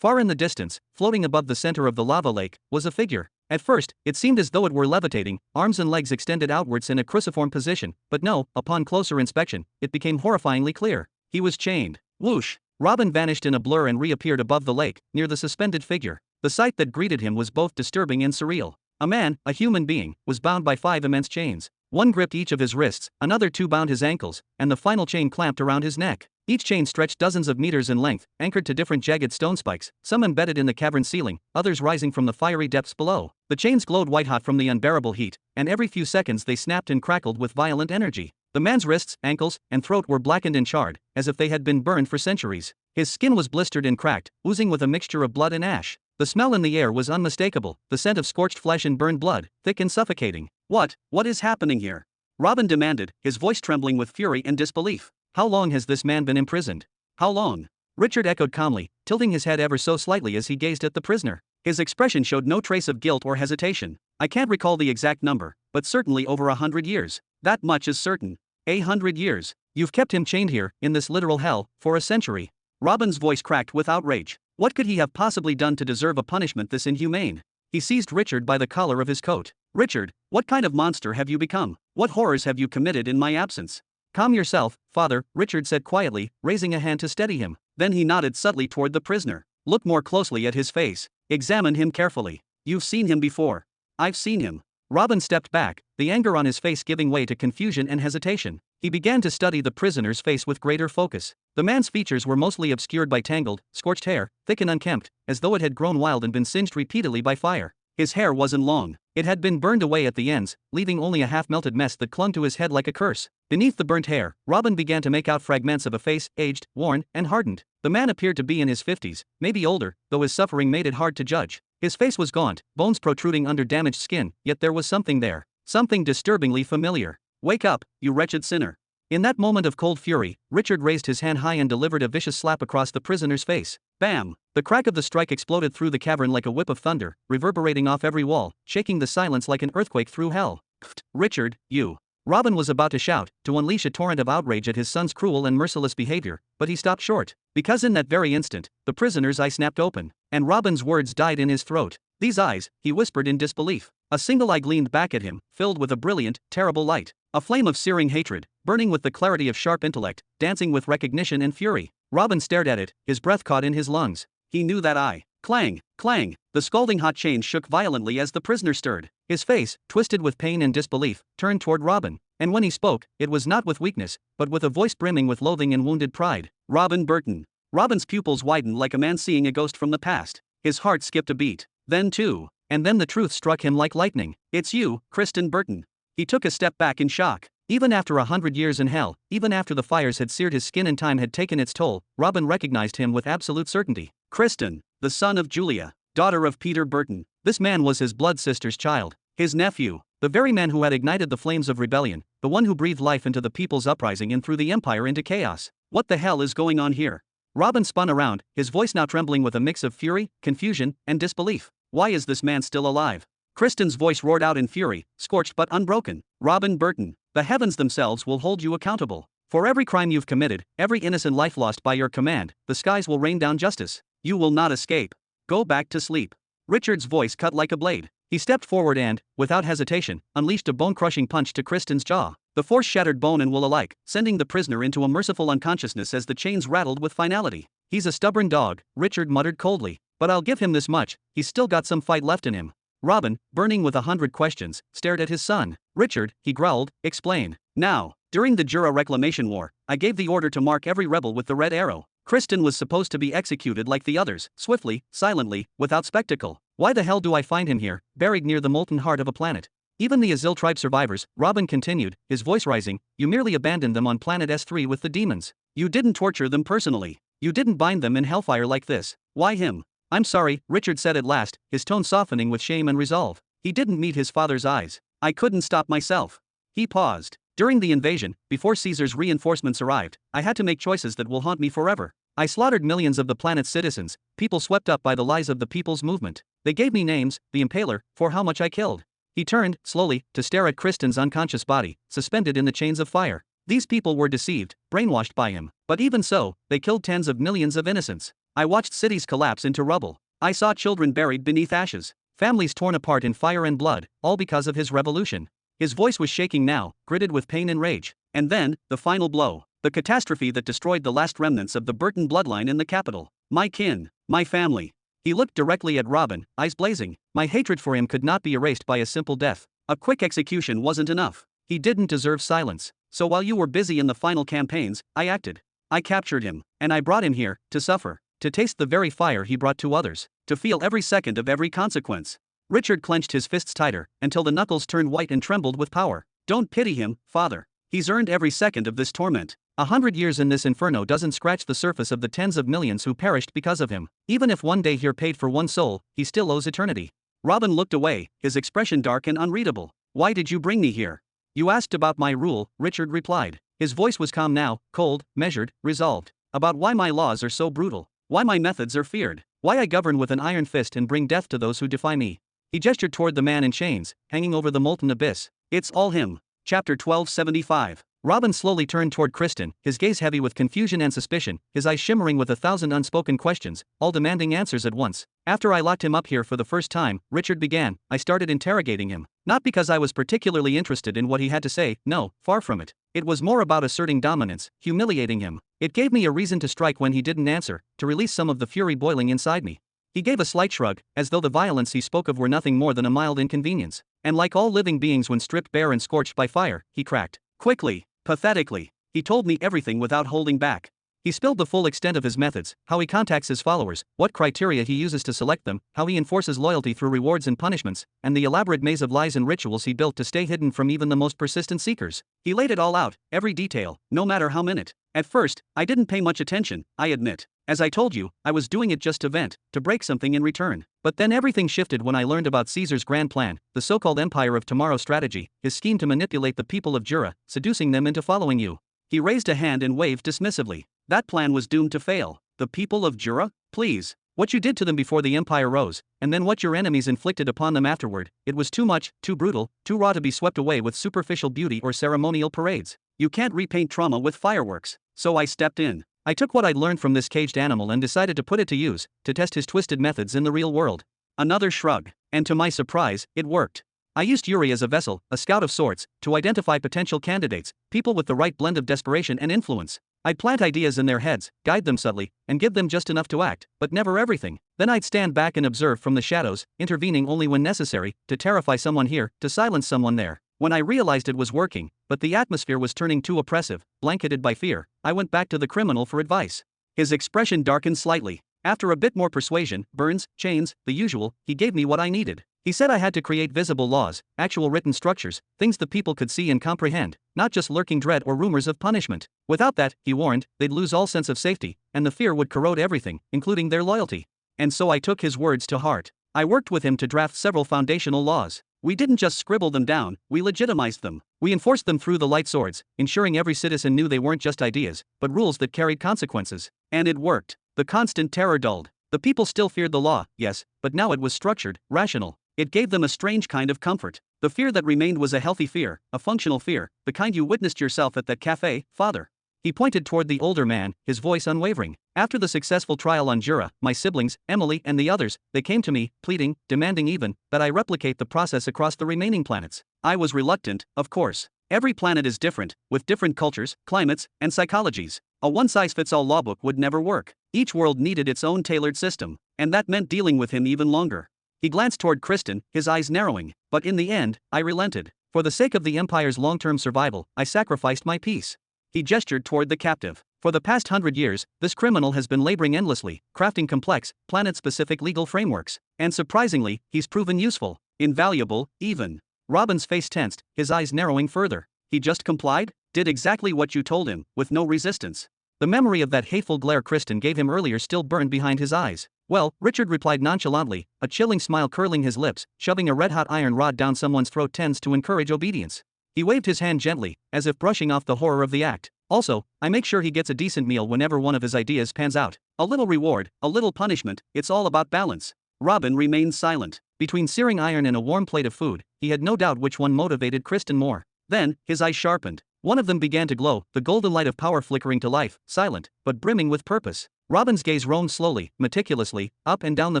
Speaker 1: Far in the distance, floating above the center of the lava lake, was a figure. At first, it seemed as though it were levitating, arms and legs extended outwards in a cruciform position, but no, upon closer inspection, it became horrifyingly clear. He was chained. Whoosh! Robin vanished in a blur and reappeared above the lake, near the suspended figure. The sight that greeted him was both disturbing and surreal. A man, a human being, was bound by 5 immense chains. One gripped each of his wrists, another 2 bound his ankles, and the final chain clamped around his neck. Each chain stretched dozens of meters in length, anchored to different jagged stone spikes, some embedded in the cavern ceiling, others rising from the fiery depths below. The chains glowed white-hot from the unbearable heat, and every few seconds they snapped and crackled with violent energy. The man's wrists, ankles, and throat were blackened and charred, as if they had been burned for centuries. His skin was blistered and cracked, oozing with a mixture of blood and ash. The smell in the air was unmistakable, the scent of scorched flesh and burned blood, thick and suffocating. What is happening here? Robin demanded, his voice trembling with fury and disbelief. How long has this man been imprisoned? How long? Richard echoed calmly, tilting his head ever so slightly as he gazed at the prisoner. His expression showed no trace of guilt or hesitation. I can't recall the exact number, but certainly over 100 years. That much is certain. 100 years. You've kept him chained here, in this literal hell, for a century. Robin's voice cracked with outrage. What could he have possibly done to deserve a punishment this inhumane? He seized Richard by the collar of his coat. Richard, what kind of monster have you become? What horrors have you committed in my absence? Calm yourself, father, Richard said quietly, raising a hand to steady him. Then he nodded subtly toward the prisoner. Look more closely at his face. Examine him carefully. You've seen him before. I've seen him. Robin stepped back, the anger on his face giving way to confusion and hesitation. He began to study the prisoner's face with greater focus. The man's features were mostly obscured by tangled, scorched hair, thick and unkempt, as though it had grown wild and been singed repeatedly by fire. His hair wasn't long. It had been burned away at the ends, leaving only a half-melted mess that clung to his head like a curse. Beneath the burnt hair, Robin began to make out fragments of a face, aged, worn, and hardened. The man appeared to be in his 50s, maybe older, though his suffering made it hard to judge. His face was gaunt, bones protruding under damaged skin, yet there was something there. Something disturbingly familiar. Wake up, you wretched sinner. In that moment of cold fury, Richard raised his hand high and delivered a vicious slap across the prisoner's face. Bam! The crack of the strike exploded through the cavern like a whip of thunder, reverberating off every wall, shaking the silence like an earthquake through hell. Pfft, Richard, you. Robin was about to shout, to unleash a torrent of outrage at his son's cruel and merciless behavior, but he stopped short. Because in that very instant, the prisoner's eye snapped open, and Robin's words died in his throat. These eyes, he whispered in disbelief. A single eye gleamed back at him, filled with a brilliant, terrible light. A flame of searing hatred, burning with the clarity of sharp intellect, dancing with recognition and fury. Robin stared at it, his breath caught in his lungs. He knew that eye. Clang, clang, the scalding hot chains shook violently as the prisoner stirred. His face, twisted with pain and disbelief, turned toward Robin, and when he spoke, it was not with weakness, but with a voice brimming with loathing and wounded pride. Robin Burton. Robin's pupils widened like a man seeing a ghost from the past. His heart skipped a beat. Then the truth struck him like lightning. It's you, Kristen Burton. He took a step back in shock. Even after 100 years in hell, even after the fires had seared his skin and time had taken its toll, Robin recognized him with absolute certainty. Kristen, the son of Julia, daughter of Peter Burton. This man was his blood sister's child, his nephew, the very man who had ignited the flames of rebellion, the one who breathed life into the people's uprising and threw the empire into chaos. What the hell is going on here? Robin spun around, his voice now trembling with a mix of fury, confusion, and disbelief. Why is this man still alive? Kristen's voice roared out in fury, scorched but unbroken. Robin Burton, the heavens themselves will hold you accountable. For every crime you've committed, every innocent life lost by your command, the skies will rain down justice. You will not escape. Go back to sleep. Richard's voice cut like a blade. He stepped forward and, without hesitation, unleashed a bone-crushing punch to Kristen's jaw. The force shattered bone and wool alike, sending the prisoner into a merciful unconsciousness as the chains rattled with finality. He's a stubborn dog, Richard muttered coldly. But I'll give him this much, he's still got some fight left in him. Robin, burning with 100 questions, stared at his son. Richard, he growled, explain. Now, during the Jura Reclamation War, I gave the order to mark every rebel with the red arrow. Kristen was supposed to be executed like the others, swiftly, silently, without spectacle. Why the hell do I find him here, buried near the molten heart of a planet? Even the Azil tribe survivors, Robin continued, his voice rising, you merely abandoned them on planet S3 with the demons. You didn't torture them personally. You didn't bind them in hellfire like this. Why him? I'm sorry, Richard said at last, his tone softening with shame and resolve. He didn't meet his father's eyes. I couldn't stop myself. He paused. During the invasion, before Caesar's reinforcements arrived, I had to make choices that will haunt me forever. I slaughtered millions of the planet's citizens, people swept up by the lies of the people's movement. They gave me names, the Impaler, for how much I killed. He turned, slowly, to stare at Kristen's unconscious body, suspended in the chains of fire. These people were deceived, brainwashed by him. But even so, they killed tens of millions of innocents. I watched cities collapse into rubble. I saw children buried beneath ashes, families torn apart in fire and blood, all because of his revolution. His voice was shaking now, gritted with pain and rage. And then, the final blow. The catastrophe that destroyed the last remnants of the Burton bloodline in the capital. My kin, my family. He looked directly at Robin, eyes blazing. My hatred for him could not be erased by a simple death. A quick execution wasn't enough. He didn't deserve silence. So while you were busy in the final campaigns, I acted. I captured him, and I brought him here, to suffer. To taste the very fire he brought to others, to feel every second of every consequence. Richard clenched his fists tighter, until the knuckles turned white and trembled with power. Don't pity him, father. He's earned every second of this torment. 100 years in this inferno doesn't scratch the surface of the tens of millions who perished because of him. Even if one day here paid for one soul, he still owes eternity. Robin looked away, his expression dark and unreadable. Why did you bring me here? You asked about my rule, Richard replied. His voice was calm now, cold, measured, resolved. About why my laws are so brutal. Why my methods are feared. Why I govern with an iron fist and bring death to those who defy me. He gestured toward the man in chains, hanging over the molten abyss. It's all him. Chapter 1275. Robin slowly turned toward Kristen, his gaze heavy with confusion and suspicion, his eyes shimmering with 1,000 unspoken questions, all demanding answers at once. After I locked him up here for the first time, Richard began, I started interrogating him. Not because I was particularly interested in what he had to say, no, far from it. It was more about asserting dominance, humiliating him. It gave me a reason to strike when he didn't answer, to release some of the fury boiling inside me. He gave a slight shrug, as though the violence he spoke of were nothing more than a mild inconvenience. And like all living beings when stripped bare and scorched by fire, he cracked. Quickly, pathetically, he told me everything without holding back. He spilled the full extent of his methods, how he contacts his followers, what criteria he uses to select them, how he enforces loyalty through rewards and punishments, and the elaborate maze of lies and rituals he built to stay hidden from even the most persistent seekers. He laid it all out, every detail, no matter how minute. At first, I didn't pay much attention, I admit. As I told you, I was doing it just to vent, to break something in return. But then everything shifted when I learned about Caesar's grand plan, the so-called Empire of Tomorrow strategy, his scheme to manipulate the people of Jura, seducing them into following you. He raised a hand and waved dismissively. That plan was doomed to fail. The people of Jura? Please. What you did to them before the empire rose, and then what your enemies inflicted upon them afterward, it was too much, too brutal, too raw to be swept away with superficial beauty or ceremonial parades. You can't repaint trauma with fireworks. So I stepped in. I took what I'd learned from this caged animal and decided to put it to use, to test his twisted methods in the real world. Another shrug. And to my surprise, it worked. I used Juri as a vessel, a scout of sorts, to identify potential candidates, people with the right blend of desperation and influence. I'd plant ideas in their heads, guide them subtly, and give them just enough to act, but never everything. Then I'd stand back and observe from the shadows, intervening only when necessary, to terrify someone here, to silence someone there. When I realized it was working, but the atmosphere was turning too oppressive, blanketed by fear, I went back to the criminal for advice. His expression darkened slightly. After a bit more persuasion, burns, chains, the usual, he gave me what I needed. He said I had to create visible laws, actual written structures, things the people could see and comprehend, not just lurking dread or rumors of punishment. Without that, he warned, they'd lose all sense of safety, and the fear would corrode everything, including their loyalty. And so I took his words to heart. I worked with him to draft several foundational laws. We didn't just scribble them down, we legitimized them. We enforced them through the light swords, ensuring every citizen knew they weren't just ideas, but rules that carried consequences. And it worked. The constant terror dulled. The people still feared the law, yes, but now it was structured, rational. It gave them a strange kind of comfort. The fear that remained was a healthy fear, a functional fear, the kind you witnessed yourself at that cafe, Father. He pointed toward the older man, his voice unwavering. After the successful trial on Jura, my siblings, Emily and the others, they came to me, pleading, demanding even, that I replicate the process across the remaining planets. I was reluctant, of course. Every planet is different, with different cultures, climates, and psychologies. A one-size-fits-all lawbook would never work. Each world needed its own tailored system, and that meant dealing with him even longer. He glanced toward Kristen, his eyes narrowing, but in the end, I relented. For the sake of the Empire's long-term survival, I sacrificed my peace. He gestured toward the captive. For the past 100 years, this criminal has been laboring endlessly, crafting complex, planet-specific legal frameworks. And surprisingly, he's proven useful, invaluable, even. Robin's face tensed, his eyes narrowing further. He just complied? Did exactly what you told him, with no resistance. The memory of that hateful glare Kristen gave him earlier still burned behind his eyes. Well, Richard replied nonchalantly, a chilling smile curling his lips. Shoving a red-hot iron rod down someone's throat tends to encourage obedience. He waved his hand gently, as if brushing off the horror of the act. Also, I make sure he gets a decent meal whenever one of his ideas pans out. A little reward, a little punishment, it's all about balance. Robin remained silent. Between searing iron and a warm plate of food, he had no doubt which one motivated Kristen more. Then, his eyes sharpened. One of them began to glow, the golden light of power flickering to life, silent, but brimming with purpose. Robin's gaze roamed slowly, meticulously, up and down the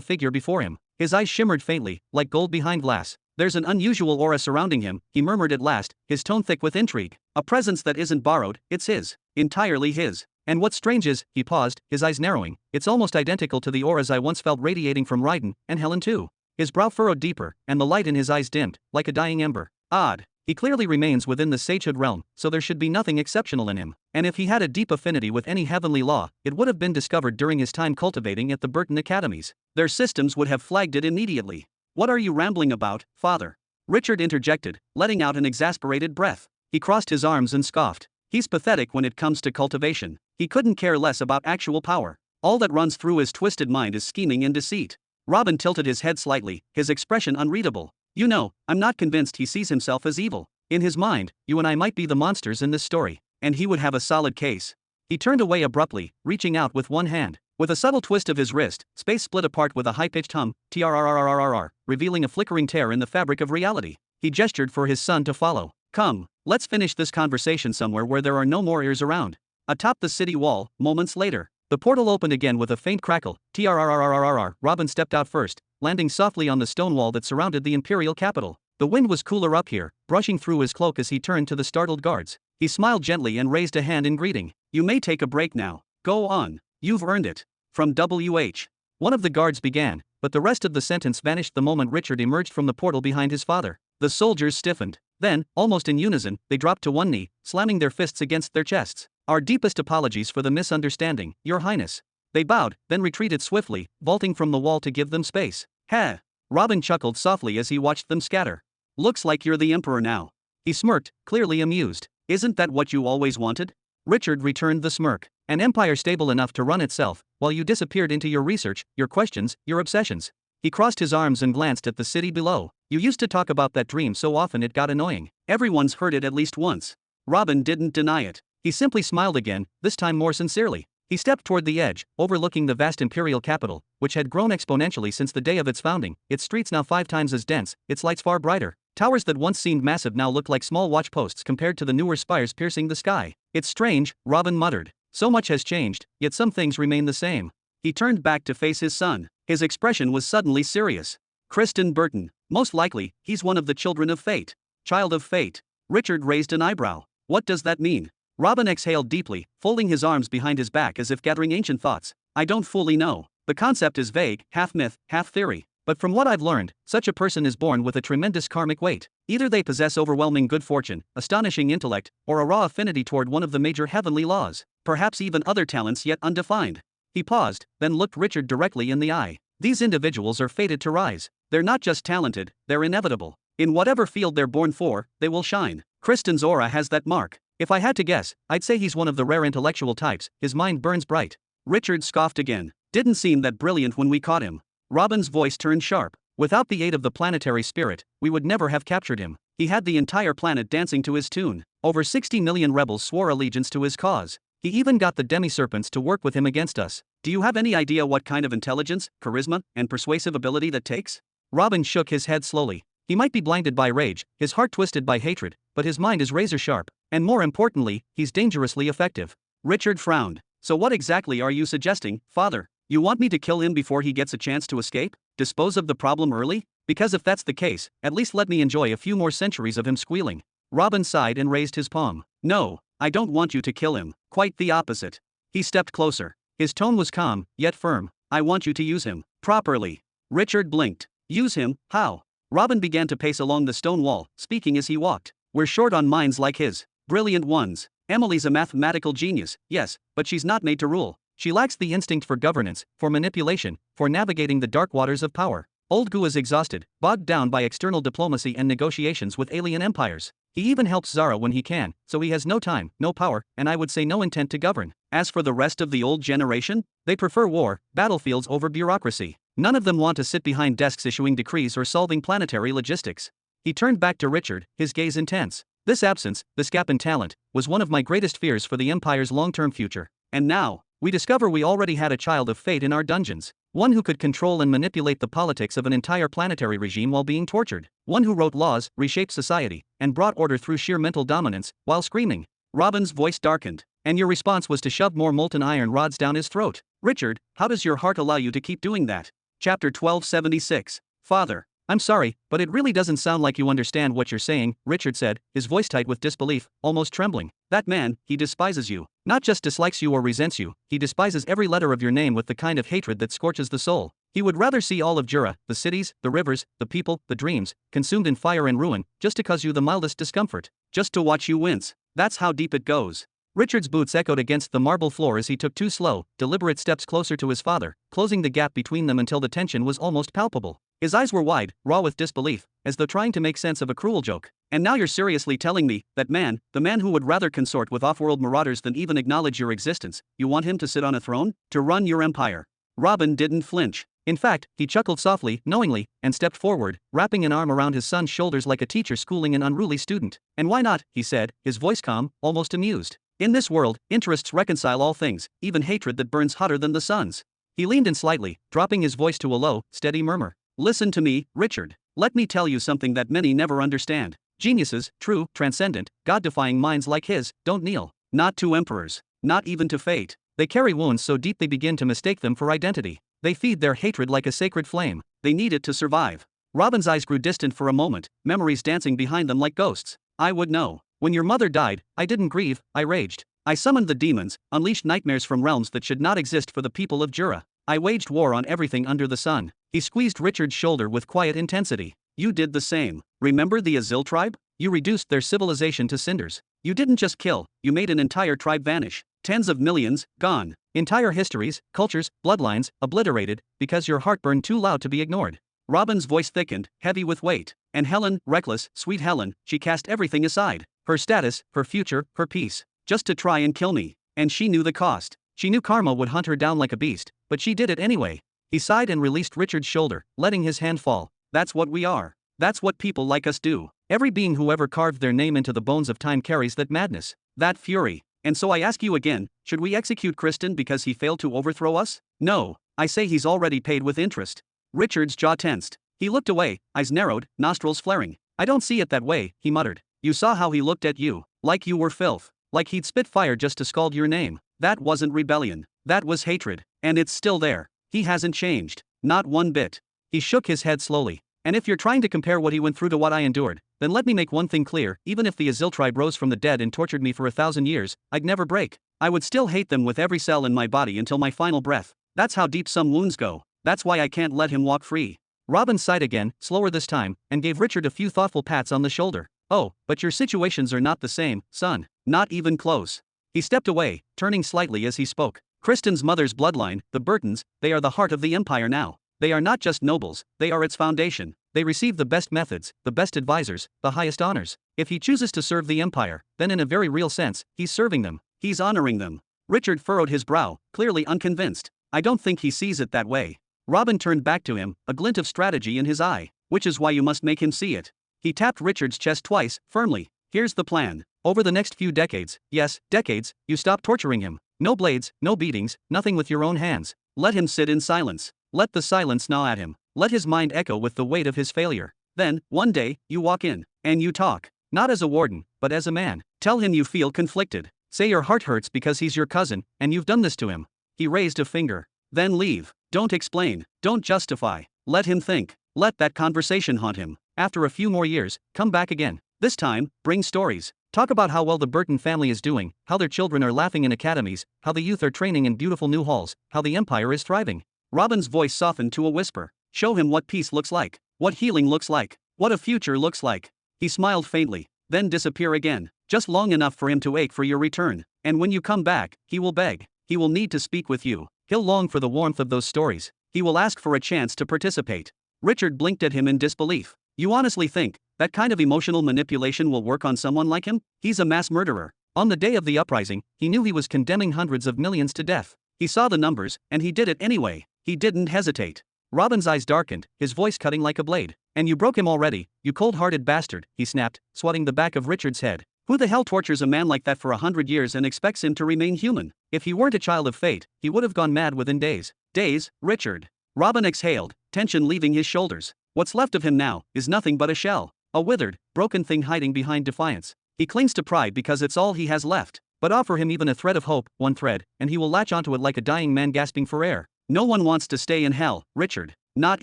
Speaker 1: figure before him. His eyes shimmered faintly, like gold behind glass. There's an unusual aura surrounding him, he murmured at last, his tone thick with intrigue. A presence that isn't borrowed, it's his. Entirely his. And what's strange is, he paused, his eyes narrowing, it's almost identical to the auras I once felt radiating from Ryden, and Helen too. His brow furrowed deeper, and the light in his eyes dimmed, like a dying ember. Odd. He clearly remains within the sagehood realm, so there should be nothing exceptional in him. And if he had a deep affinity with any heavenly law, it would have been discovered during his time cultivating at the Burton academies. Their systems would have flagged it immediately. What are you rambling about, Father? Richard interjected, letting out an exasperated breath. He crossed his arms and scoffed. He's pathetic when it comes to cultivation. He couldn't care less about actual power. All that runs through his twisted mind is scheming and deceit. Robin tilted his head slightly, his expression unreadable. You know, I'm not convinced he sees himself as evil. In his mind, you and I might be the monsters in this story. And he would have a solid case. He turned away abruptly, reaching out with one hand. With a subtle twist of his wrist, space split apart with a high-pitched hum, trrrrrrrrr, revealing a flickering tear in the fabric of reality. He gestured for his son to follow. Come, let's finish this conversation somewhere where there are no more ears around. Atop the city wall, moments later, the portal opened again with a faint crackle. Trrrrrrrrr. Robin stepped out first, landing softly on the stone wall that surrounded the imperial capital. The wind was cooler up here, brushing through his cloak as he turned to the startled guards. He smiled gently and raised a hand in greeting. You may take a break now. Go on. You've earned it. From WH. One of the guards began, but the rest of the sentence vanished the moment Richard emerged from the portal behind his father. The soldiers stiffened. Then, almost in unison, they dropped to one knee, slamming their fists against their chests. Our deepest apologies for the misunderstanding, Your Highness. They bowed, then retreated swiftly, vaulting from the wall to give them space. Heh. Robin chuckled softly as he watched them scatter. Looks like you're the emperor now. He smirked, clearly amused. Isn't that what you always wanted? Richard returned the smirk. An empire stable enough to run itself, while you disappeared into your research, your questions, your obsessions. He crossed his arms and glanced at the city below. You used to talk about that dream so often it got annoying. Everyone's heard it at least once. Robin didn't deny it. He simply smiled again, this time more sincerely. He stepped toward the edge, overlooking the vast imperial capital, which had grown exponentially since the day of its founding, its streets now 5 times as dense, its lights far brighter. Towers that once seemed massive now looked like small watchposts compared to the newer spires piercing the sky. It's strange, Robin muttered. So much has changed, yet some things remain the same. He turned back to face his son. His expression was suddenly serious. Kristen Burton. Most likely, he's one of the children of fate. Child of fate. Richard raised an eyebrow. What does that mean? Robin exhaled deeply, folding his arms behind his back as if gathering ancient thoughts. I don't fully know. The concept is vague, half myth, half theory. But from what I've learned, such a person is born with a tremendous karmic weight. Either they possess overwhelming good fortune, astonishing intellect, or a raw affinity toward one of the major heavenly laws. Perhaps even other talents yet undefined. He paused, then looked Richard directly in the eye. These individuals are fated to rise. They're not just talented, they're inevitable. In whatever field they're born for, they will shine. Kristen's aura has that mark. If I had to guess, I'd say he's one of the rare intellectual types. His mind burns bright. Richard scoffed again. Didn't seem that brilliant when we caught him. Robin's voice turned sharp. Without the aid of the planetary spirit, we would never have captured him. He had the entire planet dancing to his tune. Over 60 million rebels swore allegiance to his cause. He even got the demi-serpents to work with him against us. Do you have any idea what kind of intelligence, charisma, and persuasive ability that takes? Robin shook his head slowly. He might be blinded by rage, his heart twisted by hatred, but his mind is razor sharp. And more importantly, he's dangerously effective. Richard frowned. So what exactly are you suggesting, Father? You want me to kill him before he gets a chance to escape? Dispose of the problem early? Because if that's the case, at least let me enjoy a few more centuries of him squealing. Robin sighed and raised his palm. No, I don't want you to kill him. Quite the opposite. He stepped closer. His tone was calm, yet firm. I want you to use him. Properly. Richard blinked. Use him? How? Robin began to pace along the stone wall, speaking as he walked. We're short on minds like his. Brilliant ones. Emily's a mathematical genius, yes, but she's not made to rule. She lacks the instinct for governance, for manipulation, for navigating the dark waters of power. Old Gu is exhausted, bogged down by external diplomacy and negotiations with alien empires. He even helps Zara when he can, so he has no time, no power, and I would say no intent to govern. As for the rest of the old generation, they prefer war, battlefields over bureaucracy. None of them want to sit behind desks issuing decrees or solving planetary logistics. He turned back to Richard, his gaze intense. This absence, this gap in talent, was one of my greatest fears for the Empire's long-term future. And now, we discover we already had a child of fate in our dungeons. One who could control and manipulate the politics of an entire planetary regime while being tortured. One who wrote laws, reshaped society, and brought order through sheer mental dominance, while screaming. Robin's voice darkened. And your response was to shove more molten iron rods down his throat. Richard, how does your heart allow you to keep doing that? Chapter 1276. Father. I'm sorry, but it really doesn't sound like you understand what you're saying, Richard said, his voice tight with disbelief, almost trembling. That man, he despises you. Not just dislikes you or resents you, he despises every letter of your name with the kind of hatred that scorches the soul. He would rather see all of Jura, the cities, the rivers, the people, the dreams, consumed in fire and ruin, just to cause you the mildest discomfort. Just to watch you wince. That's how deep it goes. Richard's boots echoed against the marble floor as he took 2 slow, deliberate steps closer to his father, closing the gap between them until the tension was almost palpable. His eyes were wide, raw with disbelief, as though trying to make sense of a cruel joke. And now you're seriously telling me, that man, the man who would rather consort with off-world marauders than even acknowledge your existence, you want him to sit on a throne? To run your empire? Robin didn't flinch. In fact, he chuckled softly, knowingly, and stepped forward, wrapping an arm around his son's shoulders like a teacher schooling an unruly student. And why not, he said, his voice calm, almost amused. In this world, interests reconcile all things, even hatred that burns hotter than the sun's. He leaned in slightly, dropping his voice to a low, steady murmur. Listen to me, Richard. Let me tell you something that many never understand. Geniuses, true, transcendent, God-defying minds like his, don't kneel. Not to emperors. Not even to fate. They carry wounds so deep they begin to mistake them for identity. They feed their hatred like a sacred flame. They need it to survive. Robin's eyes grew distant for a moment, memories dancing behind them like ghosts. I would know. When your mother died, I didn't grieve, I raged. I summoned the demons, unleashed nightmares from realms that should not exist for the people of Jura. I waged war on everything under the sun. He squeezed Richard's shoulder with quiet intensity. You did the same. Remember the Azil tribe? You reduced their civilization to cinders. You didn't just kill, you made an entire tribe vanish. Tens of millions, gone. Entire histories, cultures, bloodlines, obliterated, because your heart burned too loud to be ignored. Robin's voice thickened, heavy with weight. And Helen, reckless, sweet Helen, she cast everything aside. Her status, her future, her peace. Just to try and kill me. And she knew the cost. She knew karma would hunt her down like a beast, but she did it anyway. He sighed and released Richard's shoulder, letting his hand fall. That's what we are. That's what people like us do. Every being who ever carved their name into the bones of time carries that madness, that fury. And so I ask you again, should we execute Kristen because he failed to overthrow us? No, I say he's already paid with interest. Richard's jaw tensed. He looked away, eyes narrowed, nostrils flaring. I don't see it that way, he muttered. You saw how he looked at you, like you were filth, like he'd spit fire just to scald your name. That wasn't rebellion, that was hatred, and it's still there. He hasn't changed, not one bit. He shook his head slowly. And if you're trying to compare what he went through to what I endured, then let me make one thing clear, even if the Azil tribe rose from the dead and tortured me for 1,000 years, I'd never break. I would still hate them with every cell in my body until my final breath. That's how deep some wounds go. That's why I can't let him walk free. Robin sighed again, slower this time, and gave Richard a few thoughtful pats on the shoulder. Oh, but your situations are not the same, son. Not even close. He stepped away, turning slightly as he spoke. Kristen's mother's bloodline, the Burtons, they are the heart of the empire now. They are not just nobles, they are its foundation. They receive the best methods, the best advisors, the highest honors. If he chooses to serve the empire, then in a very real sense, he's serving them. He's honoring them. Richard furrowed his brow, clearly unconvinced. I don't think he sees it that way. Robin turned back to him, a glint of strategy in his eye. Which is why you must make him see it. He tapped Richard's chest twice, firmly. Here's the plan. Over the next few decades, yes, decades, you stop torturing him. No blades, no beatings, nothing with your own hands. Let him sit in silence. Let the silence gnaw at him. Let his mind echo with the weight of his failure. Then, one day, you walk in, and you talk. Not as a warden, but as a man. Tell him you feel conflicted. Say your heart hurts because he's your cousin, and you've done this to him. He raised a finger. Then leave. Don't explain. Don't justify. Let him think. Let that conversation haunt him. After a few more years, come back again. This time, bring stories. Talk about how well the Burton family is doing, how their children are laughing in academies, how the youth are training in beautiful new halls, how the empire is thriving. Robin's voice softened to a whisper. Show him what peace looks like, what healing looks like, what a future looks like. He smiled faintly, then disappear again, just long enough for him to ache for your return. And when you come back, he will beg. He will need to speak with you. He'll long for the warmth of those stories. He will ask for a chance to participate. Richard blinked at him in disbelief. You honestly think that kind of emotional manipulation will work on someone like him? He's a mass murderer. On the day of the uprising, he knew he was condemning hundreds of millions to death. He saw the numbers, and he did it anyway. He didn't hesitate. Robin's eyes darkened, his voice cutting like a blade. And you broke him already, you cold-hearted bastard, he snapped, swatting the back of Richard's head. Who the hell tortures a man like that for 100 years and expects him to remain human? If he weren't a child of fate, he would have gone mad within days. Days, Richard. Robin exhaled, tension leaving his shoulders. What's left of him now is nothing but a shell. A withered, broken thing hiding behind defiance. He clings to pride because it's all he has left. But offer him even a thread of hope, one thread, and he will latch onto it like a dying man gasping for air. No one wants to stay in hell, Richard. Not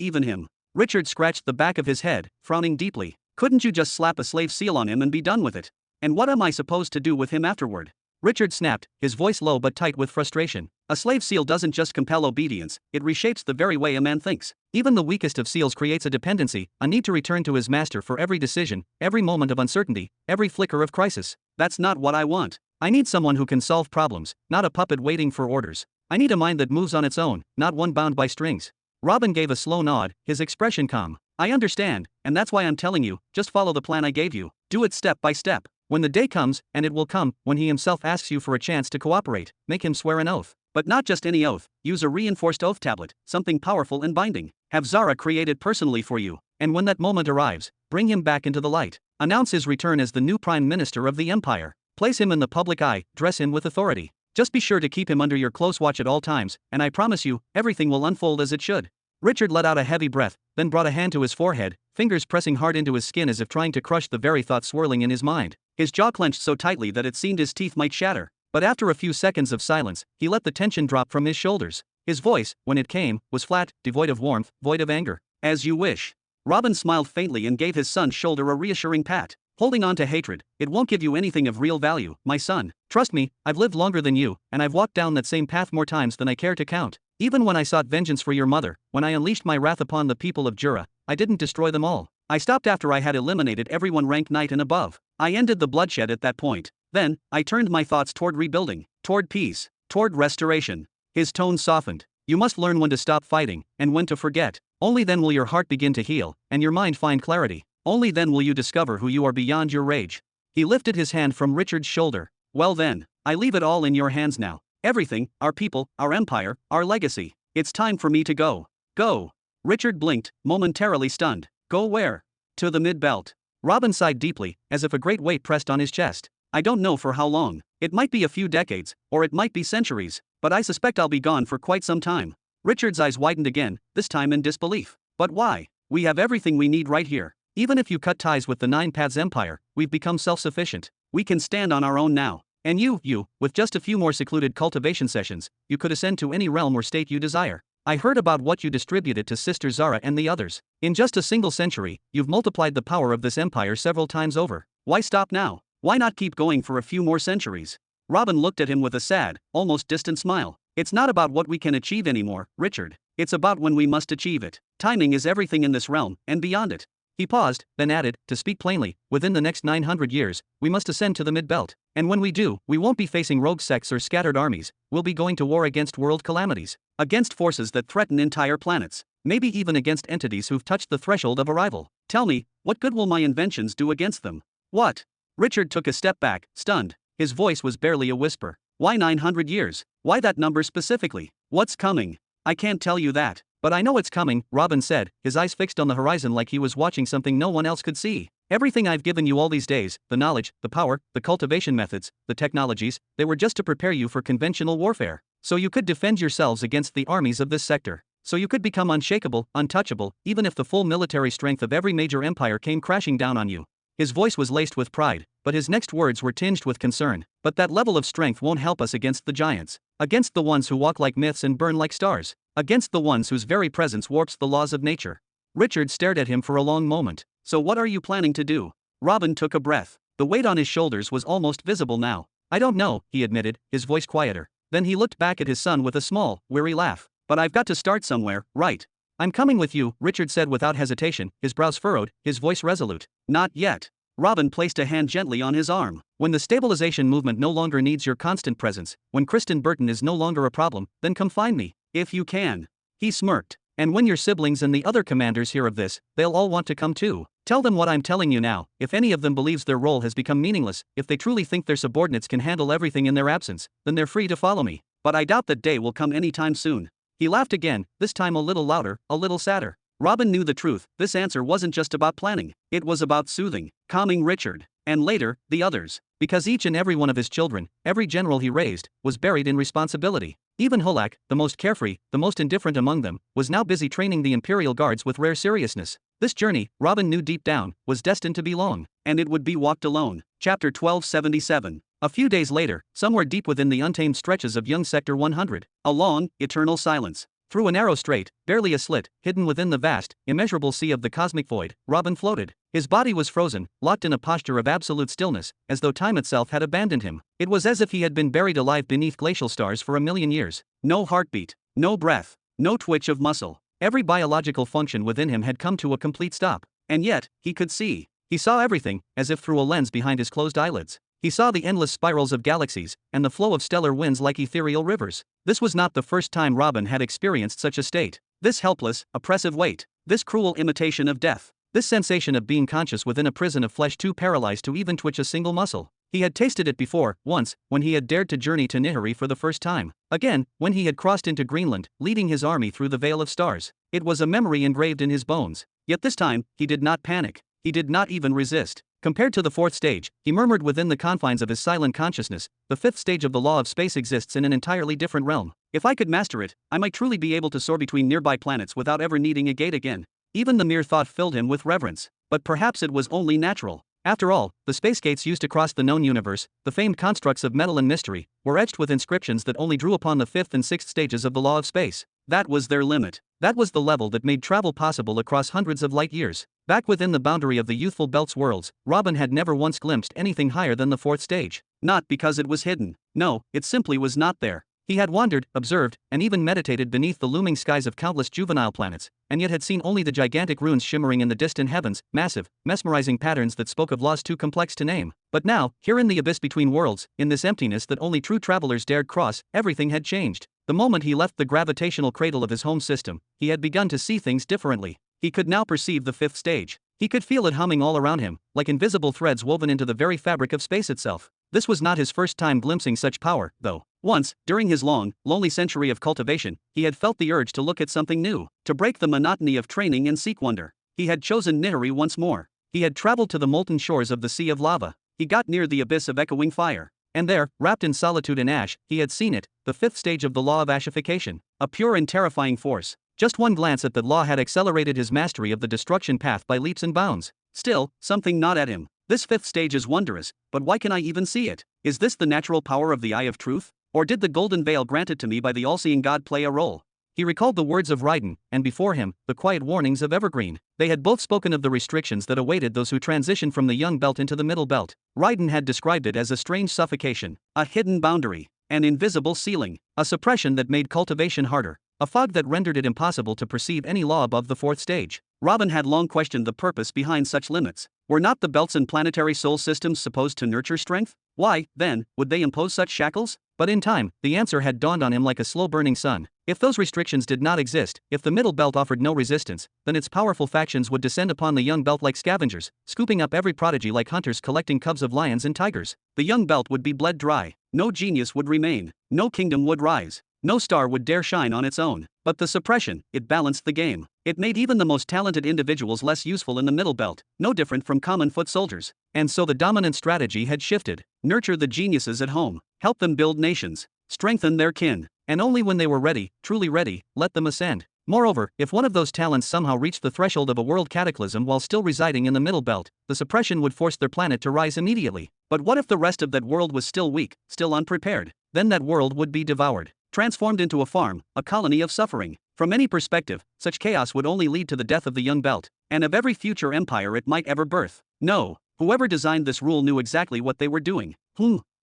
Speaker 1: even him. Richard scratched the back of his head, frowning deeply. Couldn't you just slap a slave seal on him and be done with it? And what am I supposed to do with him afterward? Richard snapped, his voice low but tight with frustration. A slave seal doesn't just compel obedience, it reshapes the very way a man thinks. Even the weakest of seals creates a dependency, a need to return to his master for every decision, every moment of uncertainty, every flicker of crisis. That's not what I want. I need someone who can solve problems, not a puppet waiting for orders. I need a mind that moves on its own, not one bound by strings. Robin gave a slow nod, his expression calm. I understand, and that's why I'm telling you, just follow the plan I gave you. Do it step by step. When the day comes, and it will come, when he himself asks you for a chance to cooperate, make him swear an oath. But not just any oath, use a reinforced oath tablet, something powerful and binding. Have Zara create it personally for you, and when that moment arrives, bring him back into the light. Announce his return as the new Prime Minister of the Empire. Place him in the public eye, dress him with authority. Just be sure to keep him under your close watch at all times, and I promise you, everything will unfold as it should. Richard let out a heavy breath, then brought a hand to his forehead, fingers pressing hard into his skin as if trying to crush the very thought swirling in his mind. His jaw clenched so tightly that it seemed his teeth might shatter. But after a few seconds of silence, he let the tension drop from his shoulders. His voice, when it came, was flat, devoid of warmth, void of anger. As you wish. Robin smiled faintly and gave his son's shoulder a reassuring pat. Holding on to hatred, it won't give you anything of real value, my son. Trust me, I've lived longer than you, and I've walked down that same path more times than I care to count. Even when I sought vengeance for your mother, when I unleashed my wrath upon the people of Jura, I didn't destroy them all. I stopped after I had eliminated everyone ranked knight and above. I ended the bloodshed at that point. Then, I turned my thoughts toward rebuilding, toward peace, toward restoration. His tone softened. You must learn when to stop fighting, and when to forget. Only then will your heart begin to heal, and your mind find clarity. Only then will you discover who you are beyond your rage. He lifted his hand from Richard's shoulder. Well then, I leave it all in your hands now. Everything, our people, our empire, our legacy. It's time for me to go. Go. Richard blinked, momentarily stunned. Go where? To the mid-belt. Robin sighed deeply, as if a great weight pressed on his chest. I don't know for how long. It might be a few decades, or it might be centuries, but I suspect I'll be gone for quite some time. Richard's eyes widened again, this time in disbelief. But why? We have everything we need right here. Even if you cut ties with the Nine Paths Empire, we've become self-sufficient. We can stand on our own now. And you, with just a few more secluded cultivation sessions, you could ascend to any realm or state you desire. I heard about what you distributed to Sister Zara and the others. In just a single century, you've multiplied the power of this empire several times over. Why stop now? Why not keep going for a few more centuries? Robin looked at him with a sad, almost distant smile. It's not about what we can achieve anymore, Richard. It's about when we must achieve it. Timing is everything in this realm, and beyond it. He paused, then added, to speak plainly, within the next 900 years, we must ascend to the mid-belt. And when we do, we won't be facing rogue sects or scattered armies, we'll be going to war against world calamities. Against forces that threaten entire planets. Maybe even against entities who've touched the threshold of arrival. Tell me, what good will my inventions do against them? What? Richard took a step back, stunned. His voice was barely a whisper. Why 900 years? Why that number specifically? What's coming? I can't tell you that. But I know it's coming, Robin said, his eyes fixed on the horizon like he was watching something no one else could see. Everything I've given you all these days, the knowledge, the power, the cultivation methods, the technologies, they were just to prepare you for conventional warfare. So you could defend yourselves against the armies of this sector. So you could become unshakable, untouchable, even if the full military strength of every major empire came crashing down on you. His voice was laced with pride, but his next words were tinged with concern. But that level of strength won't help us against the giants. Against the ones who walk like myths and burn like stars. Against the ones whose very presence warps the laws of nature. Richard stared at him for a long moment. So what are you planning to do? Robin took a breath. The weight on his shoulders was almost visible now. I don't know, he admitted, his voice quieter. Then he looked back at his son with a small, weary laugh. But I've got to start somewhere, right? I'm coming with you, Richard said without hesitation, his brows furrowed, his voice resolute. Not yet. Robin placed a hand gently on his arm. When the stabilization movement no longer needs your constant presence, when Kristen Burton is no longer a problem, then come find me. If you can. He smirked. And when your siblings and the other commanders hear of this, they'll all want to come too. Tell them what I'm telling you now. If any of them believes their role has become meaningless, if they truly think their subordinates can handle everything in their absence, then they're free to follow me. But I doubt that day will come anytime soon. He laughed again, this time a little louder, a little sadder. Robin knew the truth. This answer wasn't just about planning. It was about soothing, calming Richard, and later, the others. Because each and every one of his children, every general he raised, was buried in responsibility. Even Hulak, the most carefree, the most indifferent among them, was now busy training the Imperial Guards with rare seriousness. This journey, Robin knew deep down, was destined to be long. And it would be walked alone. Chapter 1277. A few days later, somewhere deep within the untamed stretches of young Sector 100, a long, eternal silence. Through a narrow strait, barely a slit, hidden within the vast, immeasurable sea of the cosmic void, Robin floated. His body was frozen, locked in a posture of absolute stillness, as though time itself had abandoned him. It was as if he had been buried alive beneath glacial stars for 1,000,000 years. No heartbeat, no breath, no twitch of muscle. Every biological function within him had come to a complete stop. And yet, he could see. He saw everything, as if through a lens behind his closed eyelids. He saw the endless spirals of galaxies, and the flow of stellar winds like ethereal rivers. This was not the first time Robin had experienced such a state. This helpless, oppressive weight. This cruel imitation of death. This sensation of being conscious within a prison of flesh too paralyzed to even twitch a single muscle. He had tasted it before, once, when he had dared to journey to Nihiri for the first time. Again, when he had crossed into Greenland, leading his army through the Veil of Stars. It was a memory engraved in his bones. Yet this time, he did not panic. He did not even resist. Compared to the fourth stage, he murmured within the confines of his silent consciousness, the fifth stage of the law of space exists in an entirely different realm. If I could master it, I might truly be able to soar between nearby planets without ever needing a gate again. Even the mere thought filled him with reverence. But perhaps it was only natural. After all, the space gates used to cross the known universe, the famed constructs of metal and mystery, were etched with inscriptions that only drew upon the fifth and sixth stages of the law of space. That was their limit. That was the level that made travel possible across hundreds of light years. Back within the boundary of the youthful Belt's worlds, Robin had never once glimpsed anything higher than the fourth stage. Not because it was hidden. No, it simply was not there. He had wandered, observed, and even meditated beneath the looming skies of countless juvenile planets, and yet had seen only the gigantic runes shimmering in the distant heavens, massive, mesmerizing patterns that spoke of laws too complex to name. But now, here in the abyss between worlds, in this emptiness that only true travelers dared cross, everything had changed. The moment he left the gravitational cradle of his home system, he had begun to see things differently. He could now perceive the fifth stage. He could feel it humming all around him, like invisible threads woven into the very fabric of space itself. This was not his first time glimpsing such power, though. Once, during his long, lonely century of cultivation, he had felt the urge to look at something new, to break the monotony of training and seek wonder. He had chosen Nihiri once more. He had traveled to the molten shores of the Sea of Lava. He got near the abyss of echoing fire. And there, wrapped in solitude and ash, he had seen it, the fifth stage of the law of ashification. A pure and terrifying force. Just one glance at that law had accelerated his mastery of the destruction path by leaps and bounds. Still, something gnawed at him. This fifth stage is wondrous, but why can I even see it? Is this the natural power of the Eye of Truth? Or did the golden veil granted to me by the all-seeing God play a role? He recalled the words of Raiden, and before him, the quiet warnings of Evergreen. They had both spoken of the restrictions that awaited those who transitioned from the young belt into the middle belt. Raiden had described it as a strange suffocation, a hidden boundary, an invisible ceiling, a suppression that made cultivation harder, a fog that rendered it impossible to perceive any law above the fourth stage. Robin had long questioned the purpose behind such limits. Were not the belts and planetary soul systems supposed to nurture strength? Why, then, would they impose such shackles? But in time, the answer had dawned on him like a slow-burning sun. If those restrictions did not exist, if the middle belt offered no resistance, then its powerful factions would descend upon the young belt like scavengers, scooping up every prodigy like hunters collecting cubs of lions and tigers. The young belt would be bled dry. No genius would remain. No kingdom would rise. No star would dare shine on its own. But the suppression, it balanced the game. It made even the most talented individuals less useful in the middle belt, no different from common foot soldiers. And so the dominant strategy had shifted. Nurture the geniuses at home. Help them build nations. Strengthen their kin. And only when they were ready, truly ready, let them ascend. Moreover, if one of those talents somehow reached the threshold of a world cataclysm while still residing in the middle belt, the suppression would force their planet to rise immediately. But what if the rest of that world was still weak, still unprepared? Then that world would be devoured. Transformed into a farm, a colony of suffering. From any perspective, such chaos would only lead to the death of the young belt, and of every future empire it might ever birth. No, whoever designed this rule knew exactly what they were doing.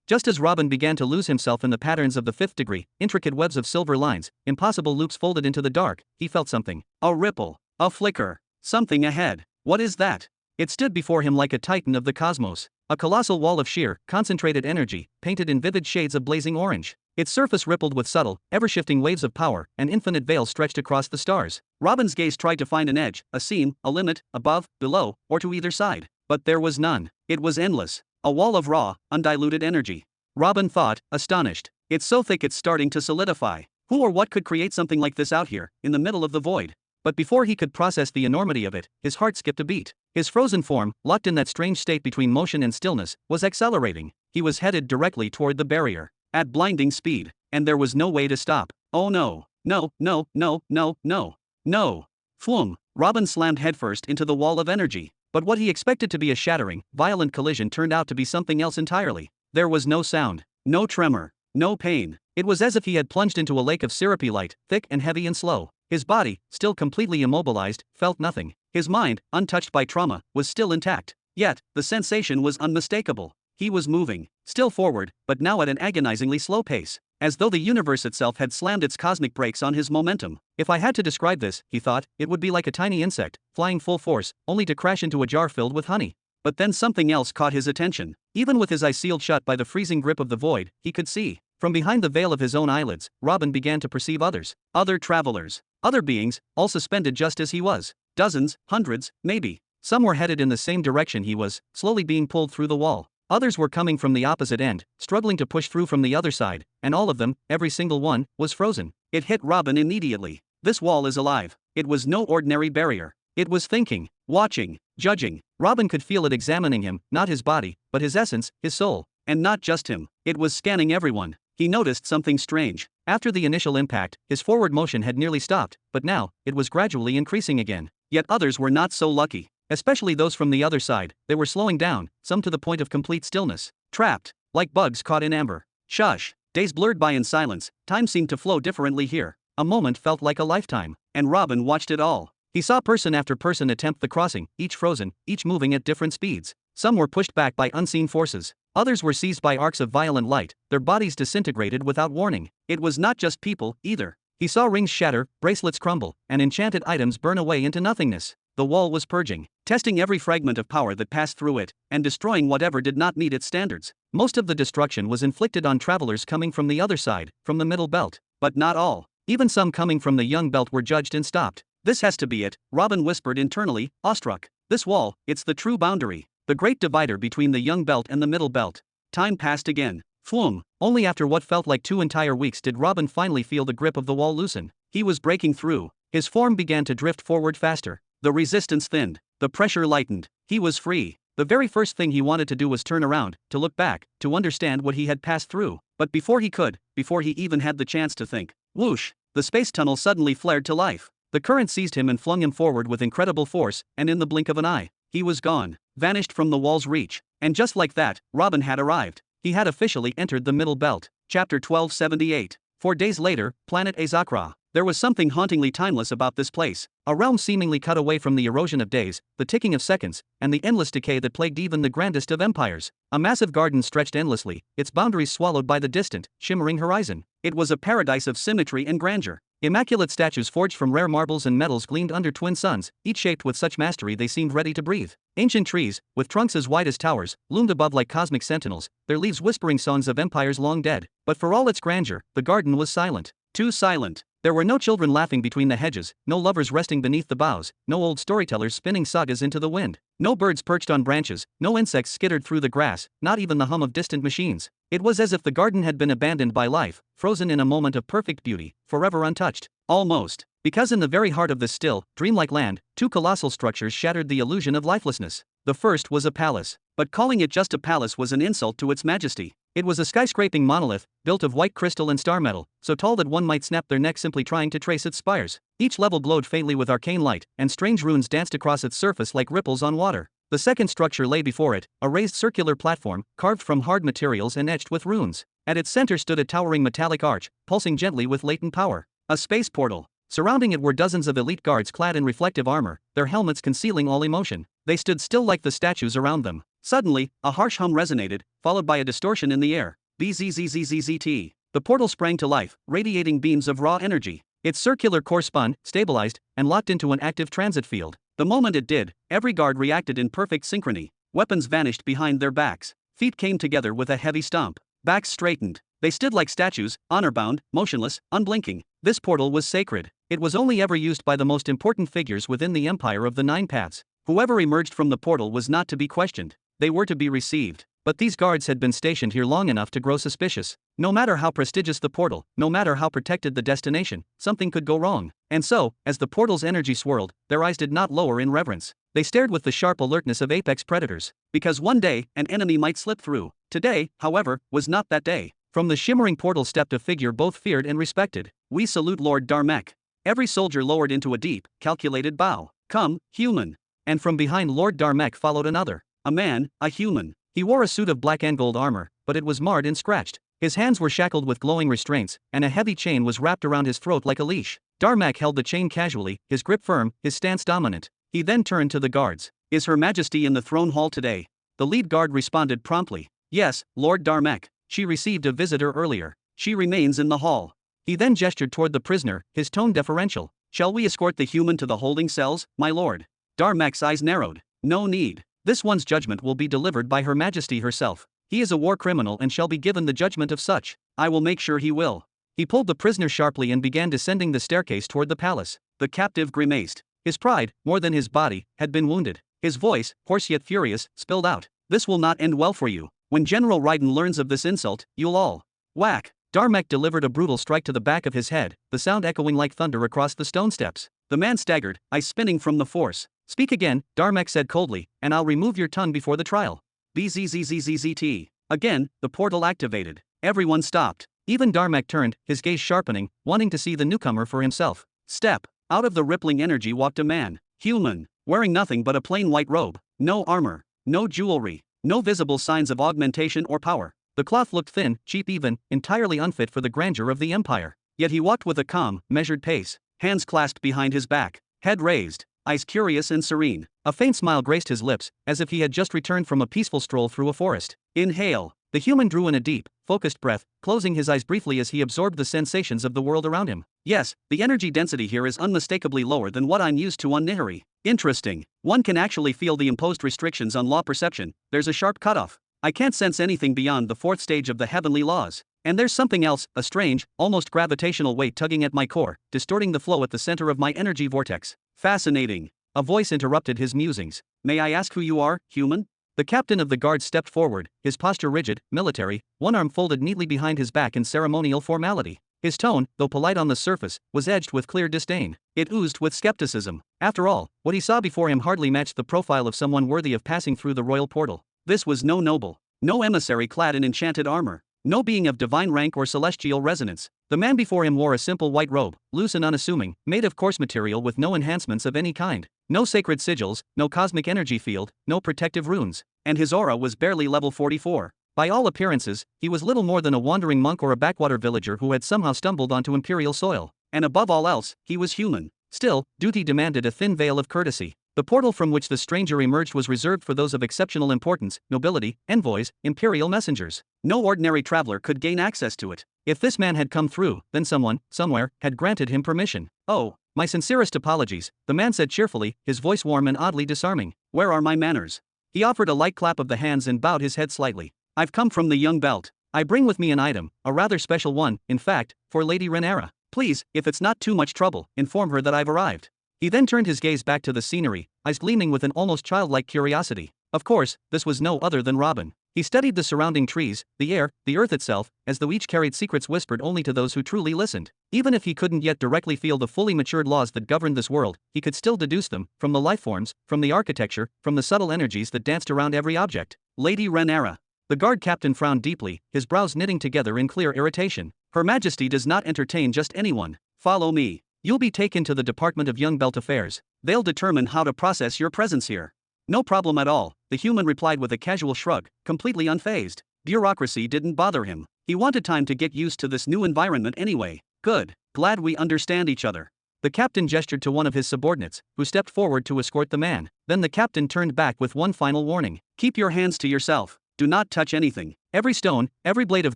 Speaker 1: Just as Robin began to lose himself in the patterns of the fifth degree, intricate webs of silver lines, impossible loops folded into the dark, he felt something. A ripple. A flicker. Something ahead. What is that? It stood before him like a titan of the cosmos. A colossal wall of sheer, concentrated energy, painted in vivid shades of blazing orange. Its surface rippled with subtle, ever-shifting waves of power, an infinite veil stretched across the stars. Robin's gaze tried to find an edge, a seam, a limit, above, below, or to either side. But there was none. It was endless. A wall of raw, undiluted energy. Robin thought, astonished. It's so thick it's starting to solidify. Who or what could create something like this out here, in the middle of the void? But before he could process the enormity of it, his heart skipped a beat. His frozen form, locked in that strange state between motion and stillness, was accelerating. He was headed directly toward the barrier. At blinding speed. And there was no way to stop. Oh no. No, no, no, no, no. No. Floom. Robin slammed headfirst into the wall of energy. But what he expected to be a shattering, violent collision turned out to be something else entirely. There was no sound. No tremor. No pain. It was as if he had plunged into a lake of syrupy light, thick and heavy and slow. His body, still completely immobilized, felt nothing. His mind, untouched by trauma, was still intact. Yet, the sensation was unmistakable. He was moving, still forward, but now at an agonizingly slow pace, as though the universe itself had slammed its cosmic brakes on his momentum. If I had to describe this, he thought, it would be like a tiny insect, flying full force, only to crash into a jar filled with honey. But then something else caught his attention. Even with his eyes sealed shut by the freezing grip of the void, he could see. From behind the veil of his own eyelids, Robin began to perceive others. Other travelers. Other beings, all suspended just as he was. Dozens, hundreds, maybe. Some were headed in the same direction he was, slowly being pulled through the wall. Others were coming from the opposite end, struggling to push through from the other side, and all of them, every single one, was frozen. It hit Robin immediately. This wall is alive. It was no ordinary barrier. It was thinking, watching, judging. Robin could feel it examining him, not his body, but his essence, his soul. And not just him. It was scanning everyone. He noticed something strange. After the initial impact, his forward motion had nearly stopped, but now, it was gradually increasing again. Yet others were not so lucky. Especially those from the other side, they were slowing down, some to the point of complete stillness. Trapped. Like bugs caught in amber. Shush. Days blurred by in silence, time seemed to flow differently here. A moment felt like a lifetime. And Robin watched it all. He saw person after person attempt the crossing, each frozen, each moving at different speeds. Some were pushed back by unseen forces. Others were seized by arcs of violent light, their bodies disintegrated without warning. It was not just people, either. He saw rings shatter, bracelets crumble, and enchanted items burn away into nothingness. The wall was purging, testing every fragment of power that passed through it, and destroying whatever did not meet its standards. Most of the destruction was inflicted on travelers coming from the other side, from the middle belt. But not all. Even some coming from the young belt were judged and stopped. This has to be it, Robin whispered internally, awestruck. This wall, it's the true boundary. The great divider between the young belt and the middle belt. Time passed again. Floom. Only after what felt like 2 entire weeks did Robin finally feel the grip of the wall loosen. He was breaking through. His form began to drift forward faster. The resistance thinned. The pressure lightened. He was free. The very first thing he wanted to do was turn around, to look back, to understand what he had passed through. But before he could, before he even had the chance to think, whoosh, the space tunnel suddenly flared to life. The current seized him and flung him forward with incredible force, and in the blink of an eye, he was gone, vanished from the wall's reach. And just like that, Robin had arrived. He had officially entered the middle belt. Chapter 1278. 4 days later, planet Azakra. There was something hauntingly timeless about this place, a realm seemingly cut away from the erosion of days, the ticking of seconds, and the endless decay that plagued even the grandest of empires. A massive garden stretched endlessly, its boundaries swallowed by the distant, shimmering horizon. It was a paradise of symmetry and grandeur. Immaculate statues forged from rare marbles and metals gleamed under twin suns, each shaped with such mastery they seemed ready to breathe. Ancient trees, with trunks as wide as towers, loomed above like cosmic sentinels, their leaves whispering songs of empires long dead. But for all its grandeur, the garden was silent. Too silent. There were no children laughing between the hedges, no lovers resting beneath the boughs, no old storytellers spinning sagas into the wind, no birds perched on branches, no insects skittered through the grass, not even the hum of distant machines. It was as if the garden had been abandoned by life, frozen in a moment of perfect beauty, forever untouched. Almost. Because in the very heart of this still, dreamlike land, 2 colossal structures shattered the illusion of lifelessness. The first was a palace. But calling it just a palace was an insult to its majesty. It was a skyscraping monolith, built of white crystal and star metal, so tall that one might snap their neck simply trying to trace its spires. Each level glowed faintly with arcane light, and strange runes danced across its surface like ripples on water. The second structure lay before it, a raised circular platform, carved from hard materials and etched with runes. At its center stood a towering metallic arch, pulsing gently with latent power. A space portal. Surrounding it were dozens of elite guards clad in reflective armor, their helmets concealing all emotion. They stood still like the statues around them. Suddenly, a harsh hum resonated, followed by a distortion in the air. Bzzzzzt. The portal sprang to life, radiating beams of raw energy. Its circular core spun, stabilized, and locked into an active transit field. The moment it did, every guard reacted in perfect synchrony. Weapons vanished behind their backs. Feet came together with a heavy stomp. Backs straightened. They stood like statues, honor-bound, motionless, unblinking. This portal was sacred. It was only ever used by the most important figures within the Empire of the Nine Paths. Whoever emerged from the portal was not to be questioned. They were to be received. But these guards had been stationed here long enough to grow suspicious. No matter how prestigious the portal, no matter how protected the destination, something could go wrong. And so, as the portal's energy swirled, their eyes did not lower in reverence. They stared with the sharp alertness of apex predators. Because one day, an enemy might slip through. Today, however, was not that day. From the shimmering portal stepped a figure both feared and respected. We salute Lord Darmek. Every soldier lowered into a deep, calculated bow. Come, human. And from behind Lord Darmek followed another. A man, a human. He wore a suit of black and gold armor, but it was marred and scratched. His hands were shackled with glowing restraints, and a heavy chain was wrapped around his throat like a leash. Darmak held the chain casually, his grip firm, his stance dominant. He then turned to the guards. Is Her Majesty in the throne hall today? The lead guard responded promptly. Yes, Lord Darmek. She received a visitor earlier. She remains in the hall. He then gestured toward the prisoner, his tone deferential. Shall we escort the human to the holding cells, my lord? Darmak's eyes narrowed. No need. This one's judgment will be delivered by Her Majesty herself. He is a war criminal and shall be given the judgment of such. I will make sure he will. He pulled the prisoner sharply and began descending the staircase toward the palace. The captive grimaced. His pride, more than his body, had been wounded. His voice, hoarse yet furious, spilled out. This will not end well for you. When General Raiden learns of this insult, you'll all. Whack! Darmek delivered a brutal strike to the back of his head, the sound echoing like thunder across the stone steps. The man staggered, eyes spinning from the force. Speak again, Darmek said coldly, and I'll remove your tongue before the trial. Bzzzzzt. Again, the portal activated. Everyone stopped. Even Darmek turned, his gaze sharpening, wanting to see the newcomer for himself. Step. Out of the rippling energy walked a man. Human. Wearing nothing but a plain white robe. No armor. No jewelry. No visible signs of augmentation or power. The cloth looked thin, cheap even, entirely unfit for the grandeur of the empire. Yet he walked with a calm, measured pace, hands clasped behind his back, head raised, eyes curious and serene. A faint smile graced his lips, as if he had just returned from a peaceful stroll through a forest. Inhale. The human drew in a deep, focused breath, closing his eyes briefly as he absorbed the sensations of the world around him. Yes, the energy density here is unmistakably lower than what I'm used to on Nihiri. Interesting. One can actually feel the imposed restrictions on law perception. There's a sharp cutoff. I can't sense anything beyond the fourth stage of the heavenly laws. And there's something else, a strange, almost gravitational weight tugging at my core, distorting the flow at the center of my energy vortex. Fascinating. A voice interrupted his musings. May I ask who you are, human? The captain of the guard stepped forward, his posture rigid, military, one arm folded neatly behind his back in ceremonial formality. His tone, though polite on the surface, was edged with clear disdain. It oozed with skepticism. After all, what he saw before him hardly matched the profile of someone worthy of passing through the royal portal. This was no noble, no emissary clad in enchanted armor, no being of divine rank or celestial resonance. The man before him wore a simple white robe, loose and unassuming, made of coarse material with no enhancements of any kind. No sacred sigils, no cosmic energy field, no protective runes. And his aura was barely level 44. By all appearances, he was little more than a wandering monk or a backwater villager who had somehow stumbled onto imperial soil. And above all else, he was human. Still, duty demanded a thin veil of courtesy. The portal from which the stranger emerged was reserved for those of exceptional importance, nobility, envoys, imperial messengers. No ordinary traveler could gain access to it. If this man had come through, then someone, somewhere, had granted him permission. Oh, my sincerest apologies, the man said cheerfully, his voice warm and oddly disarming. Where are my manners? He offered a light clap of the hands and bowed his head slightly. I've come from the young belt. I bring with me an item, a rather special one, in fact, for Lady Renera. Please, if it's not too much trouble, inform her that I've arrived. He then turned his gaze back to the scenery, eyes gleaming with an almost childlike curiosity. Of course, this was no other than Robin. He studied the surrounding trees, the air, the earth itself, as though each carried secrets whispered only to those who truly listened. Even if he couldn't yet directly feel the fully matured laws that governed this world, he could still deduce them, from the lifeforms, from the architecture, from the subtle energies that danced around every object. Lady Renera. The guard captain frowned deeply, his brows knitting together in clear irritation. Her Majesty does not entertain just anyone. Follow me. You'll be taken to the Department of Young Belt Affairs. They'll determine how to process your presence here. No problem at all, the human replied with a casual shrug, completely unfazed. Bureaucracy didn't bother him. He wanted time to get used to this new environment anyway. Good. Glad we understand each other. The captain gestured to one of his subordinates, who stepped forward to escort the man. Then the captain turned back with one final warning. Keep your hands to yourself. Do not touch anything. Every stone, every blade of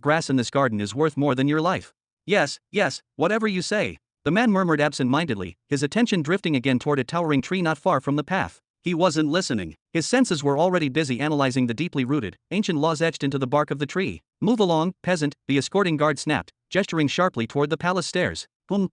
Speaker 1: grass in this garden is worth more than your life. Yes, whatever you say. The man murmured absent-mindedly, his attention drifting again toward a towering tree not far from the path. He wasn't listening. His senses were already busy analyzing the deeply rooted, ancient laws etched into the bark of the tree. Move along, peasant, the escorting guard snapped, gesturing sharply toward the palace stairs.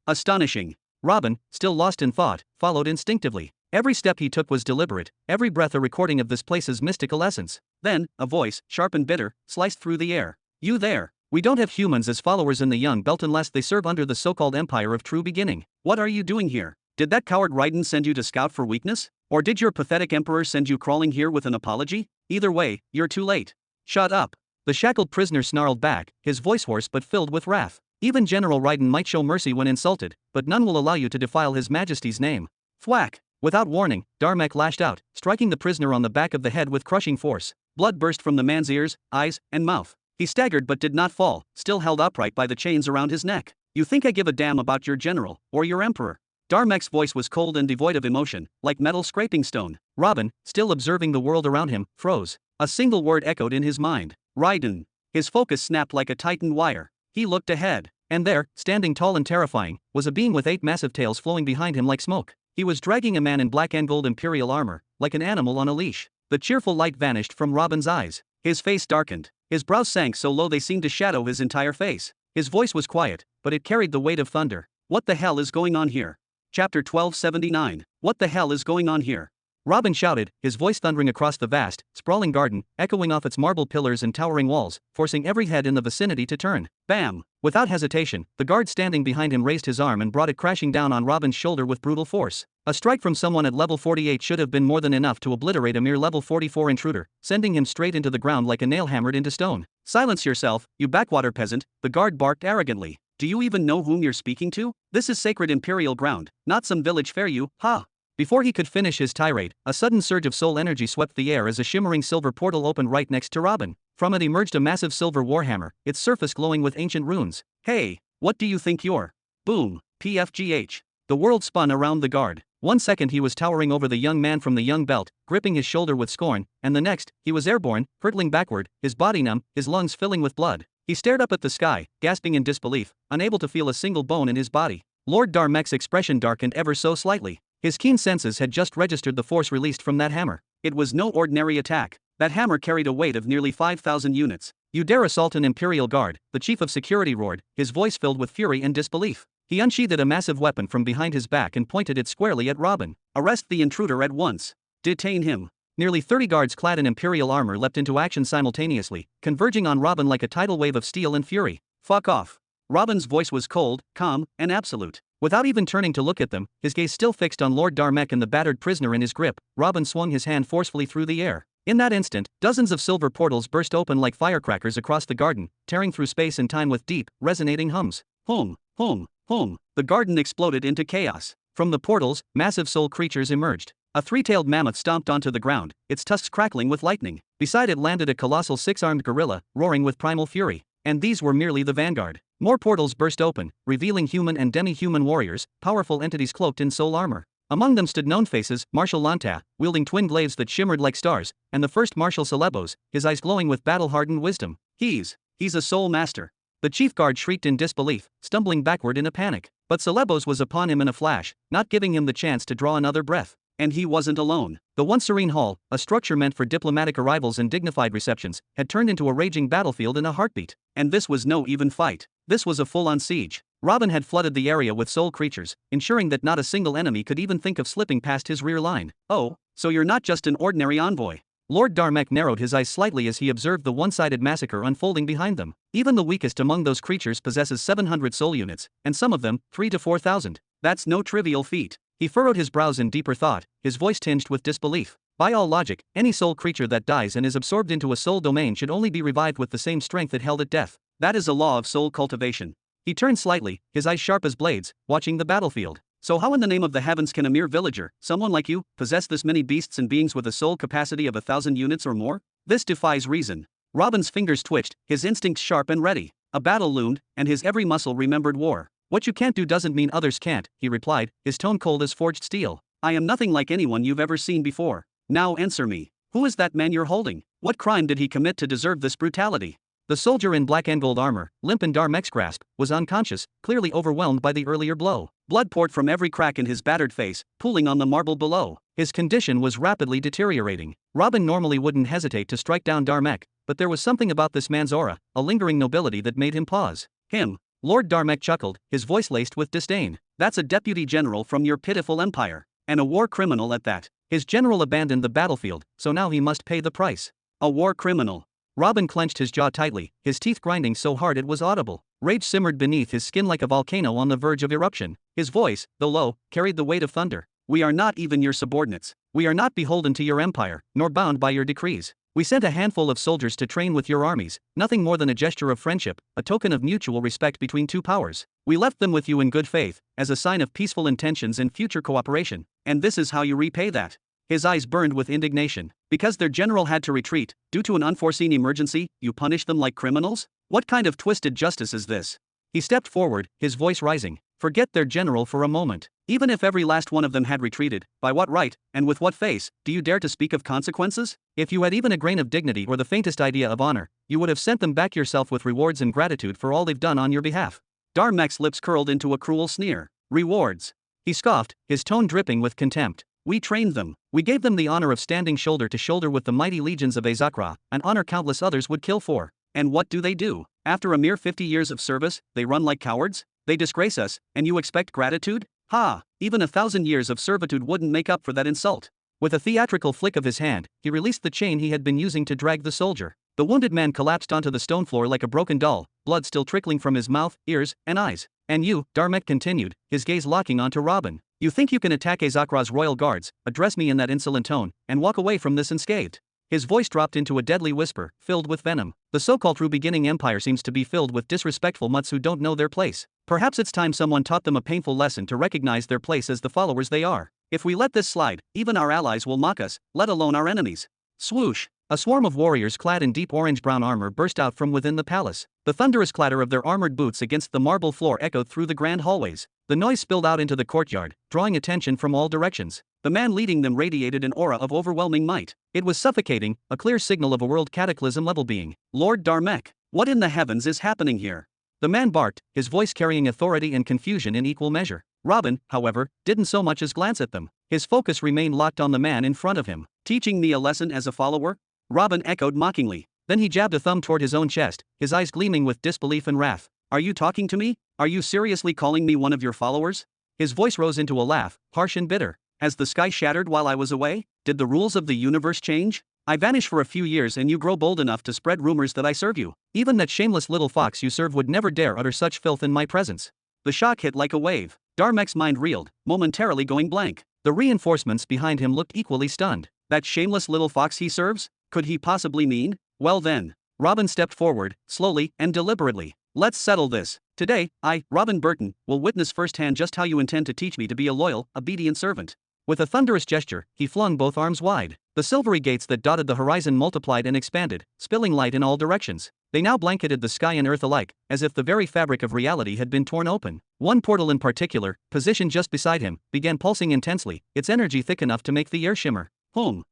Speaker 1: Astonishing. Robin, still lost in thought, followed instinctively. Every step he took was deliberate, every breath a recording of this place's mystical essence. Then, a voice, sharp and bitter, sliced through the air. You there. We don't have humans as followers in the Young Belt unless they serve under the so-called Empire of True Beginning. What are you doing here? Did that coward Raiden send you to scout for weakness? Or did your pathetic emperor send you crawling here with an apology? Either way, you're too late. Shut up. The shackled prisoner snarled back, his voice hoarse but filled with wrath. Even General Raiden might show mercy when insulted, but none will allow you to defile His Majesty's name. Thwack. Without warning, Darmek lashed out, striking the prisoner on the back of the head with crushing force. Blood burst from the man's ears, eyes, and mouth. He staggered but did not fall, still held upright by the chains around his neck. You think I give a damn about your general, or your emperor? Darmek's voice was cold and devoid of emotion, like metal scraping stone. Robin, still observing the world around him, froze. A single word echoed in his mind. Raiden. His focus snapped like a tightened wire. He looked ahead, and there, standing tall and terrifying, was a being with 8 massive tails flowing behind him like smoke. He was dragging a man in black and gold imperial armor, like an animal on a leash. The cheerful light vanished from Robin's eyes. His face darkened. His brows sank so low they seemed to shadow his entire face. His voice was quiet, but it carried the weight of thunder. What the hell is going on here? Chapter 1279. What the hell is going on here? Robin shouted, his voice thundering across the vast, sprawling garden, echoing off its marble pillars and towering walls, forcing every head in the vicinity to turn. Bam! Without hesitation, the guard standing behind him raised his arm and brought it crashing down on Robin's shoulder with brutal force. A strike from someone at level 48 should have been more than enough to obliterate a mere level 44 intruder, sending him straight into the ground like a nail hammered into stone. Silence yourself, you backwater peasant, the guard barked arrogantly. Do you even know whom you're speaking to? This is sacred imperial ground, not some village fair you, ha! Before he could finish his tirade, a sudden surge of soul energy swept the air as a shimmering silver portal opened right next to Robin. From it emerged a massive silver warhammer, its surface glowing with ancient runes. Hey, what do you think you're? Boom, PFGH. The world spun around the guard. 1 second he was towering over the young man from the young belt, gripping his shoulder with scorn, and the next, he was airborne, hurtling backward, his body numb, his lungs filling with blood. He stared up at the sky, gasping in disbelief, unable to feel a single bone in his body. Lord Darmek's expression darkened ever so slightly. His keen senses had just registered the force released from that hammer. It was no ordinary attack. That hammer carried a weight of nearly 5,000 units. You dare assault an Imperial Guard, the chief of security roared, his voice filled with fury and disbelief. He unsheathed a massive weapon from behind his back and pointed it squarely at Robin. Arrest the intruder at once. Detain him. Nearly 30 guards clad in Imperial armor leapt into action simultaneously, converging on Robin like a tidal wave of steel and fury. Fuck off. Robin's voice was cold, calm, and absolute. Without even turning to look at them, his gaze still fixed on Lord Darmek and the battered prisoner in his grip, Robin swung his hand forcefully through the air. In that instant, dozens of silver portals burst open like firecrackers across the garden, tearing through space and time with deep, resonating hums. Home, home, home. The garden exploded into chaos. From the portals, massive soul creatures emerged. A three-tailed mammoth stomped onto the ground, its tusks crackling with lightning. Beside it landed a colossal six-armed gorilla, roaring with primal fury. And these were merely the vanguard. More portals burst open, revealing human and demi-human warriors, powerful entities cloaked in soul armor. Among them stood known faces, Marshal Lanta, wielding twin glaives that shimmered like stars, and the first Marshal Celebos, his eyes glowing with battle-hardened wisdom. He's a soul master. The chief guard shrieked in disbelief, stumbling backward in a panic. But Celebos was upon him in a flash, not giving him the chance to draw another breath. And he wasn't alone. The once serene hall, a structure meant for diplomatic arrivals and dignified receptions, had turned into a raging battlefield in a heartbeat. And this was no even fight. This was a full-on siege. Robin had flooded the area with soul creatures, ensuring that not a single enemy could even think of slipping past his rear line. Oh, so you're not just an ordinary envoy. Lord Darmek narrowed his eyes slightly as he observed the one-sided massacre unfolding behind them. Even the weakest among those creatures possesses 700 soul units, and some of them, 3 to 4,000. That's no trivial feat. He furrowed his brows in deeper thought, his voice tinged with disbelief. By all logic, any soul creature that dies and is absorbed into a soul domain should only be revived with the same strength it held at death. That is a law of soul cultivation. He turned slightly, his eyes sharp as blades, watching the battlefield. So how in the name of the heavens can a mere villager, someone like you, possess this many beasts and beings with a soul capacity of 1,000 units or more? This defies reason. Robin's fingers twitched, his instincts sharp and ready. A battle loomed, and his every muscle remembered war. What you can't do doesn't mean others can't, he replied, his tone cold as forged steel. I am nothing like anyone you've ever seen before. Now answer me. Who is that man you're holding? What crime did he commit to deserve this brutality? The soldier in black and gold armor, limp in Darmek's grasp, was unconscious, clearly overwhelmed by the earlier blow. Blood poured from every crack in his battered face, pooling on the marble below. His condition was rapidly deteriorating. Robin normally wouldn't hesitate to strike down Darmek, but there was something about this man's aura, a lingering nobility that made him pause. Him. Lord Darmek chuckled, his voice laced with disdain. That's a deputy general from your pitiful empire. And a war criminal at that. His general abandoned the battlefield, so now he must pay the price. A war criminal. Robin clenched his jaw tightly, his teeth grinding so hard it was audible. Rage simmered beneath his skin like a volcano on the verge of eruption. His voice, though low, carried the weight of thunder. We are not even your subordinates. We are not beholden to your empire, nor bound by your decrees. We sent a handful of soldiers to train with your armies, nothing more than a gesture of friendship, a token of mutual respect between two powers. We left them with you in good faith, as a sign of peaceful intentions and future cooperation. And this is how you repay that. His eyes burned with indignation. Because their general had to retreat, due to an unforeseen emergency, you punish them like criminals? What kind of twisted justice is this? He stepped forward, his voice rising. Forget their general for a moment. Even if every last one of them had retreated, by what right, and with what face, do you dare to speak of consequences? If you had even a grain of dignity or the faintest idea of honor, you would have sent them back yourself with rewards and gratitude for all they've done on your behalf. Darmek's lips curled into a cruel sneer. Rewards. He scoffed, his tone dripping with contempt. We trained them. We gave them the honor of standing shoulder to shoulder with the mighty legions of Azakra, an honor countless others would kill for. And what do? After a mere 50 years of service, they run like cowards? They disgrace us, and you expect gratitude? Ha! Even 1,000 years of servitude wouldn't make up for that insult. With a theatrical flick of his hand, he released the chain he had been using to drag the soldier. The wounded man collapsed onto the stone floor like a broken doll, blood still trickling from his mouth, ears, and eyes. And you, Darmek continued, his gaze locking onto Robin. You think you can attack Azakra's royal guards, address me in that insolent tone, and walk away from this unscathed? His voice dropped into a deadly whisper, filled with venom. The so-called true beginning empire seems to be filled with disrespectful mutts who don't know their place. Perhaps it's time someone taught them a painful lesson to recognize their place as the followers they are. If we let this slide, even our allies will mock us, let alone our enemies. Swoosh! A swarm of warriors clad in deep orange-brown armor burst out from within the palace. The thunderous clatter of their armored boots against the marble floor echoed through the grand hallways. The noise spilled out into the courtyard, drawing attention from all directions. The man leading them radiated an aura of overwhelming might. It was suffocating, a clear signal of a world cataclysm-level being. Lord Darmek, what in the heavens is happening here? The man barked, his voice carrying authority and confusion in equal measure. Robin, however, didn't so much as glance at them. His focus remained locked on the man in front of him. Teaching me a lesson as a follower? Robin echoed mockingly. Then he jabbed a thumb toward his own chest, his eyes gleaming with disbelief and wrath. Are you talking to me? Are you seriously calling me one of your followers? His voice rose into a laugh, harsh and bitter. Has the sky shattered while I was away? Did the rules of the universe change? I vanish for a few years and you grow bold enough to spread rumors that I serve you. Even that shameless little fox you serve would never dare utter such filth in my presence. The shock hit like a wave. Darmek's mind reeled, momentarily going blank. The reinforcements behind him looked equally stunned. That shameless little fox he serves? Could he possibly mean? Well then. Robin stepped forward, slowly and deliberately. Let's settle this. Today, I, Robin Burton, will witness firsthand just how you intend to teach me to be a loyal, obedient servant. With a thunderous gesture, he flung both arms wide. The silvery gates that dotted the horizon multiplied and expanded, spilling light in all directions. They now blanketed the sky and earth alike, as if the very fabric of reality had been torn open. One portal in particular, positioned just beside him, began pulsing intensely, its energy thick enough to make the air shimmer. Home.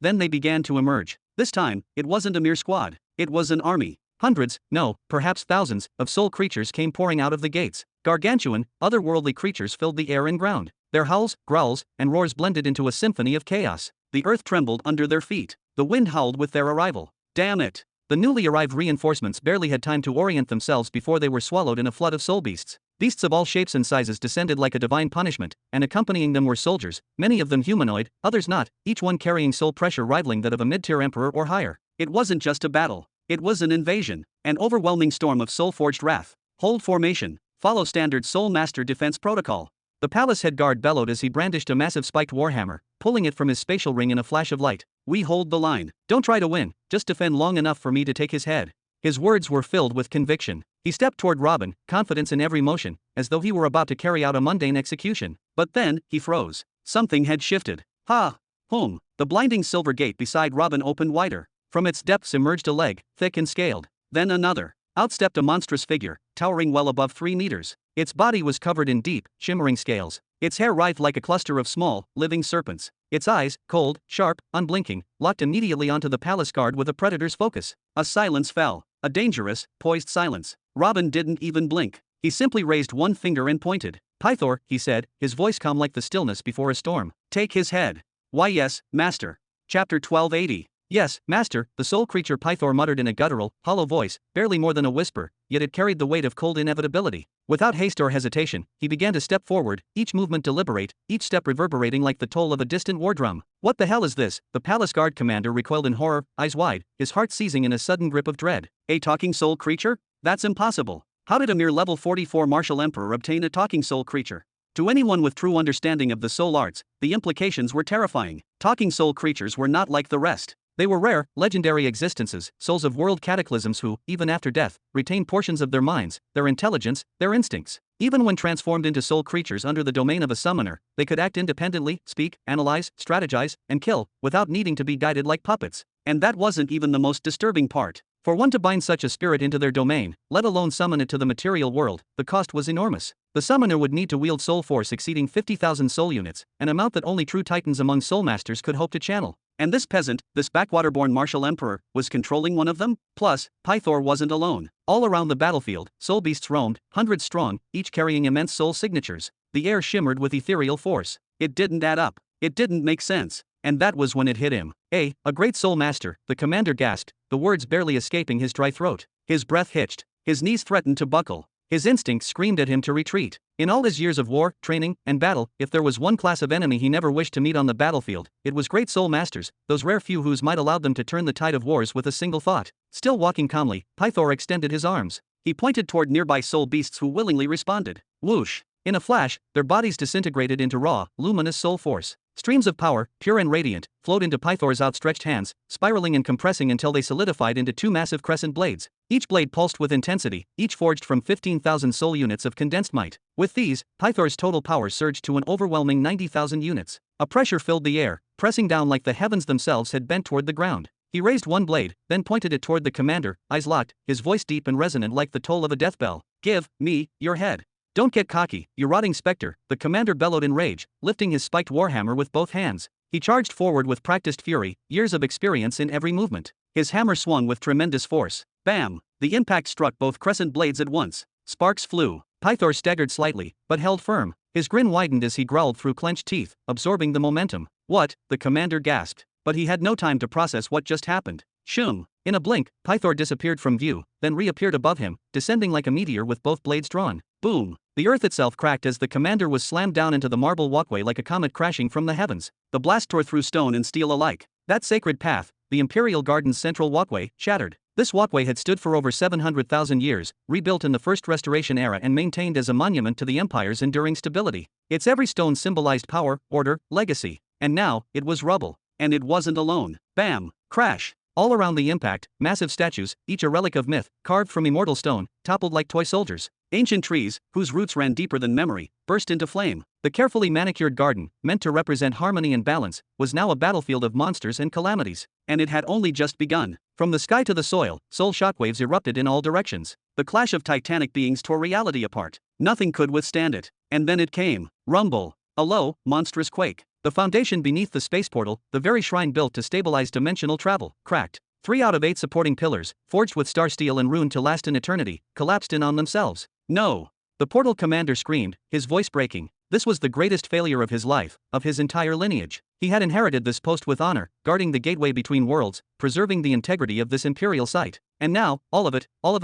Speaker 1: Then they began to emerge. This time, it wasn't a mere squad. It was an army. Hundreds, no, perhaps thousands, of soul creatures came pouring out of the gates. Gargantuan, otherworldly creatures filled the air and ground. Their howls, growls, and roars blended into a symphony of chaos. The earth trembled under their feet. The wind howled with their arrival. Damn it! The newly arrived reinforcements barely had time to orient themselves before they were swallowed in a flood of soul beasts. Beasts of all shapes and sizes descended like a divine punishment, and accompanying them were soldiers, many of them humanoid, others not, each one carrying soul pressure rivaling that of a mid-tier emperor or higher. It wasn't just a battle. It was an invasion, an overwhelming storm of soul-forged wrath. Hold formation. Follow standard Soul Master defense protocol. The palace head guard bellowed as he brandished a massive spiked warhammer, pulling it from his spatial ring in a flash of light. We hold the line. Don't try to win, just defend long enough for me to take his head. His words were filled with conviction. He stepped toward Robin, confidence in every motion, as though he were about to carry out a mundane execution. But then, he froze. Something had shifted. Ha! Home. The blinding silver gate beside Robin opened wider. From its depths emerged a leg, thick and scaled. Then another. Out stepped a monstrous figure, towering well above 3 meters. Its body was covered in deep, shimmering scales. Its hair writhed like a cluster of small, living serpents. Its eyes, cold, sharp, unblinking, locked immediately onto the palace guard with a predator's focus. A silence fell. A dangerous, poised silence. Robin didn't even blink. He simply raised one finger and pointed. Pythor, he said, his voice calm like the stillness before a storm. Take his head. Why yes, master. Chapter 1280. Yes, master, the soul creature Pythor muttered in a guttural, hollow voice, barely more than a whisper, yet it carried the weight of cold inevitability. Without haste or hesitation, he began to step forward, each movement deliberate, each step reverberating like the toll of a distant war drum. What the hell is this? The palace guard commander recoiled in horror, eyes wide, his heart seizing in a sudden grip of dread. A talking soul creature? That's impossible. How did a mere level 44 martial emperor obtain a talking soul creature? To anyone with true understanding of the soul arts, the implications were terrifying. Talking soul creatures were not like the rest. They were rare, legendary existences, souls of world cataclysms who, even after death, retain portions of their minds, their intelligence, their instincts. Even when transformed into soul creatures under the domain of a summoner, they could act independently, speak, analyze, strategize, and kill, without needing to be guided like puppets. And that wasn't even the most disturbing part. For one to bind such a spirit into their domain, let alone summon it to the material world, the cost was enormous. The summoner would need to wield soul force exceeding 50,000 soul units, an amount that only true titans among soul masters could hope to channel. And this peasant, this backwater-born martial emperor, was controlling one of them? Plus, Pythor wasn't alone. All around the battlefield, soul beasts roamed, hundreds strong, each carrying immense soul signatures. The air shimmered with ethereal force. It didn't add up. It didn't make sense. And that was when it hit him. A great soul master, the commander gasped, the words barely escaping his dry throat. His breath hitched. His knees threatened to buckle. His instincts screamed at him to retreat. In all his years of war, training, and battle, if there was one class of enemy he never wished to meet on the battlefield, it was great soul masters, those rare few whose might allowed them to turn the tide of wars with a single thought. Still walking calmly, Pythor extended his arms. He pointed toward nearby soul beasts who willingly responded. Whoosh! In a flash, their bodies disintegrated into raw, luminous soul force. Streams of power, pure and radiant, flowed into Pythor's outstretched hands, spiraling and compressing until they solidified into two massive crescent blades. Each blade pulsed with intensity, each forged from 15,000 soul units of condensed might. With these, Pythor's total power surged to an overwhelming 90,000 units. A pressure filled the air, pressing down like the heavens themselves had bent toward the ground. He raised one blade, then pointed it toward the commander, eyes locked, his voice deep and resonant like the toll of a death bell. "Give me your head. Don't get cocky, you rotting specter," the commander bellowed in rage, lifting his spiked warhammer with both hands. He charged forward with practiced fury, years of experience in every movement. His hammer swung with tremendous force. Bam! The impact struck both crescent blades at once. Sparks flew. Pythor staggered slightly, but held firm. His grin widened as he growled through clenched teeth, absorbing the momentum. "What?" the commander gasped. But he had no time to process what just happened. Shoom! In a blink, Pythor disappeared from view, then reappeared above him, descending like a meteor with both blades drawn. Boom! The earth itself cracked as the commander was slammed down into the marble walkway like a comet crashing from the heavens. The blast tore through stone and steel alike. That sacred path, the Imperial Garden's central walkway, shattered. This walkway had stood for over 700,000 years, rebuilt in the First Restoration era and maintained as a monument to the Empire's enduring stability. Its every stone symbolized power, order, legacy. And now, it was rubble. And it wasn't alone. Bam! Crash! All around the impact, massive statues, each a relic of myth, carved from immortal stone, toppled like toy soldiers. Ancient trees, whose roots ran deeper than memory, burst into flame. The carefully manicured garden, meant to represent harmony and balance, was now a battlefield of monsters and calamities. And it had only just begun. From the sky to the soil, soul shockwaves erupted in all directions. The clash of titanic beings tore reality apart. Nothing could withstand it. And then it came. Rumble. A low, monstrous quake. The foundation beneath the space portal, the very shrine built to stabilize dimensional travel, cracked. 3 out of 8 supporting pillars, forged with star steel and runed to last in eternity, collapsed in on themselves. "No!" The portal commander screamed, his voice breaking. This was the greatest failure of his life, of his entire lineage. He had inherited this post with honor, guarding the gateway between worlds, preserving the integrity of this imperial site. And now, all of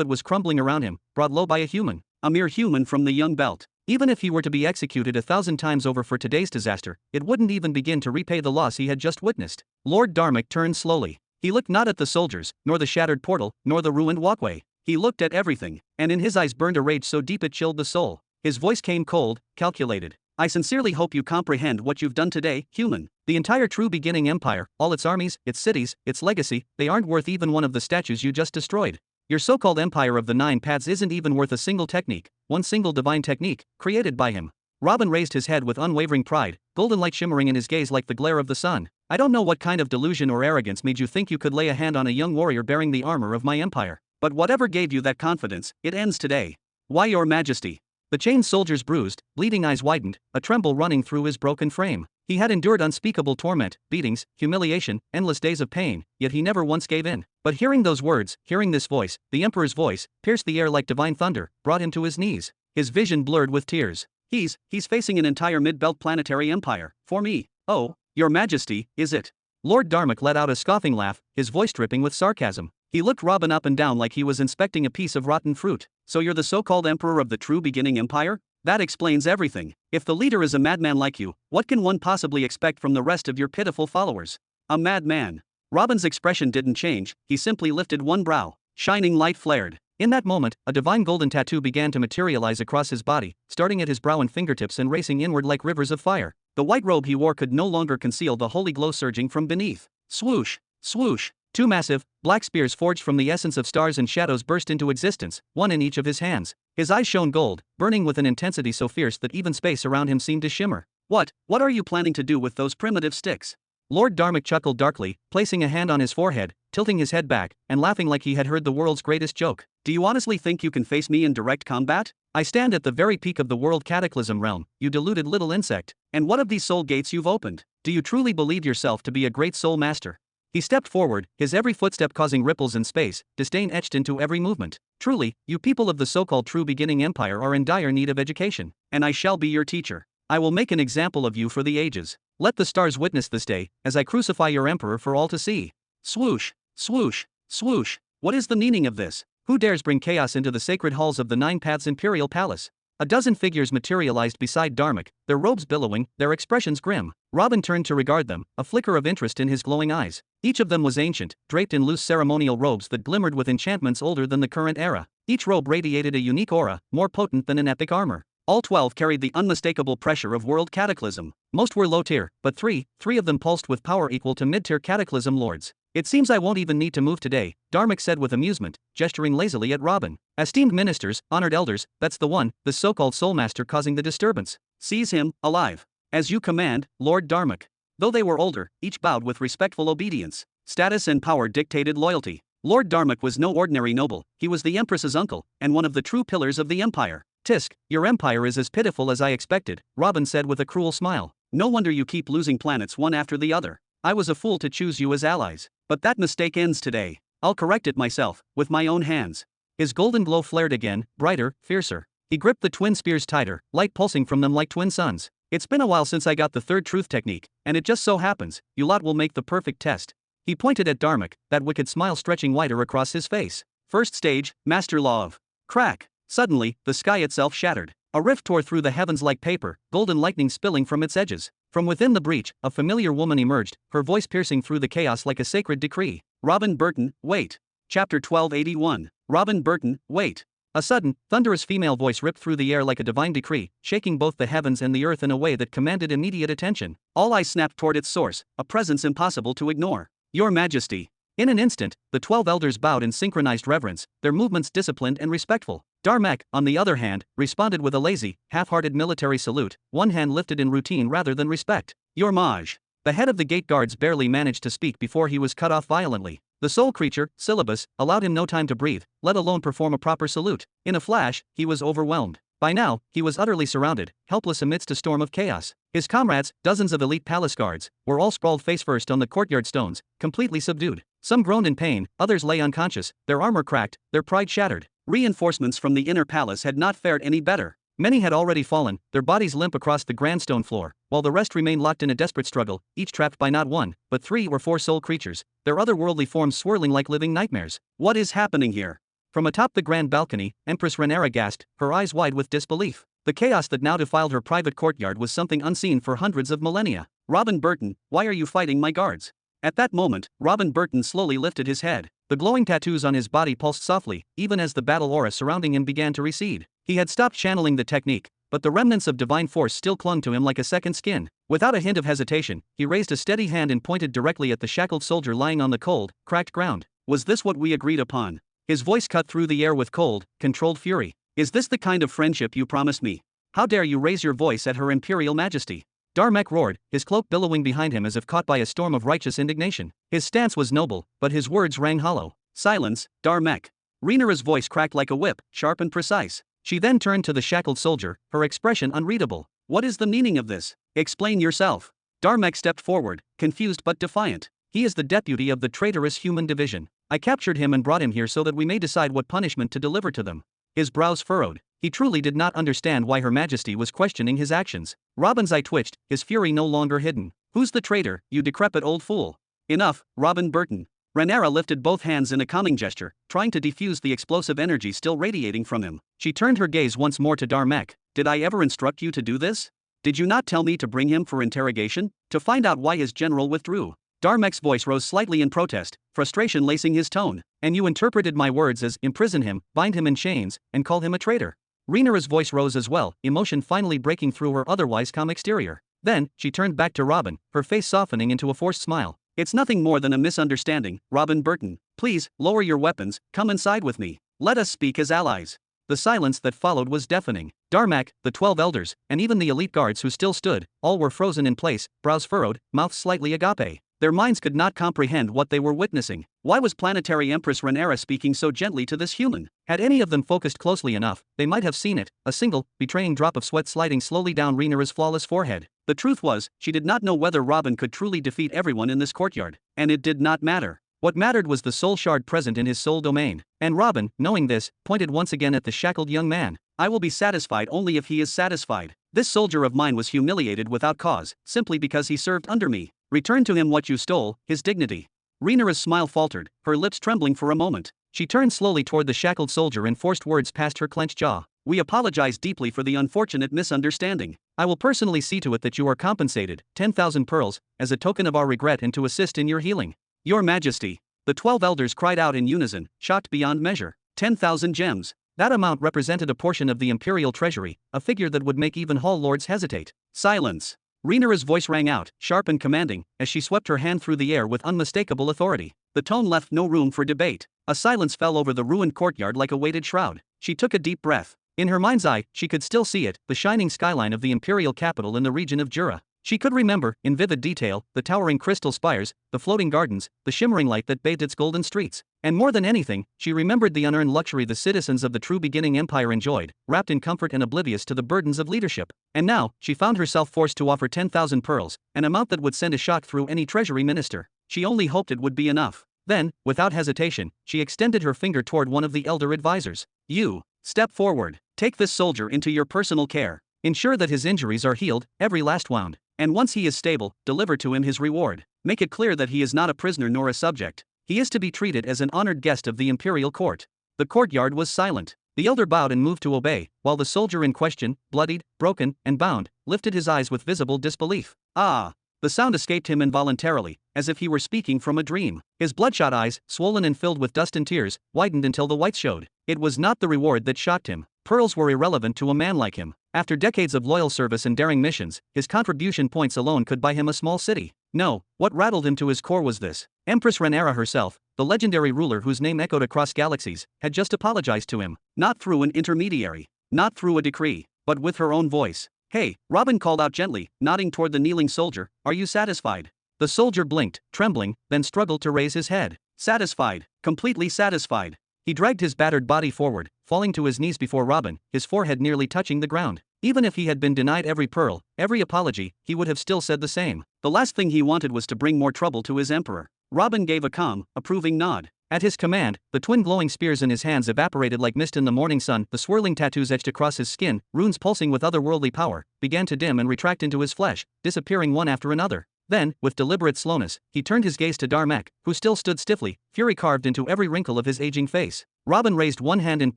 Speaker 1: it was crumbling around him, brought low by a human. A mere human from the young belt. Even if he were to be executed 1,000 times over for today's disaster, it wouldn't even begin to repay the loss he had just witnessed. Lord Dharmic turned slowly. He looked not at the soldiers, nor the shattered portal, nor the ruined walkway. He looked at everything, and in his eyes burned a rage so deep it chilled the soul. His voice came cold, calculated. "I sincerely hope you comprehend what you've done today, human. The entire true beginning empire, all its armies, its cities, its legacy, they aren't worth even one of the statues you just destroyed. Your so-called empire of the 9 paths isn't even worth a single technique, one single divine technique, created by him." Robin raised his head with unwavering pride, golden light shimmering in his gaze like the glare of the sun. "I don't know what kind of delusion or arrogance made you think you could lay a hand on a young warrior bearing the armor of my empire. But whatever gave you that confidence, it ends today. Why, your majesty?" The chained soldier's bruised, bleeding eyes widened, a tremble running through his broken frame. He had endured unspeakable torment, beatings, humiliation, endless days of pain, yet he never once gave in. But hearing those words, hearing this voice, the Emperor's voice, pierced the air like divine thunder, brought him to his knees. His vision blurred with tears. He's facing an entire mid-belt planetary empire, for me. "Oh, your majesty, is it?" Lord Dharmic let out a scoffing laugh, his voice dripping with sarcasm. He looked Robin up and down like he was inspecting a piece of rotten fruit. "So you're the so-called emperor of the true beginning empire? That explains everything. If the leader is a madman like you, what can one possibly expect from the rest of your pitiful followers?" "A madman." Robin's expression didn't change, he simply lifted one brow. Shining light flared. In that moment, a divine golden tattoo began to materialize across his body, starting at his brow and fingertips and racing inward like rivers of fire. The white robe he wore could no longer conceal the holy glow surging from beneath. Swoosh! Swoosh! 2 massive, black spears forged from the essence of stars and shadows burst into existence, one in each of his hands. His eyes shone gold, burning with an intensity so fierce that even space around him seemed to shimmer. What are you planning to do with those primitive sticks?" Lord Dharmic chuckled darkly, placing a hand on his forehead, tilting his head back, and laughing like he had heard the world's greatest joke. "Do you honestly think you can face me in direct combat? I stand at the very peak of the world cataclysm realm, you deluded little insect. And what of these soul gates you've opened? Do you truly believe yourself to be a great soul master?" He stepped forward, his every footstep causing ripples in space, disdain etched into every movement. "Truly, you people of the so-called true beginning empire are in dire need of education, and I shall be your teacher. I will make an example of you for the ages. Let the stars witness this day, as I crucify your emperor for all to see." Swoosh! Swoosh! Swoosh! What is the meaning of this? Who dares bring chaos into the sacred halls of the Nine Paths Imperial Palace? A dozen figures materialized beside Darmok, their robes billowing, their expressions grim. Robin turned to regard them, a flicker of interest in his glowing eyes. Each of them was ancient, draped in loose ceremonial robes that glimmered with enchantments older than the current era. Each robe radiated a unique aura, more potent than an epic armor. All 12 carried the unmistakable pressure of world cataclysm. Most were low-tier, but three of them pulsed with power equal to mid-tier cataclysm lords. It seems I won't even need to move today, Darmok said with amusement, gesturing lazily at Robin. Esteemed ministers, honored elders, that's the one, the so-called soulmaster causing the disturbance. Seize him, alive. As you command, Lord Darmok. Though they were older, each bowed with respectful obedience. Status and power dictated loyalty. Lord Darmok was no ordinary noble, he was the Empress's uncle, and one of the true pillars of the Empire. Tisk, your empire is as pitiful as I expected, Robin said with a cruel smile. No wonder you keep losing planets one after the other. I was a fool to choose you as allies. But that mistake ends today. I'll correct it myself, with my own hands. His golden glow flared again, brighter, fiercer. He gripped the twin spears tighter, light pulsing from them like twin suns. It's been a while since I got the third truth technique, and it just so happens, you lot will make the perfect test. He pointed at Darmok, that wicked smile stretching wider across his face. First stage, master law of crack. Suddenly, the sky itself shattered. A rift tore through the heavens like paper, golden lightning spilling from its edges. From within the breach, a familiar woman emerged, her voice piercing through the chaos like a sacred decree. Robin Burton, wait. Chapter 1281. Robin Burton, wait. A sudden, thunderous female voice ripped through the air like a divine decree, shaking both the heavens and the earth in a way that commanded immediate attention. All eyes snapped toward its source, a presence impossible to ignore. Your Majesty. In an instant, the 12 elders bowed in synchronized reverence, their movements disciplined and respectful. Darmok, on the other hand, responded with a lazy, half-hearted military salute, one hand lifted in routine rather than respect. Your Maj. The head of the gate guards barely managed to speak before he was cut off violently. The soul creature, Syllabus, allowed him no time to breathe, let alone perform a proper salute. In a flash, he was overwhelmed. By now, he was utterly surrounded, helpless amidst a storm of chaos. His comrades, dozens of elite palace guards, were all sprawled face-first on the courtyard stones, completely subdued. Some groaned in pain, others lay unconscious, their armor cracked, their pride shattered. Reinforcements from the inner palace had not fared any better. Many had already fallen, their bodies limp across the grand stone floor, while the rest remained locked in a desperate struggle, each trapped by not one, but 3 or 4 soul creatures, their otherworldly forms swirling like living nightmares. What is happening here? From atop the grand balcony, Empress Rhaenyra gasped, her eyes wide with disbelief. The chaos that now defiled her private courtyard was something unseen for hundreds of millennia. Robin Burton, why are you fighting my guards? At that moment, Robin Burton slowly lifted his head. The glowing tattoos on his body pulsed softly, even as the battle aura surrounding him began to recede. He had stopped channeling the technique, but the remnants of divine force still clung to him like a second skin. Without a hint of hesitation, he raised a steady hand and pointed directly at the shackled soldier lying on the cold, cracked ground. Was this what we agreed upon? His voice cut through the air with cold, controlled fury. Is this the kind of friendship you promised me? How dare you raise your voice at Her Imperial Majesty? Darmok roared, his cloak billowing behind him as if caught by a storm of righteous indignation. His stance was noble, but his words rang hollow. Silence, Darmok. Rhaenyra's voice cracked like a whip, sharp and precise. She then turned to the shackled soldier, her expression unreadable. What is the meaning of this? Explain yourself. Darmok stepped forward, confused but defiant. He is the deputy of the traitorous human division. I captured him and brought him here so that we may decide what punishment to deliver to them. His brows furrowed. He truly did not understand why Her Majesty was questioning his actions. Robin's eye twitched, his fury no longer hidden. Who's the traitor, you decrepit old fool? Enough, Robin Burton. Rhaenyra lifted both hands in a calming gesture, trying to defuse the explosive energy still radiating from him. She turned her gaze once more to Darmok. Did I ever instruct you to do this? Did you not tell me to bring him for interrogation? To find out why his general withdrew? Darmok's voice rose slightly in protest, frustration lacing his tone. And you interpreted my words as imprison him, bind him in chains, and call him a traitor. Rhaenyra's voice rose as well, emotion finally breaking through her otherwise calm exterior. Then, she turned back to Robin, her face softening into a forced smile. It's nothing more than a misunderstanding, Robin Burton. Please, lower your weapons, come inside with me. Let us speak as allies. The silence that followed was deafening. Darmok, the 12 elders, and even the elite guards who still stood, all were frozen in place, brows furrowed, mouths slightly agape. Their minds could not comprehend what they were witnessing. Why was Planetary Empress Rhaenyra speaking so gently to this human? Had any of them focused closely enough, they might have seen it, a single, betraying drop of sweat sliding slowly down Rhaenyra's flawless forehead. The truth was, she did not know whether Robin could truly defeat everyone in this courtyard. And it did not matter. What mattered was the soul shard present in his soul domain. And Robin, knowing this, pointed once again at the shackled young man. I will be satisfied only if he is satisfied. This soldier of mine was humiliated without cause, simply because he served under me. Return to him what you stole, his dignity. Rhaenyra's smile faltered, her lips trembling for a moment. She turned slowly toward the shackled soldier and forced words past her clenched jaw. "We apologize deeply for the unfortunate misunderstanding. I will personally see to it that you are compensated, 10,000 pearls, as a token of our regret and to assist in your healing." "Your Majesty!" the 12 elders cried out in unison, shocked beyond measure. 10,000 gems. That amount represented a portion of the imperial treasury, a figure that would make even hall lords hesitate. "Silence!" Rhaenyra's voice rang out, sharp and commanding, as she swept her hand through the air with unmistakable authority. The tone left no room for debate. A silence fell over the ruined courtyard like a weighted shroud. She took a deep breath. In her mind's eye, she could still see it, the shining skyline of the imperial capital in the region of Jura. She could remember, in vivid detail, the towering crystal spires, the floating gardens, the shimmering light that bathed its golden streets. And more than anything, she remembered the unearned luxury the citizens of the true beginning empire enjoyed, wrapped in comfort and oblivious to the burdens of leadership. And now, she found herself forced to offer 10,000 pearls, an amount that would send a shock through any treasury minister. She only hoped it would be enough. Then, without hesitation, she extended her finger toward one of the elder advisors. "You, step forward. Take this soldier into your personal care. Ensure that his injuries are healed, every last wound. And once he is stable, deliver to him his reward. Make it clear that he is not a prisoner nor a subject. He is to be treated as an honored guest of the imperial court." The courtyard was silent. The elder bowed and moved to obey, while the soldier in question, bloodied, broken, and bound, lifted his eyes with visible disbelief. "Ah!" The sound escaped him involuntarily, as if he were speaking from a dream. His bloodshot eyes, swollen and filled with dust and tears, widened until the whites showed. It was not the reward that shocked him. Pearls were irrelevant to a man like him. After decades of loyal service and daring missions, his contribution points alone could buy him a small city. No, what rattled him to his core was this. Empress Rhaenyra herself, the legendary ruler whose name echoed across galaxies, had just apologized to him. Not through an intermediary. Not through a decree. But with her own voice. "Hey," Robin called out gently, nodding toward the kneeling soldier, "are you satisfied?" The soldier blinked, trembling, then struggled to raise his head. Satisfied. Completely satisfied. He dragged his battered body forward, falling to his knees before Robin, his forehead nearly touching the ground. Even if he had been denied every pearl, every apology, he would have still said the same. The last thing he wanted was to bring more trouble to his emperor. Robin gave a calm, approving nod. At his command, the twin glowing spears in his hands evaporated like mist in the morning sun. The swirling tattoos etched across his skin, runes pulsing with otherworldly power, began to dim and retract into his flesh, disappearing one after another. Then, with deliberate slowness, he turned his gaze to Darmek, who still stood stiffly, fury carved into every wrinkle of his aging face. Robin raised one hand and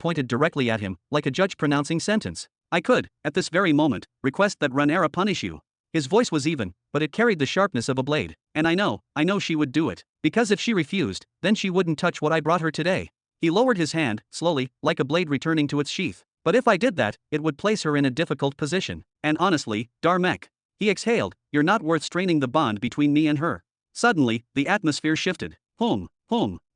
Speaker 1: pointed directly at him, like a judge pronouncing sentence. "I could, at this very moment, request that Rhaenyra punish you." His voice was even, but it carried the sharpness of a blade. "And I know she would do it. Because if she refused, then she wouldn't touch what I brought her today." He lowered his hand, slowly, like a blade returning to its sheath. "But if I did that, it would place her in a difficult position. And honestly, Darmek," he exhaled, "you're not worth straining the bond between me and her." Suddenly, the atmosphere shifted. Hum.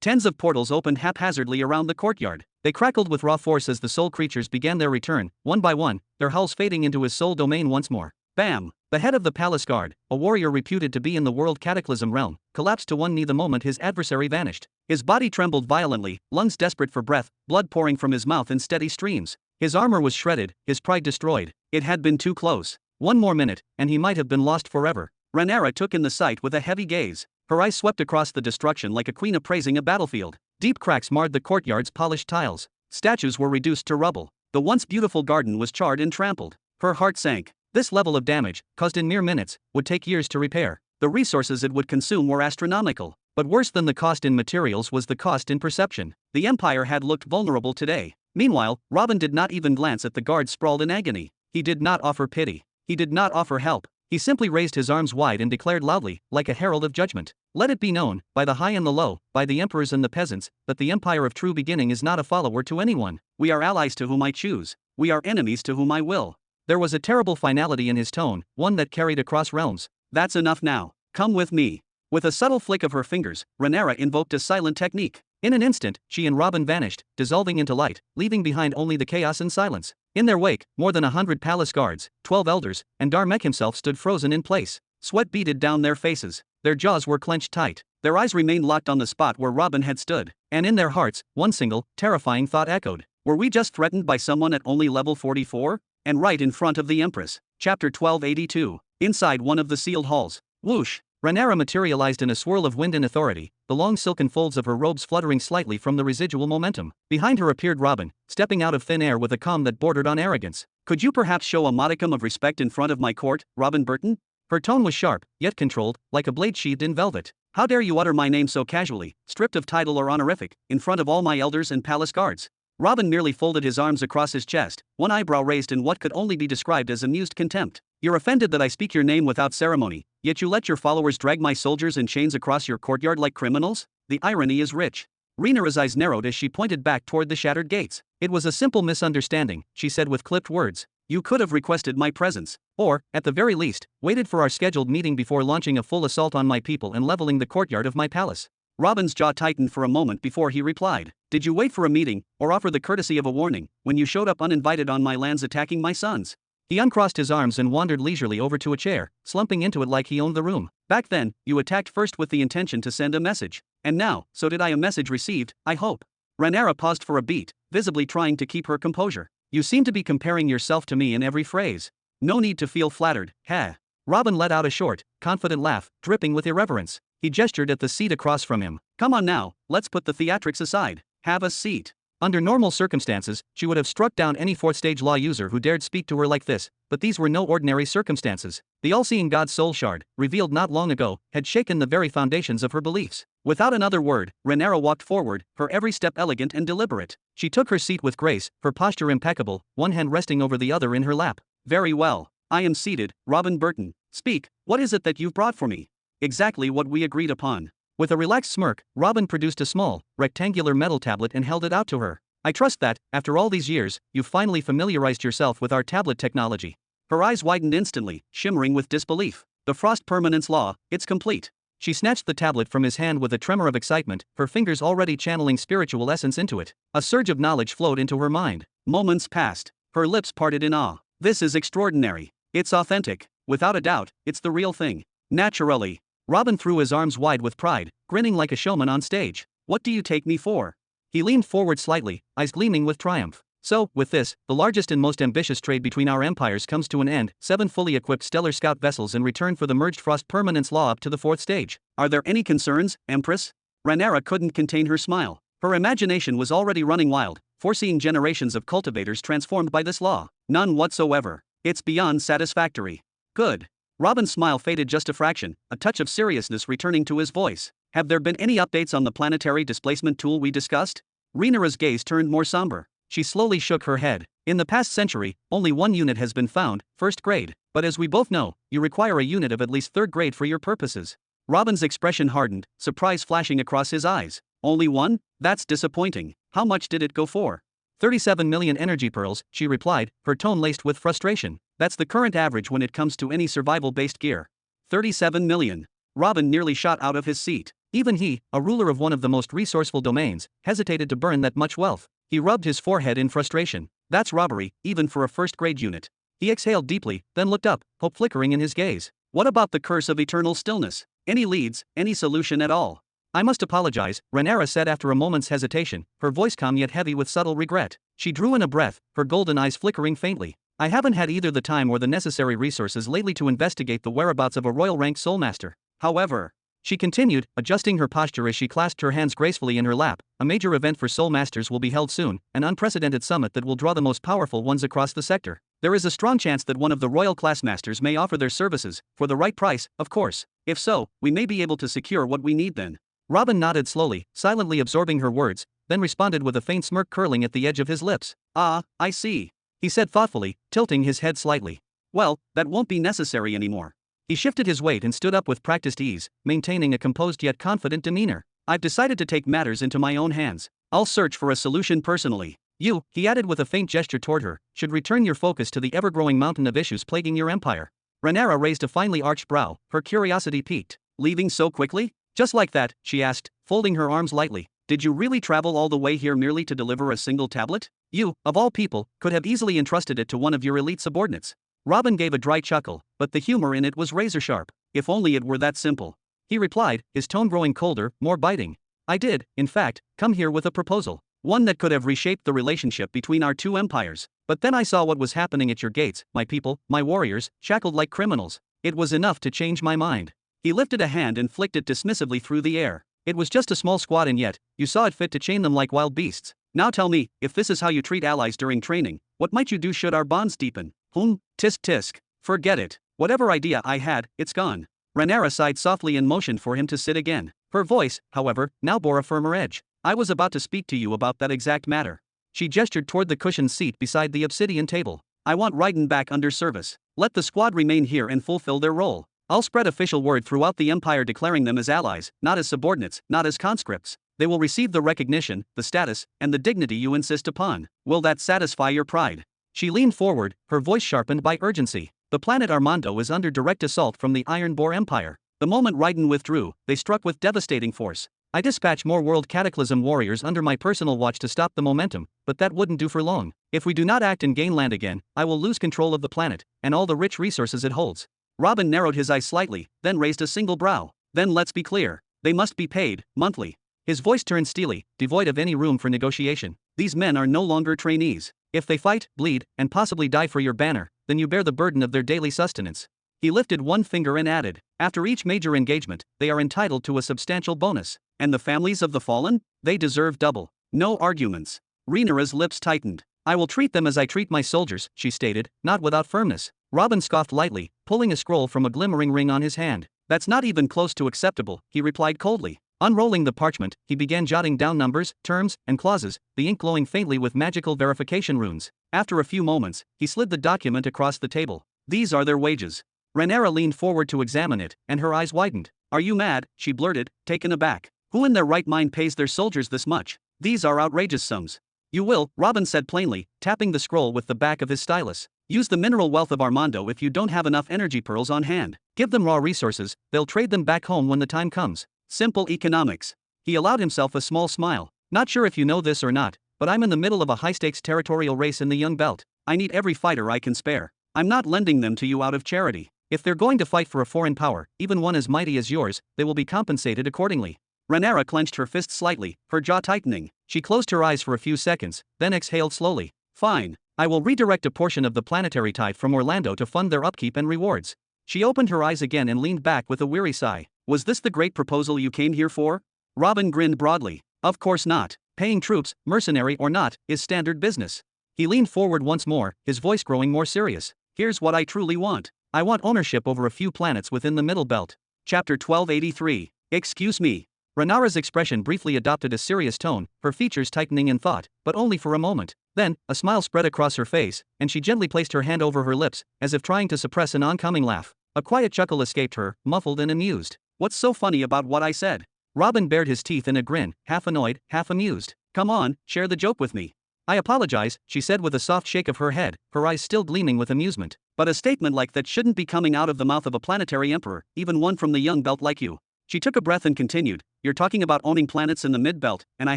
Speaker 1: Tens of portals opened haphazardly around the courtyard. They crackled with raw force as the soul creatures began their return, one by one, their hulls fading into his soul domain once more. Bam! The head of the palace guard, a warrior reputed to be in the world cataclysm realm, collapsed to one knee the moment his adversary vanished. His body trembled violently, lungs desperate for breath, blood pouring from his mouth in steady streams. His armor was shredded, his pride destroyed. It had been too close. One more minute, and he might have been lost forever. Rhaenyra took in the sight with a heavy gaze. Her eyes swept across the destruction like a queen appraising a battlefield. Deep cracks marred the courtyard's polished tiles. Statues were reduced to rubble. The once beautiful garden was charred and trampled. Her heart sank. This level of damage, caused in mere minutes, would take years to repair. The resources it would consume were astronomical. But worse than the cost in materials was the cost in perception. The Empire had looked vulnerable today. Meanwhile, Robin did not even glance at the guards sprawled in agony. He did not offer pity. He did not offer help. He simply raised his arms wide and declared loudly, like a herald of judgment, "Let it be known, by the high and the low, by the emperors and the peasants, that the empire of true beginning is not a follower to anyone. We are allies to whom I choose. We are enemies to whom I will." There was a terrible finality in his tone, one that carried across realms. "That's enough now. Come with me." With a subtle flick of her fingers, Rhaenyra invoked a silent technique. In an instant, she and Robin vanished, dissolving into light, leaving behind only the chaos and silence. In their wake, more than 100 palace guards, 12 elders, and Darmek himself stood frozen in place. Sweat beaded down their faces. Their jaws were clenched tight. Their eyes remained locked on the spot where Robin had stood. And in their hearts, one single, terrifying thought echoed. Were we just threatened by someone at only level 44? And right in front of the Empress. Chapter 1282. Inside one of the sealed halls. Whoosh! Rhaenyra materialized in a swirl of wind and authority, the long silken folds of her robes fluttering slightly from the residual momentum. Behind her appeared Robin, stepping out of thin air with a calm that bordered on arrogance. "Could you perhaps show a modicum of respect in front of my court, Robin Burton?" Her tone was sharp, yet controlled, like a blade sheathed in velvet. How dare you utter my name so casually, stripped of title or honorific, in front of all my elders and palace guards? Robin merely folded his arms across his chest, one eyebrow raised in what could only be described as amused contempt. You're offended that I speak your name without ceremony, yet you let your followers drag my soldiers in chains across your courtyard like criminals? The irony is rich. Rhaenyra's eyes narrowed as she pointed back toward the shattered gates. It was a simple misunderstanding, she said with clipped words. You could have requested my presence, or, at the very least, waited for our scheduled meeting before launching a full assault on my people and leveling the courtyard of my palace. Robin's jaw tightened for a moment before he replied. Did you wait for a meeting, or offer the courtesy of a warning, when you showed up uninvited on my lands attacking my sons? He uncrossed his arms and wandered leisurely over to a chair, slumping into it like he owned the room. Back then, you attacked first with the intention to send a message. And now, so did I. A message received, I hope. Rhaenyra paused for a beat, visibly trying to keep her composure. You seem to be comparing yourself to me in every phrase. No need to feel flattered, ha. Robin let out a short, confident laugh, dripping with irreverence. He gestured at the seat across from him. Come on now, let's put the theatrics aside. Have a seat. Under normal circumstances, she would have struck down any fourth-stage law user who dared speak to her like this, but these were no ordinary circumstances. The all-seeing God's soul shard, revealed not long ago, had shaken the very foundations of her beliefs. Without another word, Rhaenyra walked forward, her every step elegant and deliberate. She took her seat with grace, her posture impeccable, one hand resting over the other in her lap. Very well. I am seated, Robin Burton. Speak, what is it that you've brought for me? Exactly what we agreed upon. With a relaxed smirk, Robin produced a small, rectangular metal tablet and held it out to her. I trust that, after all these years, you've finally familiarized yourself with our tablet technology. Her eyes widened instantly, shimmering with disbelief. The Frost Permanence Law, it's complete. She snatched the tablet from his hand with a tremor of excitement, her fingers already channeling spiritual essence into it. A surge of knowledge flowed into her mind. Moments passed. Her lips parted in awe. This is extraordinary. It's authentic. Without a doubt, it's the real thing. Naturally. Robin threw his arms wide with pride, grinning like a showman on stage. What do you take me for? He leaned forward slightly, eyes gleaming with triumph. So, with this, the largest and most ambitious trade between our empires comes to an end, 7 fully equipped stellar scout vessels in return for the merged Frost Permanence Law up to the 4th stage. Are there any concerns, Empress? Rhaenyra couldn't contain her smile. Her imagination was already running wild, foreseeing generations of cultivators transformed by this law. None whatsoever. It's beyond satisfactory. Good. Robin's smile faded just a fraction, a touch of seriousness returning to his voice. Have there been any updates on the planetary displacement tool we discussed? Rhaenyra's gaze turned more somber. She slowly shook her head. In the past century, only one unit has been found, 1st grade. But as we both know, you require a unit of at least 3rd grade for your purposes. Robin's expression hardened, surprise flashing across his eyes. Only one? That's disappointing. How much did it go for? 37 million energy pearls, she replied, her tone laced with frustration. That's the current average when it comes to any survival-based gear. 37 million. Robin nearly shot out of his seat. Even he, a ruler of one of the most resourceful domains, hesitated to burn that much wealth. He rubbed his forehead in frustration. That's robbery, even for a 1st-grade unit. He exhaled deeply, then looked up, hope flickering in his gaze. What about the curse of eternal stillness? Any leads, any solution at all? I must apologize, Rhaenyra said after a moment's hesitation, her voice calm yet heavy with subtle regret. She drew in a breath, her golden eyes flickering faintly. I haven't had either the time or the necessary resources lately to investigate the whereabouts of a royal-ranked soulmaster. However, she continued, adjusting her posture as she clasped her hands gracefully in her lap, a major event for soul masters will be held soon, an unprecedented summit that will draw the most powerful ones across the sector. There is a strong chance that one of the royal class masters may offer their services, for the right price, of course. If so, we may be able to secure what we need then. Robin nodded slowly, silently absorbing her words, then responded with a faint smirk curling at the edge of his lips. Ah, I see. He said thoughtfully, tilting his head slightly. Well, that won't be necessary anymore. He shifted his weight and stood up with practiced ease, maintaining a composed yet confident demeanor. I've decided to take matters into my own hands. I'll search for a solution personally. You, he added with a faint gesture toward her, should return your focus to the ever-growing mountain of issues plaguing your empire. Rhaenyra raised a finely arched brow, her curiosity piqued. Leaving so quickly? Just like that, she asked, folding her arms lightly. Did you really travel all the way here merely to deliver a single tablet? You, of all people, could have easily entrusted it to one of your elite subordinates. Robin gave a dry chuckle, but the humor in it was razor-sharp. If only it were that simple. He replied, his tone growing colder, more biting. I did, in fact, come here with a proposal. One that could have reshaped the relationship between our two empires. But then I saw what was happening at your gates, my people, my warriors, shackled like criminals. It was enough to change my mind. He lifted a hand and flicked it dismissively through the air. It was just a small squad and yet, you saw it fit to chain them like wild beasts. Now tell me, if this is how you treat allies during training, what might you do should our bonds deepen? Tisk tisk. Forget it. Whatever idea I had, it's gone. Rhaenyra sighed softly and motioned for him to sit again. Her voice, however, now bore a firmer edge. I was about to speak to you about that exact matter. She gestured toward the cushioned seat beside the obsidian table. I want Raiden back under service. Let the squad remain here and fulfill their role. I'll spread official word throughout the Empire declaring them as allies, not as subordinates, not as conscripts. They will receive the recognition, the status, and the dignity you insist upon. Will that satisfy your pride? She leaned forward, her voice sharpened by urgency. The planet Armando is under direct assault from the Iron Boar Empire. The moment Raiden withdrew, they struck with devastating force. I dispatch more World Cataclysm warriors under my personal watch to stop the momentum, but that wouldn't do for long. If we do not act and gain land again, I will lose control of the planet, and all the rich resources it holds. Robin narrowed his eyes slightly, then raised a single brow. Then let's be clear. They must be paid, monthly. His voice turned steely, devoid of any room for negotiation. These men are no longer trainees. If they fight, bleed, and possibly die for your banner, then you bear the burden of their daily sustenance. He lifted one finger and added, after each major engagement, they are entitled to a substantial bonus. And the families of the fallen? They deserve double. No arguments. Rhaenyra's lips tightened. I will treat them as I treat my soldiers, she stated, not without firmness. Robin scoffed lightly, pulling a scroll from a glimmering ring on his hand. That's not even close to acceptable, he replied coldly. Unrolling the parchment, he began jotting down numbers, terms, and clauses, the ink glowing faintly with magical verification runes. After a few moments, he slid the document across the table. These are their wages. Rhaenyra leaned forward to examine it, and her eyes widened. Are you mad? She blurted, taken aback. Who in their right mind pays their soldiers this much? These are outrageous sums. You will, Robin said plainly, tapping the scroll with the back of his stylus. Use the mineral wealth of Armando if you don't have enough energy pearls on hand. Give them raw resources, they'll trade them back home when the time comes. Simple economics. He allowed himself a small smile. Not sure if you know this or not, but I'm in the middle of a high-stakes territorial race in the Young Belt. I need every fighter I can spare. I'm not lending them to you out of charity. If they're going to fight for a foreign power, even one as mighty as yours, they will be compensated accordingly. Rhaenyra clenched her fist slightly, her jaw tightening. She closed her eyes for a few seconds, then exhaled slowly. Fine. I will redirect a portion of the planetary tithe from Orlando to fund their upkeep and rewards. She opened her eyes again and leaned back with a weary sigh. Was this the great proposal you came here for? Robin grinned broadly. Of course not. Paying troops, mercenary or not, is standard business. He leaned forward once more, his voice growing more serious. Here's what I truly want. I want ownership over a few planets within the Middle Belt. Chapter 1283. Excuse me. Rhaenyra's expression briefly adopted a serious tone, her features tightening in thought, but only for a moment. Then, a smile spread across her face, and she gently placed her hand over her lips, as if trying to suppress an oncoming laugh. A quiet chuckle escaped her, muffled and amused. What's so funny about what I said? Robin bared his teeth in a grin, half annoyed, half amused. Come on, share the joke with me. I apologize, she said with a soft shake of her head, her eyes still gleaming with amusement. But a statement like that shouldn't be coming out of the mouth of a planetary emperor, even one from the Young Belt like you. She took a breath and continued, you're talking about owning planets in the Mid-Belt, and I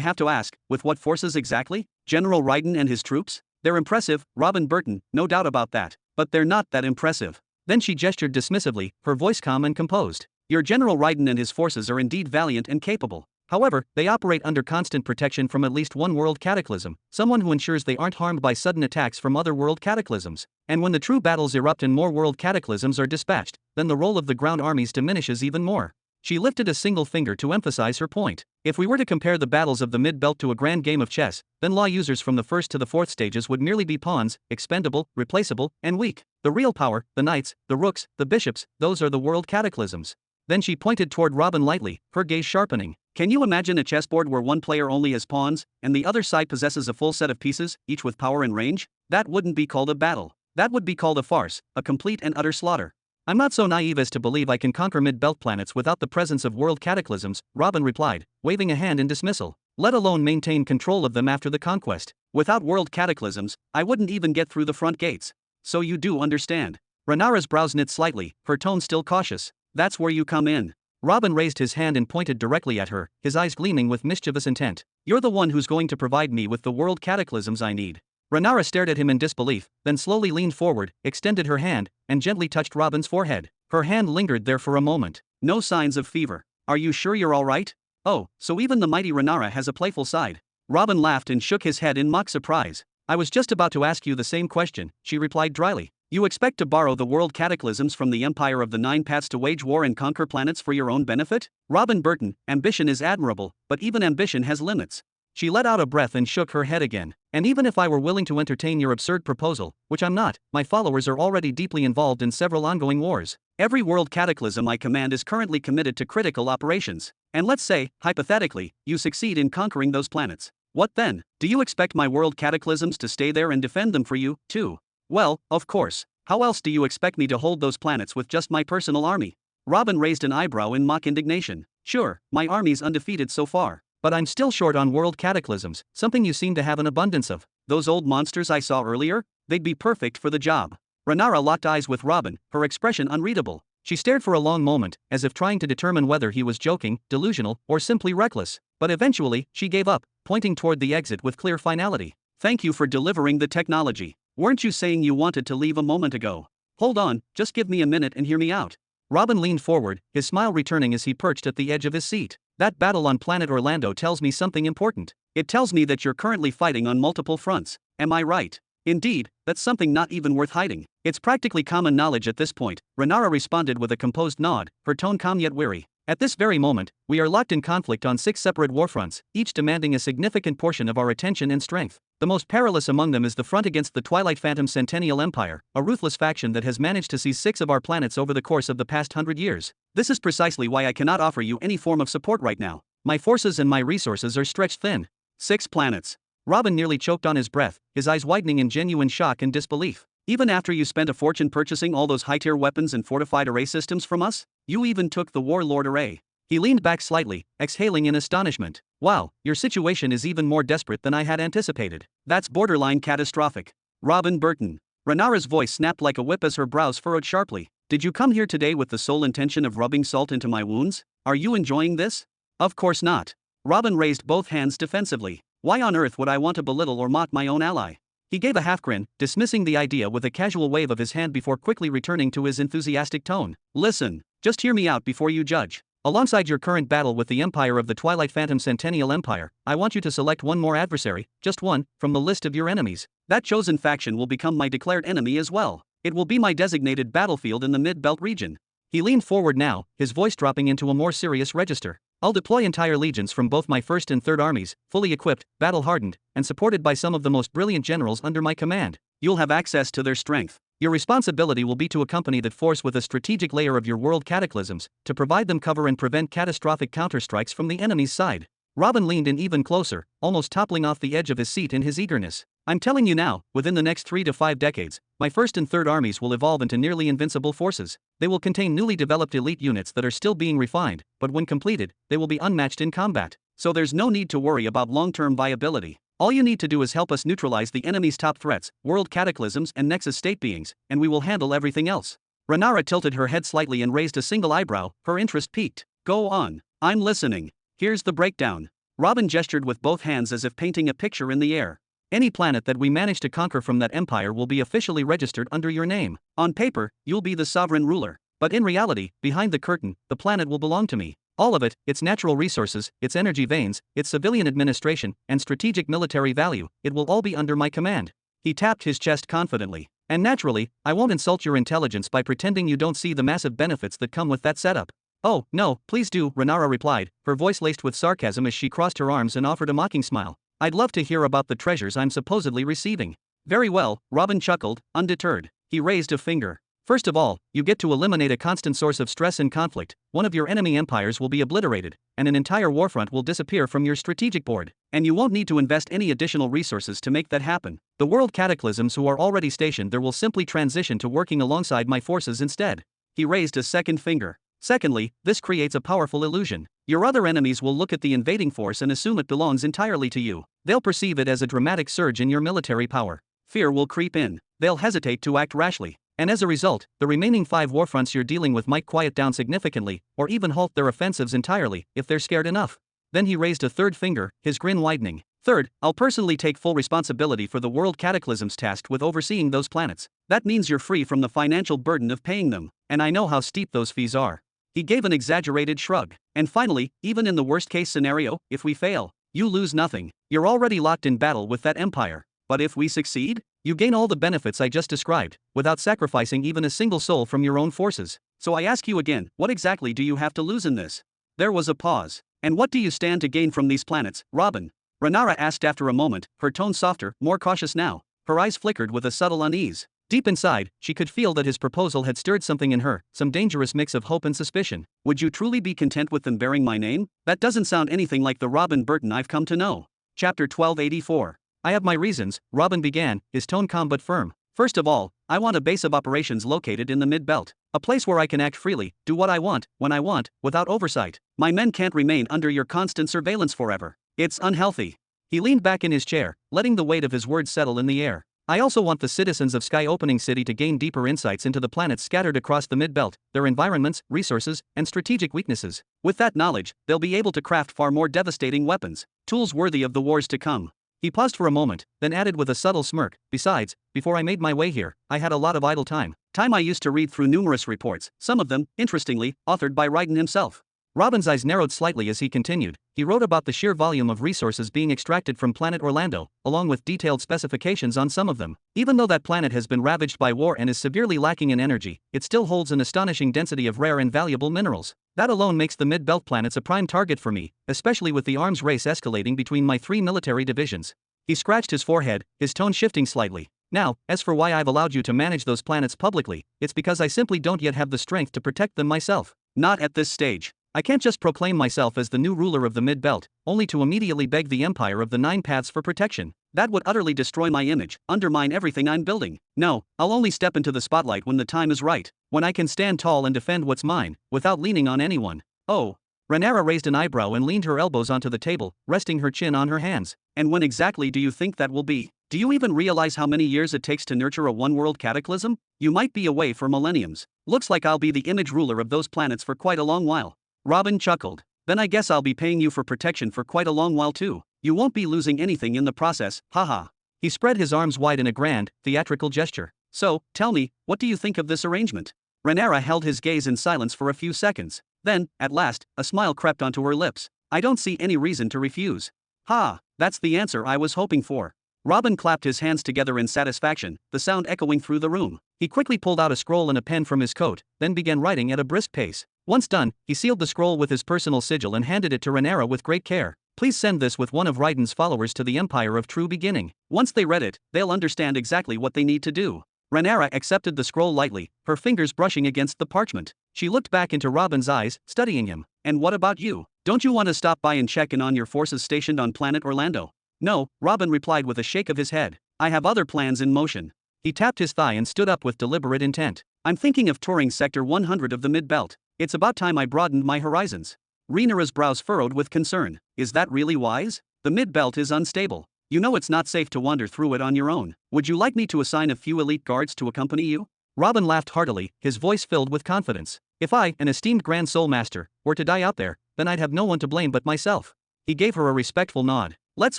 Speaker 1: have to ask, with what forces exactly? General Raiden and his troops? They're impressive, Robin Burton, no doubt about that. But they're not that impressive. Then she gestured dismissively, her voice calm and composed. Your General Raiden and his forces are indeed valiant and capable. However, they operate under constant protection from at least one world cataclysm, someone who ensures they aren't harmed by sudden attacks from other world cataclysms. And when the true battles erupt and more world cataclysms are dispatched, then the role of the ground armies diminishes even more. She lifted a single finger to emphasize her point. If we were to compare the battles of the Mid-Belt to a grand game of chess, then law users from the first to the fourth stages would merely be pawns, expendable, replaceable, and weak. The real power, the knights, the rooks, the bishops, those are the world cataclysms. Then she pointed toward Robin lightly, her gaze sharpening. Can you imagine a chessboard where one player only has pawns, and the other side possesses a full set of pieces, each with power and range? That wouldn't be called a battle. That would be called a farce, a complete and utter slaughter. I'm not so naive as to believe I can conquer mid-belt planets without the presence of world cataclysms, Robin replied, waving a hand in dismissal. Let alone maintain control of them after the conquest. Without world cataclysms, I wouldn't even get through the front gates. So you do understand. Rhaenyra's brows knit slightly, her tone still cautious. That's where you come in. Robin raised his hand and pointed directly at her, his eyes gleaming with mischievous intent. You're the one who's going to provide me with the world cataclysms I need. Rhaenyra stared at him in disbelief, then slowly leaned forward, extended her hand, and gently touched Robin's forehead. Her hand lingered there for a moment. No signs of fever. Are you sure you're all right? Oh, so even the mighty Rhaenyra has a playful side. Robin laughed and shook his head in mock surprise. I was just about to ask you the same question, she replied dryly. You expect to borrow the world cataclysms from the Empire of the Nine Paths to wage war and conquer planets for your own benefit? Robin Burton, ambition is admirable, but even ambition has limits. She let out a breath and shook her head again. And even if I were willing to entertain your absurd proposal, which I'm not, my followers are already deeply involved in several ongoing wars. Every world cataclysm I command is currently committed to critical operations. And let's say, hypothetically, you succeed in conquering those planets. What then? Do you expect my world cataclysms to stay there and defend them for you, too? Well, of course. How else do you expect me to hold those planets with just my personal army? Robin raised an eyebrow in mock indignation. Sure, my army's undefeated so far. But I'm still short on world cataclysms, something you seem to have an abundance of. Those old monsters I saw earlier? They'd be perfect for the job. Rhaenyra locked eyes with Robin, her expression unreadable. She stared for a long moment, as if trying to determine whether he was joking, delusional, or simply reckless. But eventually, she gave up, pointing toward the exit with clear finality. Thank you for delivering the technology. Weren't you saying you wanted to leave a moment ago? Hold on, just give me a minute and hear me out. Robin leaned forward, his smile returning as he perched at the edge of his seat. That battle on planet Orlando tells me something important. It tells me that you're currently fighting on multiple fronts. Am I right? Indeed, that's something not even worth hiding. It's practically common knowledge at this point, Rhaenyra responded with a composed nod, her tone calm yet weary. At this very moment, we are locked in conflict on 6 separate warfronts, each demanding a significant portion of our attention and strength. The most perilous among them is the front against the Twilight Phantom Centennial Empire, a ruthless faction that has managed to seize 6 of our planets over the course of the past 100 years. This is precisely why I cannot offer you any form of support right now. My forces and my resources are stretched thin. 6 planets. Robin nearly choked on his breath, his eyes widening in genuine shock and disbelief. Even after you spent a fortune purchasing all those high-tier weapons and fortified array systems from us? You even took the Warlord array. He leaned back slightly, exhaling in astonishment. Wow, your situation is even more desperate than I had anticipated. That's borderline catastrophic. Robin Burton. Rhaenyra's voice snapped like a whip as her brows furrowed sharply. Did you come here today with the sole intention of rubbing salt into my wounds? Are you enjoying this? Of course not. Robin raised both hands defensively. Why on earth would I want to belittle or mock my own ally? He gave a half-grin, dismissing the idea with a casual wave of his hand before quickly returning to his enthusiastic tone. Listen, just hear me out before you judge. Alongside your current battle with the Empire of the Twilight Phantom Centennial Empire, I want you to select one more adversary, just one, from the list of your enemies. That chosen faction will become my declared enemy as well. It will be my designated battlefield in the Mid-Belt region. He leaned forward now, his voice dropping into a more serious register. I'll deploy entire legions from both my 1st and 3rd armies, fully equipped, battle-hardened, and supported by some of the most brilliant generals under my command. You'll have access to their strength. Your responsibility will be to accompany that force with a strategic layer of your world cataclysms, to provide them cover and prevent catastrophic counterstrikes from the enemy's side. Robin leaned in even closer, almost toppling off the edge of his seat in his eagerness. I'm telling you now, within the next 3 to 5 decades, my 1st and 3rd armies will evolve into nearly invincible forces. They will contain newly developed elite units that are still being refined, but when completed, they will be unmatched in combat. So there's no need to worry about long-term viability. All you need to do is help us neutralize the enemy's top threats, world cataclysms and Nexus state beings, and we will handle everything else. Rhaenyra tilted her head slightly and raised a single eyebrow, her interest piqued. Go on. I'm listening. Here's the breakdown. Robin gestured with both hands as if painting a picture in the air. Any planet that we manage to conquer from that empire will be officially registered under your name. On paper, you'll be the sovereign ruler. But in reality, behind the curtain, the planet will belong to me. All of it, its natural resources, its energy veins, its civilian administration, and strategic military value, it will all be under my command. He tapped his chest confidently. And naturally, I won't insult your intelligence by pretending you don't see the massive benefits that come with that setup. Oh, no, please do, Rhaenyra replied, her voice laced with sarcasm as she crossed her arms and offered a mocking smile. I'd love to hear about the treasures I'm supposedly receiving. Very well, Robin chuckled, undeterred. He raised a finger. First of all, you get to eliminate a constant source of stress and conflict. One of your enemy empires will be obliterated, and an entire warfront will disappear from your strategic board. And you won't need to invest any additional resources to make that happen. The world cataclysms who are already stationed there will simply transition to working alongside my forces instead. He raised a second finger. Secondly, this creates a powerful illusion. Your other enemies will look at the invading force and assume it belongs entirely to you. They'll perceive it as a dramatic surge in your military power. Fear will creep in. They'll hesitate to act rashly. And as a result, the remaining 5 warfronts you're dealing with might quiet down significantly, or even halt their offensives entirely, if they're scared enough. Then he raised a third finger, his grin widening. Third, I'll personally take full responsibility for the world cataclysms tasked with overseeing those planets. That means you're free from the financial burden of paying them, and I know how steep those fees are. He gave an exaggerated shrug. And finally, even in the worst-case scenario, if we fail, you lose nothing. You're already locked in battle with that empire. But if we succeed, you gain all the benefits I just described, without sacrificing even a single soul from your own forces. So I ask you again, what exactly do you have to lose in this? There was a pause. And what do you stand to gain from these planets, Robin? Renara asked after a moment, her tone softer, more cautious now. Her eyes flickered with a subtle unease. Deep inside, she could feel that his proposal had stirred something in her, some dangerous mix of hope and suspicion. Would you truly be content with them bearing my name? That doesn't sound anything like the Robin Burton I've come to know. Chapter 1284. I have my reasons, Robin began, his tone calm but firm. First of all, I want a base of operations located in the mid-belt. A place where I can act freely, do what I want, when I want, without oversight. My men can't remain under your constant surveillance forever. It's unhealthy. He leaned back in his chair, letting the weight of his words settle in the air. I also want the citizens of Sky Opening City to gain deeper insights into the planets scattered across the mid-belt, their environments, resources, and strategic weaknesses. With that knowledge, they'll be able to craft far more devastating weapons, tools worthy of the wars to come. He paused for a moment, then added with a subtle smirk, besides, before I made my way here, I had a lot of idle time. Time I used to read through numerous reports, some of them, interestingly, authored by Raiden himself. Robin's eyes narrowed slightly as he continued. He wrote about the sheer volume of resources being extracted from planet Orlando, along with detailed specifications on some of them. Even though that planet has been ravaged by war and is severely lacking in energy, it still holds an astonishing density of rare and valuable minerals. That alone makes the mid-belt planets a prime target for me, especially with the arms race escalating between my 3 military divisions. He scratched his forehead, his tone shifting slightly. Now, as for why I've allowed you to manage those planets publicly, it's because I simply don't yet have the strength to protect them myself. Not at this stage. I can't just proclaim myself as the new ruler of the mid-belt, only to immediately beg the Empire of the 9 Paths for protection. That would utterly destroy my image, undermine everything I'm building. No, I'll only step into the spotlight when the time is right, when I can stand tall and defend what's mine, without leaning on anyone. Oh. Renara raised an eyebrow and leaned her elbows onto the table, resting her chin on her hands. And when exactly do you think that will be? Do you even realize how many years it takes to nurture a one-world cataclysm? You might be away for millenniums. Looks like I'll be the image ruler of those planets for quite a long while. Robin chuckled. Then I guess I'll be paying you for protection for quite a long while too. You won't be losing anything in the process, haha. He spread his arms wide in a grand, theatrical gesture. So, tell me, what do you think of this arrangement? Renara held his gaze in silence for a few seconds. Then, at last, a smile crept onto her lips. I don't see any reason to refuse. Ha, that's the answer I was hoping for. Robin clapped his hands together in satisfaction, the sound echoing through the room. He quickly pulled out a scroll and a pen from his coat, then began writing at a brisk pace. Once done, he sealed the scroll with his personal sigil and handed it to Renara with great care. Please send this with one of Raiden's followers to the Empire of True Beginning. Once they read it, they'll understand exactly what they need to do. Renara accepted the scroll lightly, her fingers brushing against the parchment. She looked back into Robin's eyes, studying him. And what about you? Don't you want to stop by and check in on your forces stationed on planet Orlando? No, Robin replied with a shake of his head. I have other plans in motion. He tapped his thigh and stood up with deliberate intent. I'm thinking of touring Sector 100 of the mid-belt. It's about time I broadened my horizons. Renara's brows furrowed with concern. Is that really wise? The mid-belt is unstable. You know it's not safe to wander through it on your own. Would you like me to assign a few elite guards to accompany you? Robin laughed heartily, his voice filled with confidence. If I, an esteemed Grand Soul Master, were to die out there, then I'd have no one to blame but myself. He gave her a respectful nod. Let's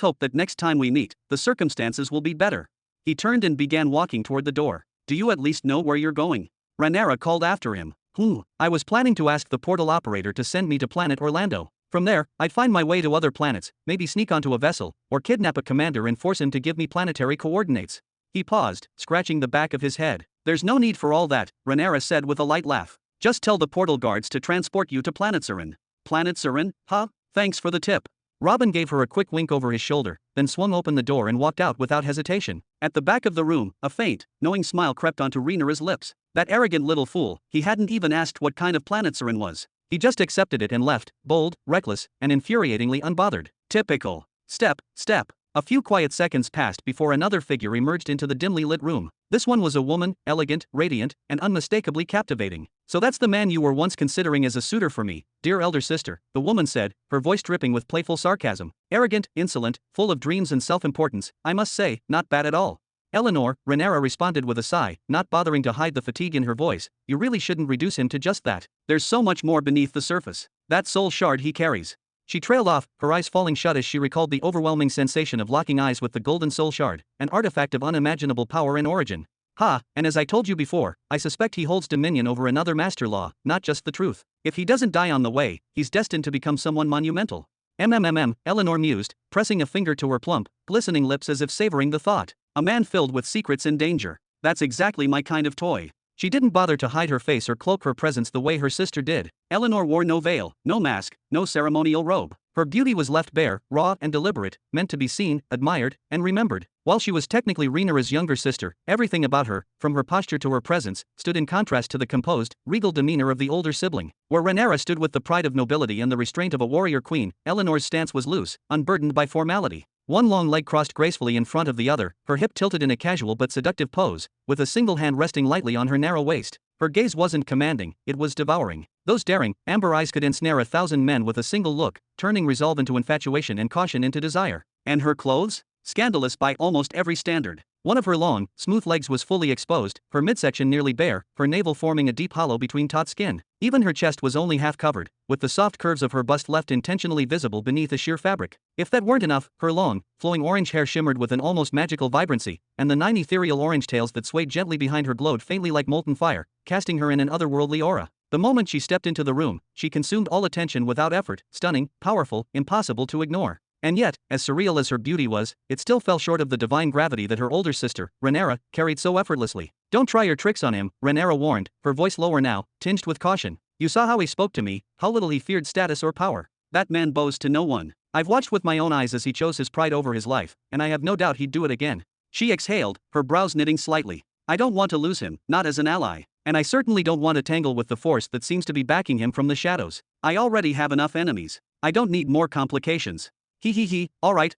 Speaker 1: hope that next time we meet, the circumstances will be better. He turned and began walking toward the door. Do you at least know where you're going? Renara called after him. I was planning to ask the portal operator to send me to planet Orlando. From there, I'd find my way to other planets, maybe sneak onto a vessel, or kidnap a commander and force him to give me planetary coordinates. He paused, scratching the back of his head. There's no need for all that, Renara said with a light laugh. Just tell the portal guards to transport you to Planet Sarin. Planet Sarin? Huh? Thanks for the tip. Robin gave her a quick wink over his shoulder, then swung open the door and walked out without hesitation. At the back of the room, a faint, knowing smile crept onto Renara's lips. That arrogant little fool, he hadn't even asked what kind of planet Sarin was. He just accepted it and left, bold, reckless, and infuriatingly unbothered. Typical. Step. A few quiet seconds passed before another figure emerged into the dimly lit room. This one was a woman, elegant, radiant, and unmistakably captivating. So that's the man you were once considering as a suitor for me, dear elder sister, the woman said, her voice dripping with playful sarcasm. Arrogant, insolent, full of dreams and self-importance, I must say, not bad at all. Eleanor, Renara responded with a sigh, not bothering to hide the fatigue in her voice. You really shouldn't reduce him to just that. There's so much more beneath the surface. That soul shard he carries. She trailed off, her eyes falling shut as she recalled the overwhelming sensation of locking eyes with the golden soul shard, an artifact of unimaginable power and origin. And as I told you before, I suspect he holds dominion over another master law, not just the truth. If he doesn't die on the way, he's destined to become someone monumental. Eleanor mused, pressing a finger to her plump, glistening lips as if savoring the thought. A man filled with secrets and danger. That's exactly my kind of toy. She didn't bother to hide her face or cloak her presence the way her sister did. Eleanor wore no veil, no mask, no ceremonial robe. Her beauty was left bare, raw and deliberate, meant to be seen, admired, and remembered. While she was technically Rhaenyra's younger sister, everything about her, from her posture to her presence, stood in contrast to the composed, regal demeanor of the older sibling. Where Rhaenyra stood with the pride of nobility and the restraint of a warrior queen, Eleanor's stance was loose, unburdened by formality. One long leg crossed gracefully in front of the other, her hip tilted in a casual but seductive pose, with a single hand resting lightly on her narrow waist. Her gaze wasn't commanding, it was devouring. Those daring, amber eyes could ensnare 1,000 men with a single look, turning resolve into infatuation and caution into desire. And her clothes? Scandalous by almost every standard. One of her long, smooth legs was fully exposed, her midsection nearly bare, her navel forming a deep hollow between taut skin. Even her chest was only half covered, with the soft curves of her bust left intentionally visible beneath a sheer fabric. If that weren't enough, her long, flowing orange hair shimmered with an almost magical vibrancy, and the 9 ethereal orange tails that swayed gently behind her glowed faintly like molten fire, casting her in an otherworldly aura. The moment she stepped into the room, she consumed all attention without effort, stunning, powerful, impossible to ignore. And yet, as surreal as her beauty was, it still fell short of the divine gravity that her older sister, Rhaenyra, carried so effortlessly. "Don't try your tricks on him," Rhaenyra warned, her voice lower now, tinged with caution. "You saw how he spoke to me, how little he feared status or power. That man bows to no one. I've watched with my own eyes as he chose his pride over his life, and I have no doubt he'd do it again." She exhaled, her brows knitting slightly. "I don't want to lose him, not as an ally. And I certainly don't want to tangle with the force that seems to be backing him from the shadows. I already have enough enemies. I don't need more complications." He, all right,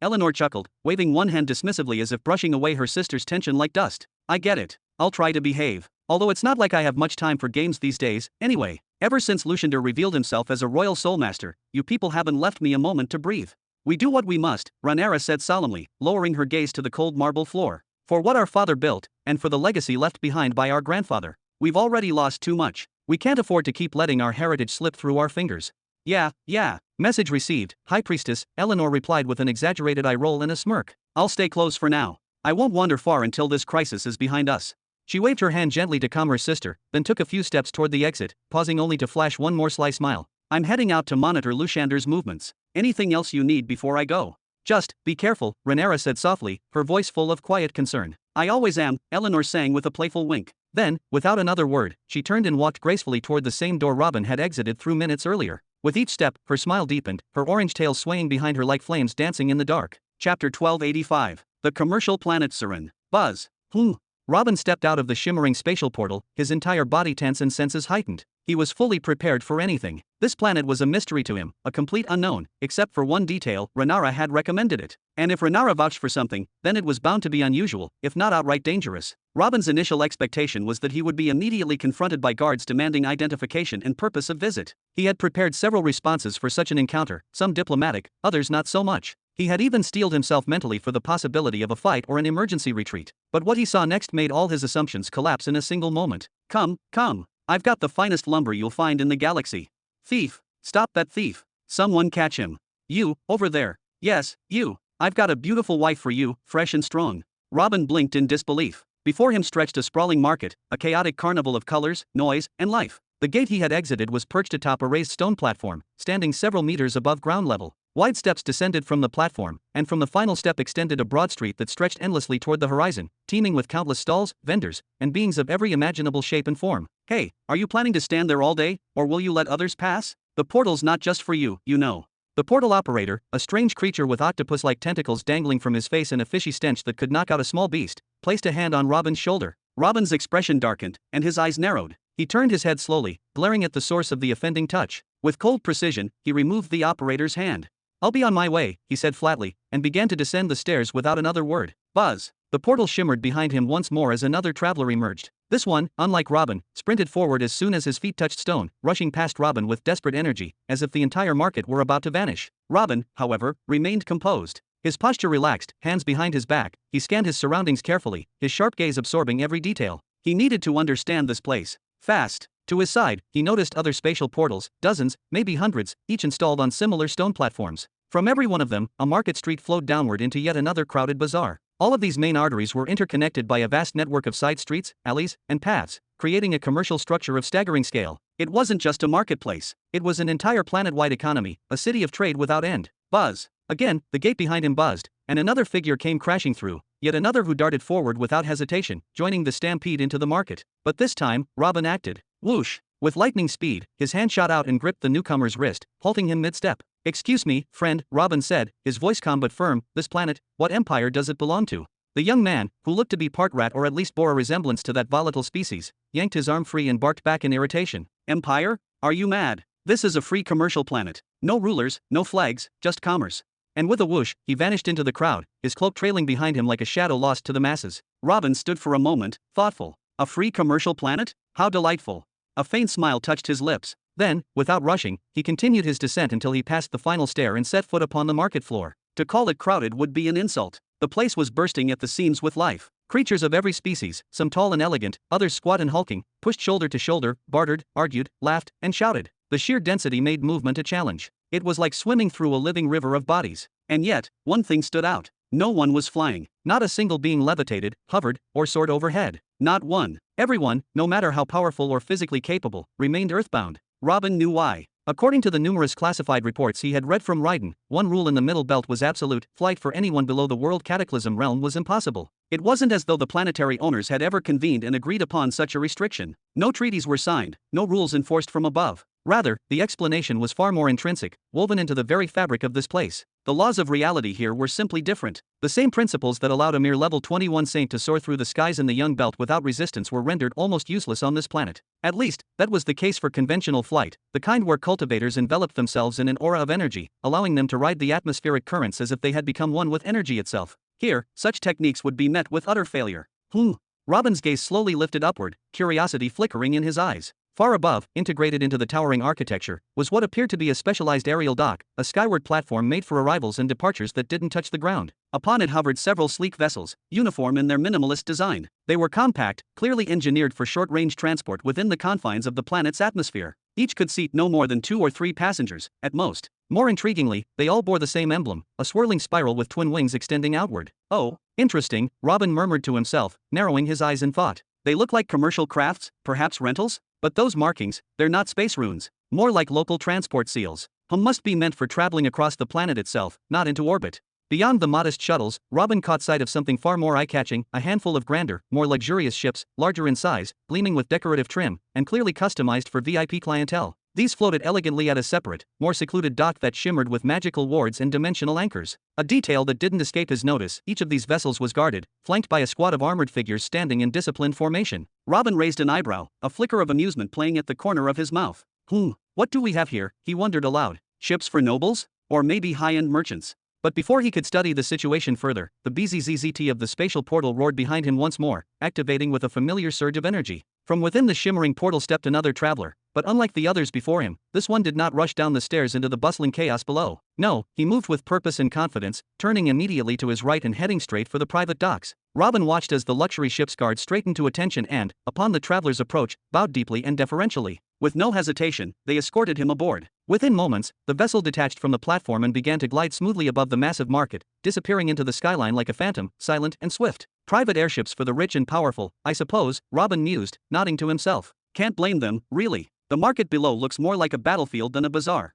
Speaker 1: Eleanor chuckled, waving one hand dismissively as if brushing away her sister's tension like dust. "I get it. I'll try to behave. Although it's not like I have much time for games these days, anyway. Ever since Luciander revealed himself as a royal soulmaster, you people haven't left me a moment to breathe." "We do what we must," Rhaenyra said solemnly, lowering her gaze to the cold marble floor. "For what our father built, and for the legacy left behind by our grandfather. We've already lost too much. We can't afford to keep letting our heritage slip through our fingers." Yeah. Message received, High Priestess, Eleanor replied with an exaggerated eye roll and a smirk. "I'll stay close for now. I won't wander far until this crisis is behind us." She waved her hand gently to calm her sister, then took a few steps toward the exit, pausing only to flash one more sly smile. "I'm heading out to monitor Luciander's movements. Anything else you need before I go?" "Just, be careful," Rhaenyra said softly, her voice full of quiet concern. "I always am," Eleanor sang with a playful wink. Then, without another word, she turned and walked gracefully toward the same door Robin had exited through minutes earlier. With each step, her smile deepened, her orange tail swaying behind her like flames dancing in the dark. Chapter 1285. The Commercial Planet Siren. Buzz. Robin stepped out of the shimmering spatial portal, his entire body tense and senses heightened. He was fully prepared for anything. This planet was a mystery to him, a complete unknown, except for one detail: Rhaenyra had recommended it. And if Rhaenyra vouched for something, then it was bound to be unusual, if not outright dangerous. Robin's initial expectation was that he would be immediately confronted by guards demanding identification and purpose of visit. He had prepared several responses for such an encounter, some diplomatic, others not so much. He had even steeled himself mentally for the possibility of a fight or an emergency retreat. But what he saw next made all his assumptions collapse in a single moment. Come. I've got the finest lumber you'll find in the galaxy." "Thief! Stop that thief! Someone catch him! You, over there. Yes, you. I've got a beautiful wife for you, fresh and strong." Robin blinked in disbelief. Before him stretched a sprawling market, a chaotic carnival of colors, noise, and life. The gate he had exited was perched atop a raised stone platform, standing several meters above ground level. Wide steps descended from the platform, and from the final step extended a broad street that stretched endlessly toward the horizon, teeming with countless stalls, vendors, and beings of every imaginable shape and form. "Hey, are you planning to stand there all day, or will you let others pass? The portal's not just for you, you know." The portal operator, a strange creature with octopus-like tentacles dangling from his face and a fishy stench that could knock out a small beast, placed a hand on Robin's shoulder. Robin's expression darkened, and his eyes narrowed. He turned his head slowly, glaring at the source of the offending touch. With cold precision, he removed the operator's hand. "I'll be on my way," he said flatly, and began to descend the stairs without another word. Buzz. The portal shimmered behind him once more as another traveler emerged. This one, unlike Robin, sprinted forward as soon as his feet touched stone, rushing past Robin with desperate energy, as if the entire market were about to vanish. Robin, however, remained composed. His posture relaxed, hands behind his back, he scanned his surroundings carefully, his sharp gaze absorbing every detail. He needed to understand this place. Fast. To his side, he noticed other spatial portals, dozens, maybe hundreds, each installed on similar stone platforms. From every one of them, a market street flowed downward into yet another crowded bazaar. All of these main arteries were interconnected by a vast network of side streets, alleys, and paths, creating a commercial structure of staggering scale. It wasn't just a marketplace. It was an entire planet-wide economy, a city of trade without end. Buzz. Again, the gate behind him buzzed, and another figure came crashing through, yet another who darted forward without hesitation, joining the stampede into the market. But this time, Robin acted. Whoosh! With lightning speed, his hand shot out and gripped the newcomer's wrist, halting him mid-step. "Excuse me, friend," Robin said, his voice calm but firm. "This planet, what empire does it belong to?" The young man, who looked to be part rat or at least bore a resemblance to that volatile species, yanked his arm free and barked back in irritation. "Empire? Are you mad? This is a free commercial planet. No rulers, no flags, just commerce." And with a whoosh, he vanished into the crowd, his cloak trailing behind him like a shadow lost to the masses. Robin stood for a moment, thoughtful. A free commercial planet? How delightful. A faint smile touched his lips. Then, without rushing, he continued his descent until he passed the final stair and set foot upon the market floor. To call it crowded would be an insult. The place was bursting at the seams with life. Creatures of every species, some tall and elegant, others squat and hulking, pushed shoulder to shoulder, bartered, argued, laughed, and shouted. The sheer density made movement a challenge. It was like swimming through a living river of bodies. And yet, one thing stood out. No one was flying. Not a single being levitated, hovered, or soared overhead. Not one. Everyone, no matter how powerful or physically capable, remained earthbound. Robin knew why. According to the numerous classified reports he had read from Ryden, one rule in the Middle Belt was absolute: flight for anyone below the World Cataclysm realm was impossible. It wasn't as though the planetary owners had ever convened and agreed upon such a restriction. No treaties were signed, no rules enforced from above. Rather, the explanation was far more intrinsic, woven into the very fabric of this place. The laws of reality here were simply different. The same principles that allowed a mere level 21 saint to soar through the skies in the Young Belt without resistance were rendered almost useless on this planet. At least, that was the case for conventional flight, the kind where cultivators enveloped themselves in an aura of energy, allowing them to ride the atmospheric currents as if they had become one with energy itself. Here, such techniques would be met with utter failure. Robin's gaze slowly lifted upward, curiosity flickering in his eyes. Far above, integrated into the towering architecture, was what appeared to be a specialized aerial dock, a skyward platform made for arrivals and departures that didn't touch the ground. Upon it hovered several sleek vessels, uniform in their minimalist design. They were compact, clearly engineered for short-range transport within the confines of the planet's atmosphere. Each could seat no more than 2 or 3 passengers, at most. More intriguingly, they all bore the same emblem, a swirling spiral with twin wings extending outward. "Oh, interesting," Robin murmured to himself, narrowing his eyes in thought. "They look like commercial crafts, perhaps rentals? But those markings, they're not space runes. More like local transport seals. Must be meant for traveling across the planet itself, not into orbit." Beyond the modest shuttles, Robin caught sight of something far more eye-catching, a handful of grander, more luxurious ships, larger in size, gleaming with decorative trim, and clearly customized for VIP clientele. These floated elegantly at a separate, more secluded dock that shimmered with magical wards and dimensional anchors. A detail that didn't escape his notice: each of these vessels was guarded, flanked by a squad of armored figures standing in disciplined formation. Robin raised an eyebrow, a flicker of amusement playing at the corner of his mouth. What do we have here? He wondered aloud. Ships for nobles? Or maybe high-end merchants? But before he could study the situation further, the BZZZT of the spatial portal roared behind him once more, activating with a familiar surge of energy. From within the shimmering portal stepped another traveler, but unlike the others before him, this one did not rush down the stairs into the bustling chaos below. No, he moved with purpose and confidence, turning immediately to his right and heading straight for the private docks. Robin watched as the luxury ship's guard straightened to attention and, upon the traveler's approach, bowed deeply and deferentially. With no hesitation, they escorted him aboard. Within moments, the vessel detached from the platform and began to glide smoothly above the massive market, disappearing into the skyline like a phantom, silent and swift. Private airships for the rich and powerful, I suppose, Robin mused, nodding to himself. Can't blame them, really. The market below looks more like a battlefield than a bazaar.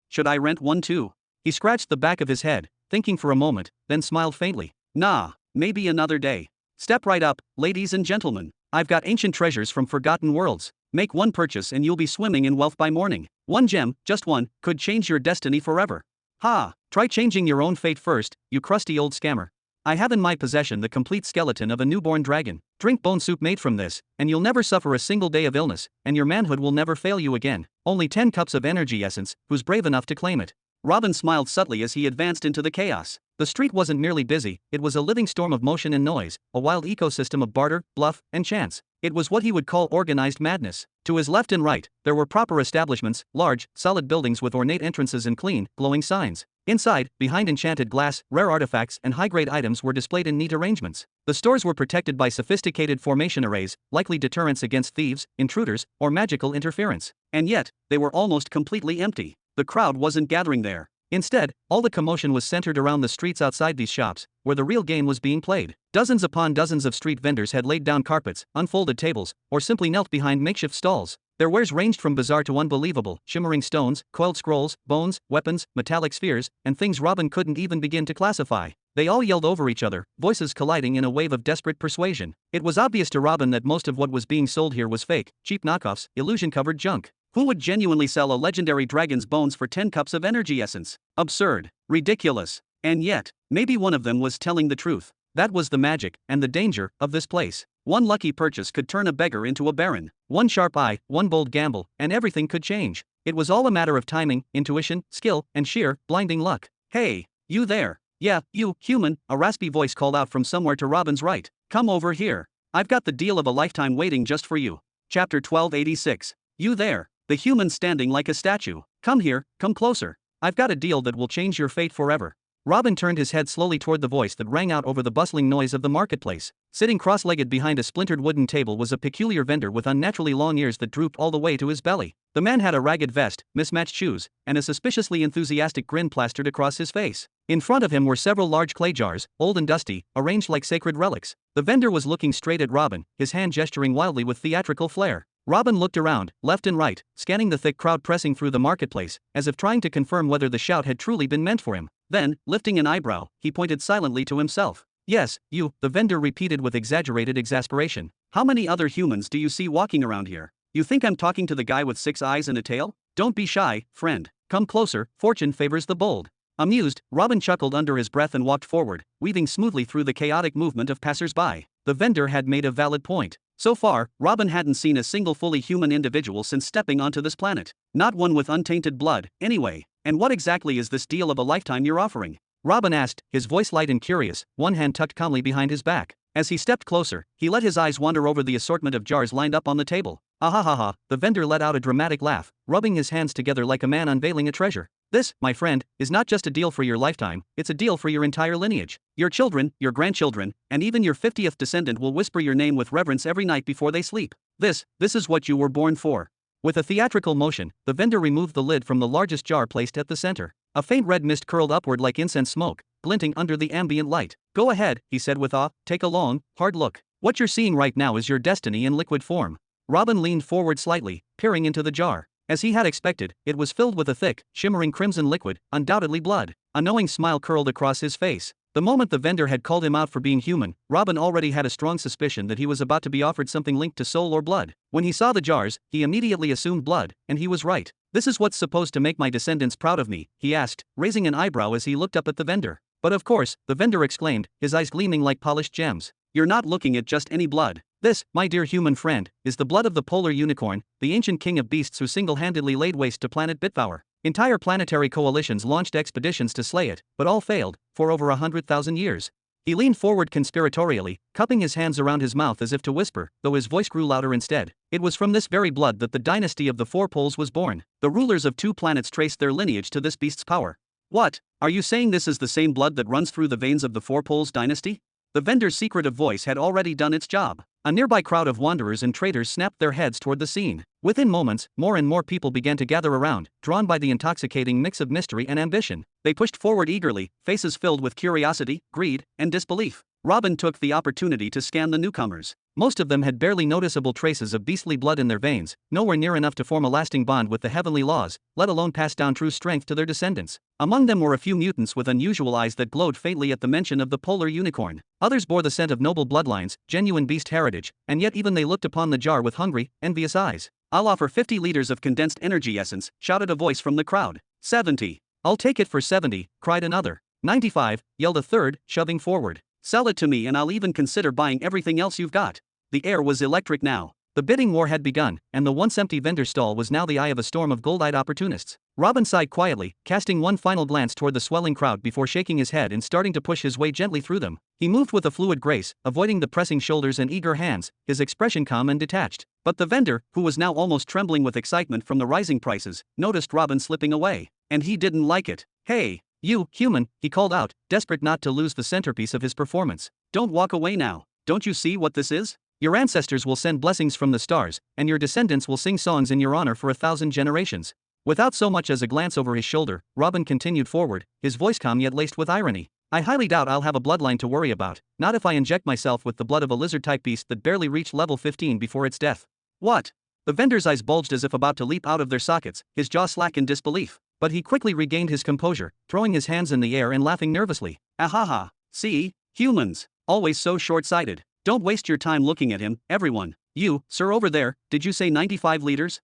Speaker 1: Should I rent one too? He scratched the back of his head, thinking for a moment, then smiled faintly. Nah, maybe another day. Step right up, ladies and gentlemen. I've got ancient treasures from forgotten worlds. Make one purchase and you'll be swimming in wealth by morning. One gem, just one, could change your destiny forever. Try changing your own fate first, you crusty old scammer. I have in my possession the complete skeleton of a newborn dragon. Drink bone soup made from this, and you'll never suffer a single day of illness, and your manhood will never fail you again. Only 10 cups of energy essence, who's brave enough to claim it? Robin smiled subtly as he advanced into the chaos. The street wasn't merely busy, it was a living storm of motion and noise, a wild ecosystem of barter, bluff, and chance. It was what he would call organized madness. To his left and right, there were proper establishments, large, solid buildings with ornate entrances and clean, glowing signs. Inside, behind enchanted glass, rare artifacts and high-grade items were displayed in neat arrangements. The stores were protected by sophisticated formation arrays, likely deterrents against thieves, intruders, or magical interference. And yet, they were almost completely empty. The crowd wasn't gathering there. Instead, all the commotion was centered around the streets outside these shops, where the real game was being played. Dozens upon dozens of street vendors had laid down carpets, unfolded tables, or simply knelt behind makeshift stalls. Their wares ranged from bizarre to unbelievable: shimmering stones, coiled scrolls, bones, weapons, metallic spheres, and things Robin couldn't even begin to classify. They all yelled over each other, voices colliding in a wave of desperate persuasion. It was obvious to Robin that most of what was being sold here was fake, cheap knockoffs, illusion-covered junk. Who would genuinely sell a legendary dragon's bones for 10 cups of energy essence? Absurd. Ridiculous. And yet, maybe one of them was telling the truth. That was the magic, and the danger, of this place. One lucky purchase could turn a beggar into a baron. One sharp eye, one bold gamble, and everything could change. It was all a matter of timing, intuition, skill, and sheer, blinding luck. Hey, you there. Yeah, you, human, a raspy voice called out from somewhere to Robin's right. Come over here. I've got the deal of a lifetime waiting just for you. Chapter 1286. You there. The human standing like a statue. Come here, come closer. I've got a deal that will change your fate forever. Robin turned his head slowly toward the voice that rang out over the bustling noise of the marketplace. Sitting cross-legged behind a splintered wooden table was a peculiar vendor with unnaturally long ears that drooped all the way to his belly. The man had a ragged vest, mismatched shoes, and a suspiciously enthusiastic grin plastered across his face. In front of him were several large clay jars, old and dusty, arranged like sacred relics. The vendor was looking straight at Robin, his hand gesturing wildly with theatrical flair. Robin looked around, left and right, scanning the thick crowd pressing through the marketplace, as if trying to confirm whether the shout had truly been meant for him. Then, lifting an eyebrow, he pointed silently to himself. Yes, you, the vendor repeated with exaggerated exasperation. How many other humans do you see walking around here? You think I'm talking to the guy with 6 eyes and a tail? Don't be shy, friend. Come closer, fortune favors the bold. Amused, Robin chuckled under his breath and walked forward, weaving smoothly through the chaotic movement of passers-by. The vendor had made a valid point. So far, Robin hadn't seen a single fully human individual since stepping onto this planet. Not one with untainted blood, anyway. And what exactly is this deal of a lifetime you're offering? Robin asked, his voice light and curious, one hand tucked calmly behind his back. As he stepped closer, he let his eyes wander over the assortment of jars lined up on the table. Ahahaha, the vendor let out a dramatic laugh, rubbing his hands together like a man unveiling a treasure. This, my friend, is not just a deal for your lifetime, it's a deal for your entire lineage. Your children, your grandchildren, and even your 50th descendant will whisper your name with reverence every night before they sleep. This is what you were born for. With a theatrical motion, the vendor removed the lid from the largest jar placed at the center. A faint red mist curled upward like incense smoke, glinting under the ambient light. Go ahead, he said with awe, take a long, hard look. What you're seeing right now is your destiny in liquid form. Robin leaned forward slightly, peering into the jar. As he had expected, it was filled with a thick, shimmering crimson liquid, undoubtedly blood. A knowing smile curled across his face. The moment the vendor had called him out for being human, Robin already had a strong suspicion that he was about to be offered something linked to soul or blood. When he saw the jars, he immediately assumed blood, and he was right. This is what's supposed to make my descendants proud of me, he asked, raising an eyebrow as he looked up at the vendor. But of course, the vendor exclaimed, his eyes gleaming like polished gems. You're not looking at just any blood. This, my dear human friend, is the blood of the polar unicorn, the ancient king of beasts who single-handedly laid waste to planet Bitvour. Entire planetary coalitions launched expeditions to slay it, but all failed, for over 100,000 years. He leaned forward conspiratorially, cupping his hands around his mouth as if to whisper, though his voice grew louder instead. It was from this very blood that the dynasty of the Four Poles was born. The rulers of 2 planets traced their lineage to this beast's power. What? Are you saying this is the same blood that runs through the veins of the Four Poles dynasty? The vendor's secretive voice had already done its job. A nearby crowd of wanderers and traders snapped their heads toward the scene. Within moments, more and more people began to gather around, drawn by the intoxicating mix of mystery and ambition. They pushed forward eagerly, faces filled with curiosity, greed, and disbelief. Robin took the opportunity to scan the newcomers. Most of them had barely noticeable traces of beastly blood in their veins, nowhere near enough to form a lasting bond with the heavenly laws, let alone pass down true strength to their descendants. Among them were a few mutants with unusual eyes that glowed faintly at the mention of the polar unicorn. Others bore the scent of noble bloodlines, genuine beast heritage, and yet even they looked upon the jar with hungry, envious eyes. I'll offer 50 liters of condensed energy essence, shouted a voice from the crowd. 70. I'll take it for 70, cried another. 95, yelled a third, shoving forward. Sell it to me and I'll even consider buying everything else you've got. The air was electric now. The bidding war had begun, and the once empty vendor stall was now the eye of a storm of gold-eyed opportunists. Robin sighed quietly, casting one final glance toward the swelling crowd before shaking his head and starting to push his way gently through them. He moved with a fluid grace, avoiding the pressing shoulders and eager hands, his expression calm and detached. But the vendor, who was now almost trembling with excitement from the rising prices, noticed Robin slipping away. And he didn't like it. Hey, you, human, he called out, desperate not to lose the centerpiece of his performance. Don't walk away now. Don't you see what this is? Your ancestors will send blessings from the stars, and your descendants will sing songs in your honor for 1,000 generations. Without so much as a glance over his shoulder, Robin continued forward, his voice calm yet laced with irony. I highly doubt I'll have a bloodline to worry about, not if I inject myself with the blood of a lizard-type beast that barely reached level 15 before its death. What? The vendor's eyes bulged as if about to leap out of their sockets, his jaw slack in disbelief. But he quickly regained his composure, throwing his hands in the air and laughing nervously. Ahaha, see? Humans. Always so short-sighted. Don't waste your time looking at him, everyone. You, sir over there, did you say 95 liters?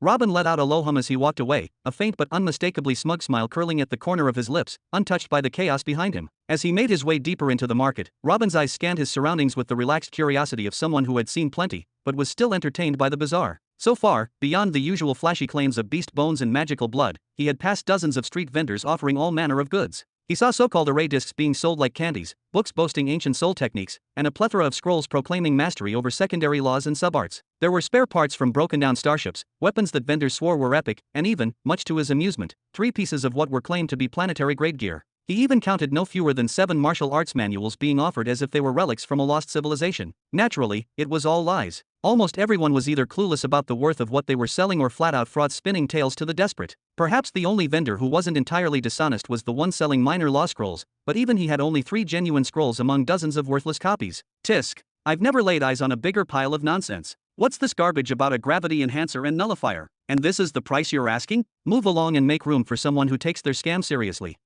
Speaker 1: Robin let out a low hum as he walked away, a faint but unmistakably smug smile curling at the corner of his lips, untouched by the chaos behind him. As he made his way deeper into the market, Robin's eyes scanned his surroundings with the relaxed curiosity of someone who had seen plenty, but was still entertained by the bizarre. So far, beyond the usual flashy claims of beast bones and magical blood, he had passed dozens of street vendors offering all manner of goods. He saw so-called array discs being sold like candies, books boasting ancient soul techniques, and a plethora of scrolls proclaiming mastery over secondary laws and subarts. There were spare parts from broken-down starships, weapons that vendors swore were epic, and even, much to his amusement, 3 pieces of what were claimed to be planetary-grade gear. He even counted no fewer than 7 martial arts manuals being offered as if they were relics from a lost civilization. Naturally, it was all lies. Almost everyone was either clueless about the worth of what they were selling or flat-out fraud spinning tales to the desperate. Perhaps the only vendor who wasn't entirely dishonest was the one selling minor law scrolls, but even he had only 3 genuine scrolls among dozens of worthless copies. Tisk. I've never laid eyes on a bigger pile of nonsense. What's this garbage about a gravity enhancer and nullifier? And this is the price you're asking? Move along and make room for someone who takes their scam seriously.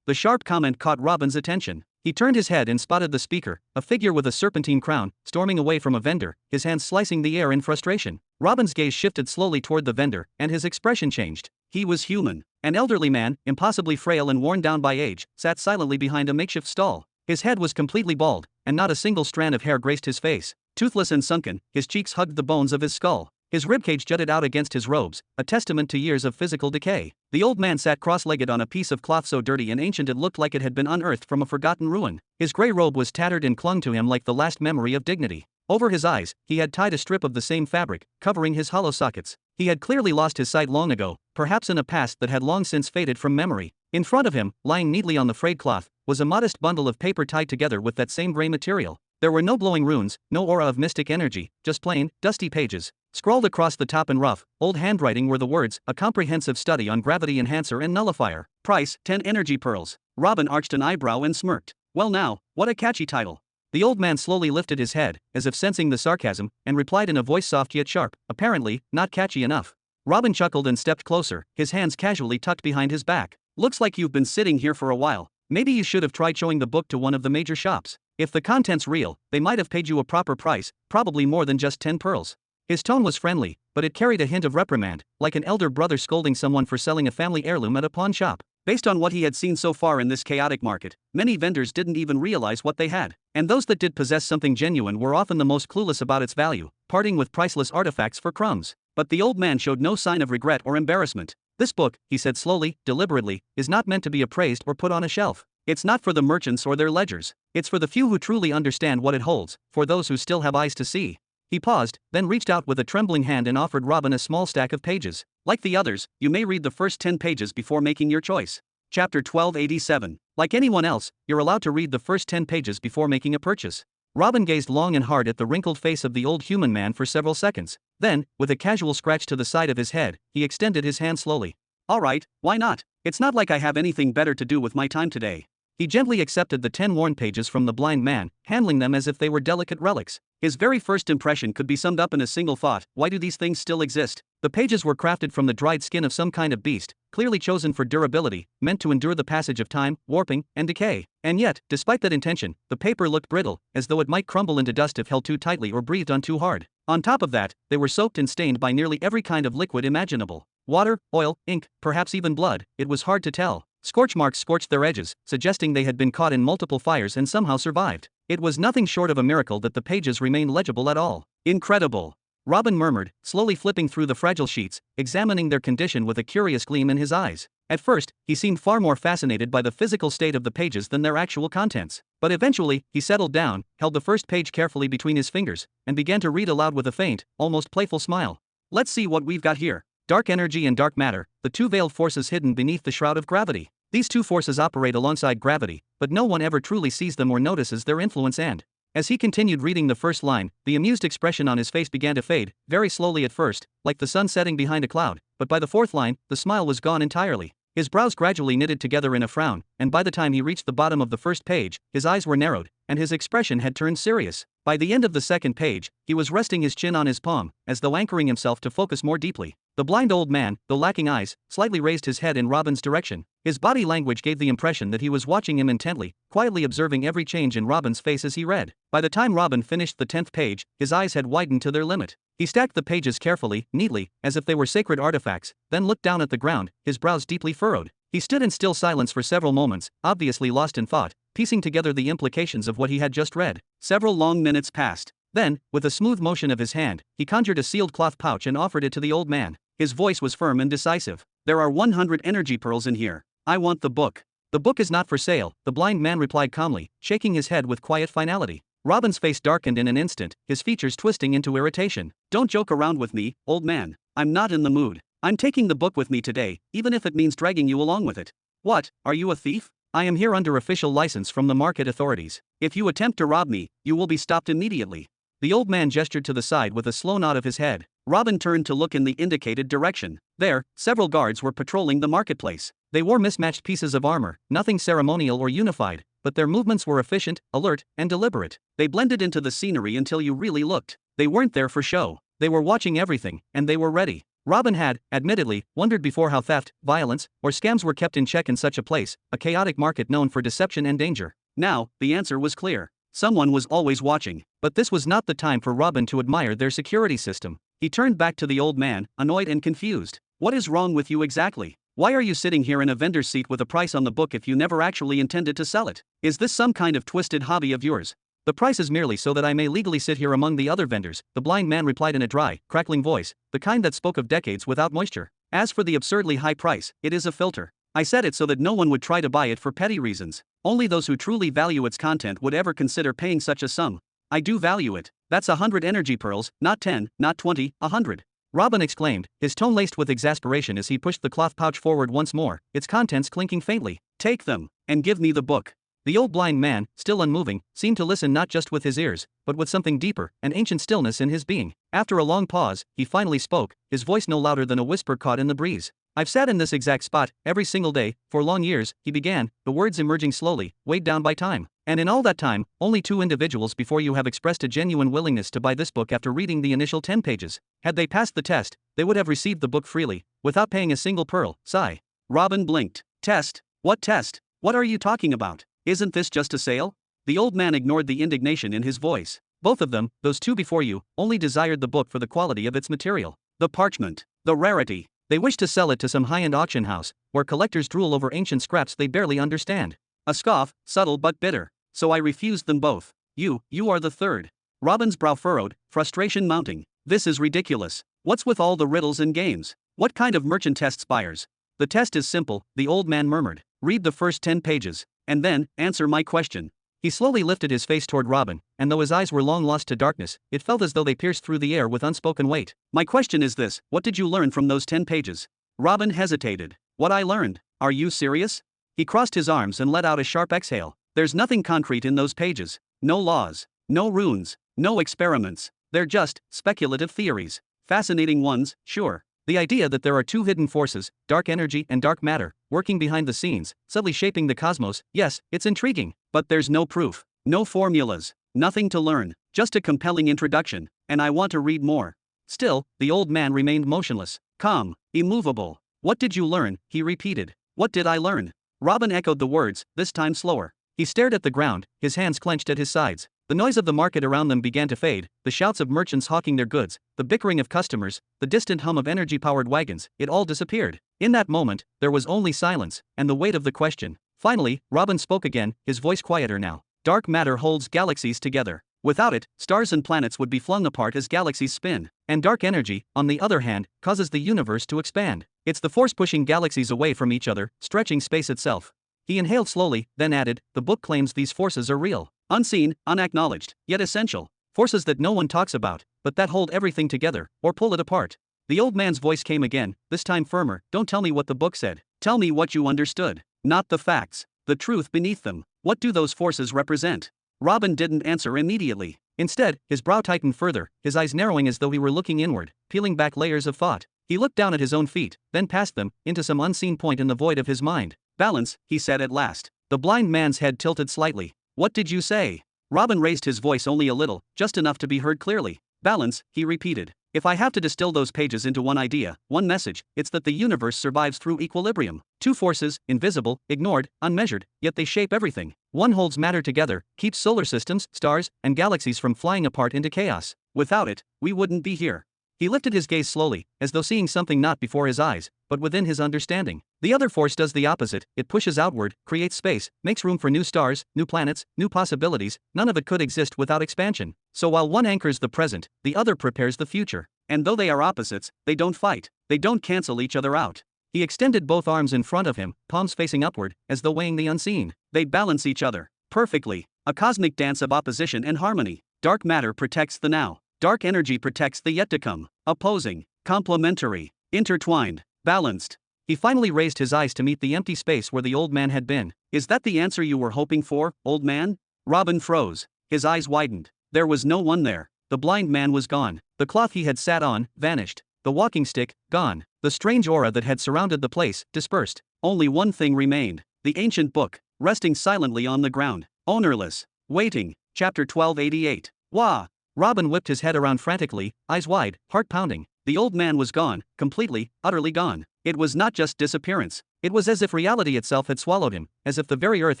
Speaker 1: The sharp comment caught Robin's attention. He turned his head and spotted the speaker, a figure with a serpentine crown, storming away from a vendor, his hands slicing the air in frustration. Robin's gaze shifted slowly toward the vendor, and his expression changed. He was human. An elderly man, impossibly frail and worn down by age, sat silently behind a makeshift stall. His head was completely bald, and not a single strand of hair graced his face. Toothless and sunken, his cheeks hugged the bones of his skull. His ribcage jutted out against his robes, a testament to years of physical decay. The old man sat cross-legged on a piece of cloth so dirty and ancient it looked like it had been unearthed from a forgotten ruin. His gray robe was tattered and clung to him like the last memory of dignity. Over his eyes, he had tied a strip of the same fabric, covering his hollow sockets. He had clearly lost his sight long ago, perhaps in a past that had long since faded from memory. In front of him, lying neatly on the frayed cloth, was a modest bundle of paper tied together with that same gray material. There were no glowing runes, no aura of mystic energy, just plain, dusty pages. Scrawled across the top in rough, old handwriting were the words, "A comprehensive study on gravity enhancer and nullifier. Price, 10 energy pearls." Robin arched an eyebrow and smirked. Well now, what a catchy title. The old man slowly lifted his head, as if sensing the sarcasm, and replied in a voice soft yet sharp, apparently, not catchy enough. Robin chuckled and stepped closer, his hands casually tucked behind his back. Looks like you've been sitting here for a while. Maybe you should have tried showing the book to one of the major shops. If the content's real, they might have paid you a proper price, probably more than just 10 pearls. His tone was friendly, but it carried a hint of reprimand, like an elder brother scolding someone for selling a family heirloom at a pawn shop. Based on what he had seen so far in this chaotic market, many vendors didn't even realize what they had, and those that did possess something genuine were often the most clueless about its value, parting with priceless artifacts for crumbs. But the old man showed no sign of regret or embarrassment. This book, he said slowly, deliberately, is not meant to be appraised or put on a shelf. It's not for the merchants or their ledgers. It's for the few who truly understand what it holds, for those who still have eyes to see. He paused, then reached out with a trembling hand and offered Robin a small stack of pages. Like the others, you may read the first 10 pages before making your choice. Chapter 1287. Like anyone else, you're allowed to read the first 10 pages before making a purchase. Robin gazed long and hard at the wrinkled face of the old human man for several seconds. Then, with a casual scratch to the side of his head, he extended his hand slowly. All right, why not? It's not like I have anything better to do with my time today. He gently accepted the 10 worn pages from the blind man, handling them as if they were delicate relics. His very first impression could be summed up in a single thought: why do these things still exist? The pages were crafted from the dried skin of some kind of beast, clearly chosen for durability, meant to endure the passage of time, warping, and decay. And yet, despite that intention, the paper looked brittle, as though it might crumble into dust if held too tightly or breathed on too hard. On top of that, they were soaked and stained by nearly every kind of liquid imaginable. Water, oil, ink, perhaps even blood, it was hard to tell. Scorch marks scorched their edges, suggesting they had been caught in multiple fires and somehow survived. It was nothing short of a miracle that the pages remained legible at all. Incredible! Robin murmured, slowly flipping through the fragile sheets, examining their condition with a curious gleam in his eyes. At first, he seemed far more fascinated by the physical state of the pages than their actual contents. But eventually, he settled down, held the first page carefully between his fingers, and began to read aloud with a faint, almost playful smile. Let's see what we've got here. Dark energy and dark matter, the two veiled forces hidden beneath the shroud of gravity. These two forces operate alongside gravity, but no one ever truly sees them or notices their influence and... As he continued reading the first line, the amused expression on his face began to fade, very slowly at first, like the sun setting behind a cloud, but by the fourth line, the smile was gone entirely. His brows gradually knitted together in a frown, and by the time he reached the bottom of the first page, his eyes were narrowed, and his expression had turned serious. By the end of the second page, he was resting his chin on his palm, as though anchoring himself to focus more deeply. The blind old man, though lacking eyes, slightly raised his head in Robin's direction. His body language gave the impression that he was watching him intently, quietly observing every change in Robin's face as he read. By the time Robin finished the 10th page, his eyes had widened to their limit. He stacked the pages carefully, neatly, as if they were sacred artifacts, then looked down at the ground, his brows deeply furrowed. He stood in still silence for several moments, obviously lost in thought, piecing together the implications of what he had just read. Several long minutes passed. Then, with a smooth motion of his hand, he conjured a sealed cloth pouch and offered it to the old man. His voice was firm and decisive. "There are 100 energy pearls in here. I want the book." "The book is not for sale," the blind man replied calmly, shaking his head with quiet finality. Robin's face darkened in an instant, his features twisting into irritation. "Don't joke around with me, old man. I'm not in the mood. I'm taking the book with me today, even if it means dragging you along with it." "What, are you a thief?" "I am here under official license from the market authorities. If you attempt to rob me, you will be stopped immediately." The old man gestured to the side with a slow nod of his head. Robin turned to look in the indicated direction. There, several guards were patrolling the marketplace. They wore mismatched pieces of armor, nothing ceremonial or unified, but their movements were efficient, alert, and deliberate. They blended into the scenery until you really looked. They weren't there for show. They were watching everything, and they were ready. Robin had, admittedly, wondered before how theft, violence, or scams were kept in check in such a place, a chaotic market known for deception and danger. Now, the answer was clear. Someone was always watching. But this was not the time for Robin to admire their security system. He turned back to the old man, annoyed and confused. "What is wrong with you exactly? Why are you sitting here in a vendor's seat with a price on the book if you never actually intended to sell it? Is this some kind of twisted hobby of yours?" "The price is merely so that I may legally sit here among the other vendors," the blind man replied in a dry, crackling voice, the kind that spoke of decades without moisture. "As for the absurdly high price, it is a filter. I said it so that no one would try to buy it for petty reasons. Only those who truly value its content would ever consider paying such a sum. I do value it. That's 100 energy pearls, not 10, not 20, 100. Robin exclaimed, his tone laced with exasperation as he pushed the cloth pouch forward once more, its contents clinking faintly. "Take them, and give me the book." The old blind man, still unmoving, seemed to listen not just with his ears, but with something deeper, an ancient stillness in his being. After a long pause, he finally spoke, his voice no louder than a whisper caught in the breeze. "I've sat in this exact spot, every single day, for long years," he began, the words emerging slowly, weighed down by time. "And in all that time, only 2 individuals before you have expressed a genuine willingness to buy this book after reading the initial 10 pages. Had they passed the test, they would have received the book freely, without paying a single pearl." Sigh. Robin blinked. "Test? What test? What are you talking about? Isn't this just a sale?" The old man ignored the indignation in his voice. "Both of them, those 2 before you, only desired the book for the quality of its material. The parchment. The rarity. They wish to sell it to some high-end auction house, where collectors drool over ancient scraps they barely understand." A scoff, subtle but bitter. "So I refused them both. You are the third." Robin's brow furrowed, frustration mounting. "This is ridiculous. What's with all the riddles and games? What kind of merchant tests buyers?" "The test is simple," the old man murmured. "Read the first 10 pages. And then, answer my question." He slowly lifted his face toward Robin, and though his eyes were long lost to darkness, it felt as though they pierced through the air with unspoken weight. "My question is this: what did you learn from those 10 pages? Robin hesitated. "What I learned? Are you serious?" He crossed his arms and let out a sharp exhale. "There's nothing concrete in those pages. No laws. No runes. No experiments. They're just speculative theories. Fascinating ones, sure. The idea that there are 2 hidden forces, dark energy and dark matter, working behind the scenes, subtly shaping the cosmos, yes, it's intriguing. But there's no proof. No formulas. Nothing to learn. Just a compelling introduction, and I want to read more." Still, the old man remained motionless, calm, immovable. "What did you learn?" he repeated. "What did I learn?" Robin echoed the words, this time slower. He stared at the ground, his hands clenched at his sides. The noise of the market around them began to fade, the shouts of merchants hawking their goods, the bickering of customers, the distant hum of energy-powered wagons, it all disappeared. In that moment, there was only silence, and the weight of the question. Finally, Robin spoke again, his voice quieter now. "Dark matter holds galaxies together. Without it, stars and planets would be flung apart as galaxies spin. And dark energy, on the other hand, causes the universe to expand. It's the force pushing galaxies away from each other, stretching space itself." He inhaled slowly, then added, "The book claims these forces are real. Unseen, unacknowledged, yet essential. Forces that no one talks about, but that hold everything together, or pull it apart." The old man's voice came again, this time firmer. "Don't tell me what the book said. Tell me what you understood. Not the facts. The truth beneath them. What do those forces represent?" Robin didn't answer immediately. Instead, his brow tightened further, his eyes narrowing as though he were looking inward, peeling back layers of thought. He looked down at his own feet, then past them, into some unseen point in the void of his mind. "Balance," he said at last. The blind man's head tilted slightly. "What did you say?" Robin raised his voice only a little, just enough to be heard clearly. "Balance," he repeated. "If I have to distill those pages into one idea, one message, it's that the universe survives through equilibrium. 2 forces, invisible, ignored, unmeasured, yet they shape everything. One holds matter together, keeps solar systems, stars, and galaxies from flying apart into chaos. Without it, we wouldn't be here. He lifted his gaze slowly, as though seeing something not before his eyes, but within his understanding. The other force does the opposite. It pushes outward, creates space, makes room for new stars, new planets, new possibilities. None of it could exist without expansion. So while one anchors the present, the other prepares the future. And though they are opposites, they don't fight. They don't cancel each other out. He extended both arms in front of him, palms facing upward, as though weighing the unseen. They balance each other perfectly. A cosmic dance of opposition and harmony. Dark matter protects the now. Dark energy protects the yet to come. Opposing, complementary, intertwined, balanced. He finally raised his eyes to meet the empty space where the old man had been. Is that the answer you were hoping for, old man? Robin froze. His eyes widened. There was no one there. The blind man was gone. The cloth he had sat on vanished. The walking stick gone. The strange aura that had surrounded the place dispersed. Only one thing remained. The ancient book, resting silently on the ground. Ownerless. Waiting. Chapter 1288. Wah! Robin whipped his head around frantically, eyes wide, heart pounding. The old man was gone, completely, utterly gone. It was not just disappearance. It was as if reality itself had swallowed him, as if the very earth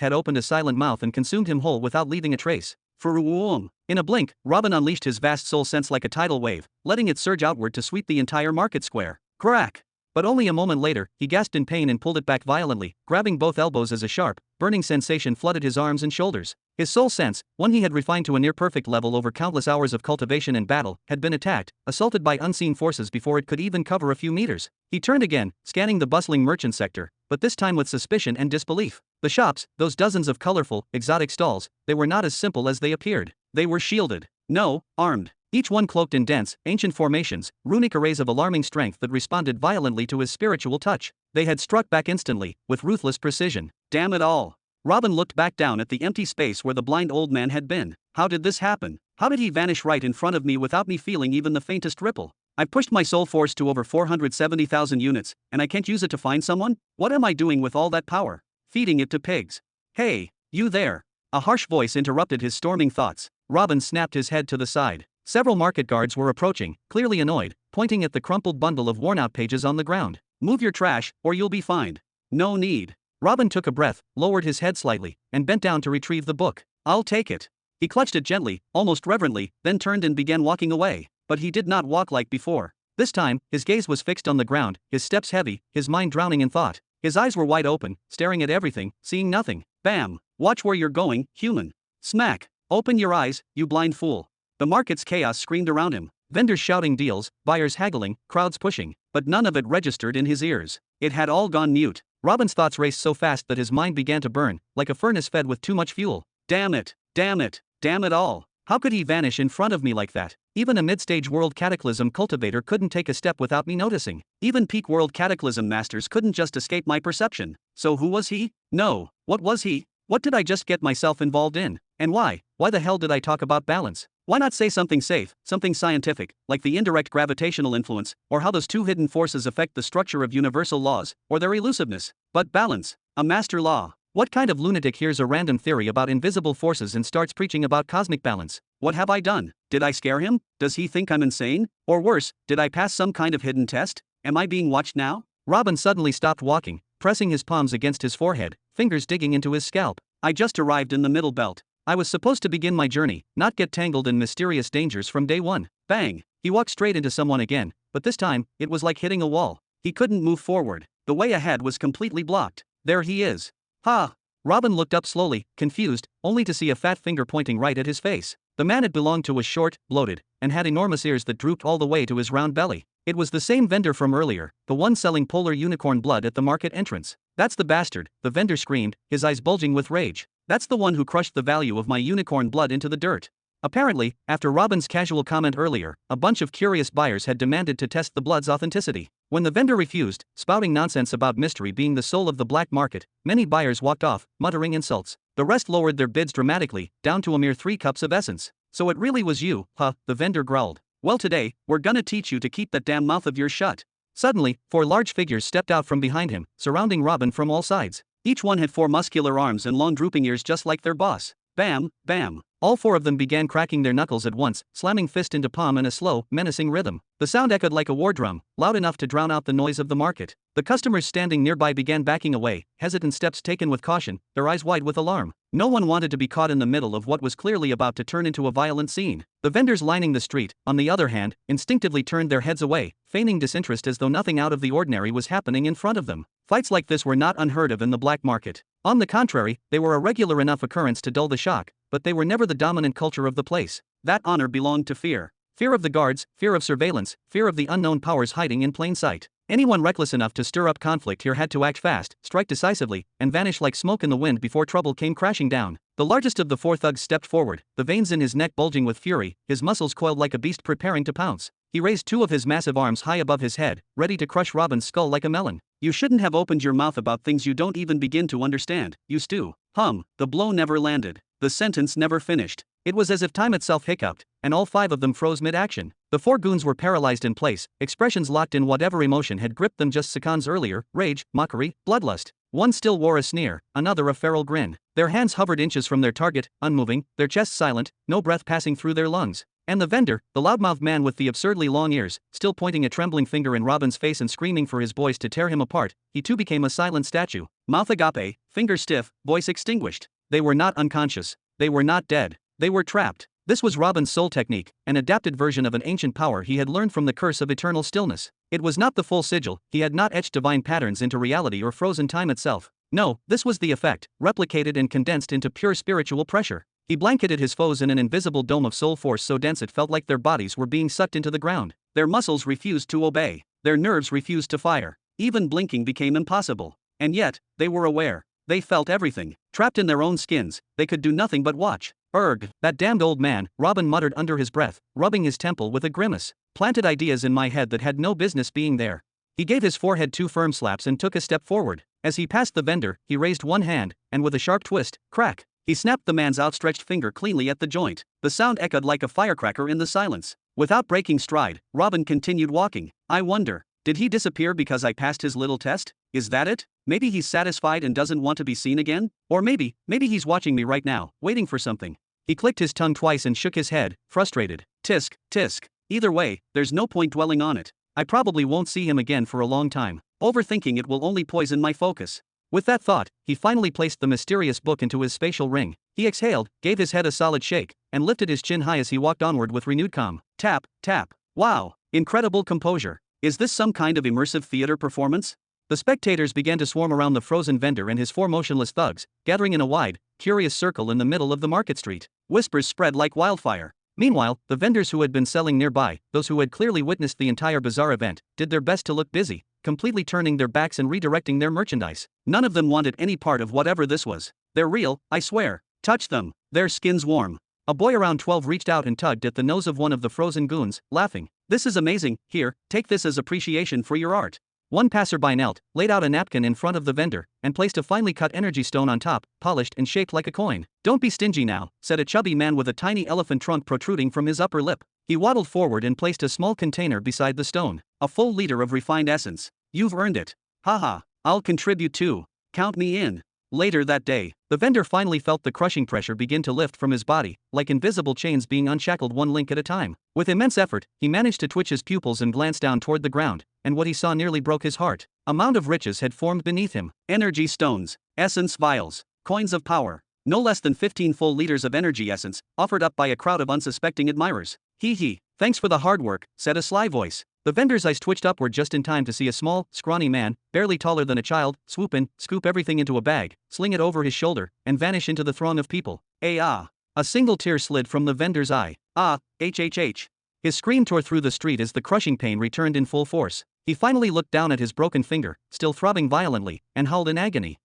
Speaker 1: had opened a silent mouth and consumed him whole without leaving a trace. In a blink, Robin unleashed his vast soul sense like a tidal wave, letting it surge outward to sweep the entire market square. Crack! But only a moment later, he gasped in pain and pulled it back violently, grabbing both elbows as a sharp, burning sensation flooded his arms and shoulders. His soul sense, one he had refined to a near-perfect level over countless hours of cultivation and battle, had been attacked, assaulted by unseen forces before it could even cover a few meters. He turned again, scanning the bustling merchant sector, but this time with suspicion and disbelief. The shops, those dozens of colorful, exotic stalls, they were not as simple as they appeared. They were shielded. No, armed. Each one cloaked in dense, ancient formations, runic arrays of alarming strength that responded violently to his spiritual touch. They had struck back instantly, with ruthless precision. Damn it all! Robin looked back down at the empty space where the blind old man had been. How did this happen? How did he vanish right in front of me without me feeling even the faintest ripple? I've pushed my soul force to over 470,000 units, and I can't use it to find someone? What am I doing with all that power? Feeding it to pigs. Hey, you there! A harsh voice interrupted his storming thoughts. Robin snapped his head to the side. Several market guards were approaching, clearly annoyed, pointing at the crumpled bundle of worn-out pages on the ground. Move your trash, or you'll be fined. No need. Robin took a breath, lowered his head slightly, and bent down to retrieve the book. I'll take it. He clutched it gently, almost reverently, then turned and began walking away. But he did not walk like before. This time, his gaze was fixed on the ground, his steps heavy, his mind drowning in thought. His eyes were wide open, staring at everything, seeing nothing. Bam! Watch where you're going, human. Smack! Open your eyes, you blind fool. The market's chaos screamed around him. Vendors shouting deals, buyers haggling, crowds pushing. But none of it registered in his ears. It had all gone mute. Robin's thoughts raced so fast that his mind began to burn, like a furnace fed with too much fuel. Damn it! Damn it! Damn it all! How could he vanish in front of me like that? Even a mid-stage world cataclysm cultivator couldn't take a step without me noticing. Even peak world cataclysm masters couldn't just escape my perception. So who was he? No, what was he? What did I just get myself involved in? And why? Why the hell did I talk about balance? Why not say something safe, something scientific, like the indirect gravitational influence, or how those two hidden forces affect the structure of universal laws, or their elusiveness? But balance, a master law. What kind of lunatic hears a random theory about invisible forces and starts preaching about cosmic balance? What have I done? Did I scare him? Does he think I'm insane? Or worse, did I pass some kind of hidden test? Am I being watched now? Robin suddenly stopped walking, pressing his palms against his forehead, fingers digging into his scalp. I just arrived in the middle belt. I was supposed to begin my journey, not get tangled in mysterious dangers from day one. Bang! He walked straight into someone again, but this time, it was like hitting a wall. He couldn't move forward. The way ahead was completely blocked. There he is. Ha! Robin looked up slowly, confused, only to see a fat finger pointing right at his face. The man it belonged to was short, bloated, and had enormous ears that drooped all the way to his round belly. It was the same vendor from earlier, the one selling polar unicorn blood at the market entrance. That's the bastard, the vendor screamed, his eyes bulging with rage. That's the one who crushed the value of my unicorn blood into the dirt. Apparently, after Robin's casual comment earlier, a bunch of curious buyers had demanded to test the blood's authenticity. When the vendor refused, spouting nonsense about mystery being the soul of the black market, many buyers walked off, muttering insults. The rest lowered their bids dramatically, down to a mere 3 cups of essence. So it really was you, huh? The vendor growled. Well, today, we're gonna teach you to keep that damn mouth of yours shut. Suddenly, 4 large figures stepped out from behind him, surrounding Robin from all sides. Each one had 4 muscular arms and long drooping ears just like their boss. Bam, bam. All 4 of them began cracking their knuckles at once, slamming fist into palm in a slow, menacing rhythm. The sound echoed like a war drum, loud enough to drown out the noise of the market. The customers standing nearby began backing away, hesitant steps taken with caution, their eyes wide with alarm. No one wanted to be caught in the middle of what was clearly about to turn into a violent scene. The vendors lining the street, on the other hand, instinctively turned their heads away, feigning disinterest as though nothing out of the ordinary was happening in front of them. Fights like this were not unheard of in the black market. On the contrary, they were a regular enough occurrence to dull the shock, but they were never the dominant culture of the place. That honor belonged to fear. Fear of the guards, fear of surveillance, fear of the unknown powers hiding in plain sight. Anyone reckless enough to stir up conflict here had to act fast, strike decisively, and vanish like smoke in the wind before trouble came crashing down. The largest of the four thugs stepped forward, the veins in his neck bulging with fury, his muscles coiled like a beast preparing to pounce. He raised two of his massive arms high above his head, ready to crush Robin's skull like a melon. "You shouldn't have opened your mouth about things you don't even begin to understand, you stew." The blow never landed. The sentence never finished. It was as if time itself hiccuped, and all five of them froze mid-action. The four goons were paralyzed in place, expressions locked in whatever emotion had gripped them just seconds earlier: rage, mockery, bloodlust. One still wore a sneer, another a feral grin. Their hands hovered inches from their target, unmoving, their chests silent, no breath passing through their lungs. And the vendor, the loudmouthed man with the absurdly long ears, still pointing a trembling finger in Robin's face and screaming for his boys to tear him apart, he too became a silent statue. Mouth agape, fingers stiff, voice extinguished. They were not unconscious. They were not dead. They were trapped. This was Robin's soul technique, an adapted version of an ancient power he had learned from the curse of eternal stillness. It was not the full sigil, he had not etched divine patterns into reality or frozen time itself. No, this was the effect, replicated and condensed into pure spiritual pressure. He blanketed his foes in an invisible dome of soul force so dense it felt like their bodies were being sucked into the ground. Their muscles refused to obey. Their nerves refused to fire. Even blinking became impossible. And yet, they were aware. They felt everything. Trapped in their own skins, they could do nothing but watch. "Erg, that damned old man," Robin muttered under his breath, rubbing his temple with a grimace. "Planted ideas in my head that had no business being there." He gave his forehead two firm slaps and took a step forward. As he passed the vendor, he raised one hand, and with a sharp twist, crack, he snapped the man's outstretched finger cleanly at the joint. The sound echoed like a firecracker in the silence. Without breaking stride, Robin continued walking. "I wonder, did he disappear because I passed his little test? Is that it? Maybe he's satisfied and doesn't want to be seen again? Or maybe he's watching me right now, waiting for something." He clicked his tongue twice and shook his head, frustrated. Tisk, tisk. Either way, there's no point dwelling on it. I probably won't see him again for a long time. Overthinking it will only poison my focus. With that thought, he finally placed the mysterious book into his spatial ring. He exhaled, gave his head a solid shake, and lifted his chin high as he walked onward with renewed calm. Tap, tap. Wow, incredible composure. Is this some kind of immersive theater performance? The spectators began to swarm around the frozen vendor and his four motionless thugs, gathering in a wide, curious circle in the middle of the market street. Whispers spread like wildfire. Meanwhile, the vendors who had been selling nearby, those who had clearly witnessed the entire bizarre event, did their best to look busy, completely turning their backs and redirecting their merchandise. None of them wanted any part of whatever this was. "They're real, I swear. Touch them. Their skin's warm." A boy around 12 reached out and tugged at the nose of one of the frozen goons, laughing. "This is amazing. Here, take this as appreciation for your art." One passerby knelt, laid out a napkin in front of the vendor, and placed a finely cut energy stone on top, polished and shaped like a coin. "Don't be stingy now," said a chubby man with a tiny elephant trunk protruding from his upper lip. He waddled forward and placed a small container beside the stone. "A full liter of refined essence. You've earned it. Haha, I'll contribute too. Count me in." Later that day, the vendor finally felt the crushing pressure begin to lift from his body, like invisible chains being unshackled one link at a time. With immense effort, he managed to twitch his pupils and glance down toward the ground, and what he saw nearly broke his heart. A mound of riches had formed beneath him. Energy stones, essence vials, coins of power. No less than 15 full liters of energy essence, offered up by a crowd of unsuspecting admirers. "Hee, thanks for the hard work," said a sly voice. The vendor's eyes twitched upward just in time to see a small, scrawny man, barely taller than a child, swoop in, scoop everything into a bag, sling it over his shoulder, and vanish into the throng of people. A single tear slid from the vendor's eye. Hhh. His scream tore through the street as the crushing pain returned in full force. He finally looked down at his broken finger, still throbbing violently, and howled in agony.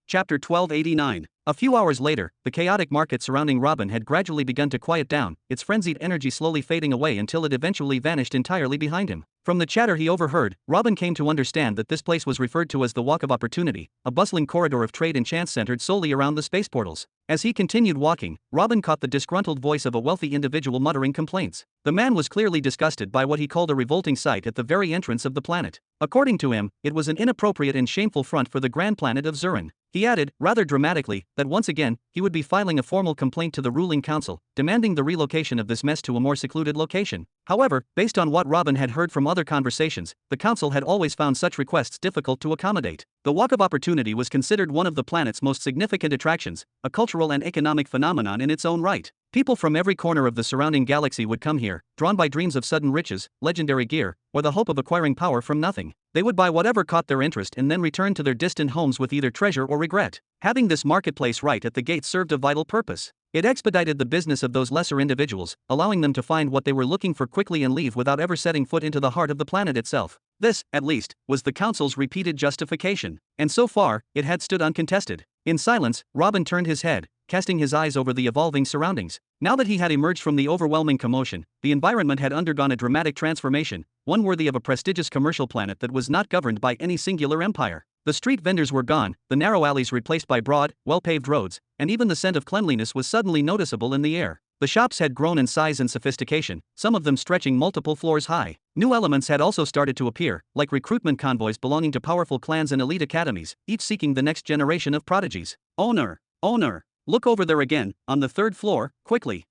Speaker 1: Chapter 1289. A few hours later, the chaotic market surrounding Robin had gradually begun to quiet down, its frenzied energy slowly fading away until it eventually vanished entirely behind him. From the chatter he overheard, Robin came to understand that this place was referred to as the Walk of Opportunity, a bustling corridor of trade and chance centered solely around the space portals. As he continued walking, Robin caught the disgruntled voice of a wealthy individual muttering complaints. The man was clearly disgusted by what he called a revolting sight at the very entrance of the planet. According to him, it was an inappropriate and shameful front for the grand planet of Zurin. He added, rather dramatically, that once again, he would be filing a formal complaint to the ruling council, demanding the relocation of this mess to a more secluded location. However, based on what Robin had heard from other conversations, the council had always found such requests difficult to accommodate. The Walk of Opportunity was considered one of the planet's most significant attractions, a cultural and economic phenomenon in its own right. People from every corner of the surrounding galaxy would come here, drawn by dreams of sudden riches, legendary gear, or the hope of acquiring power from nothing. They would buy whatever caught their interest and then return to their distant homes with either treasure or regret. Having this marketplace right at the gate served a vital purpose. It expedited the business of those lesser individuals, allowing them to find what they were looking for quickly and leave without ever setting foot into the heart of the planet itself. This, at least, was the council's repeated justification, and so far, it had stood uncontested. In silence, Robin turned his head, casting his eyes over the evolving surroundings. Now that he had emerged from the overwhelming commotion, the environment had undergone a dramatic transformation, one worthy of a prestigious commercial planet that was not governed by any singular empire. The street vendors were gone, the narrow alleys replaced by broad, well-paved roads, and even the scent of cleanliness was suddenly noticeable in the air. The shops had grown in size and sophistication, some of them stretching multiple floors high. New elements had also started to appear, like recruitment convoys belonging to powerful clans and elite academies, each seeking the next generation of prodigies. Owner! Look over there again, on the third floor, quickly.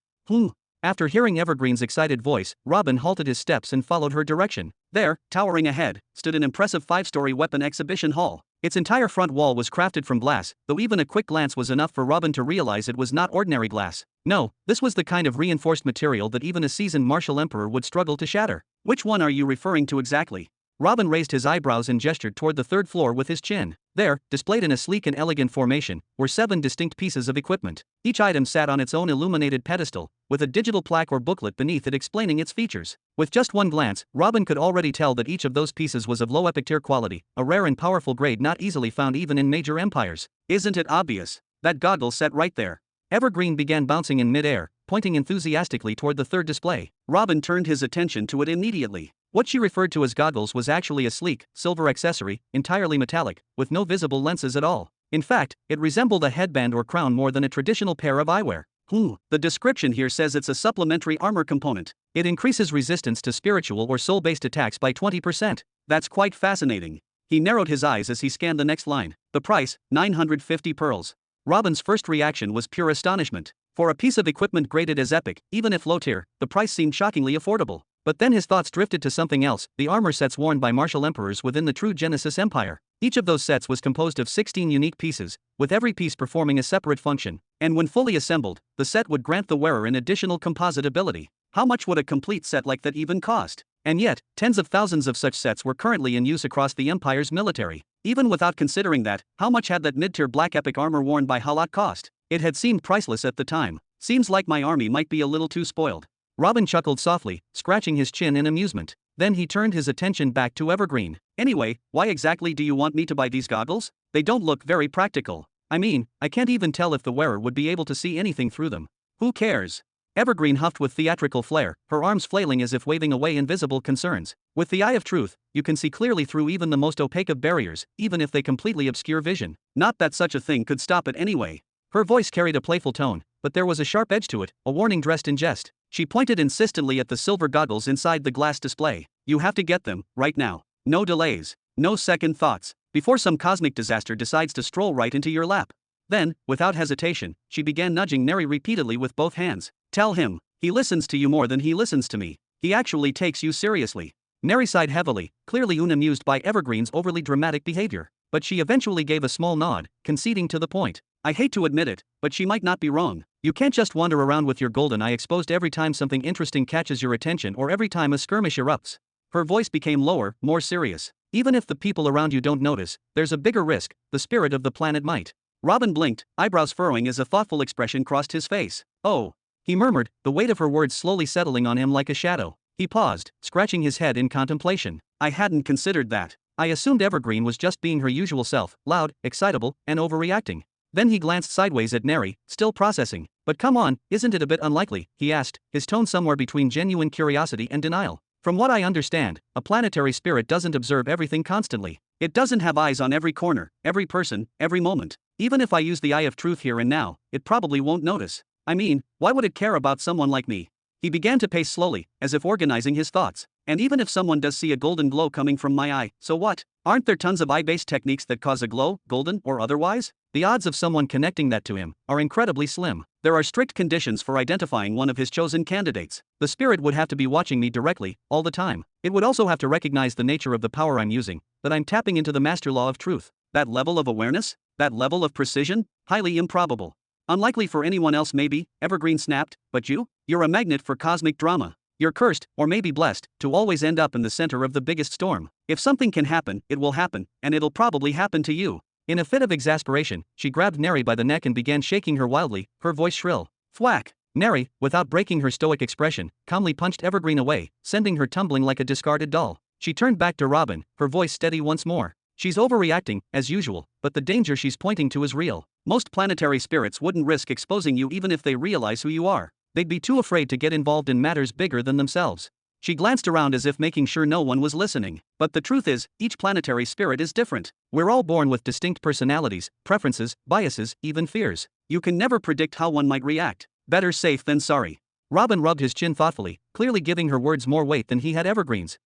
Speaker 1: After hearing Evergreen's excited voice, Robin halted his steps and followed her direction. There, towering ahead, stood an impressive 5-story weapon exhibition hall. Its entire front wall was crafted from glass, though even a quick glance was enough for Robin to realize it was not ordinary glass. No, this was the kind of reinforced material that even a seasoned martial emperor would struggle to shatter. Which one are you referring to exactly? Robin raised his eyebrows and gestured toward the third floor with his chin. There, displayed in a sleek and elegant formation, were 7 distinct pieces of equipment. Each item sat on its own illuminated pedestal, with a digital plaque or booklet beneath it explaining its features. With just one glance, Robin could already tell that each of those pieces was of low epic tier quality, a rare and powerful grade not easily found even in major empires. Isn't it obvious? That goggle set right there. Evergreen began bouncing in mid-air, pointing enthusiastically toward the third display. Robin turned his attention to it immediately. What she referred to as goggles was actually a sleek, silver accessory, entirely metallic, with no visible lenses at all. In fact, it resembled a headband or crown more than a traditional pair of eyewear. The description here says it's a supplementary armor component. It increases resistance to spiritual or soul-based attacks by 20%. That's quite fascinating. He narrowed his eyes as he scanned the next line. The price, 950 pearls. Robin's first reaction was pure astonishment. For a piece of equipment graded as epic, even if low-tier, the price seemed shockingly affordable. But then his thoughts drifted to something else, the armor sets worn by martial emperors within the true Genesis Empire. Each of those sets was composed of 16 unique pieces, with every piece performing a separate function. And when fully assembled, the set would grant the wearer an additional composite ability. How much would a complete set like that even cost? And yet, tens of thousands of such sets were currently in use across the Empire's military. Even without considering that, how much had that mid-tier black epic armor worn by Halat cost? It had seemed priceless at the time. Seems like my army might be a little too spoiled. Robin chuckled softly, scratching his chin in amusement. Then he turned his attention back to Evergreen. Anyway, why exactly do you want me to buy these goggles? They don't look very practical. I mean, I can't even tell if the wearer would be able to see anything through them. Who cares? Evergreen huffed with theatrical flair, her arms flailing as if waving away invisible concerns. With the eye of truth, you can see clearly through even the most opaque of barriers, even if they completely obscure vision. Not that such a thing could stop it anyway. Her voice carried a playful tone, but there was a sharp edge to it, a warning dressed in jest. She pointed insistently at the silver goggles inside the glass display. You have to get them, right now. No delays. No second thoughts. Before some cosmic disaster decides to stroll right into your lap. Then, without hesitation, she began nudging Neri repeatedly with both hands. Tell him, he listens to you more than he listens to me. He actually takes you seriously. Neri sighed heavily, clearly unamused by Evergreen's overly dramatic behavior. But she eventually gave a small nod, conceding to the point. I hate to admit it, but she might not be wrong. You can't just wander around with your golden eye exposed every time something interesting catches your attention or every time a skirmish erupts. Her voice became lower, more serious. Even if the people around you don't notice, there's a bigger risk, the spirit of the planet might. Robin blinked, eyebrows furrowing as a thoughtful expression crossed his face. Oh, he murmured, the weight of her words slowly settling on him like a shadow. He paused, scratching his head in contemplation. I hadn't considered that. I assumed Evergreen was just being her usual self, loud, excitable, and overreacting. Then he glanced sideways at Neri, still processing. But come on, isn't it a bit unlikely, he asked, his tone somewhere between genuine curiosity and denial. From what I understand, a planetary spirit doesn't observe everything constantly. It doesn't have eyes on every corner, every person, every moment. Even if I use the eye of truth here and now, it probably won't notice. I mean, why would it care about someone like me? He began to pace slowly, as if organizing his thoughts. And even if someone does see a golden glow coming from my eye, so what? Aren't there tons of eye-based techniques that cause a glow, golden or otherwise? The odds of someone connecting that to him are incredibly slim. There are strict conditions for identifying one of his chosen candidates. The spirit would have to be watching me directly, all the time. It would also have to recognize the nature of the power I'm using, that I'm tapping into the master law of truth. That level of awareness? That level of precision? Highly improbable. Unlikely for anyone else maybe, Evergreen snapped, but you? You're a magnet for cosmic drama. You're cursed, or maybe blessed, to always end up in the center of the biggest storm. If something can happen, it will happen, and it'll probably happen to you. In a fit of exasperation, she grabbed Neri by the neck and began shaking her wildly, her voice shrill. Thwack! Neri, without breaking her stoic expression, calmly punched Evergreen away, sending her tumbling like a discarded doll. She turned back to Robin, her voice steady once more. She's overreacting, as usual, but the danger she's pointing to is real. Most planetary spirits wouldn't risk exposing you even if they realize who you are. They'd be too afraid to get involved in matters bigger than themselves. She glanced around as if making sure no one was listening. But the truth is, each planetary spirit is different. We're all born with distinct personalities, preferences, biases, even fears. You can never predict how one might react. Better safe than sorry. Robin rubbed his chin thoughtfully, clearly giving her words more weight than he had Evergreen's.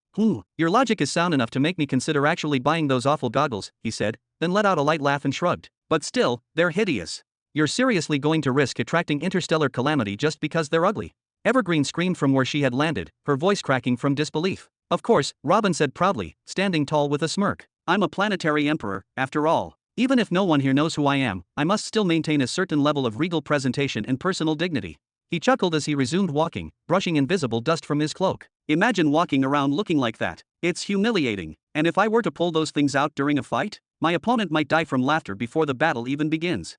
Speaker 1: Your logic is sound enough to make me consider actually buying those awful goggles, he said, then let out a light laugh and shrugged. But still, they're hideous. You're seriously going to risk attracting interstellar calamity just because they're ugly? Evergreen screamed from where she had landed, her voice cracking from disbelief. Of course, Robin said proudly, standing tall with a smirk. I'm a planetary emperor, after all. Even if no one here knows who I am, I must still maintain a certain level of regal presentation and personal dignity. He chuckled as he resumed walking, brushing invisible dust from his cloak. Imagine walking around looking like that. It's humiliating. And if I were to pull those things out during a fight, my opponent might die from laughter before the battle even begins.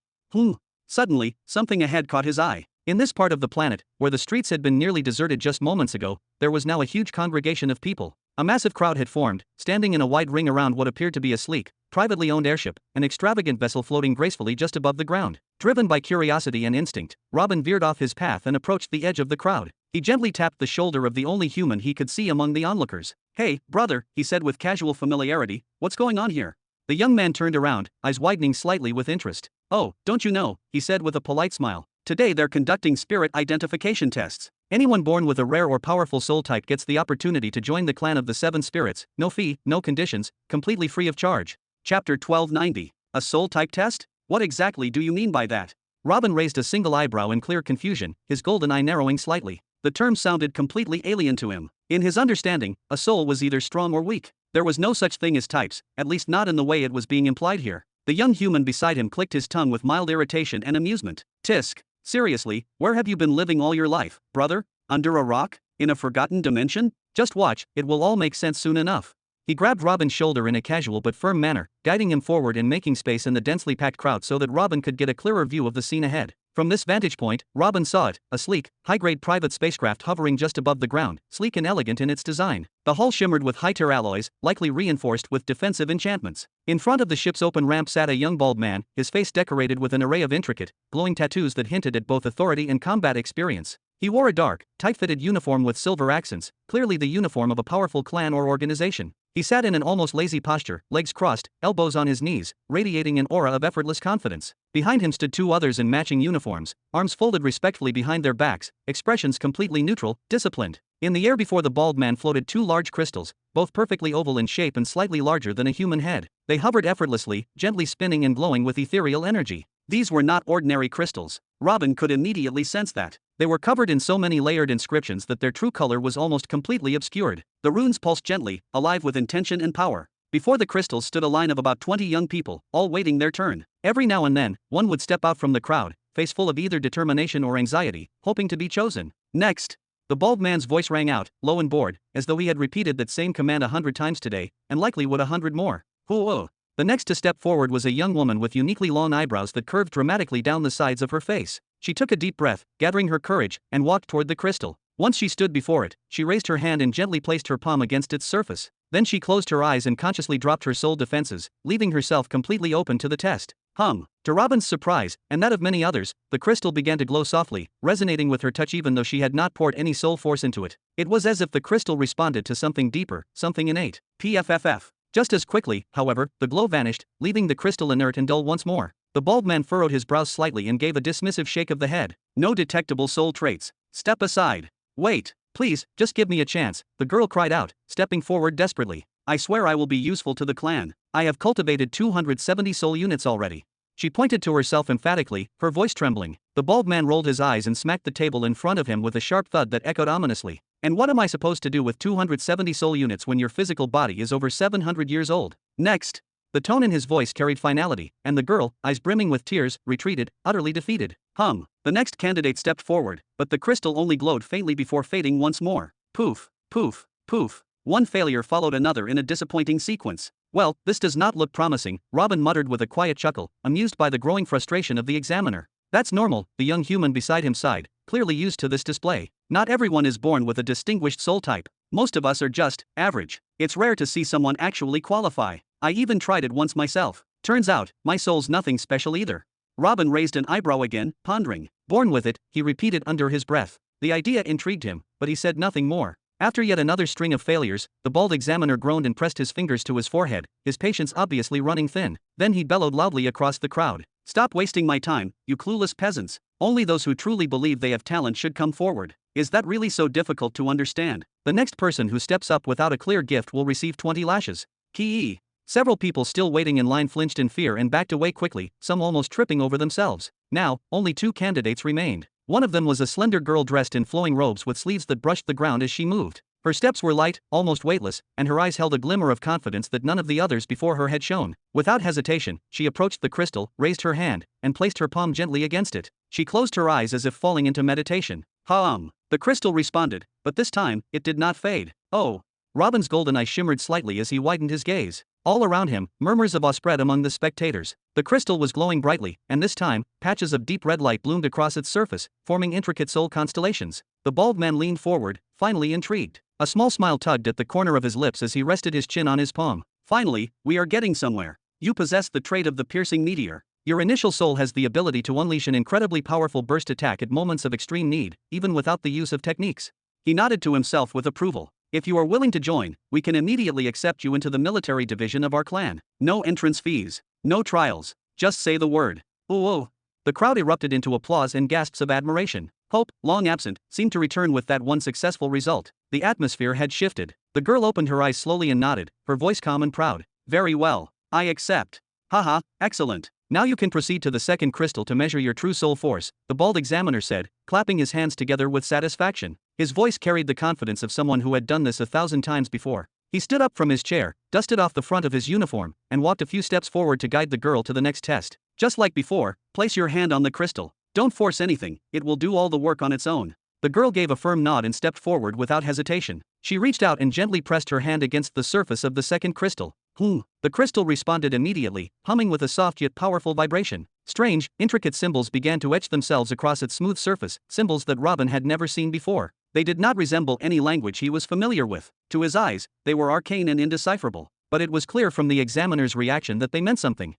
Speaker 1: Suddenly, something ahead caught his eye. In this part of the planet, where the streets had been nearly deserted just moments ago, there was now a huge congregation of people. A massive crowd had formed, standing in a wide ring around what appeared to be a sleek, privately owned airship, an extravagant vessel floating gracefully just above the ground. Driven by curiosity and instinct, Robin veered off his path and approached the edge of the crowd. He gently tapped the shoulder of the only human he could see among the onlookers. Hey, brother, he said with casual familiarity, what's going on here? The young man turned around, eyes widening slightly with interest. Oh, don't you know, he said with a polite smile. Today they're conducting spirit identification tests. Anyone born with a rare or powerful soul type gets the opportunity to join the clan of the Seven Spirits, no fee, no conditions, completely free of charge. Chapter 1290. A soul type test? What exactly do you mean by that? Robin raised a single eyebrow in clear confusion, his golden eye narrowing slightly. The term sounded completely alien to him. In his understanding, a soul was either strong or weak. There was no such thing as types, at least not in the way it was being implied here. The young human beside him clicked his tongue with mild irritation and amusement. Tisk. Seriously, where have you been living all your life, brother? Under a rock? In a forgotten dimension? Just watch, it will all make sense soon enough. He grabbed Robin's shoulder in a casual but firm manner, guiding him forward and making space in the densely packed crowd so that Robin could get a clearer view of the scene ahead. From this vantage point, Robin saw it, a sleek, high-grade private spacecraft hovering just above the ground, sleek and elegant in its design. The hull shimmered with high-tier alloys, likely reinforced with defensive enchantments. In front of the ship's open ramp sat a young bald man, his face decorated with an array of intricate, glowing tattoos that hinted at both authority and combat experience. He wore a dark, tight-fitted uniform with silver accents, clearly the uniform of a powerful clan or organization. He sat in an almost lazy posture, legs crossed, elbows on his knees, radiating an aura of effortless confidence. Behind him stood two others in matching uniforms, arms folded respectfully behind their backs, expressions completely neutral, disciplined. In the air before the bald man floated two large crystals, both perfectly oval in shape and slightly larger than a human head. They hovered effortlessly, gently spinning and glowing with ethereal energy. These were not ordinary crystals. Robin could immediately sense that. They were covered in so many layered inscriptions that their true color was almost completely obscured. The runes pulsed gently, alive with intention and power. Before the crystals stood a line of about 20 young people, all waiting their turn. Every now and then, one would step out from the crowd, face full of either determination or anxiety, hoping to be chosen. Next. The bald man's voice rang out, low and bored, as though he had repeated that same command 100 times today, and likely would 100 more. Whoa. The next to step forward was a young woman with uniquely long eyebrows that curved dramatically down the sides of her face. She took a deep breath, gathering her courage, and walked toward the crystal. Once she stood before it, she raised her hand and gently placed her palm against its surface. Then she closed her eyes and consciously dropped her soul defenses, leaving herself completely open to the test. To Robin's surprise, and that of many others, the crystal began to glow softly, resonating with her touch even though she had not poured any soul force into it. It was as if the crystal responded to something deeper, something innate. PFFF. Just as quickly, however, the glow vanished, leaving the crystal inert and dull once more. The bald man furrowed his brows slightly and gave a dismissive shake of the head. No detectable soul traits. Step aside. Wait. Please, just give me a chance, the girl cried out, stepping forward desperately. I swear I will be useful to the clan. I have cultivated 270 soul units already. She pointed to herself emphatically, her voice trembling. The bald man rolled his eyes and smacked the table in front of him with a sharp thud that echoed ominously. And what am I supposed to do with 270 soul units when your physical body is over 700 years old? Next. The tone in his voice carried finality, and the girl, eyes brimming with tears, retreated, utterly defeated. The next candidate stepped forward, but the crystal only glowed faintly before fading once more. Poof, poof, poof. One failure followed another in a disappointing sequence. Well, this does not look promising, Robin muttered with a quiet chuckle, amused by the growing frustration of the examiner. That's normal, the young human beside him sighed, clearly used to this display. Not everyone is born with a distinguished soul type. Most of us are just average. It's rare to see someone actually qualify. I even tried it once myself. Turns out, my soul's nothing special either. Robin raised an eyebrow again, pondering. Born with it, he repeated under his breath. The idea intrigued him, but he said nothing more. After yet another string of failures, the bald examiner groaned and pressed his fingers to his forehead, his patience obviously running thin. Then he bellowed loudly across the crowd. Stop wasting my time, you clueless peasants. Only those who truly believe they have talent should come forward. Is that really so difficult to understand? The next person who steps up without a clear gift will receive 20 lashes. Key. Several people still waiting in line flinched in fear and backed away quickly, some almost tripping over themselves. Now, only 2 candidates remained. One of them was a slender girl dressed in flowing robes with sleeves that brushed the ground as she moved. Her steps were light, almost weightless, and her eyes held a glimmer of confidence that none of the others before her had shown. Without hesitation, she approached the crystal, raised her hand, and placed her palm gently against it. She closed her eyes as if falling into meditation. The crystal responded, but this time, it did not fade. Oh. Robin's golden eye shimmered slightly as he widened his gaze. All around him, murmurs of awe spread among the spectators. The crystal was glowing brightly, and this time, patches of deep red light bloomed across its surface, forming intricate soul constellations. The bald man leaned forward, finally intrigued. A small smile tugged at the corner of his lips as he rested his chin on his palm. Finally, we are getting somewhere. You possess the trait of the piercing meteor. Your initial soul has the ability to unleash an incredibly powerful burst attack at moments of extreme need, even without the use of techniques. He nodded to himself with approval. If you are willing to join, we can immediately accept you into the military division of our clan. No entrance fees. No trials. Just say the word. Ooh. The crowd erupted into applause and gasps of admiration. Hope, long absent, seemed to return with that one successful result. The atmosphere had shifted. The girl opened her eyes slowly and nodded, her voice calm and proud. Very well. I accept. Haha, excellent. Now you can proceed to the second crystal to measure your true soul force, the bald examiner said, clapping his hands together with satisfaction. His voice carried the confidence of someone who had done this 1,000 times before. He stood up from his chair, dusted off the front of his uniform, and walked a few steps forward to guide the girl to the next test. Just like before, place your hand on the crystal. Don't force anything, it will do all the work on its own. The girl gave a firm nod and stepped forward without hesitation. She reached out and gently pressed her hand against the surface of the second crystal. The crystal responded immediately, humming with a soft yet powerful vibration. Strange, intricate symbols began to etch themselves across its smooth surface, symbols that Robin had never seen before. They did not resemble any language he was familiar with. To his eyes, they were arcane and indecipherable. But it was clear from the examiner's reaction that they meant something.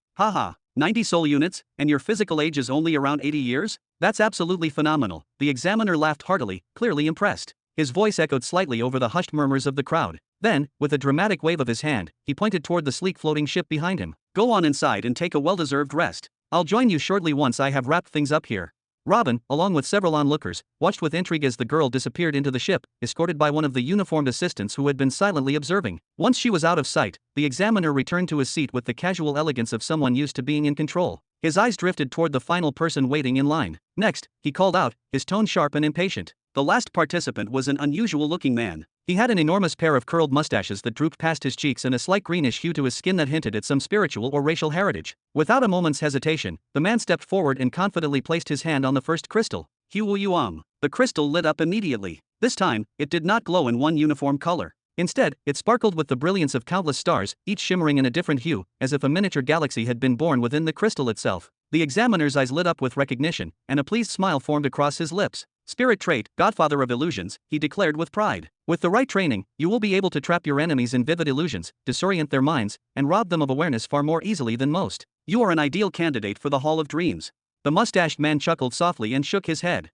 Speaker 1: 90 soul units, and your physical age is only around 80 years? That's absolutely phenomenal. The examiner laughed heartily, clearly impressed. His voice echoed slightly over the hushed murmurs of the crowd. Then, with a dramatic wave of his hand, he pointed toward the sleek floating ship behind him. Go on inside and take a well-deserved rest. I'll join you shortly once I have wrapped things up here. Robin, along with several onlookers, watched with intrigue as the girl disappeared into the ship, escorted by one of the uniformed assistants who had been silently observing. Once she was out of sight, the examiner returned to his seat with the casual elegance of someone used to being in control. His eyes drifted toward the final person waiting in line. Next, he called out, his tone sharp and impatient. The last participant was an unusual-looking man. He had an enormous pair of curled mustaches that drooped past his cheeks and a slight greenish hue to his skin that hinted at some spiritual or racial heritage. Without a moment's hesitation, the man stepped forward and confidently placed his hand on the first crystal. The crystal lit up immediately. This time, it did not glow in one uniform color. Instead, it sparkled with the brilliance of countless stars, each shimmering in a different hue, as if a miniature galaxy had been born within the crystal itself. The examiner's eyes lit up with recognition, and a pleased smile formed across his lips. Spirit trait, godfather of illusions, he declared with pride. With the right training, you will be able to trap your enemies in vivid illusions, disorient their minds, and rob them of awareness far more easily than most. You are an ideal candidate for the Hall of Dreams. The mustached man chuckled softly and shook his head.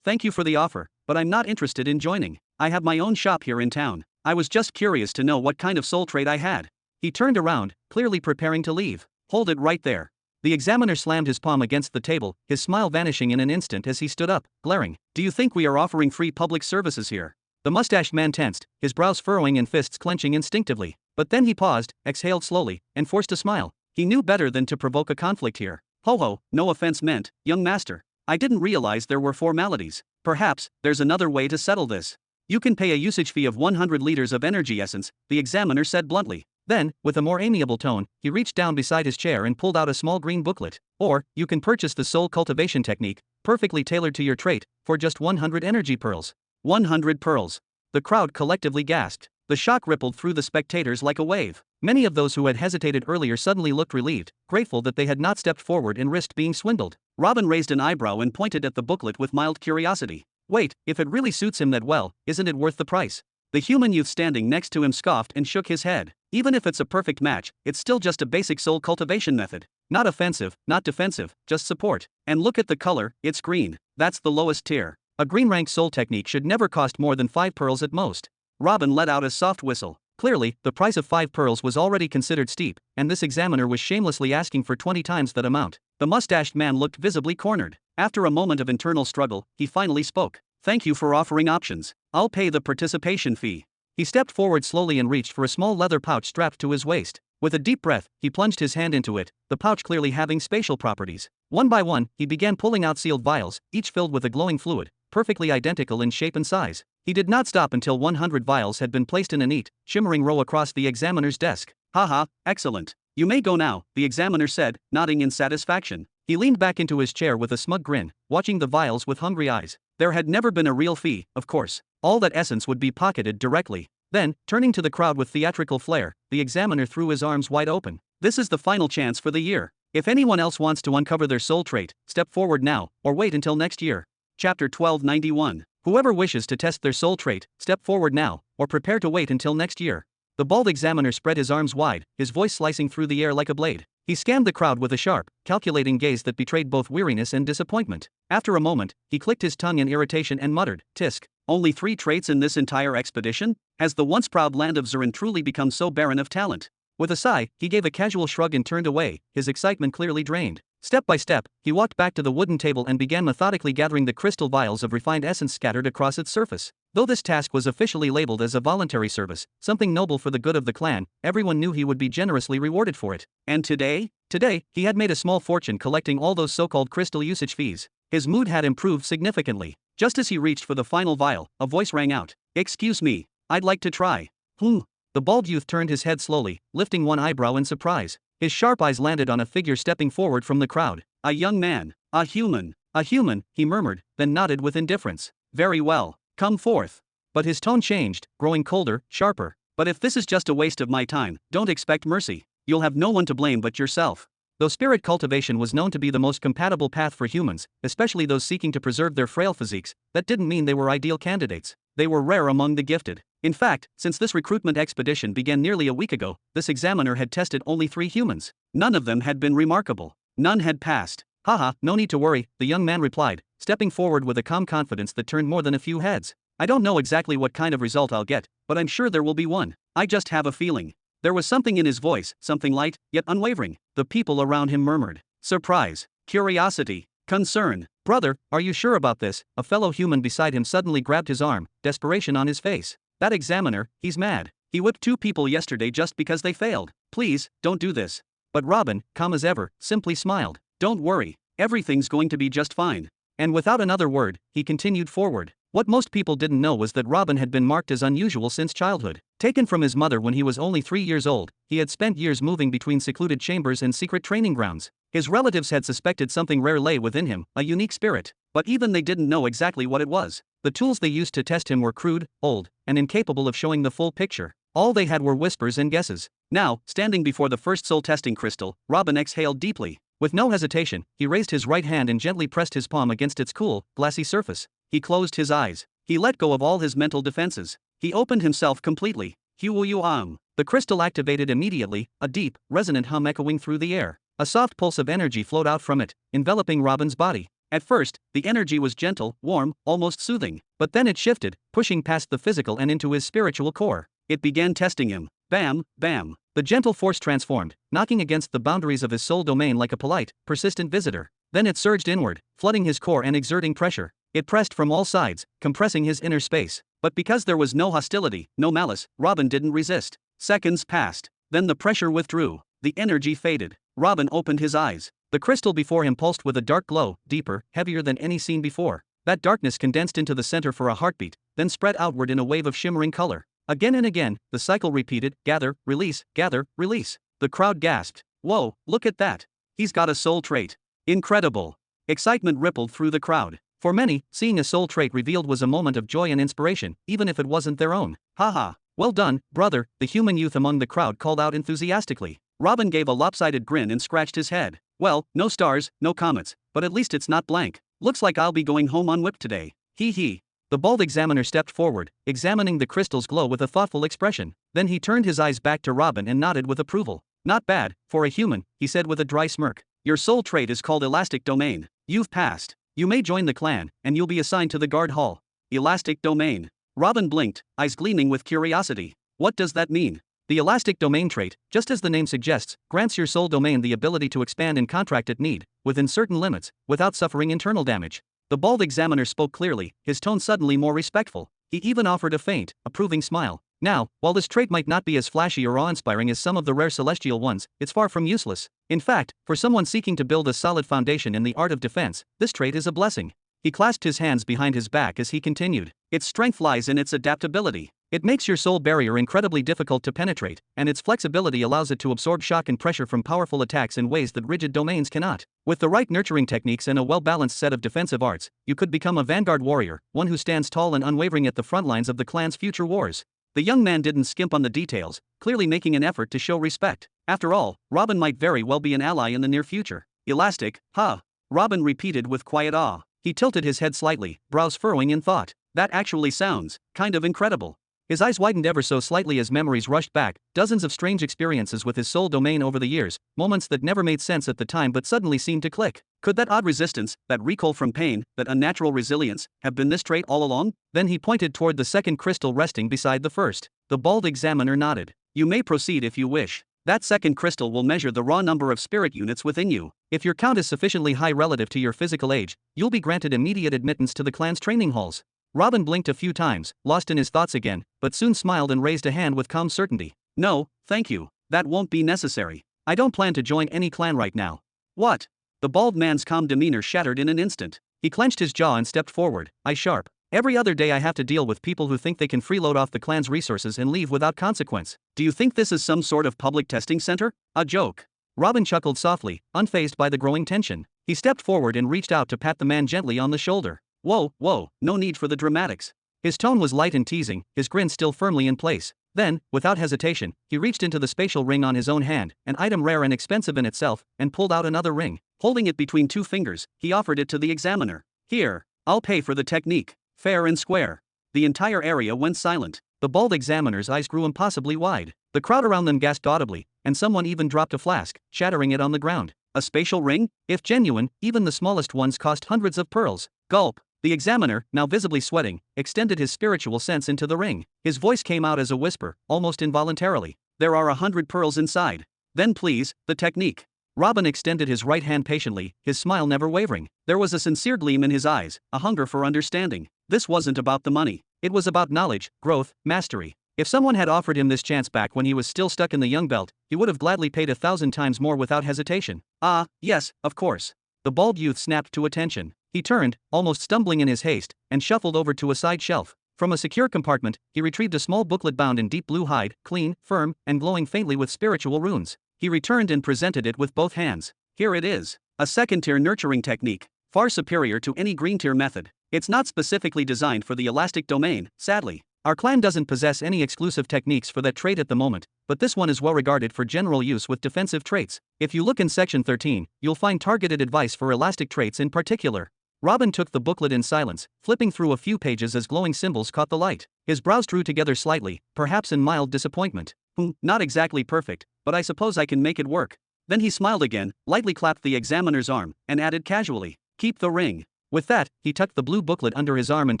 Speaker 1: Thank you for the offer, but I'm not interested in joining. I have my own shop here in town. I was just curious to know what kind of soul trait I had. He turned around, clearly preparing to leave. Hold it right there. The examiner slammed his palm against the table, his smile vanishing in an instant as he stood up, glaring. Do you think we are offering free public services here? The mustached man tensed, his brows furrowing and fists clenching instinctively. But then he paused, exhaled slowly, and forced a smile. He knew better than to provoke a conflict here. Ho ho, no offense meant, young master. I didn't realize there were formalities. Perhaps, there's another way to settle this. You can pay a usage fee of 100 liters of energy essence, the examiner said bluntly. Then, with a more amiable tone, he reached down beside his chair and pulled out a small green booklet. Or, you can purchase the soul cultivation technique, perfectly tailored to your trait, for just 100 energy pearls. 100 pearls. The crowd collectively gasped. The shock rippled through the spectators like a wave. Many of those who had hesitated earlier suddenly looked relieved, grateful that they had not stepped forward and risked being swindled. Robin raised an eyebrow and pointed at the booklet with mild curiosity. Wait, if it really suits him that well, isn't it worth the price? The human youth standing next to him scoffed and shook his head. Even if it's a perfect match, it's still just a basic soul cultivation method. Not offensive, not defensive, just support. And look at the color, it's green. That's the lowest tier. A green rank soul technique should never cost more than 5 pearls at most. Robin let out a soft whistle. Clearly, the price of 5 pearls was already considered steep, and this examiner was shamelessly asking for 20 times that amount. The mustached man looked visibly cornered. After a moment of internal struggle, he finally spoke. Thank you for offering options. I'll pay the participation fee. He stepped forward slowly and reached for a small leather pouch strapped to his waist. With a deep breath, he plunged his hand into it, the pouch clearly having spatial properties. One by one, he began pulling out sealed vials, each filled with a glowing fluid, perfectly identical in shape and size. He did not stop until 100 vials had been placed in a neat, shimmering row across the examiner's desk. Haha, excellent. You may go now, the examiner said, nodding in satisfaction. He leaned back into his chair with a smug grin, watching the vials with hungry eyes. There had never been a real fee, of course. All that essence would be pocketed directly. Then, turning to the crowd with theatrical flair, the examiner threw his arms wide open. This is the final chance for the year. If anyone else wants to uncover their soul trait, step forward now, or wait until next year. Chapter 1291. Whoever wishes to test their soul trait, step forward now, or prepare to wait until next year. The bald examiner spread his arms wide, his voice slicing through the air like a blade. He scanned the crowd with a sharp, calculating gaze that betrayed both weariness and disappointment. After a moment, he clicked his tongue in irritation and muttered, "Tisk. Only 3 traits in this entire expedition? Has the once proud land of Zurin truly become so barren of talent?" With a sigh, he gave a casual shrug and turned away, his excitement clearly drained. Step by step, he walked back to the wooden table and began methodically gathering the crystal vials of refined essence scattered across its surface. Though this task was officially labeled as a voluntary service, something noble for the good of the clan, everyone knew he would be generously rewarded for it. And today? Today, he had made a small fortune collecting all those so-called crystal usage fees. His mood had improved significantly. Just as he reached for the final vial, a voice rang out. "Excuse me, I'd like to try." The bald youth turned his head slowly, lifting one eyebrow in surprise. His sharp eyes landed on a figure stepping forward from the crowd. "A young man. A human." "A human," he murmured, then nodded with indifference. "Very well. Come forth." But his tone changed, growing colder, sharper. "But if this is just a waste of my time, don't expect mercy. You'll have no one to blame but yourself." Though spirit cultivation was known to be the most compatible path for humans, especially those seeking to preserve their frail physiques, that didn't mean they were ideal candidates. They were rare among the gifted. In fact, since this recruitment expedition began nearly a week ago, this examiner had tested only 3 humans. None of them had been remarkable. None had passed. "Haha, no need to worry," the young man replied, stepping forward with a calm confidence that turned more than a few heads. "I don't know exactly what kind of result I'll get, but I'm sure there will be one. I just have a feeling." There was something in his voice, something light, yet unwavering. The people around him murmured. Surprise, curiosity, concern. "Brother, are you sure about this?" A fellow human beside him suddenly grabbed his arm, desperation on his face. "That examiner, he's mad. He whipped 2 people yesterday just because they failed. Please, don't do this." But Robin, calm as ever, simply smiled. "Don't worry, everything's going to be just fine." And without another word, he continued forward. What most people didn't know was that Robin had been marked as unusual since childhood. Taken from his mother when he was only 3 years old, he had spent years moving between secluded chambers and secret training grounds. His relatives had suspected something rare lay within him, a unique spirit. But even they didn't know exactly what it was. The tools they used to test him were crude, old, and incapable of showing the full picture. All they had were whispers and guesses. Now, standing before the first soul testing crystal, Robin exhaled deeply. With no hesitation, he raised his right hand and gently pressed his palm against its cool, glassy surface. He closed his eyes. He let go of all his mental defenses. He opened himself completely. The crystal activated immediately, a deep, resonant hum echoing through the air. A soft pulse of energy flowed out from it, enveloping Robin's body. At first, the energy was gentle, warm, almost soothing. But then it shifted, pushing past the physical and into his spiritual core. It began testing him. Bam, bam. The gentle force transformed, knocking against the boundaries of his soul domain like a polite, persistent visitor. Then it surged inward, flooding his core and exerting pressure. It pressed from all sides, compressing his inner space. But because there was no hostility, no malice, Robin didn't resist. Seconds passed. Then the pressure withdrew. The energy faded. Robin opened his eyes. The crystal before him pulsed with a dark glow, deeper, heavier than any seen before. That darkness condensed into the center for a heartbeat, then spread outward in a wave of shimmering color. Again and again, the cycle repeated, gather, release, gather, release. The crowd gasped. Whoa, look at that. He's got a soul trait. Incredible. Excitement rippled through the crowd. For many, seeing a soul trait revealed was a moment of joy and inspiration, even if it wasn't their own. Haha. Well done, brother, the human youth among the crowd called out enthusiastically. Robin gave a lopsided grin and scratched his head. Well, no stars, no comets, but at least it's not blank. Looks like I'll be going home unwhipped today. Hee hee. The bald examiner stepped forward, examining the crystal's glow with a thoughtful expression. Then he turned his eyes back to Robin and nodded with approval. Not bad, for a human, he said with a dry smirk. Your soul trait is called Elastic Domain. You've passed. You may join the clan, and you'll be assigned to the guard hall. Elastic Domain. Robin blinked, eyes gleaming with curiosity. What does that mean? The Elastic Domain trait, just as the name suggests, grants your soul domain the ability to expand and contract at need, within certain limits, without suffering internal damage. The bald examiner spoke clearly, his tone suddenly more respectful. He even offered a faint, approving smile. Now, while this trait might not be as flashy or awe-inspiring as some of the rare celestial ones, it's far from useless. In fact, for someone seeking to build a solid foundation in the art of defense, this trait is a blessing. He clasped his hands behind his back as he continued. Its strength lies in its adaptability. It makes your soul barrier incredibly difficult to penetrate, and its flexibility allows it to absorb shock and pressure from powerful attacks in ways that rigid domains cannot. With the right nurturing techniques and a well-balanced set of defensive arts, you could become a vanguard warrior, one who stands tall and unwavering at the front lines of the clan's future wars. The young man didn't skimp on the details, clearly making an effort to show respect. After all, Robin might very well be an ally in the near future. Elastic, huh? Robin repeated with quiet awe. He tilted his head slightly, brows furrowing in thought. That actually sounds kind of incredible. His eyes widened ever so slightly as memories rushed back, dozens of strange experiences with his soul domain over the years, moments that never made sense at the time but suddenly seemed to click. Could that odd resistance, that recoil from pain, that unnatural resilience, have been this trait all along? Then he pointed toward the second crystal resting beside the first. The bald examiner nodded. You may proceed if you wish. That second crystal will measure the raw number of spirit units within you. If your count is sufficiently high relative to your physical age, you'll be granted immediate admittance to the clan's training halls. Robin blinked a few times, lost in his thoughts again, but soon smiled and raised a hand with calm certainty. No, thank you. That won't be necessary. I don't plan to join any clan right now. What? The bald man's calm demeanor shattered in an instant. He clenched his jaw and stepped forward, eyes sharp. Every other day I have to deal with people who think they can freeload off the clan's resources and leave without consequence. Do you think this is some sort of public testing center? A joke. Robin chuckled softly, unfazed by the growing tension. He stepped forward and reached out to pat the man gently on the shoulder. Whoa, no need for the dramatics. His tone was light and teasing, his grin still firmly in place. Then, without hesitation, he reached into the spatial ring on his own hand, an item rare and expensive in itself, and pulled out another ring. Holding it between two fingers, he offered it to the examiner. Here, I'll pay for the technique. Fair and square. The entire area went silent. The bald examiner's eyes grew impossibly wide. The crowd around them gasped audibly, and someone even dropped a flask, shattering it on the ground. A spatial ring? If genuine, even the smallest ones cost hundreds of pearls. Gulp. The examiner, now visibly sweating, extended his spiritual sense into the ring. His voice came out as a whisper, almost involuntarily. There are 100 pearls inside. Then please, the technique. Robin extended his right hand patiently, his smile never wavering. There was a sincere gleam in his eyes, a hunger for understanding. This wasn't about the money. It was about knowledge, growth, mastery. If someone had offered him this chance back when he was still stuck in the young belt, he would have gladly paid 1,000 times more without hesitation. Ah, yes, of course. The bald youth snapped to attention. He turned, almost stumbling in his haste, and shuffled over to a side shelf. From a secure compartment, he retrieved a small booklet bound in deep blue hide, clean, firm, and glowing faintly with spiritual runes. He returned and presented it with both hands. Here it is. A second-tier nurturing technique, far superior to any green-tier method. It's not specifically designed for the elastic domain, sadly. Our clan doesn't possess any exclusive techniques for that trait at the moment, but this one is well regarded for general use with defensive traits. If you look in section 13, you'll find targeted advice for elastic traits in particular. Robin took the booklet in silence, flipping through a few pages as glowing symbols caught the light. His brows drew together slightly, perhaps in mild disappointment. Not exactly perfect, but I suppose I can make it work. Then he smiled again, lightly clapped the examiner's arm, and added casually, keep the ring. With that, he tucked the blue booklet under his arm and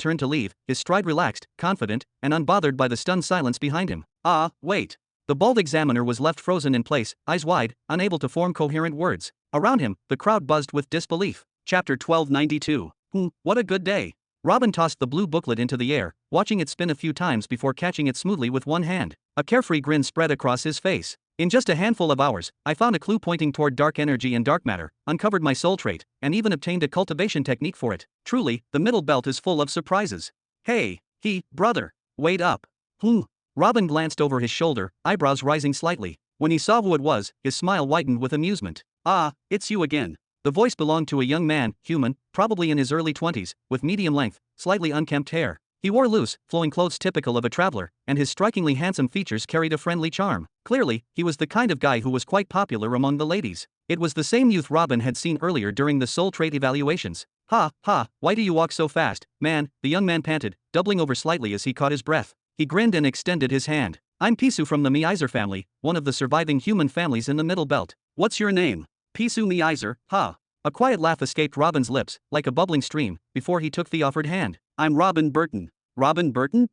Speaker 1: turned to leave, his stride relaxed, confident, and unbothered by the stunned silence behind him. Ah, wait. The bald examiner was left frozen in place, eyes wide, unable to form coherent words. Around him, the crowd buzzed with disbelief. Chapter 1292. What a good day. Robin tossed the blue booklet into the air, watching it spin a few times before catching it smoothly with one hand. A carefree grin spread across his face. In just a handful of hours, I found a clue pointing toward dark energy and dark matter, uncovered my soul trait, and even obtained a cultivation technique for it. Truly, the middle belt is full of surprises. Hey, brother, wait up. Robin glanced over his shoulder, eyebrows rising slightly. When he saw who it was, his smile widened with amusement. Ah, it's you again. The voice belonged to a young man, human, probably in his early 20s, with medium-length, slightly unkempt hair. He wore loose, flowing clothes typical of a traveler, and his strikingly handsome features carried a friendly charm. Clearly, he was the kind of guy who was quite popular among the ladies. It was the same youth Robin had seen earlier during the soul trait evaluations. Ha, why do you walk so fast, man? The young man panted, doubling over slightly as he caught his breath. He grinned and extended his hand. I'm Pisu from the Miizer family, one of the surviving human families in the Middle Belt. What's your name? Pisu Miizer, ha. A quiet laugh escaped Robin's lips, like a bubbling stream, before he took the offered hand. I'm Robin Burton. Robin Burton?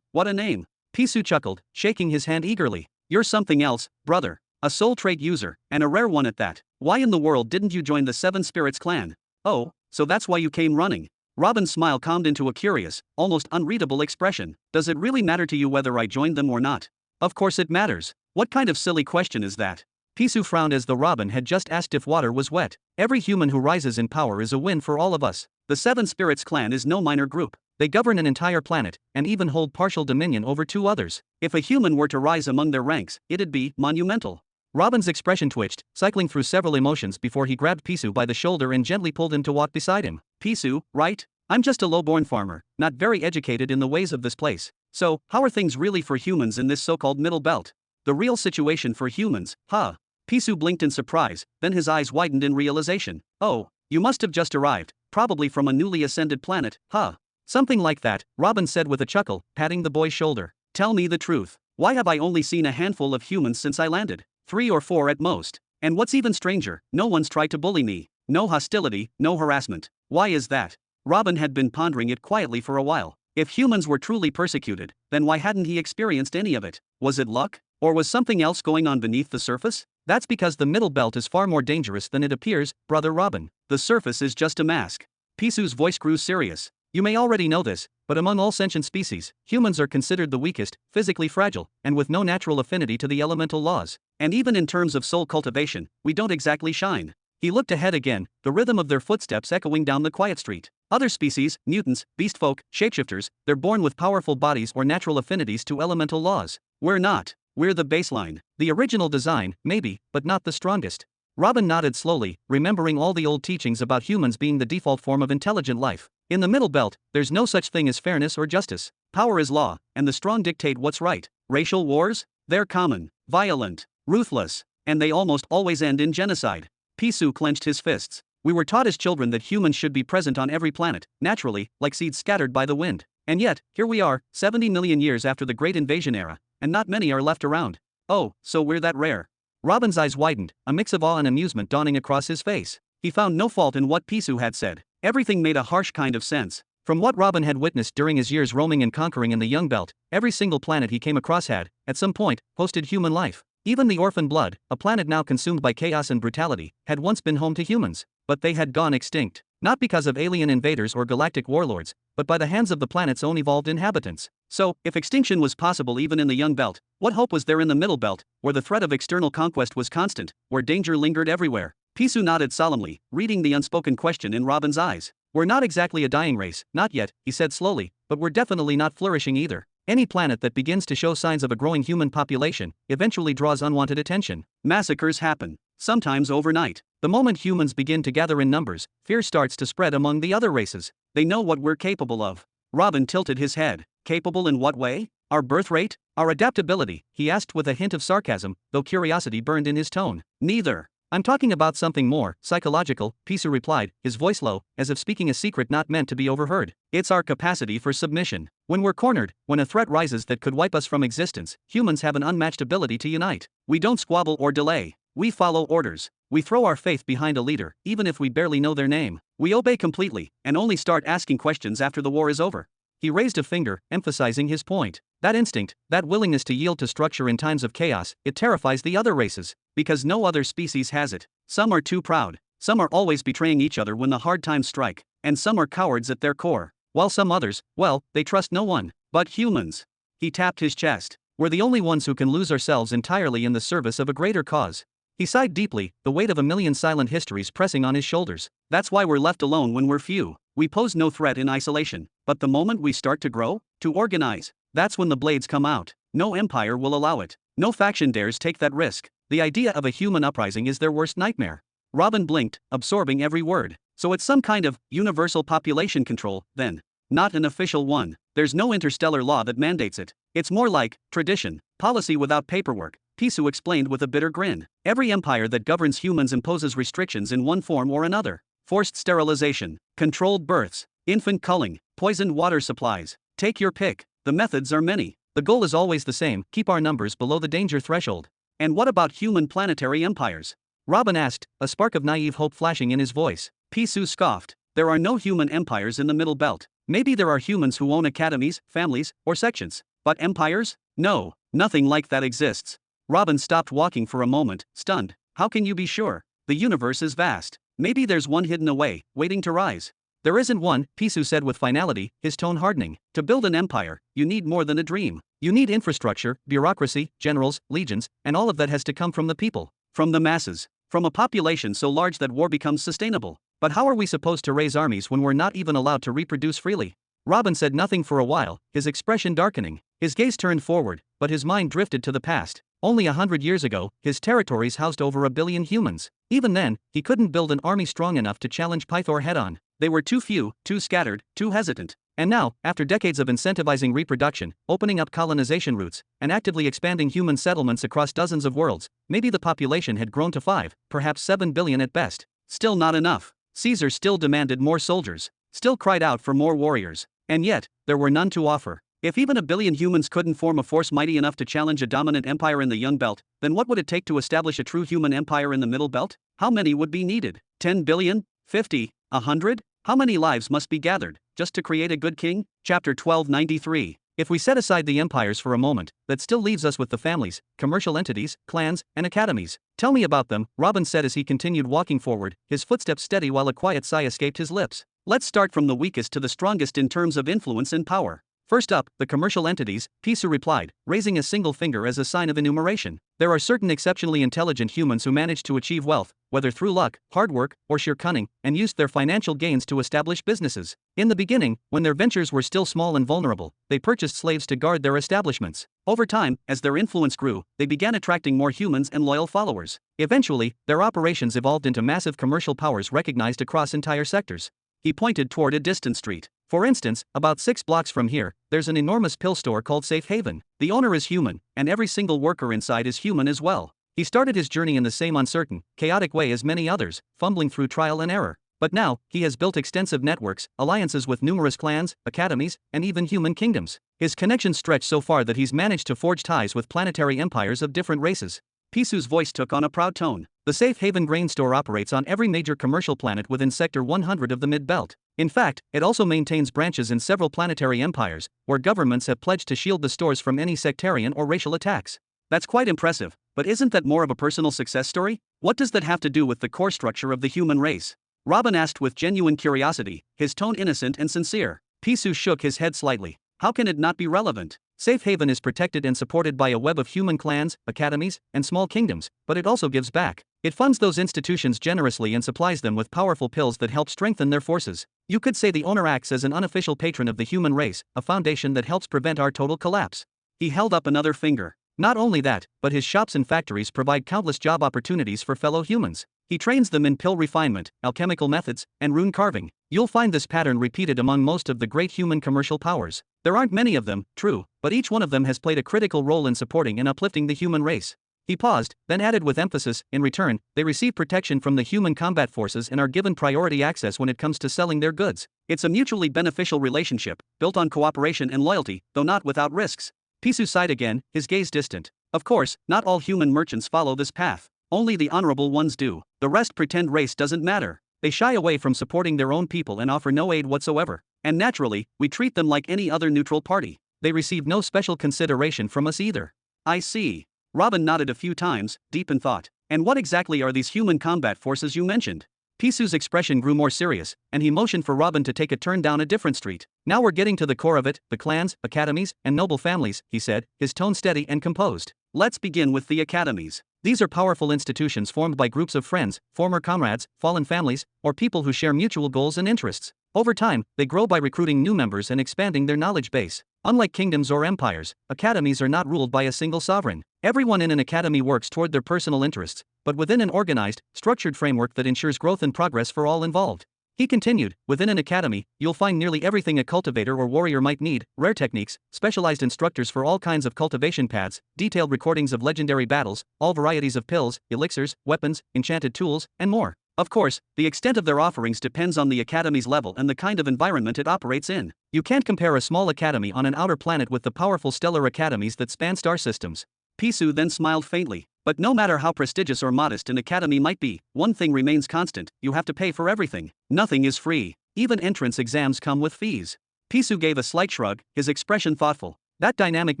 Speaker 1: What a name. Pisu chuckled, shaking his hand eagerly. You're something else, brother. A soul trait user, and a rare one at that. Why in the world didn't you join the Seven Spirits clan? Oh, so that's why you came running. Robin's smile calmed into a curious, almost unreadable expression. Does it really matter to you whether I joined them or not? Of course it matters. What kind of silly question is that? Pisu frowned as though Robin had just asked if water was wet. Every human who rises in power is a win for all of us. The Seven Spirits clan is no minor group. They govern an entire planet, and even hold partial dominion over 2 others. If a human were to rise among their ranks, it'd be monumental. Robin's expression twitched, cycling through several emotions before he grabbed Pisu by the shoulder and gently pulled him to walk beside him. Pisu, right? I'm just a low-born farmer, not very educated in the ways of this place. So, how are things really for humans in this so-called Middle Belt? The real situation for humans, huh? Pisu blinked in surprise, then his eyes widened in realization. Oh, you must have just arrived, probably from a newly ascended planet, huh? Something like that, Robin said with a chuckle, patting the boy's shoulder. Tell me the truth. Why have I only seen a handful of humans since I landed? 3 or 4 at most. And what's even stranger, no one's tried to bully me. No hostility, no harassment. Why is that? Robin had been pondering it quietly for a while. If humans were truly persecuted, then why hadn't he experienced any of it? Was it luck? Or was something else going on beneath the surface? That's because the Middle Belt is far more dangerous than it appears, brother Robin. The surface is just a mask. Pisu's voice grew serious. You may already know this, but among all sentient species, humans are considered the weakest, physically fragile, and with no natural affinity to the elemental laws. And even in terms of soul cultivation, we don't exactly shine. He looked ahead again, the rhythm of their footsteps echoing down the quiet street. Other species, mutants, beast folk, shapeshifters, they're born with powerful bodies or natural affinities to elemental laws. We're not. We're the baseline. The original design, maybe, but not the strongest. Robin nodded slowly, remembering all the old teachings about humans being the default form of intelligent life. In the Middle Belt, there's no such thing as fairness or justice. Power is law, and the strong dictate what's right. Racial wars? They're common, violent, ruthless, and they almost always end in genocide. Pisu clenched his fists. We were taught as children that humans should be present on every planet, naturally, like seeds scattered by the wind. And yet, here we are, 70 million years after the Great Invasion era, and not many are left around. Oh, so we're that rare. Robin's eyes widened, a mix of awe and amusement dawning across his face. He found no fault in what Pisu had said. Everything made a harsh kind of sense. From what Robin had witnessed during his years roaming and conquering in the Young Belt, every single planet he came across had, at some point, hosted human life. Even the Orphan Blood, a planet now consumed by chaos and brutality, had once been home to humans. But they had gone extinct. Not because of alien invaders or galactic warlords, but by the hands of the planet's own evolved inhabitants. So, if extinction was possible even in the Young Belt, what hope was there in the Middle Belt, where the threat of external conquest was constant, where danger lingered everywhere? Pisu nodded solemnly, reading the unspoken question in Robin's eyes. We're not exactly a dying race, not yet, he said slowly, but we're definitely not flourishing either. Any planet that begins to show signs of a growing human population eventually draws unwanted attention. Massacres happen, sometimes overnight. The moment humans begin to gather in numbers, fear starts to spread among the other races. They know what we're capable of. Robin tilted his head. Capable in what way? Our birth rate? Our adaptability? He asked with a hint of sarcasm, though curiosity burned in his tone. Neither. I'm talking about something more psychological, Pisu replied, his voice low, as if speaking a secret not meant to be overheard. It's our capacity for submission. When we're cornered, when a threat rises that could wipe us from existence, humans have an unmatched ability to unite. We don't squabble or delay. We follow orders. We throw our faith behind a leader, even if we barely know their name. We obey completely, and only start asking questions after the war is over. He raised a finger, emphasizing his point. That instinct, that willingness to yield to structure in times of chaos, it terrifies the other races. Because no other species has it. Some are too proud. Some are always betraying each other when the hard times strike. And some are cowards at their core. while some others, well, they trust no one. But humans. He tapped his chest. We're the only ones who can lose ourselves entirely in the service of a greater cause. He sighed deeply, the weight of a million silent histories pressing on his shoulders. That's why we're left alone when we're few. We pose no threat in isolation. But the moment we start to grow, to organize, that's when the blades come out. No empire will allow it. No faction dares take that risk. The idea of a human uprising is their worst nightmare. Robin blinked, absorbing every word. So it's some kind of universal population control, then. Not an official one. There's no interstellar law that mandates it. It's more like tradition, policy without paperwork, Pisu explained with a bitter grin. Every empire that governs humans imposes restrictions in one form or another. Forced sterilization, controlled births, infant culling, poisoned water supplies. Take your pick. The methods are many. The goal is always the same, keep our numbers below the danger threshold. And what about human planetary empires? Robin asked, a spark of naive hope flashing in his voice. Pisu scoffed. There are no human empires in the Middle Belt. Maybe there are humans who own academies, families, or sections. But empires? No, nothing like that exists. Robin stopped walking for a moment, stunned. How can you be sure? The universe is vast. Maybe there's one hidden away, waiting to rise. There isn't one, Pisu said with finality, his tone hardening. To build an empire, you need more than a dream. You need infrastructure, bureaucracy, generals, legions, and all of that has to come from the people. From the masses. From a population so large that war becomes sustainable. But how are we supposed to raise armies when we're not even allowed to reproduce freely? Robin said nothing for a while, his expression darkening. His gaze turned forward, but his mind drifted to the past. Only 100 years ago, his territories housed over 1 billion humans. Even then, he couldn't build an army strong enough to challenge Pythor head-on. They were too few, too scattered, too hesitant. And now, after decades of incentivizing reproduction, opening up colonization routes, and actively expanding human settlements across dozens of worlds, maybe the population had grown to 5, perhaps 7 billion at best. Still not enough. Caesar still demanded more soldiers, still cried out for more warriors. And yet, there were none to offer. If even 1 billion humans couldn't form a force mighty enough to challenge a dominant empire in the Young Belt, then what would it take to establish a true human empire in the Middle Belt? How many would be needed? 10 billion? 50? 100? How many lives must be gathered, just to create a good king? Chapter 1293. If we set aside the empires for a moment, that still leaves us with the families, commercial entities, clans, and academies. Tell me about them, Robin said as he continued walking forward, his footsteps steady while a quiet sigh escaped his lips. Let's start from the weakest to the strongest in terms of influence and power. First up, the commercial entities, Pisu replied, raising a single finger as a sign of enumeration. There are certain exceptionally intelligent humans who manage to achieve wealth, whether through luck, hard work, or sheer cunning, and used their financial gains to establish businesses. In the beginning, when their ventures were still small and vulnerable, they purchased slaves to guard their establishments. Over time, as their influence grew, they began attracting more humans and loyal followers. Eventually, their operations evolved into massive commercial powers recognized across entire sectors. He pointed toward a distant street. For instance, about 6 blocks from here, there's an enormous pill store called Safe Haven. The owner is human, and every single worker inside is human as well. He started his journey in the same uncertain, chaotic way as many others, fumbling through trial and error. But now, he has built extensive networks, alliances with numerous clans, academies, and even human kingdoms. His connections stretch so far that he's managed to forge ties with planetary empires of different races. Pisu's voice took on a proud tone. The Safe Haven grain store operates on every major commercial planet within Sector 100 of the Mid-Belt. In fact, it also maintains branches in several planetary empires, where governments have pledged to shield the stores from any sectarian or racial attacks. That's quite impressive, but isn't that more of a personal success story? What does that have to do with the core structure of the human race? Robin asked with genuine curiosity, his tone innocent and sincere. Pisu shook his head slightly. How can it not be relevant? Safe Haven is protected and supported by a web of human clans, academies, and small kingdoms, but it also gives back. It funds those institutions generously and supplies them with powerful pills that help strengthen their forces. You could say the owner acts as an unofficial patron of the human race, a foundation that helps prevent our total collapse. He held up another finger. Not only that, but his shops and factories provide countless job opportunities for fellow humans. He trains them in pill refinement, alchemical methods, and rune carving. You'll find this pattern repeated among most of the great human commercial powers. There aren't many of them, true, but each one of them has played a critical role in supporting and uplifting the human race. He paused, then added with emphasis, in return, they receive protection from the human combat forces and are given priority access when it comes to selling their goods. It's a mutually beneficial relationship, built on cooperation and loyalty, though not without risks. Pisu sighed again, his gaze distant. Of course, not all human merchants follow this path. Only the honorable ones do. The rest pretend race doesn't matter. They shy away from supporting their own people and offer no aid whatsoever. And naturally, we treat them like any other neutral party. They receive no special consideration from us either. I see. Robin nodded a few times, deep in thought. And what exactly are these human combat forces you mentioned? Pisu's expression grew more serious, and he motioned for Robin to take a turn down a different street. Now we're getting to the core of it, the clans, academies, and noble families, he said, his tone steady and composed. Let's begin with the academies. These are powerful institutions formed by groups of friends, former comrades, fallen families, or people who share mutual goals and interests. Over time, they grow by recruiting new members and expanding their knowledge base. Unlike kingdoms or empires, academies are not ruled by a single sovereign. Everyone in an academy works toward their personal interests, but within an organized, structured framework that ensures growth and progress for all involved. He continued, within an academy, you'll find nearly everything a cultivator or warrior might need: rare techniques, specialized instructors for all kinds of cultivation paths, detailed recordings of legendary battles, all varieties of pills, elixirs, weapons, enchanted tools, and more. Of course, the extent of their offerings depends on the academy's level and the kind of environment it operates in. You can't compare a small academy on an outer planet with the powerful stellar academies that span star systems. Pisu then smiled faintly. But no matter how prestigious or modest an academy might be, one thing remains constant: you have to pay for everything. Nothing is free. Even entrance exams come with fees. Pisu gave a slight shrug, his expression thoughtful. That dynamic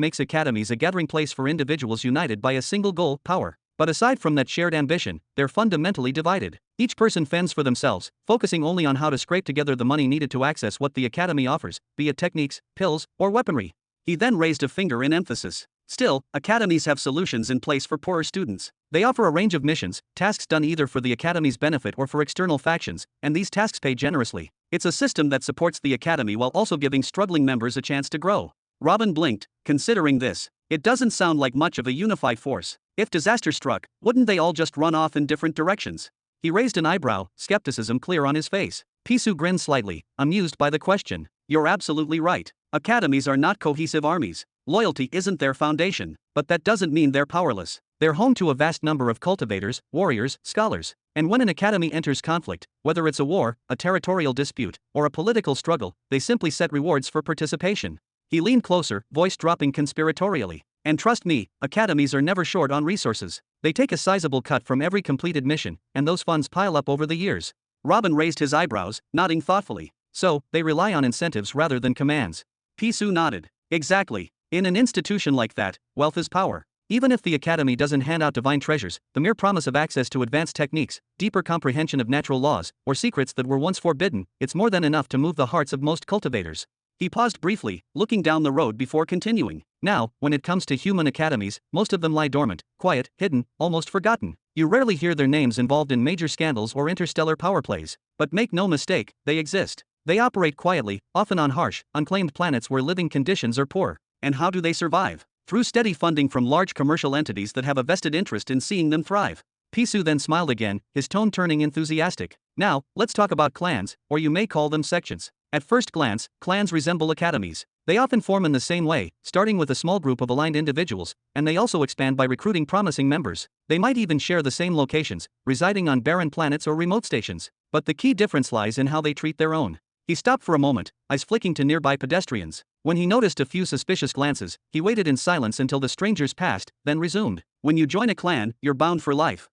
Speaker 1: makes academies a gathering place for individuals united by a single goal: power. But aside from that shared ambition, they're fundamentally divided. Each person fends for themselves, focusing only on how to scrape together the money needed to access what the academy offers, be it techniques, pills, or weaponry. He then raised a finger in emphasis. Still, academies have solutions in place for poorer students. They offer a range of missions, tasks done either for the academy's benefit or for external factions, and these tasks pay generously. It's a system that supports the academy while also giving struggling members a chance to grow. Robin blinked, considering this. It doesn't sound like much of a unified force. If disaster struck, wouldn't they all just run off in different directions? He raised an eyebrow, skepticism clear on his face. Pisu grinned slightly, amused by the question. You're absolutely right. Academies are not cohesive armies. Loyalty isn't their foundation, but that doesn't mean they're powerless. They're home to a vast number of cultivators, warriors, scholars. And when an academy enters conflict, whether it's a war, a territorial dispute, or a political struggle, they simply set rewards for participation. He leaned closer, voice dropping conspiratorially. And trust me, academies are never short on resources. They take a sizable cut from every completed mission, and those funds pile up over the years. Robin raised his eyebrows, nodding thoughtfully. So, they rely on incentives rather than commands. Pisu nodded. Exactly. In an institution like that, wealth is power. Even if the academy doesn't hand out divine treasures, the mere promise of access to advanced techniques, deeper comprehension of natural laws, or secrets that were once forbidden, it's more than enough to move the hearts of most cultivators. He paused briefly, looking down the road before continuing. Now, when it comes to human academies, most of them lie dormant, quiet, hidden, almost forgotten. You rarely hear their names involved in major scandals or interstellar power plays. But make no mistake, they exist. They operate quietly, often on harsh, unclaimed planets where living conditions are poor. And how do they survive? Through steady funding from large commercial entities that have a vested interest in seeing them thrive. Pisu then smiled again, his tone turning enthusiastic. Now, let's talk about clans, or you may call them sections. At first glance, clans resemble academies. They often form in the same way, starting with a small group of aligned individuals, and they also expand by recruiting promising members. They might even share the same locations, residing on barren planets or remote stations. But the key difference lies in how they treat their own. He stopped for a moment, eyes flicking to nearby pedestrians. When he noticed a few suspicious glances, he waited in silence until the strangers passed, then resumed. When you join a clan, you're bound for life.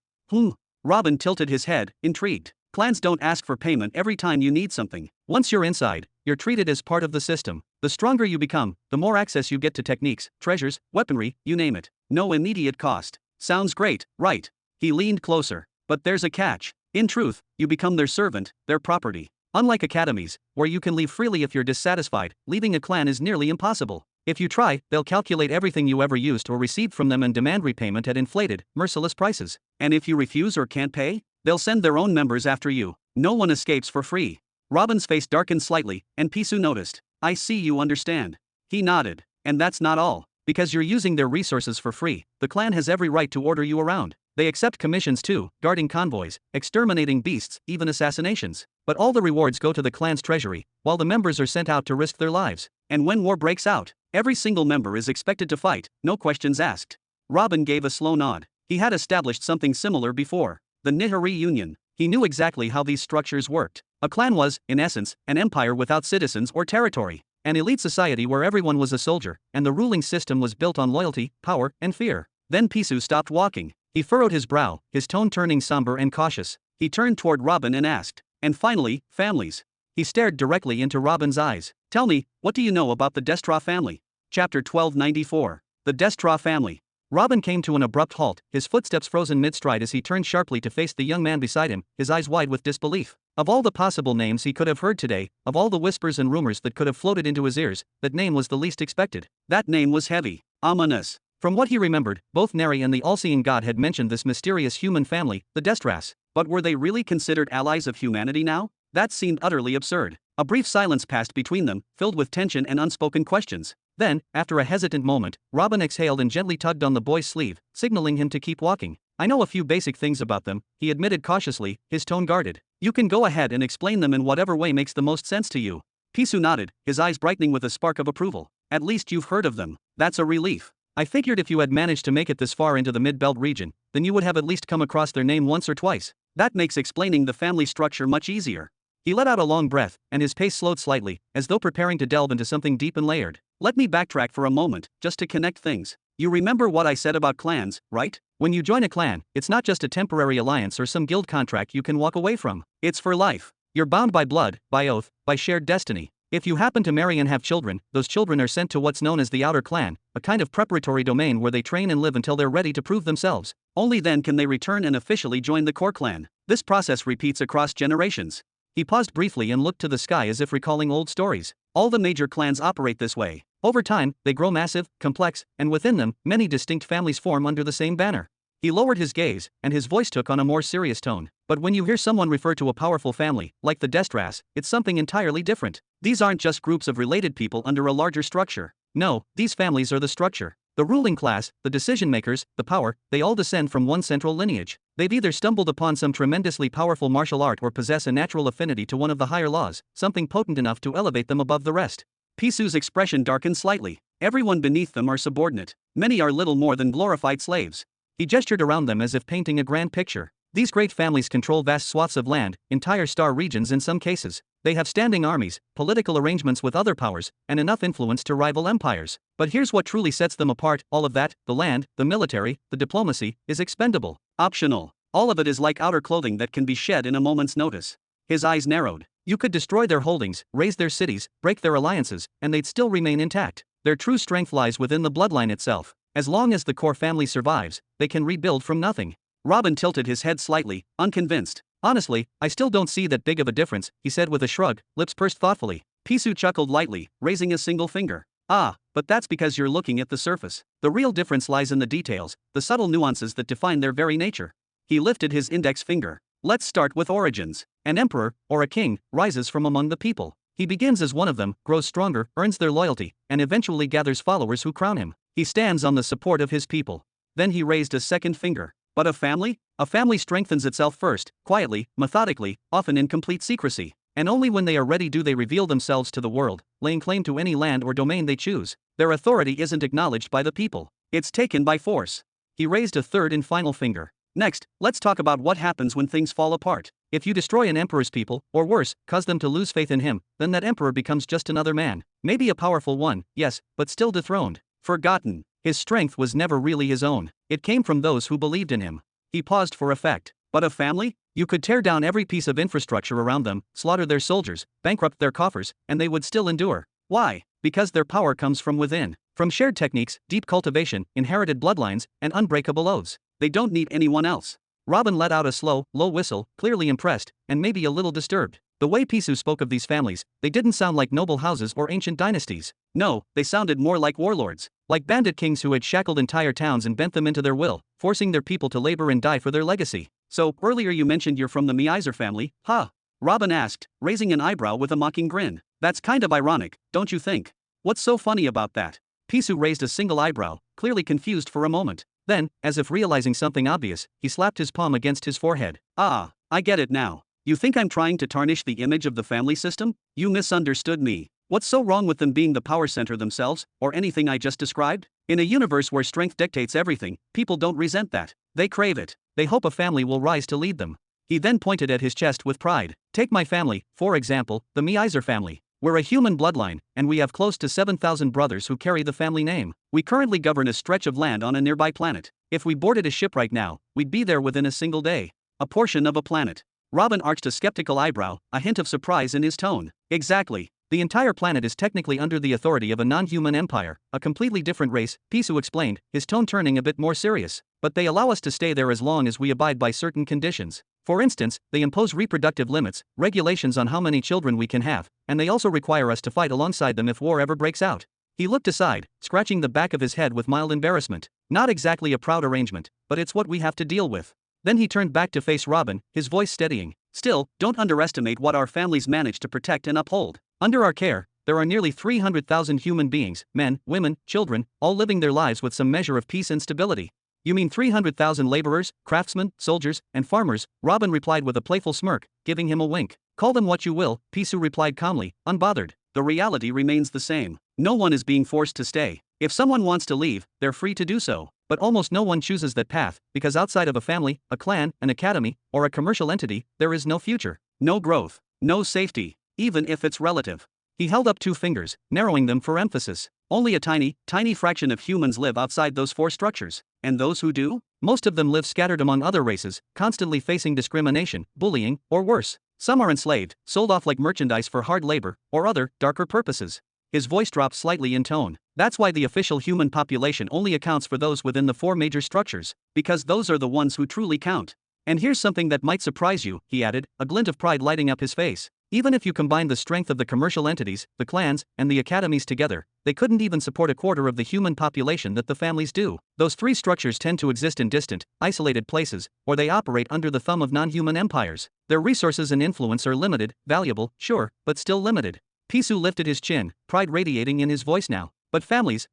Speaker 1: Robin tilted his head, intrigued. Clans don't ask for payment every time you need something. Once you're inside, you're treated as part of the system. The stronger you become, the more access you get to techniques, treasures, weaponry, you name it. No immediate cost. Sounds great, right? He leaned closer. But there's a catch. In truth, you become their servant, their property. Unlike academies, where you can leave freely if you're dissatisfied, leaving a clan is nearly impossible. If you try, they'll calculate everything you ever used or received from them and demand repayment at inflated, merciless prices. And if you refuse or can't pay, they'll send their own members after you. No one escapes for free. Robin's face darkened slightly, and Pisu noticed. I see you understand. He nodded. And that's not all. Because you're using their resources for free, the clan has every right to order you around. They accept commissions too, guarding convoys, exterminating beasts, even assassinations. But all the rewards go to the clan's treasury, while the members are sent out to risk their lives. And when war breaks out, every single member is expected to fight, no questions asked. Robin gave a slow nod. He had established something similar before. The Nihari Union. He knew exactly how these structures worked. A clan was, in essence, an empire without citizens or territory. An elite society where everyone was a soldier, and the ruling system was built on loyalty, power, and fear. Then Pisu stopped walking. He furrowed his brow, his tone turning somber and cautious. He turned toward Robin and asked, and finally, families. He stared directly into Robin's eyes. Tell me, what do you know about the Destra family? Chapter 1294. The Destra family. Robin came to an abrupt halt, his footsteps frozen mid-stride as he turned sharply to face the young man beside him, his eyes wide with disbelief. Of all the possible names he could have heard today, of all the whispers and rumors that could have floated into his ears, that name was the least expected. That name was heavy, ominous. From what he remembered, both Neri and the all-seeing god had mentioned this mysterious human family, the Destras. But were they really considered allies of humanity now? That seemed utterly absurd. A brief silence passed between them, filled with tension and unspoken questions. Then, after a hesitant moment, Robin exhaled and gently tugged on the boy's sleeve, signaling him to keep walking. I know a few basic things about them, he admitted cautiously, his tone guarded. You can go ahead and explain them in whatever way makes the most sense to you. Pisu nodded, his eyes brightening with a spark of approval. At least you've heard of them. That's a relief. I figured if you had managed to make it this far into the Mid-Belt region, then you would have at least come across their name once or twice. That makes explaining the family structure much easier. He let out a long breath, and his pace slowed slightly, as though preparing to delve into something deep and layered. Let me backtrack for a moment, just to connect things. You remember what I said about clans, right? When you join a clan, it's not just a temporary alliance or some guild contract you can walk away from. It's for life. You're bound by blood, by oath, by shared destiny. If you happen to marry and have children, those children are sent to what's known as the outer clan, a kind of preparatory domain where they train and live until they're ready to prove themselves. Only then can they return and officially join the core clan. This process repeats across generations. He paused briefly and looked to the sky as if recalling old stories. All the major clans operate this way. Over time, they grow massive, complex, and within them, many distinct families form under the same banner. He lowered his gaze, and his voice took on a more serious tone. But when you hear someone refer to a powerful family, like the Destras, it's something entirely different. These aren't just groups of related people under a larger structure. No, these families are the structure. The ruling class, the decision-makers, the power, they all descend from one central lineage. They've either stumbled upon some tremendously powerful martial art or possess a natural affinity to one of the higher laws, something potent enough to elevate them above the rest. Pisu's expression darkened slightly. Everyone beneath them are subordinate. Many are little more than glorified slaves. He gestured around them as if painting a grand picture. These great families control vast swaths of land, entire star regions in some cases. They have standing armies, political arrangements with other powers, and enough influence to rival empires. But here's what truly sets them apart: all of that, the land, the military, the diplomacy, is expendable, optional. All of it is like outer clothing that can be shed in a moment's notice. His eyes narrowed. You could destroy their holdings, raze their cities, break their alliances, and they'd still remain intact. Their true strength lies within the bloodline itself. As long as the core family survives, they can rebuild from nothing. Robin tilted his head slightly, unconvinced. Honestly, I still don't see that big of a difference, he said with a shrug, lips pursed thoughtfully. Pisu chuckled lightly, raising a single finger. Ah, but that's because you're looking at the surface. The real difference lies in the details, the subtle nuances that define their very nature. He lifted his index finger. Let's start with origins. An emperor, or a king, rises from among the people. He begins as one of them, grows stronger, earns their loyalty, and eventually gathers followers who crown him. He stands on the support of his people. Then he raised a second finger. But a family? A family strengthens itself first, quietly, methodically, often in complete secrecy. And only when they are ready do they reveal themselves to the world, laying claim to any land or domain they choose. Their authority isn't acknowledged by the people. It's taken by force. He raised a third and final finger. Next, let's talk about what happens when things fall apart. If you destroy an emperor's people, or worse, cause them to lose faith in him, then that emperor becomes just another man. Maybe a powerful one, yes, but still dethroned. Forgotten. His strength was never really his own. It came from those who believed in him. He paused for effect. But a family? You could tear down every piece of infrastructure around them, slaughter their soldiers, bankrupt their coffers, and they would still endure. Why? Because their power comes from within. From shared techniques, deep cultivation, inherited bloodlines, and unbreakable oaths. They don't need anyone else. Robin let out a slow, low whistle, clearly impressed, and maybe a little disturbed. The way Pisu spoke of these families, they didn't sound like noble houses or ancient dynasties. No, they sounded more like warlords. Like bandit kings who had shackled entire towns and bent them into their will, forcing their people to labor and die for their legacy. So, earlier you mentioned you're from the Meiser family, huh? Robin asked, raising an eyebrow with a mocking grin. That's kind of ironic, don't you think? What's so funny about that? Pisu raised a single eyebrow, clearly confused for a moment. Then, as if realizing something obvious, he slapped his palm against his forehead. Ah, I get it now. You think I'm trying to tarnish the image of the family system? You misunderstood me. What's so wrong with them being the power center themselves, or anything I just described? In a universe where strength dictates everything, people don't resent that. They crave it. They hope a family will rise to lead them. He then pointed at his chest with pride. Take my family, for example, the Meiser family. We're a human bloodline, and we have close to 7,000 brothers who carry the family name. We currently govern a stretch of land on a nearby planet. If we boarded a ship right now, we'd be there within a single day. A portion of a planet. Robin arched a skeptical eyebrow, a hint of surprise in his tone. Exactly. The entire planet is technically under the authority of a non-human empire, a completely different race, Pisu explained, his tone turning a bit more serious. But they allow us to stay there as long as we abide by certain conditions. For instance, they impose reproductive limits, regulations on how many children we can have, and they also require us to fight alongside them if war ever breaks out. He looked aside, scratching the back of his head with mild embarrassment. Not exactly a proud arrangement, but it's what we have to deal with. Then he turned back to face Robin, his voice steadying. Still, don't underestimate what our families manage to protect and uphold. Under our care, there are nearly 300,000 human beings, men, women, children, all living their lives with some measure of peace and stability. You mean 300,000 laborers, craftsmen, soldiers, and farmers? Robin replied with a playful smirk, giving him a wink. Call them what you will, Pisu replied calmly, unbothered. The reality remains the same. No one is being forced to stay. If someone wants to leave, they're free to do so. But almost no one chooses that path, because outside of a family, a clan, an academy, or a commercial entity, there is no future, no growth, no safety, even if it's relative. He held up 2 fingers, narrowing them for emphasis. Only a tiny, tiny fraction of humans live outside those 4 structures. And those who do? Most of them live scattered among other races, constantly facing discrimination, bullying, or worse. Some are enslaved, sold off like merchandise for hard labor, or other, darker purposes. His voice dropped slightly in tone. That's why the official human population only accounts for those within the 4 major structures, because those are the ones who truly count. And here's something that might surprise you, he added, a glint of pride lighting up his face. Even if you combine the strength of the commercial entities, the clans, and the academies together, they couldn't even support a quarter of the human population that the families do. Those 3 structures tend to exist in distant, isolated places, or they operate under the thumb of non-human empires. Their resources and influence are limited, valuable, sure, but still limited. Pisu lifted his chin, pride radiating in his voice now. But families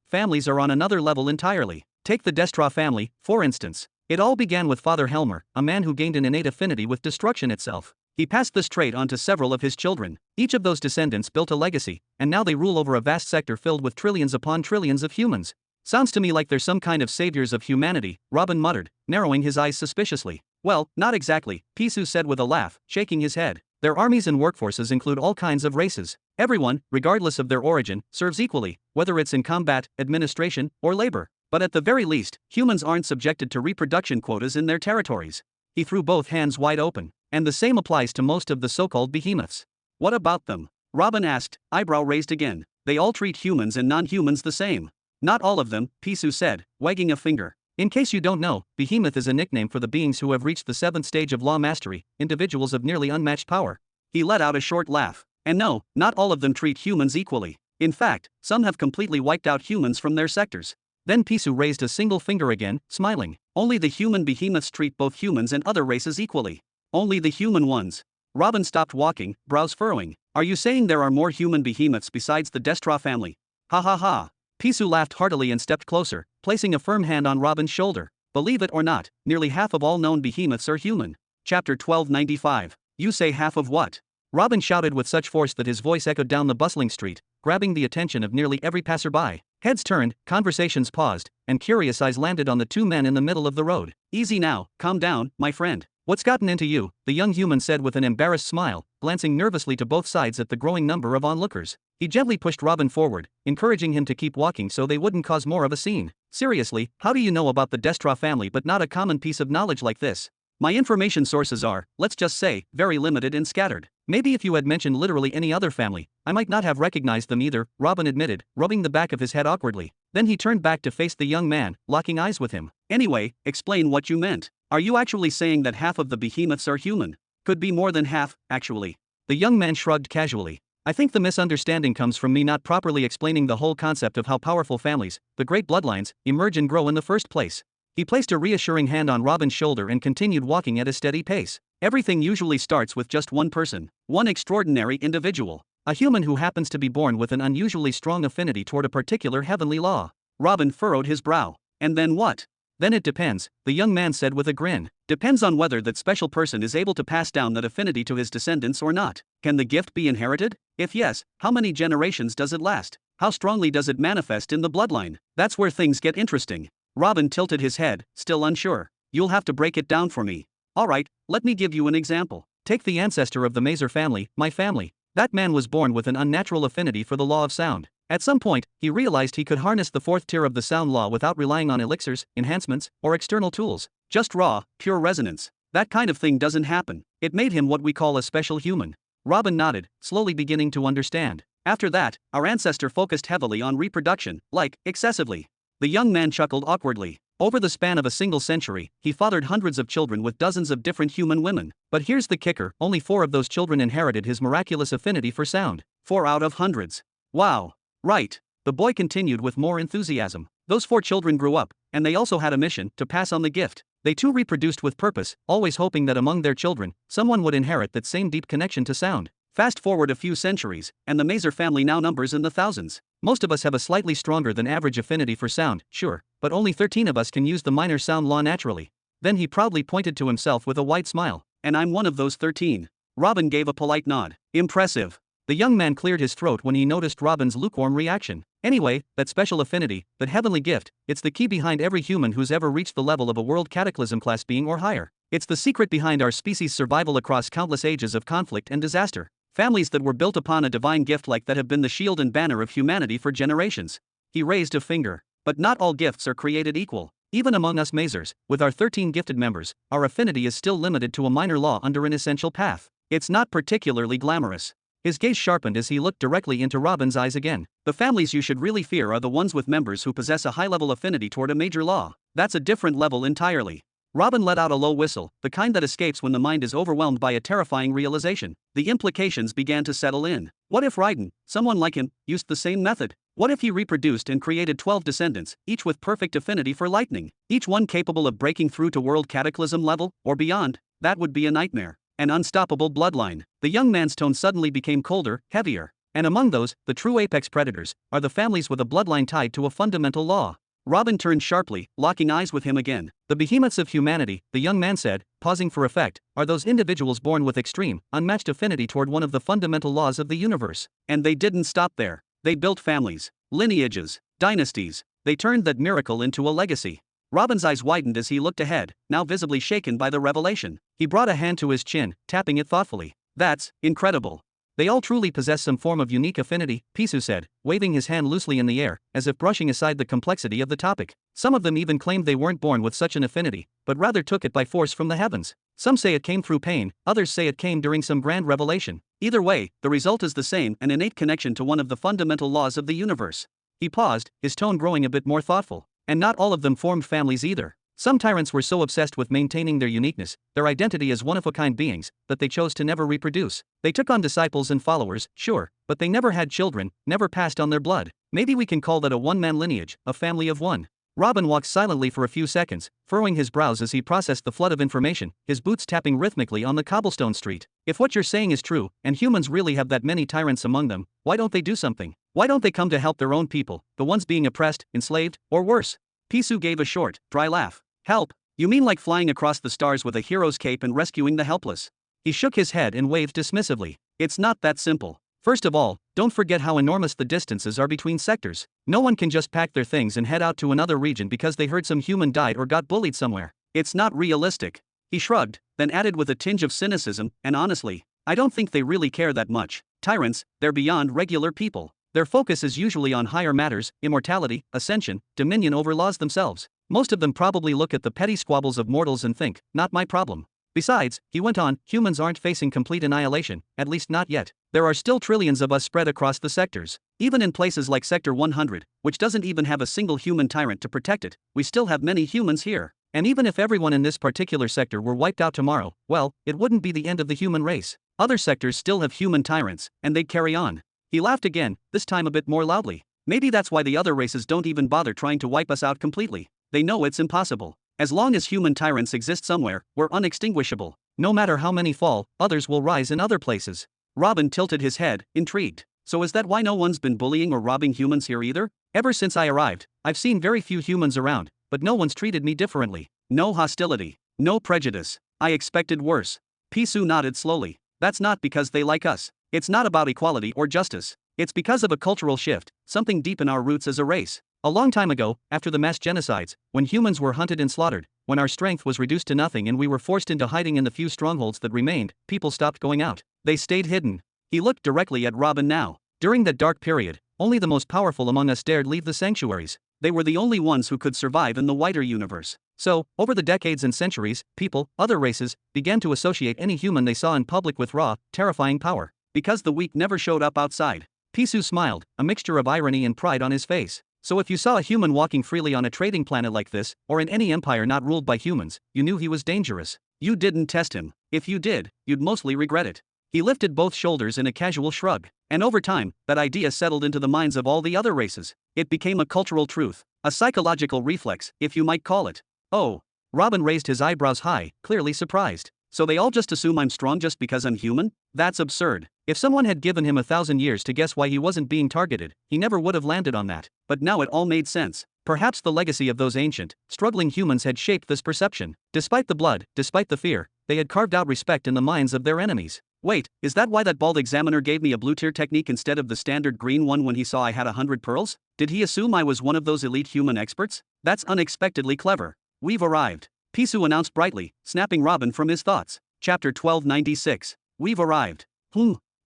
Speaker 1: are on another level entirely. Take the Destra family, for instance. It all began with Father Helmer, a man who gained an innate affinity with destruction itself. He passed this trait on to several of his children. Each of those descendants built a legacy, and now they rule over a vast sector filled with trillions upon trillions of humans. Sounds to me like they're some kind of saviors of humanity, Robin muttered, narrowing his eyes suspiciously. Well, not exactly, Pisu said with a laugh, shaking his head. Their armies and workforces include all kinds of races. Everyone, regardless of their origin, serves equally, whether it's in combat, administration, or labor. But at the very least, humans aren't subjected to reproduction quotas in their territories. He threw both hands wide open. And the same applies to most of the so-called behemoths. What about them? Robin asked, eyebrow raised again. They all treat humans and non-humans the same. Not all of them, Pisu said, wagging a finger. In case you don't know, behemoth is a nickname for the beings who have reached the 7th stage of law mastery, individuals of nearly unmatched power. He let out a short laugh. And no, not all of them treat humans equally. In fact, some have completely wiped out humans from their sectors. Then Pisu raised a single finger again, smiling. Only the human behemoths treat both humans and other races equally. Only the human ones. Robin stopped walking, brows furrowing. Are you saying there are more human behemoths besides the Destra family? Ha ha ha. Pisu laughed heartily and stepped closer, placing a firm hand on Robin's shoulder. Believe it or not, nearly half of all known behemoths are human. Chapter 1295. You say half of what? Robin shouted with such force that his voice echoed down the bustling street, grabbing the attention of nearly every passerby. Heads turned, conversations paused, and curious eyes landed on the 2 men in the middle of the road. Easy now, calm down, my friend. What's gotten into you? The young human said with an embarrassed smile, glancing nervously to both sides at the growing number of onlookers. He gently pushed Robin forward, encouraging him to keep walking so they wouldn't cause more of a scene. Seriously, how do you know about the Destra family but not a common piece of knowledge like this? My information sources are, let's just say, very limited and scattered. Maybe if you had mentioned literally any other family, I might not have recognized them either, Robin admitted, rubbing the back of his head awkwardly. Then he turned back to face the young man, locking eyes with him. Anyway, explain what you meant. Are you actually saying that half of the behemoths are human? Could be more than half, actually. The young man shrugged casually. I think the misunderstanding comes from me not properly explaining the whole concept of how powerful families, the great bloodlines, emerge and grow in the first place. He placed a reassuring hand on Robin's shoulder and continued walking at a steady pace. Everything usually starts with just one person, one extraordinary individual, a human who happens to be born with an unusually strong affinity toward a particular heavenly law. Robin furrowed his brow. And then what? Then it depends, the young man said with a grin. Depends on whether that special person is able to pass down that affinity to his descendants or not. Can the gift be inherited? If yes, how many generations does it last? How strongly does it manifest in the bloodline? That's where things get interesting. Robin tilted his head, still unsure. You'll have to break it down for me. Alright, let me give you an example. Take the ancestor of the Mazer family, my family. That man was born with an unnatural affinity for the law of sound. At some point, he realized he could harness the 4th tier of the sound law without relying on elixirs, enhancements, or external tools. Just raw, pure resonance. That kind of thing doesn't happen. It made him what we call a special human. Robin nodded, slowly beginning to understand. After that, our ancestor focused heavily on reproduction, like, excessively. The young man chuckled awkwardly. Over the span of a single century, he fathered hundreds of children with dozens of different human women. But here's the kicker, only 4 of those children inherited his miraculous affinity for sound. 4 out of hundreds. Wow. Right. The boy continued with more enthusiasm. Those 4 children grew up, and they also had a mission, to pass on the gift. They too reproduced with purpose, always hoping that among their children, someone would inherit that same deep connection to sound. Fast forward a few centuries, and the Mazer family now numbers in the thousands. Most of us have a slightly stronger than average affinity for sound, sure, but only 13 of us can use the minor sound law naturally. Then he proudly pointed to himself with a wide smile. And I'm one of those 13. Robin gave a polite nod. Impressive. The young man cleared his throat when he noticed Robin's lukewarm reaction. Anyway, that special affinity, that heavenly gift, it's the key behind every human who's ever reached the level of a world cataclysm class being or higher. It's the secret behind our species' survival across countless ages of conflict and disaster. Families that were built upon a divine gift like that have been the shield and banner of humanity for generations. He raised a finger. But not all gifts are created equal. Even among us Mazers, with our 13 gifted members, our affinity is still limited to a minor law under an essential path. It's not particularly glamorous. His gaze sharpened as he looked directly into Robin's eyes again. The families you should really fear are the ones with members who possess a high-level affinity toward a major law. That's a different level entirely. Robin let out a low whistle, the kind that escapes when the mind is overwhelmed by a terrifying realization. The implications began to settle in. What if Raiden, someone like him, used the same method? What if he reproduced and created 12 descendants, each with perfect affinity for lightning, each one capable of breaking through to world cataclysm level, or beyond? That would be a nightmare. An unstoppable bloodline. The young man's tone suddenly became colder, heavier. And among those, the true apex predators, are the families with a bloodline tied to a fundamental law. Robin turned sharply, locking eyes with him again. The behemoths of humanity, the young man said, pausing for effect, are those individuals born with extreme, unmatched affinity toward one of the fundamental laws of the universe. And they didn't stop there. They built families, lineages, dynasties. They turned that miracle into a legacy. Robin's eyes widened as he looked ahead, now visibly shaken by the revelation. He brought a hand to his chin, tapping it thoughtfully. That's incredible. They all truly possess some form of unique affinity, Pisu said, waving his hand loosely in the air, as if brushing aside the complexity of the topic. Some of them even claimed they weren't born with such an affinity, but rather took it by force from the heavens. Some say it came through pain, others say it came during some grand revelation. Either way, the result is the same, an innate connection to one of the fundamental laws of the universe. He paused, his tone growing a bit more thoughtful. And not all of them formed families either. Some tyrants were so obsessed with maintaining their uniqueness, their identity as one-of-a-kind beings, that they chose to never reproduce. They took on disciples and followers, sure, but they never had children, never passed on their blood. Maybe we can call that a one-man lineage, a family of one. Robin walked silently for a few seconds, furrowing his brows as he processed the flood of information, his boots tapping rhythmically on the cobblestone street. If what you're saying is true, and humans really have that many tyrants among them, why don't they do something? Why don't they come to help their own people, the ones being oppressed, enslaved, or worse? Pisu gave a short, dry laugh. Help? You mean like flying across the stars with a hero's cape and rescuing the helpless? He shook his head and waved dismissively. It's not that simple. First of all, don't forget how enormous the distances are between sectors. No one can just pack their things and head out to another region because they heard some human died or got bullied somewhere. It's not realistic. He shrugged, then added with a tinge of cynicism, and honestly, I don't think they really care that much. Tyrants, they're beyond regular people. Their focus is usually on higher matters, immortality, ascension, dominion over laws themselves. Most of them probably look at the petty squabbles of mortals and think, not my problem. Besides, he went on, humans aren't facing complete annihilation, at least not yet. There are still trillions of us spread across the sectors. Even in places like Sector 100, which doesn't even have a single human tyrant to protect it, we still have many humans here. And even if everyone in this particular sector were wiped out tomorrow, well, it wouldn't be the end of the human race. Other sectors still have human tyrants, and they'd carry on. He laughed again, this time a bit more loudly. Maybe that's why the other races don't even bother trying to wipe us out completely. They know it's impossible. As long as human tyrants exist somewhere, we're unextinguishable. No matter how many fall, others will rise in other places. Robin tilted his head, intrigued. So is that why no one's been bullying or robbing humans here either? Ever since I arrived, I've seen very few humans around, but no one's treated me differently. No hostility. No prejudice. I expected worse. Pisu nodded slowly. That's not because they like us. It's not about equality or justice. It's because of a cultural shift, something deep in our roots as a race. A long time ago, after the mass genocides, when humans were hunted and slaughtered, when our strength was reduced to nothing and we were forced into hiding in the few strongholds that remained, people stopped going out. They stayed hidden. He looked directly at Robin now. During that dark period, only the most powerful among us dared leave the sanctuaries. They were the only ones who could survive in the wider universe. So, over the decades and centuries, people, other races, began to associate any human they saw in public with raw, terrifying power. Because the weak never showed up outside. Pisu smiled, a mixture of irony and pride on his face. So if you saw a human walking freely on a trading planet like this, or in any empire not ruled by humans, you knew he was dangerous. You didn't test him. If you did, you'd mostly regret it. He lifted both shoulders in a casual shrug, and over time, that idea settled into the minds of all the other races. It became a cultural truth, a psychological reflex, if you might call it. Oh. Robin raised his eyebrows high, clearly surprised. So they all just assume I'm strong just because I'm human? That's absurd. If someone had given him 1,000 years to guess why he wasn't being targeted, he never would have landed on that. But now it all made sense. Perhaps the legacy of those ancient, struggling humans had shaped this perception. Despite the blood, despite the fear, they had carved out respect in the minds of their enemies. Wait, is that why that bald examiner gave me a blue tier technique instead of the standard green one when he saw I had 100 pearls? Did he assume I was one of those elite human experts? That's unexpectedly clever. We've arrived, Pisu announced brightly, snapping Robin from his thoughts. Chapter 1296. We've arrived.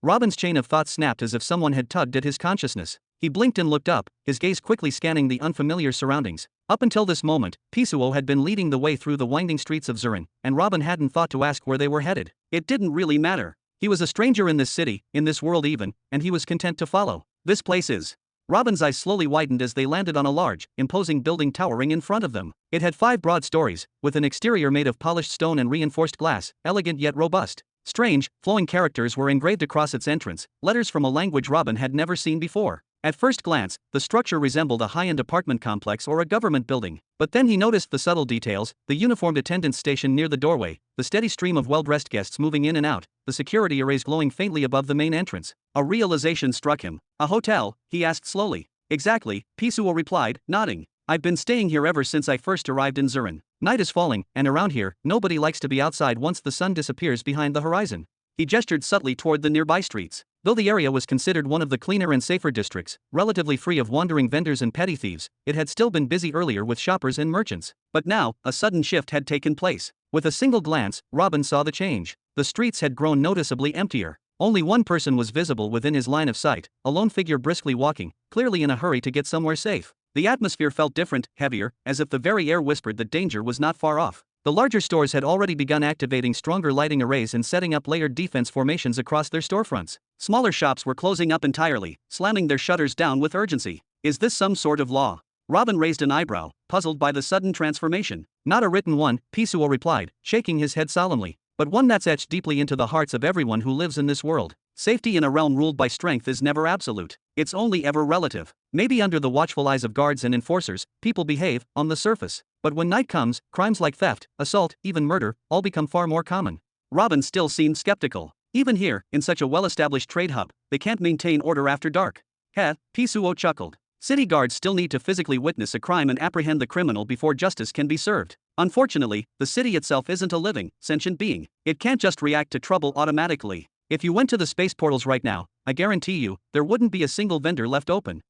Speaker 1: Robin's chain of thoughts snapped as if someone had tugged at his consciousness. He blinked and looked up, his gaze quickly scanning the unfamiliar surroundings. Up until this moment, Pisuo had been leading the way through the winding streets of Zurin, and Robin hadn't thought to ask where they were headed. It didn't really matter. He was a stranger in this city, in this world even, and he was content to follow. This place is. Robin's eyes slowly widened as they landed on a large, imposing building towering in front of them. It had 5 broad stories, with an exterior made of polished stone and reinforced glass, elegant yet robust. Strange, flowing characters were engraved across its entrance, letters from a language Robin had never seen before. At first glance, the structure resembled a high-end apartment complex or a government building. But then he noticed the subtle details: the uniformed attendants stationed near the doorway, the steady stream of well-dressed guests moving in and out, the security arrays glowing faintly above the main entrance. A realization struck him. A hotel? He asked slowly. Exactly, Pisuo replied, nodding. I've been staying here ever since I first arrived in Zurin. Night is falling, and around here, nobody likes to be outside once the sun disappears behind the horizon. He gestured subtly toward the nearby streets. Though the area was considered one of the cleaner and safer districts, relatively free of wandering vendors and petty thieves, it had still been busy earlier with shoppers and merchants. But now, a sudden shift had taken place. With a single glance, Robin saw the change. The streets had grown noticeably emptier. Only one person was visible within his line of sight, a lone figure briskly walking, clearly in a hurry to get somewhere safe. The atmosphere felt different, heavier, as if the very air whispered that danger was not far off. The larger stores had already begun activating stronger lighting arrays and setting up layered defense formations across their storefronts. Smaller shops were closing up entirely, slamming their shutters down with urgency. Is this some sort of law? Robin raised an eyebrow, puzzled by the sudden transformation. Not a written one, Pisuo replied, shaking his head solemnly, but one that's etched deeply into the hearts of everyone who lives in this world. Safety in a realm ruled by strength is never absolute. It's only ever relative. Maybe under the watchful eyes of guards and enforcers, people behave, on the surface. But when night comes, crimes like theft, assault, even murder, all become far more common. Robin still seemed skeptical. Even here, in such a well-established trade hub, they can't maintain order after dark. Heh, Pisuo chuckled. City guards still need to physically witness a crime and apprehend the criminal before justice can be served. Unfortunately, the city itself isn't a living, sentient being. It can't just react to trouble automatically. If you went to the space portals right now, I guarantee you, there wouldn't be a single vendor left open.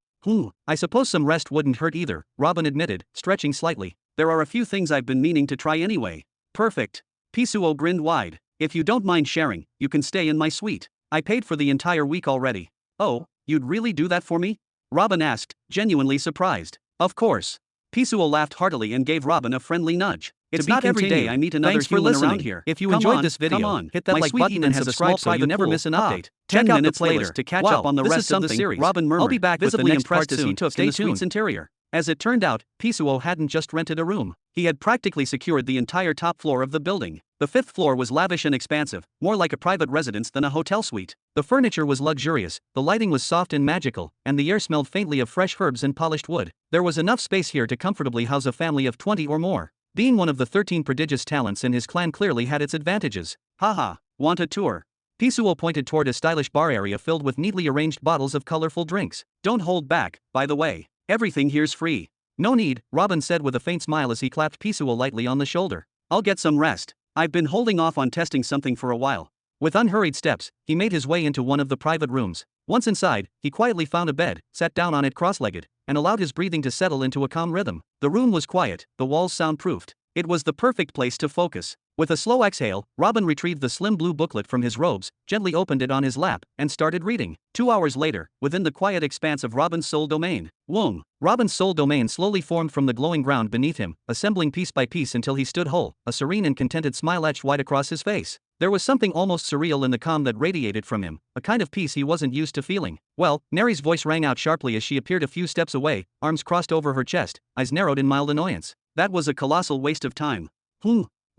Speaker 1: I suppose some rest wouldn't hurt either, Robin admitted, stretching slightly. There are a few things I've been meaning to try anyway. Perfect. Pisuo grinned wide. If you don't mind sharing, you can stay in my suite. I paid for the entire week already. Oh, you'd really do that for me? Robin asked, genuinely surprised. Of course. Pisuo laughed heartily and gave Robin a friendly nudge. It's not every day I meet another human around here. If you enjoyed this video, hit that like button and subscribe so you never miss an update. Check out the playlist to catch up on the rest of the series. Robin murmured, I'll be back visibly impressed as he took in the suite's interior. As it turned out, Pisuo hadn't just rented a room. He had practically secured the entire top floor of the building. The 5th floor was lavish and expansive, more like a private residence than a hotel suite. The furniture was luxurious, the lighting was soft and magical, and the air smelled faintly of fresh herbs and polished wood. There was enough space here to comfortably house a family of 20 or more. Being one of the 13 prodigious talents in his clan clearly had its advantages. Haha, want a tour? Pisuo pointed toward a stylish bar area filled with neatly arranged bottles of colorful drinks. Don't hold back, by the way. Everything here's free. No need, Robin said with a faint smile as he clapped Pisuo lightly on the shoulder. I'll get some rest. I've been holding off on testing something for a while. With unhurried steps, he made his way into one of the private rooms. Once inside, he quietly found a bed, sat down on it cross-legged, and allowed his breathing to settle into a calm rhythm. The room was quiet, the walls soundproofed. It was the perfect place to focus. With a slow exhale, Robin retrieved the slim blue booklet from his robes, gently opened it on his lap, and started reading. 2 hours later, within the quiet expanse of Robin's soul domain. Robin's soul domain slowly formed from the glowing ground beneath him, assembling piece by piece until he stood whole, a serene and contented smile etched wide across his face. There was something almost surreal in the calm that radiated from him, a kind of peace he wasn't used to feeling. Well, Neri's voice rang out sharply as she appeared a few steps away, arms crossed over her chest, eyes narrowed in mild annoyance. That was a colossal waste of time.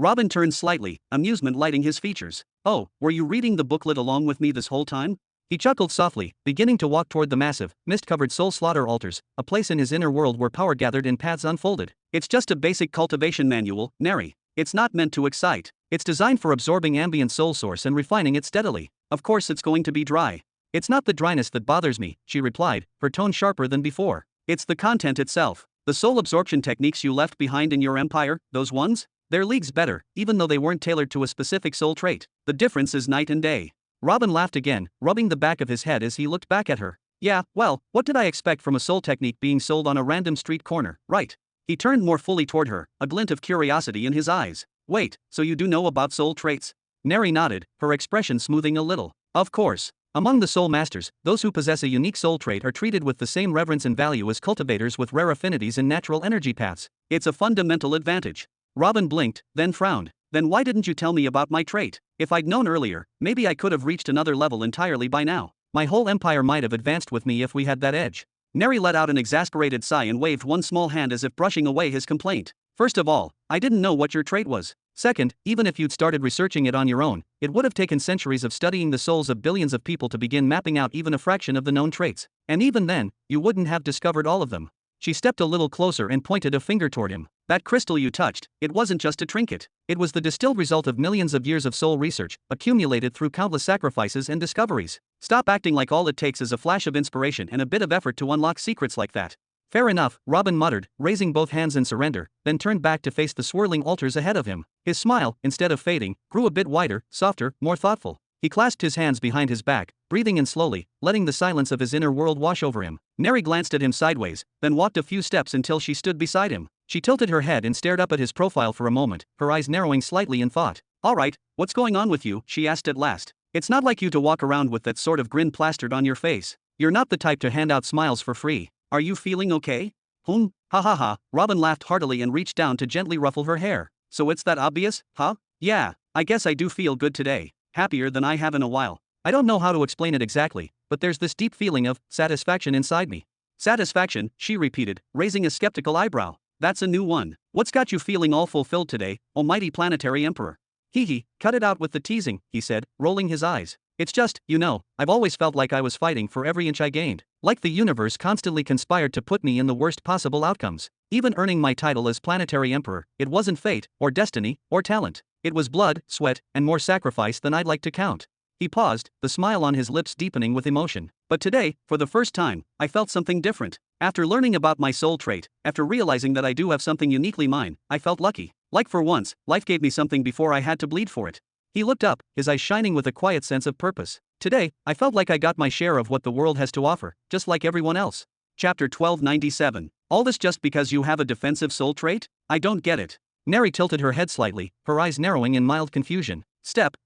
Speaker 1: Robin turned slightly, amusement lighting his features. Oh, were you reading the booklet along with me this whole time? He chuckled softly, beginning to walk toward the massive, mist-covered soul slaughter altars, a place in his inner world where power gathered in paths unfolded. It's just a basic cultivation manual, Neri. It's not meant to excite. It's designed for absorbing ambient soul source and refining it steadily. Of course it's going to be dry. It's not the dryness that bothers me, she replied, her tone sharper than before. It's the content itself. The soul absorption techniques you left behind in your empire, those ones? They're leagues better, even though they weren't tailored to a specific soul trait. The difference is night and day. Robin laughed again, rubbing the back of his head as he looked back at her. Yeah, well, what did I expect from a soul technique being sold on a random street corner, right? He turned more fully toward her, a glint of curiosity in his eyes. Wait, so you do know about soul traits? Neri nodded, her expression smoothing a little. Of course. Among the soul masters, those who possess a unique soul trait are treated with the same reverence and value as cultivators with rare affinities in natural energy paths. It's a fundamental advantage. Robin blinked, then frowned. Then why didn't you tell me about my trait? If I'd known earlier, maybe I could have reached another level entirely by now. My whole empire might have advanced with me if we had that edge. Neri let out an exasperated sigh and waved one small hand as if brushing away his complaint. First of all, I didn't know what your trait was. Second, even if you'd started researching it on your own, it would have taken centuries of studying the souls of billions of people to begin mapping out even a fraction of the known traits. And even then, you wouldn't have discovered all of them. She stepped a little closer and pointed a finger toward him. That crystal you touched, it wasn't just a trinket. It was the distilled result of millions of years of soul research, accumulated through countless sacrifices and discoveries. Stop acting like all it takes is a flash of inspiration and a bit of effort to unlock secrets like that. Fair enough, Robin muttered, raising both hands in surrender, then turned back to face the swirling altars ahead of him. His smile, instead of fading, grew a bit wider, softer, more thoughtful. He clasped his hands behind his back, breathing in slowly, letting the silence of his inner world wash over him. Neri glanced at him sideways, then walked a few steps until she stood beside him. She tilted her head and stared up at his profile for a moment, her eyes narrowing slightly in thought. All right, what's going on with you? She asked at last. It's not like you to walk around with that sort of grin plastered on your face. You're not the type to hand out smiles for free. Are you feeling okay? Ha ha ha. Robin laughed heartily and reached down to gently ruffle her hair. So it's that obvious, huh? Yeah, I guess I do feel good today. Happier than I have in a while. I don't know how to explain it exactly, but there's this deep feeling of satisfaction inside me. Satisfaction, she repeated, raising a skeptical eyebrow. That's a new one. What's got you feeling all fulfilled today, almighty planetary emperor? Hee, cut it out with the teasing, he said, rolling his eyes. It's just, you know, I've always felt like I was fighting for every inch I gained. Like the universe constantly conspired to put me in the worst possible outcomes. Even earning my title as planetary emperor, it wasn't fate, or destiny, or talent. It was blood, sweat, and more sacrifice than I'd like to count. He paused, the smile on his lips deepening with emotion. But today, for the first time, I felt something different. After learning about my soul trait, after realizing that I do have something uniquely mine, I felt lucky. Like for once, life gave me something before I had to bleed for it. He looked up, his eyes shining with a quiet sense of purpose. Today, I felt like I got my share of what the world has to offer, just like everyone else. Chapter 1297. All this just because you have a defensive soul trait? I don't get it. Neri tilted her head slightly, her eyes narrowing in mild confusion. Step.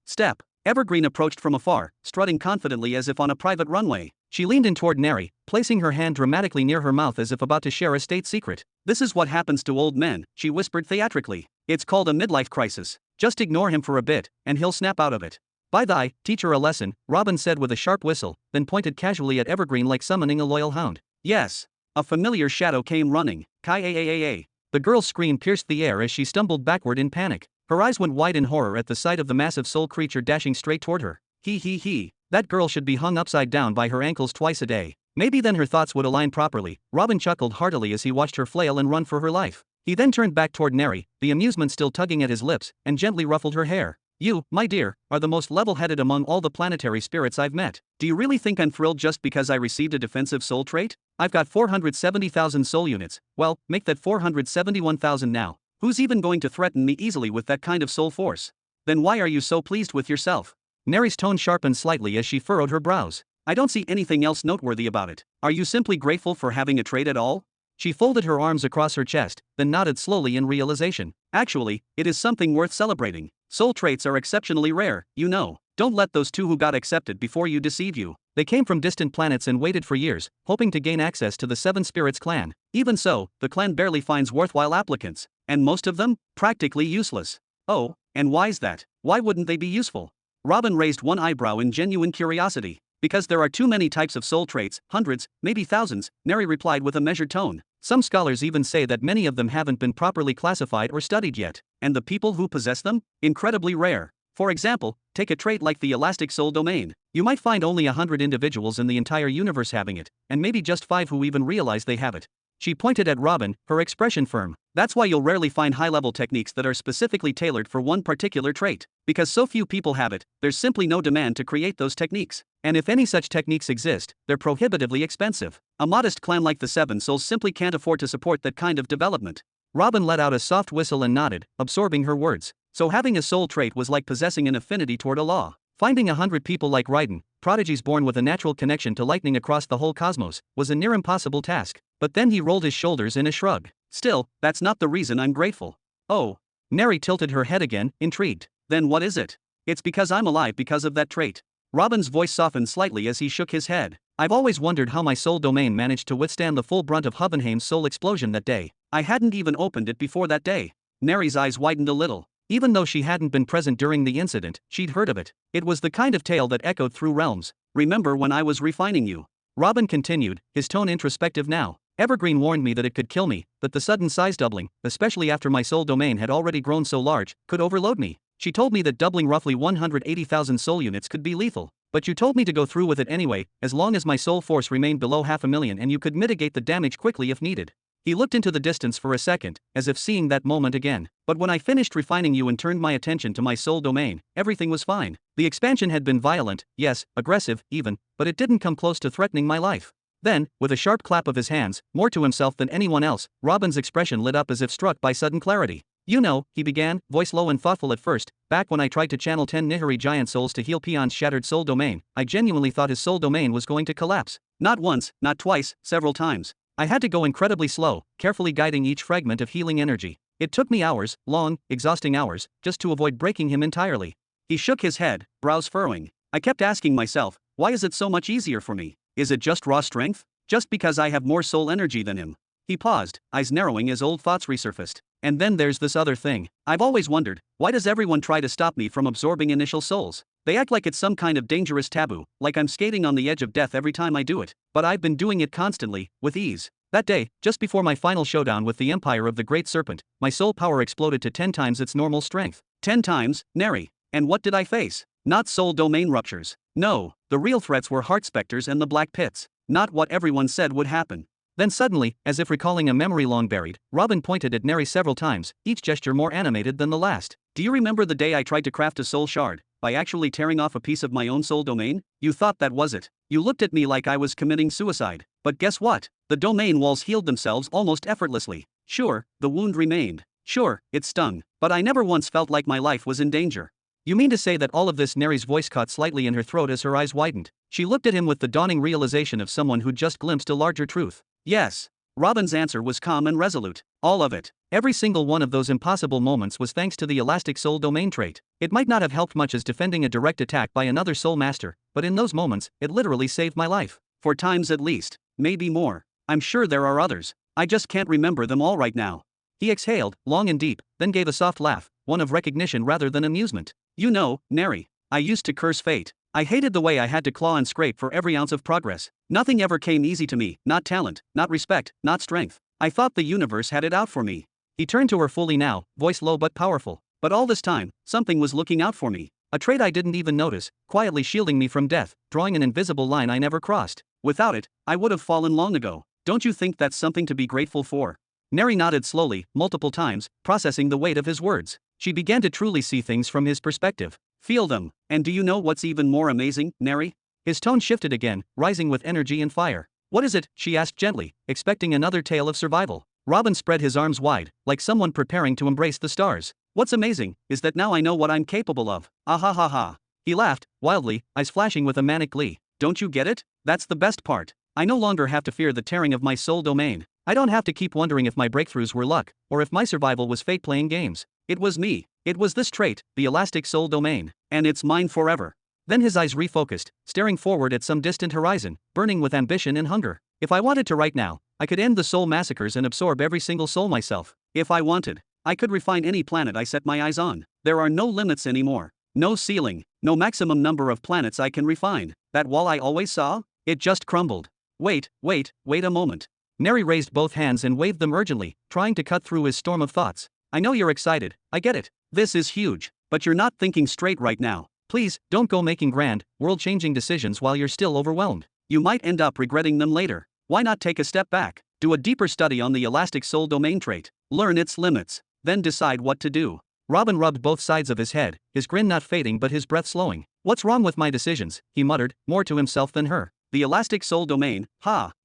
Speaker 1: Evergreen approached from afar, strutting confidently as if on a private runway. She leaned in toward Neri, placing her hand dramatically near her mouth as if about to share a state secret. This is what happens to old men, she whispered theatrically. It's called a midlife crisis. Just ignore him for a bit, and he'll snap out of it. By thy, teach her a lesson, Robin said with a sharp whistle, then pointed casually at Evergreen like summoning a loyal hound. Yes. A familiar shadow came running. Kai-a-a-a-a. The girl's scream pierced the air as she stumbled backward in panic. Her eyes went wide in horror at the sight of the massive soul creature dashing straight toward her. He. That girl should be hung upside down by her ankles twice a day. Maybe then her thoughts would align properly. Robin chuckled heartily as he watched her flail and run for her life. He then turned back toward Neri, the amusement still tugging at his lips, and gently ruffled her hair. You, my dear, are the most level-headed among all the planetary spirits I've met. Do you really think I'm thrilled just because I received a defensive soul trait? I've got 470,000 soul units. Well, make that 471,000 now. Who's even going to threaten me easily with that kind of soul force? Then why are you so pleased with yourself? Neri's tone sharpened slightly as she furrowed her brows. I don't see anything else noteworthy about it. Are you simply grateful for having a trait at all? She folded her arms across her chest, then nodded slowly in realization. Actually, it is something worth celebrating. Soul traits are exceptionally rare, you know. Don't let those two who got accepted before you deceive you. They came from distant planets and waited for years, hoping to gain access to the Seven Spirits clan. Even so, the clan barely finds worthwhile applicants. And most of them? Practically useless. Oh, and why's that? Why wouldn't they be useful? Robin raised one eyebrow in genuine curiosity. Because there are too many types of soul traits, hundreds, maybe thousands, Neri replied with a measured tone. Some scholars even say that many of them haven't been properly classified or studied yet. And the people who possess them? Incredibly rare. For example, take a trait like the elastic soul domain. You might find only 100 individuals in the entire universe having it, and maybe just 5 who even realize they have it. She pointed at Robin, her expression firm. That's why you'll rarely find high-level techniques that are specifically tailored for one particular trait. Because so few people have it, there's simply no demand to create those techniques. And if any such techniques exist, they're prohibitively expensive. A modest clan like the Seven Souls simply can't afford to support that kind of development. Robin let out a soft whistle and nodded, absorbing her words. So having a soul trait was like possessing an affinity toward a law. Finding 100 people like Raiden, prodigies born with a natural connection to lightning across the whole cosmos, was a near impossible task. But then he rolled his shoulders in a shrug. Still, that's not the reason I'm grateful. Oh. Neri tilted her head again, intrigued. Then what is it? It's because I'm alive because of that trait. Robin's voice softened slightly as he shook his head. I've always wondered how my soul domain managed to withstand the full brunt of Hovenheim's soul explosion that day. I hadn't even opened it before that day. Neri's eyes widened a little. Even though she hadn't been present during the incident, she'd heard of it. It was the kind of tale that echoed through realms. Remember when I was refining you? Robin continued, his tone introspective now. Evergreen warned me that it could kill me, that the sudden size doubling, especially after my soul domain had already grown so large, could overload me. She told me that doubling roughly 180,000 soul units could be lethal. But you told me to go through with it anyway, as long as my soul force remained below 500,000 and you could mitigate the damage quickly if needed. He looked into the distance for a second, as if seeing that moment again. But when I finished refining you and turned my attention to my soul domain, everything was fine. The expansion had been violent, yes, aggressive, even, but it didn't come close to threatening my life. Then, with a sharp clap of his hands, more to himself than anyone else, Robin's expression lit up as if struck by sudden clarity. You know, he began, voice low and thoughtful at first, back when I tried to channel 10 Nihiri giant souls to heal Peon's shattered soul domain, I genuinely thought his soul domain was going to collapse. Not once, not twice, several times. I had to go incredibly slow, carefully guiding each fragment of healing energy. It took me hours, long, exhausting hours, just to avoid breaking him entirely. He shook his head, brows furrowing. I kept asking myself, why is it so much easier for me? Is it just raw strength? Just because I have more soul energy than him? He paused, eyes narrowing as old thoughts resurfaced. And then there's this other thing. I've always wondered, why does everyone try to stop me from absorbing initial souls? They act like it's some kind of dangerous taboo, like I'm skating on the edge of death every time I do it. But I've been doing it constantly, with ease. That day, just before my final showdown with the Empire of the Great Serpent, my soul power exploded to 10 times its normal strength. 10 times, Neri. And what did I face? Not soul domain ruptures. No, the real threats were heart specters and the black pits. Not what everyone said would happen. Then suddenly, as if recalling a memory long buried, Robin pointed at Neri several times, each gesture more animated than the last. Do you remember the day I tried to craft a soul shard, by actually tearing off a piece of my own soul domain? You thought that was it. You looked at me like I was committing suicide. But guess what? The domain walls healed themselves almost effortlessly. Sure, the wound remained. Sure, it stung. But I never once felt like my life was in danger. You mean to say that all of this? Neri's voice caught slightly in her throat as her eyes widened. She looked at him with the dawning realization of someone who'd just glimpsed a larger truth. Yes. Robin's answer was calm and resolute. All of it. Every single one of those impossible moments was thanks to the elastic soul domain trait. It might not have helped much as defending a direct attack by another soul master, but in those moments, it literally saved my life. 4 times at least. Maybe more. I'm sure there are others. I just can't remember them all right now. He exhaled, long and deep, then gave a soft laugh, one of recognition rather than amusement. You know, Neri, I used to curse fate. I hated the way I had to claw and scrape for every ounce of progress. Nothing ever came easy to me, not talent, not respect, not strength. I thought the universe had it out for me. He turned to her fully now, voice low but powerful. But all this time, something was looking out for me. A trait I didn't even notice, quietly shielding me from death, drawing an invisible line I never crossed. Without it, I would have fallen long ago. Don't you think that's something to be grateful for? Neri nodded slowly, multiple times, processing the weight of his words. She began to truly see things from his perspective. Feel them. And do you know what's even more amazing, Neri? His tone shifted again, rising with energy and fire. What is it? She asked gently, expecting another tale of survival. Robin spread his arms wide, like someone preparing to embrace the stars. What's amazing is that now I know what I'm capable of. Ah ha ha ha. He laughed, wildly, eyes flashing with a manic glee. Don't you get it? That's the best part. I no longer have to fear the tearing of my soul domain. I don't have to keep wondering if my breakthroughs were luck, or if my survival was fate playing games. It was me. It was this trait, the elastic soul domain. And it's mine forever. Then his eyes refocused, staring forward at some distant horizon, burning with ambition and hunger. If I wanted to right now, I could end the soul massacres and absorb every single soul myself. If I wanted, I could refine any planet I set my eyes on. There are no limits anymore. No ceiling, no maximum number of planets I can refine. That wall I always saw? It just crumbled. Wait a moment. Neri raised both hands and waved them urgently, trying to cut through his storm of thoughts. I know you're excited, I get it. This is huge. But you're not thinking straight right now. Please, don't go making grand, world-changing decisions while you're still overwhelmed. You might end up regretting them later. Why not take a step back? Do a deeper study on the elastic soul domain trait. Learn its limits. Then decide what to do. Robin rubbed both sides of his head, his grin not fading but his breath slowing. What's wrong with my decisions? He muttered, more to himself than her. The elastic soul domain,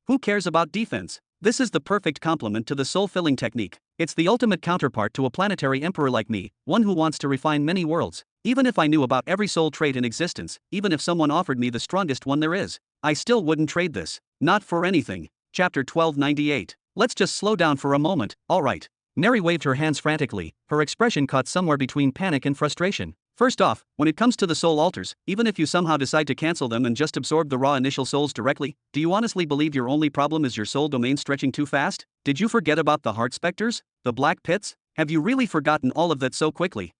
Speaker 1: who cares about defense? This is the perfect complement to the soul-filling technique. It's the ultimate counterpart to a planetary emperor like me, one who wants to refine many worlds. Even if I knew about every soul trait in existence, even if someone offered me the strongest one there is, I still wouldn't trade this. Not for anything. Chapter 1298. Let's just slow down for a moment, alright. Neri waved her hands frantically, her expression caught somewhere between panic and frustration. First off, when it comes to the soul altars, even if you somehow decide to cancel them and just absorb the raw initial souls directly, do you honestly believe your only problem is your soul domain stretching too fast? Did you forget about the heart specters? The black pits? Have you really forgotten all of that so quickly?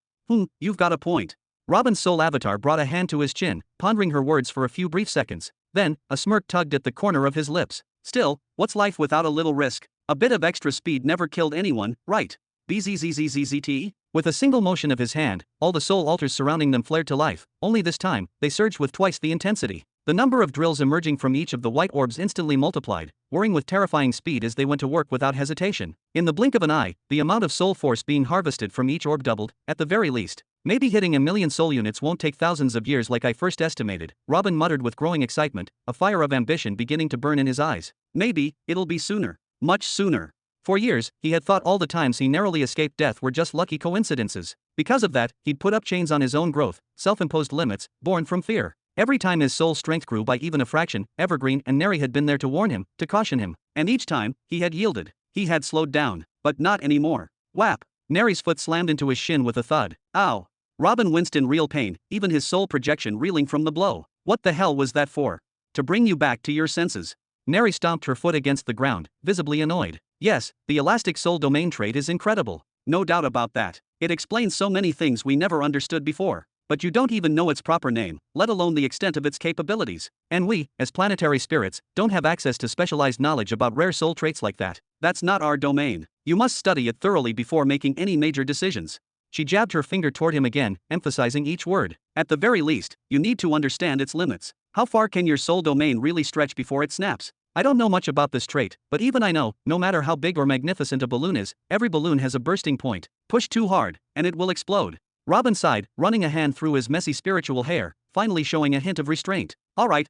Speaker 1: You've got a point. Robin's soul avatar brought a hand to his chin, pondering her words for a few brief seconds. Then, a smirk tugged at the corner of his lips. Still, what's life without a little risk? A bit of extra speed never killed anyone, right? BZZZZZT? With a single motion of his hand, all the soul altars surrounding them flared to life, only this time, they surged with twice the intensity. The number of drills emerging from each of the white orbs instantly multiplied, whirring with terrifying speed as they went to work without hesitation. In the blink of an eye, the amount of soul force being harvested from each orb doubled, at the very least. Maybe hitting 1,000,000 soul units won't take thousands of years like I first estimated, Robin muttered with growing excitement, a fire of ambition beginning to burn in his eyes. Maybe, it'll be sooner. Much sooner. For years, he had thought all the times he narrowly escaped death were just lucky coincidences. Because of that, he'd put up chains on his own growth, self-imposed limits, born from fear. Every time his soul strength grew by even a fraction, Evergreen and Neri had been there to warn him, to caution him. And each time, he had yielded. He had slowed down. But not anymore. Whap! Neri's foot slammed into his shin with a thud. Ow! Robin winced in real pain, even his soul projection reeling from the blow. What the hell was that for? To bring you back to your senses. Neri stomped her foot against the ground, visibly annoyed. Yes, the elastic soul domain trait is incredible. No doubt about that. It explains so many things we never understood before. But you don't even know its proper name, let alone the extent of its capabilities. And we, as planetary spirits, don't have access to specialized knowledge about rare soul traits like that. That's not our domain. You must study it thoroughly before making any major decisions. She jabbed her finger toward him again, emphasizing each word. At the very least, you need to understand its limits. How far can your soul domain really stretch before it snaps? I don't know much about this trait, but even I know, no matter how big or magnificent a balloon is, every balloon has a bursting point. Push too hard, and it will explode. Robin sighed, running a hand through his messy spiritual hair, finally showing a hint of restraint. Alright,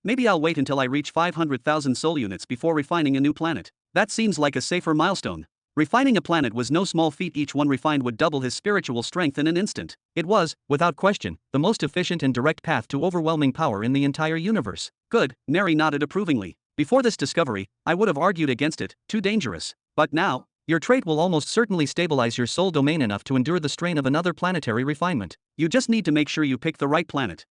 Speaker 1: maybe I'll wait until I reach 500,000 soul units before refining a new planet. That seems like a safer milestone. Refining a planet was no small feat. Each one refined would double his spiritual strength in an instant. It was, without question, the most efficient and direct path to overwhelming power in the entire universe. Good, Neri nodded approvingly. Before this discovery, I would have argued against it, too dangerous. But now, your trait will almost certainly stabilize your soul domain enough to endure the strain of another planetary refinement. You just need to make sure you pick the right planet.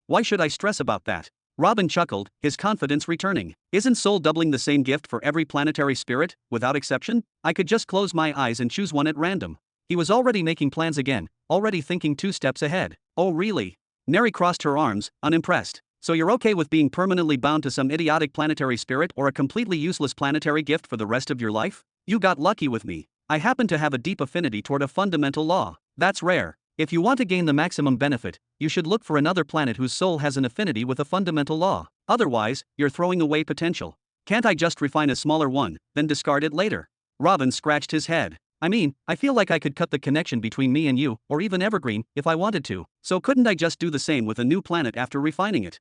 Speaker 1: Why should I stress about that? Robin chuckled, his confidence returning. Isn't soul doubling the same gift for every planetary spirit, without exception? I could just close my eyes and choose one at random. He was already making plans again, already thinking 2 steps ahead. Oh really? Neri crossed her arms, unimpressed. So you're okay with being permanently bound to some idiotic planetary spirit or a completely useless planetary gift for the rest of your life? You got lucky with me. I happen to have a deep affinity toward a fundamental law. That's rare. If you want to gain the maximum benefit, you should look for another planet whose soul has an affinity with a fundamental law. Otherwise, you're throwing away potential. Can't I just refine a smaller one, then discard it later? Robin scratched his head. I mean, I feel like I could cut the connection between me and you, or even Evergreen, if I wanted to. So couldn't I just do the same with a new planet after refining it?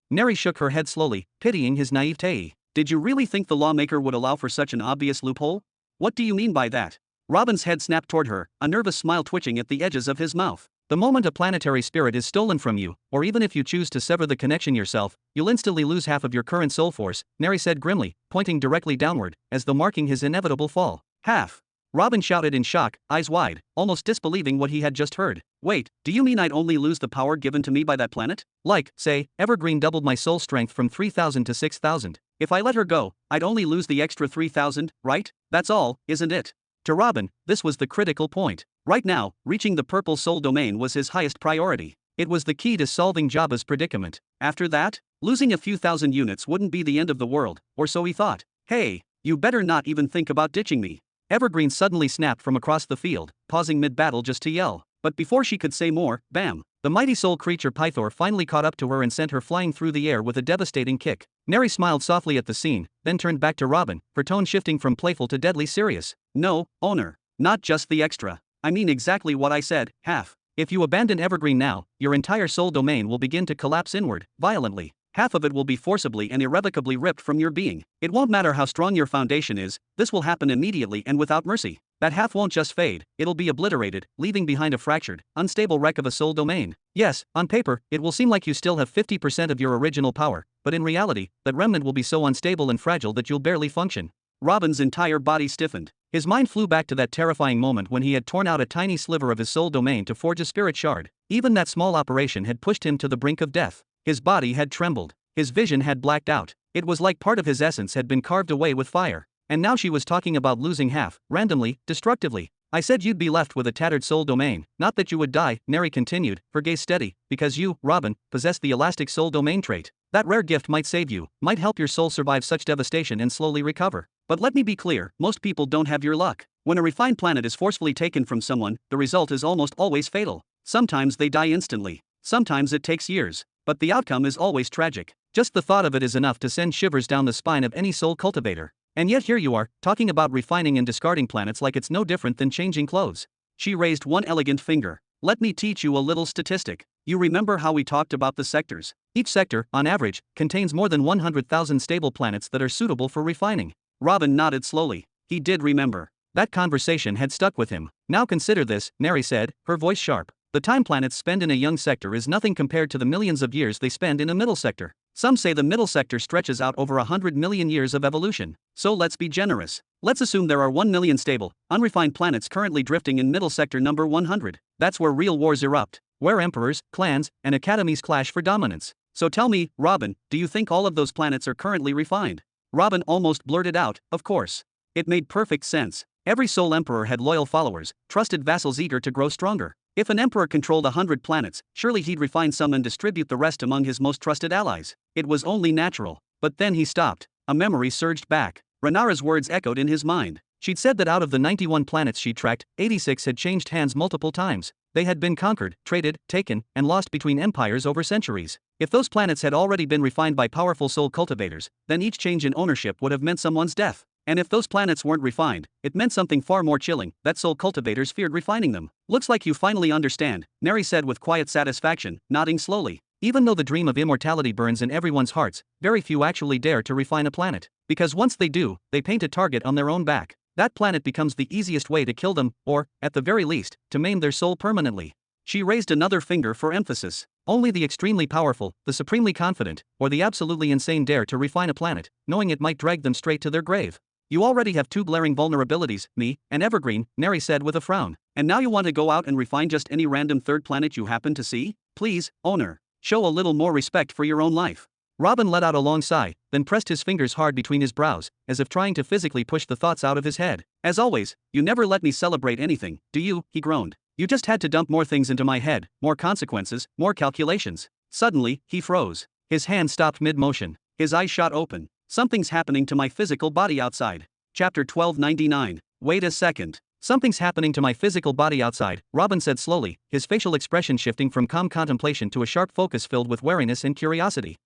Speaker 1: Neri shook her head slowly, pitying his naivete. Did you really think the lawmaker would allow for such an obvious loophole? What do you mean by that? Robin's head snapped toward her, a nervous smile twitching at the edges of his mouth. The moment a planetary spirit is stolen from you, or even if you choose to sever the connection yourself, you'll instantly lose half of your current soul force, Neri said grimly, pointing directly downward, as though marking his inevitable fall. Half. Robin shouted in shock, eyes wide, almost disbelieving what he had just heard. Wait, do you mean I'd only lose the power given to me by that planet? Like, say, Evergreen doubled my soul strength from 3,000 to 6,000. If I let her go, I'd only lose the extra 3,000, right? That's all, isn't it? To Robin, this was the critical point. Right now, reaching the purple soul domain was his highest priority. It was the key to solving Jabba's predicament. After that, losing a few thousand units wouldn't be the end of the world, or so he thought. Hey, you better not even think about ditching me. Evergreen suddenly snapped from across the field, pausing mid-battle just to yell. But before she could say more, bam! The mighty soul creature Pythor finally caught up to her and sent her flying through the air with a devastating kick. Neri smiled softly at the scene, then turned back to Robin, her tone shifting from playful to deadly serious. No, owner. Not just the extra. I mean exactly what I said, half. If you abandon Evergreen now, your entire soul domain will begin to collapse inward, violently. Half of it will be forcibly and irrevocably ripped from your being. It won't matter how strong your foundation is, this will happen immediately and without mercy. That half won't just fade, it'll be obliterated, leaving behind a fractured, unstable wreck of a soul domain. Yes, on paper, it will seem like you still have 50% of your original power, but in reality, that remnant will be so unstable and fragile that you'll barely function. Robin's entire body stiffened. His mind flew back to that terrifying moment when he had torn out a tiny sliver of his soul domain to forge a spirit shard. Even that small operation had pushed him to the brink of death. His body had trembled. His vision had blacked out. It was like part of his essence had been carved away with fire. And now she was talking about losing half, randomly, destructively. I said you'd be left with a tattered soul domain, not that you would die, Neri continued, her gaze steady, because you, Robin, possess the elastic soul domain trait. That rare gift might save you, might help your soul survive such devastation and slowly recover. But let me be clear, most people don't have your luck. When a refined planet is forcefully taken from someone, the result is almost always fatal. Sometimes they die instantly. Sometimes it takes years. But the outcome is always tragic. Just the thought of it is enough to send shivers down the spine of any soul cultivator. And yet here you are, talking about refining and discarding planets like it's no different than changing clothes. She raised one elegant finger. Let me teach you a little statistic. You remember how we talked about the sectors? Each sector, on average, contains more than 100,000 stable planets that are suitable for refining. Robin nodded slowly. He did remember. That conversation had stuck with him. Now consider this, Neri said, her voice sharp. The time planets spend in a young sector is nothing compared to the millions of years they spend in a middle sector. Some say the middle sector stretches out over 100 million years of evolution. So let's be generous. Let's assume there are 1 million stable, unrefined planets currently drifting in middle sector number 100. That's where real wars erupt, where emperors, clans, and academies clash for dominance. So tell me, Robin, do you think all of those planets are currently refined? Robin almost blurted out, of course. It made perfect sense. Every soul emperor had loyal followers, trusted vassals eager to grow stronger. If an emperor controlled 100 planets, surely he'd refine some and distribute the rest among his most trusted allies. It was only natural. But then he stopped. A memory surged back. Renara's words echoed in his mind. She'd said that out of the 91 planets she'd tracked, 86 had changed hands multiple times. They had been conquered, traded, taken, and lost between empires over centuries. If those planets had already been refined by powerful soul cultivators, then each change in ownership would have meant someone's death. And if those planets weren't refined, it meant something far more chilling, that soul cultivators feared refining them. Looks like you finally understand, Neri said with quiet satisfaction, nodding slowly. Even though the dream of immortality burns in everyone's hearts, very few actually dare to refine a planet. Because once they do, they paint a target on their own back. That planet becomes the easiest way to kill them, or, at the very least, to maim their soul permanently. She raised another finger for emphasis. Only the extremely powerful, the supremely confident, or the absolutely insane dare to refine a planet, knowing it might drag them straight to their grave. You already have two glaring vulnerabilities, me and Evergreen, Neri said with a frown. And now you want to go out and refine just any random third planet you happen to see? Please, owner, show a little more respect for your own life. Robin let out a long sigh, then pressed his fingers hard between his brows, as if trying to physically push the thoughts out of his head. As always, you never let me celebrate anything, do you? He groaned. You just had to dump more things into my head, more consequences, more calculations. Suddenly, he froze. His hand stopped mid-motion. His eyes shot open. Something's happening to my physical body outside. Chapter 1299. Wait a second. Something's happening to my physical body outside, Robin said slowly, his facial expression shifting from calm contemplation to a sharp focus filled with wariness and curiosity.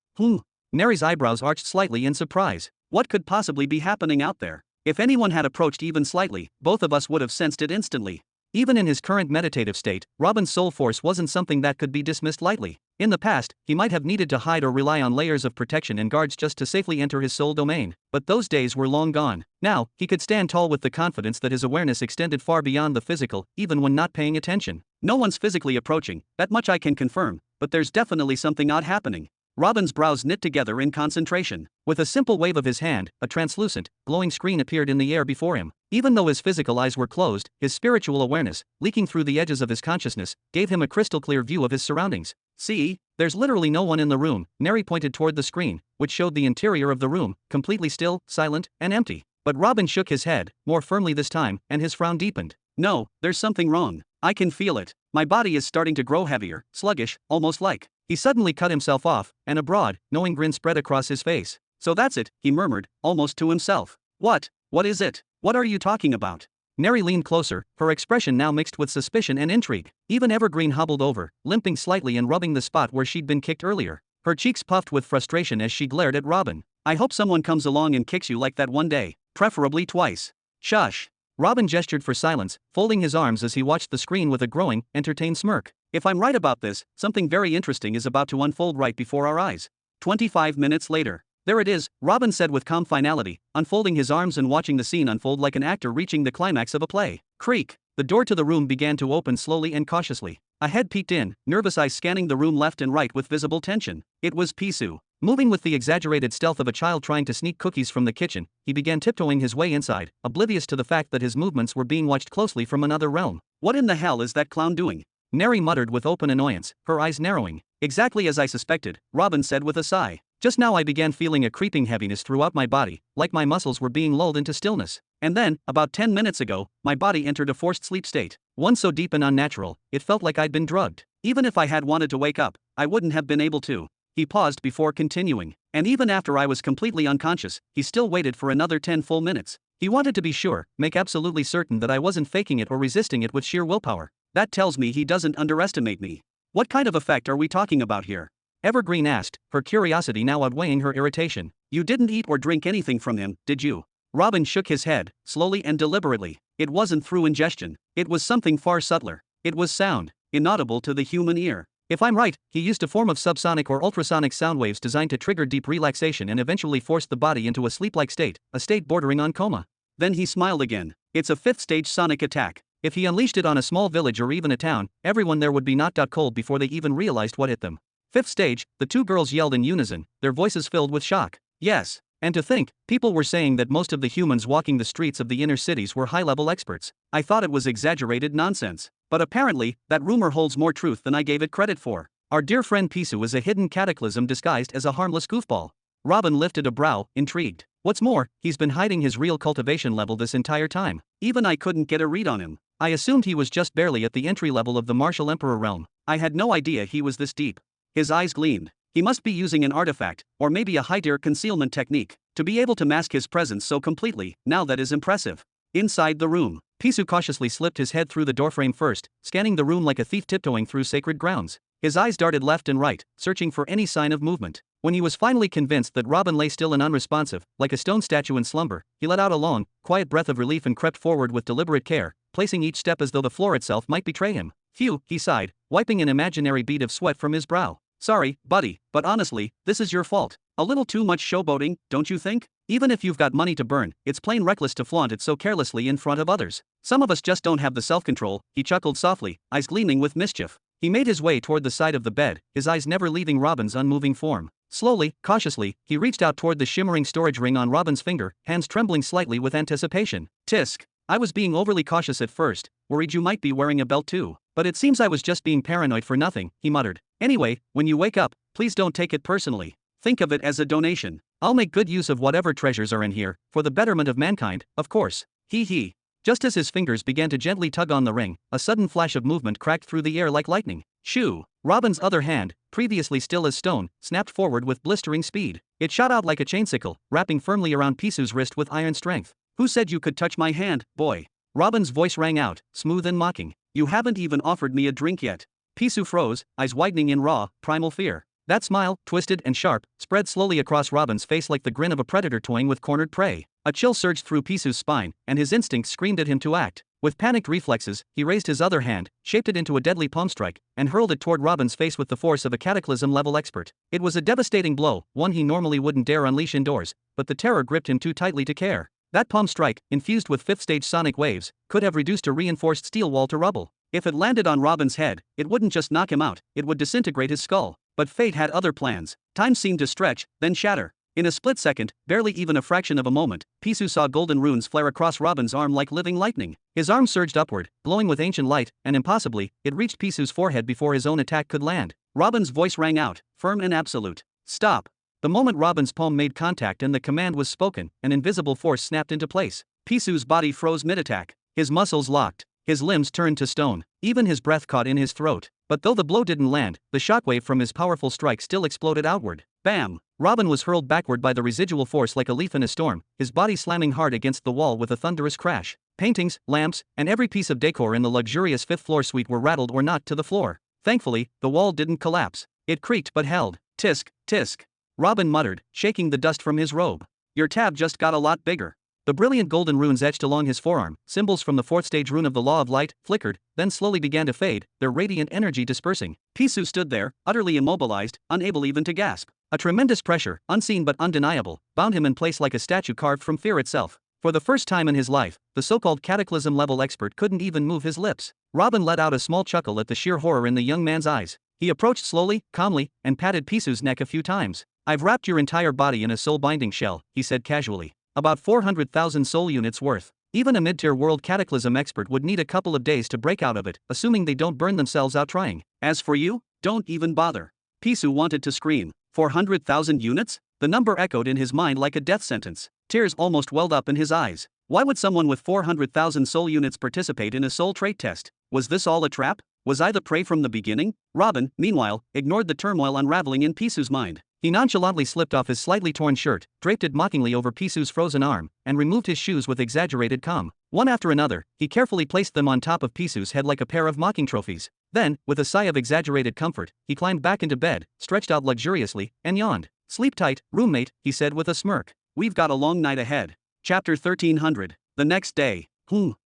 Speaker 1: Neri's eyebrows arched slightly in surprise. What could possibly be happening out there? If anyone had approached even slightly, both of us would have sensed it instantly. Even in his current meditative state, Robin's soul force wasn't something that could be dismissed lightly. In the past, he might have needed to hide or rely on layers of protection and guards just to safely enter his soul domain, but those days were long gone. Now, he could stand tall with the confidence that his awareness extended far beyond the physical, even when not paying attention. No one's physically approaching, that much I can confirm, but there's definitely something odd happening. Robin's brows knit together in concentration. With a simple wave of his hand, a translucent, glowing screen appeared in the air before him. Even though his physical eyes were closed, his spiritual awareness, leaking through the edges of his consciousness, gave him a crystal-clear view of his surroundings. See, there's literally no one in the room. Neri pointed toward the screen, which showed the interior of the room, completely still, silent, and empty. But Robin shook his head, more firmly this time, and his frown deepened. No, there's something wrong. I can feel it. My body is starting to grow heavier, sluggish, almost like. He suddenly cut himself off, and a broad, knowing grin spread across his face. So that's it, he murmured, almost to himself. What? What is it? What are you talking about? Neri leaned closer, her expression now mixed with suspicion and intrigue. Even Evergreen hobbled over, limping slightly and rubbing the spot where she'd been kicked earlier. Her cheeks puffed with frustration as she glared at Robin. I hope someone comes along and kicks you like that one day, preferably twice. Shush. Robin gestured for silence, folding his arms as he watched the screen with a growing, entertained smirk. If I'm right about this, something very interesting is about to unfold right before our eyes. 25 minutes later. There it is, Robin said with calm finality, unfolding his arms and watching the scene unfold like an actor reaching the climax of a play. Creak. The door to the room began to open slowly and cautiously. A head peeked in, nervous eyes scanning the room left and right with visible tension. It was Pisu. Moving with the exaggerated stealth of a child trying to sneak cookies from the kitchen, he began tiptoeing his way inside, oblivious to the fact that his movements were being watched closely from another realm. What in the hell is that clown doing? Neri muttered with open annoyance, her eyes narrowing. Exactly as I suspected, Robin said with a sigh. Just now I began feeling a creeping heaviness throughout my body, like my muscles were being lulled into stillness. And then, about 10 minutes ago, my body entered a forced sleep state. One so deep and unnatural, it felt like I'd been drugged. Even if I had wanted to wake up, I wouldn't have been able to. He paused before continuing. And even after I was completely unconscious, he still waited for another 10 full minutes. He wanted to be sure, make absolutely certain that I wasn't faking it or resisting it with sheer willpower. That tells me he doesn't underestimate me. What kind of effect are we talking about here? Evergreen asked, her curiosity now outweighing her irritation. You didn't eat or drink anything from him, did you? Robin shook his head, slowly and deliberately. It wasn't through ingestion. It was something far subtler. It was sound, inaudible to the human ear. If I'm right, he used a form of subsonic or ultrasonic sound waves designed to trigger deep relaxation and eventually force the body into a sleep-like state, a state bordering on coma. Then he smiled again. It's a fifth-stage sonic attack. If he unleashed it on a small village or even a town, everyone there would be knocked out cold before they even realized what hit them. Fifth stage, the two girls yelled in unison, their voices filled with shock. Yes. And to think, people were saying that most of the humans walking the streets of the inner cities were high-level experts. I thought it was exaggerated nonsense. But apparently, that rumor holds more truth than I gave it credit for. Our dear friend Pisu is a hidden cataclysm disguised as a harmless goofball. Robin lifted a brow, intrigued. What's more, he's been hiding his real cultivation level this entire time. Even I couldn't get a read on him. I assumed he was just barely at the entry level of the martial emperor realm. I had no idea he was this deep. His eyes gleamed. He must be using an artifact, or maybe a high-tier concealment technique, to be able to mask his presence so completely. Now that is impressive. Inside the room, Pisu cautiously slipped his head through the doorframe first, scanning the room like a thief tiptoeing through sacred grounds. His eyes darted left and right, searching for any sign of movement. When he was finally convinced that Robin lay still and unresponsive, like a stone statue in slumber, he let out a long, quiet breath of relief and crept forward with deliberate care, placing each step as though the floor itself might betray him. Phew, he sighed, wiping an imaginary bead of sweat from his brow. Sorry, buddy, but honestly, this is your fault. A little too much showboating, don't you think? Even if you've got money to burn, it's plain reckless to flaunt it so carelessly in front of others. Some of us just don't have the self-control, he chuckled softly, eyes gleaming with mischief. He made his way toward the side of the bed, his eyes never leaving Robin's unmoving form. Slowly, cautiously, he reached out toward the shimmering storage ring on Robin's finger, hands trembling slightly with anticipation. Tisk. I was being overly cautious at first, worried you might be wearing a belt too. But it seems I was just being paranoid for nothing, he muttered. Anyway, when you wake up, please don't take it personally. Think of it as a donation. I'll make good use of whatever treasures are in here, for the betterment of mankind, of course. Hee. Just as his fingers began to gently tug on the ring, a sudden flash of movement cracked through the air like lightning. Shoo! Robin's other hand, previously still as stone, snapped forward with blistering speed. It shot out like a chainsicle, wrapping firmly around Pisu's wrist with iron strength. Who said you could touch my hand, boy? Robin's voice rang out, smooth and mocking. You haven't even offered me a drink yet. Pisu froze, eyes widening in raw, primal fear. That smile, twisted and sharp, spread slowly across Robin's face like the grin of a predator toying with cornered prey. A chill surged through Pisu's spine, and his instincts screamed at him to act. With panicked reflexes, he raised his other hand, shaped it into a deadly palm strike, and hurled it toward Robin's face with the force of a cataclysm-level expert. It was a devastating blow, one he normally wouldn't dare unleash indoors, but the terror gripped him too tightly to care. That palm strike, infused with fifth-stage sonic waves, could have reduced a reinforced steel wall to rubble. If it landed on Robin's head, it wouldn't just knock him out, it would disintegrate his skull. But fate had other plans. Time seemed to stretch, then shatter. In a split second, barely even a fraction of a moment, Pisu saw golden runes flare across Robin's arm like living lightning. His arm surged upward, glowing with ancient light, and impossibly, it reached Pisu's forehead before his own attack could land. Robin's voice rang out, firm and absolute. Stop. The moment Robin's palm made contact and the command was spoken, an invisible force snapped into place. Pisu's body froze mid-attack. His muscles locked. His limbs turned to stone. Even his breath caught in his throat. But though the blow didn't land, the shockwave from his powerful strike still exploded outward. Bam! Robin was hurled backward by the residual force like a leaf in a storm, his body slamming hard against the wall with a thunderous crash. Paintings, lamps, and every piece of decor in the luxurious fifth-floor suite were rattled or knocked to the floor. Thankfully, the wall didn't collapse. It creaked but held. Tisk, tisk. Robin muttered, shaking the dust from his robe. Your tab just got a lot bigger. The brilliant golden runes etched along his forearm, symbols from the fourth stage rune of the Law of Light, flickered, then slowly began to fade, their radiant energy dispersing. Pisu stood there, utterly immobilized, unable even to gasp. A tremendous pressure, unseen but undeniable, bound him in place like a statue carved from fear itself. For the first time in his life, the so-called cataclysm-level expert couldn't even move his lips. Robin let out a small chuckle at the sheer horror in the young man's eyes. He approached slowly, calmly, and patted Pisu's neck a few times. I've wrapped your entire body in a soul-binding shell, he said casually. About 400,000 soul units worth. Even a mid-tier world cataclysm expert would need a couple of days to break out of it, assuming they don't burn themselves out trying. As for you, don't even bother. Pisu wanted to scream. 400,000 units? The number echoed in his mind like a death sentence. Tears almost welled up in his eyes. Why would someone with 400,000 soul units participate in a soul trait test? Was this all a trap? Was I the prey from the beginning? Robin, meanwhile, ignored the turmoil unraveling in Pisu's mind. He nonchalantly slipped off his slightly torn shirt, draped it mockingly over Pisu's frozen arm, and removed his shoes with exaggerated calm. One after another, he carefully placed them on top of Pisu's head like a pair of mocking trophies. Then, with a sigh of exaggerated comfort, he climbed back into bed, stretched out luxuriously, and yawned. Sleep tight, roommate, he said with a smirk. We've got a long night ahead. Chapter 1300. The next day.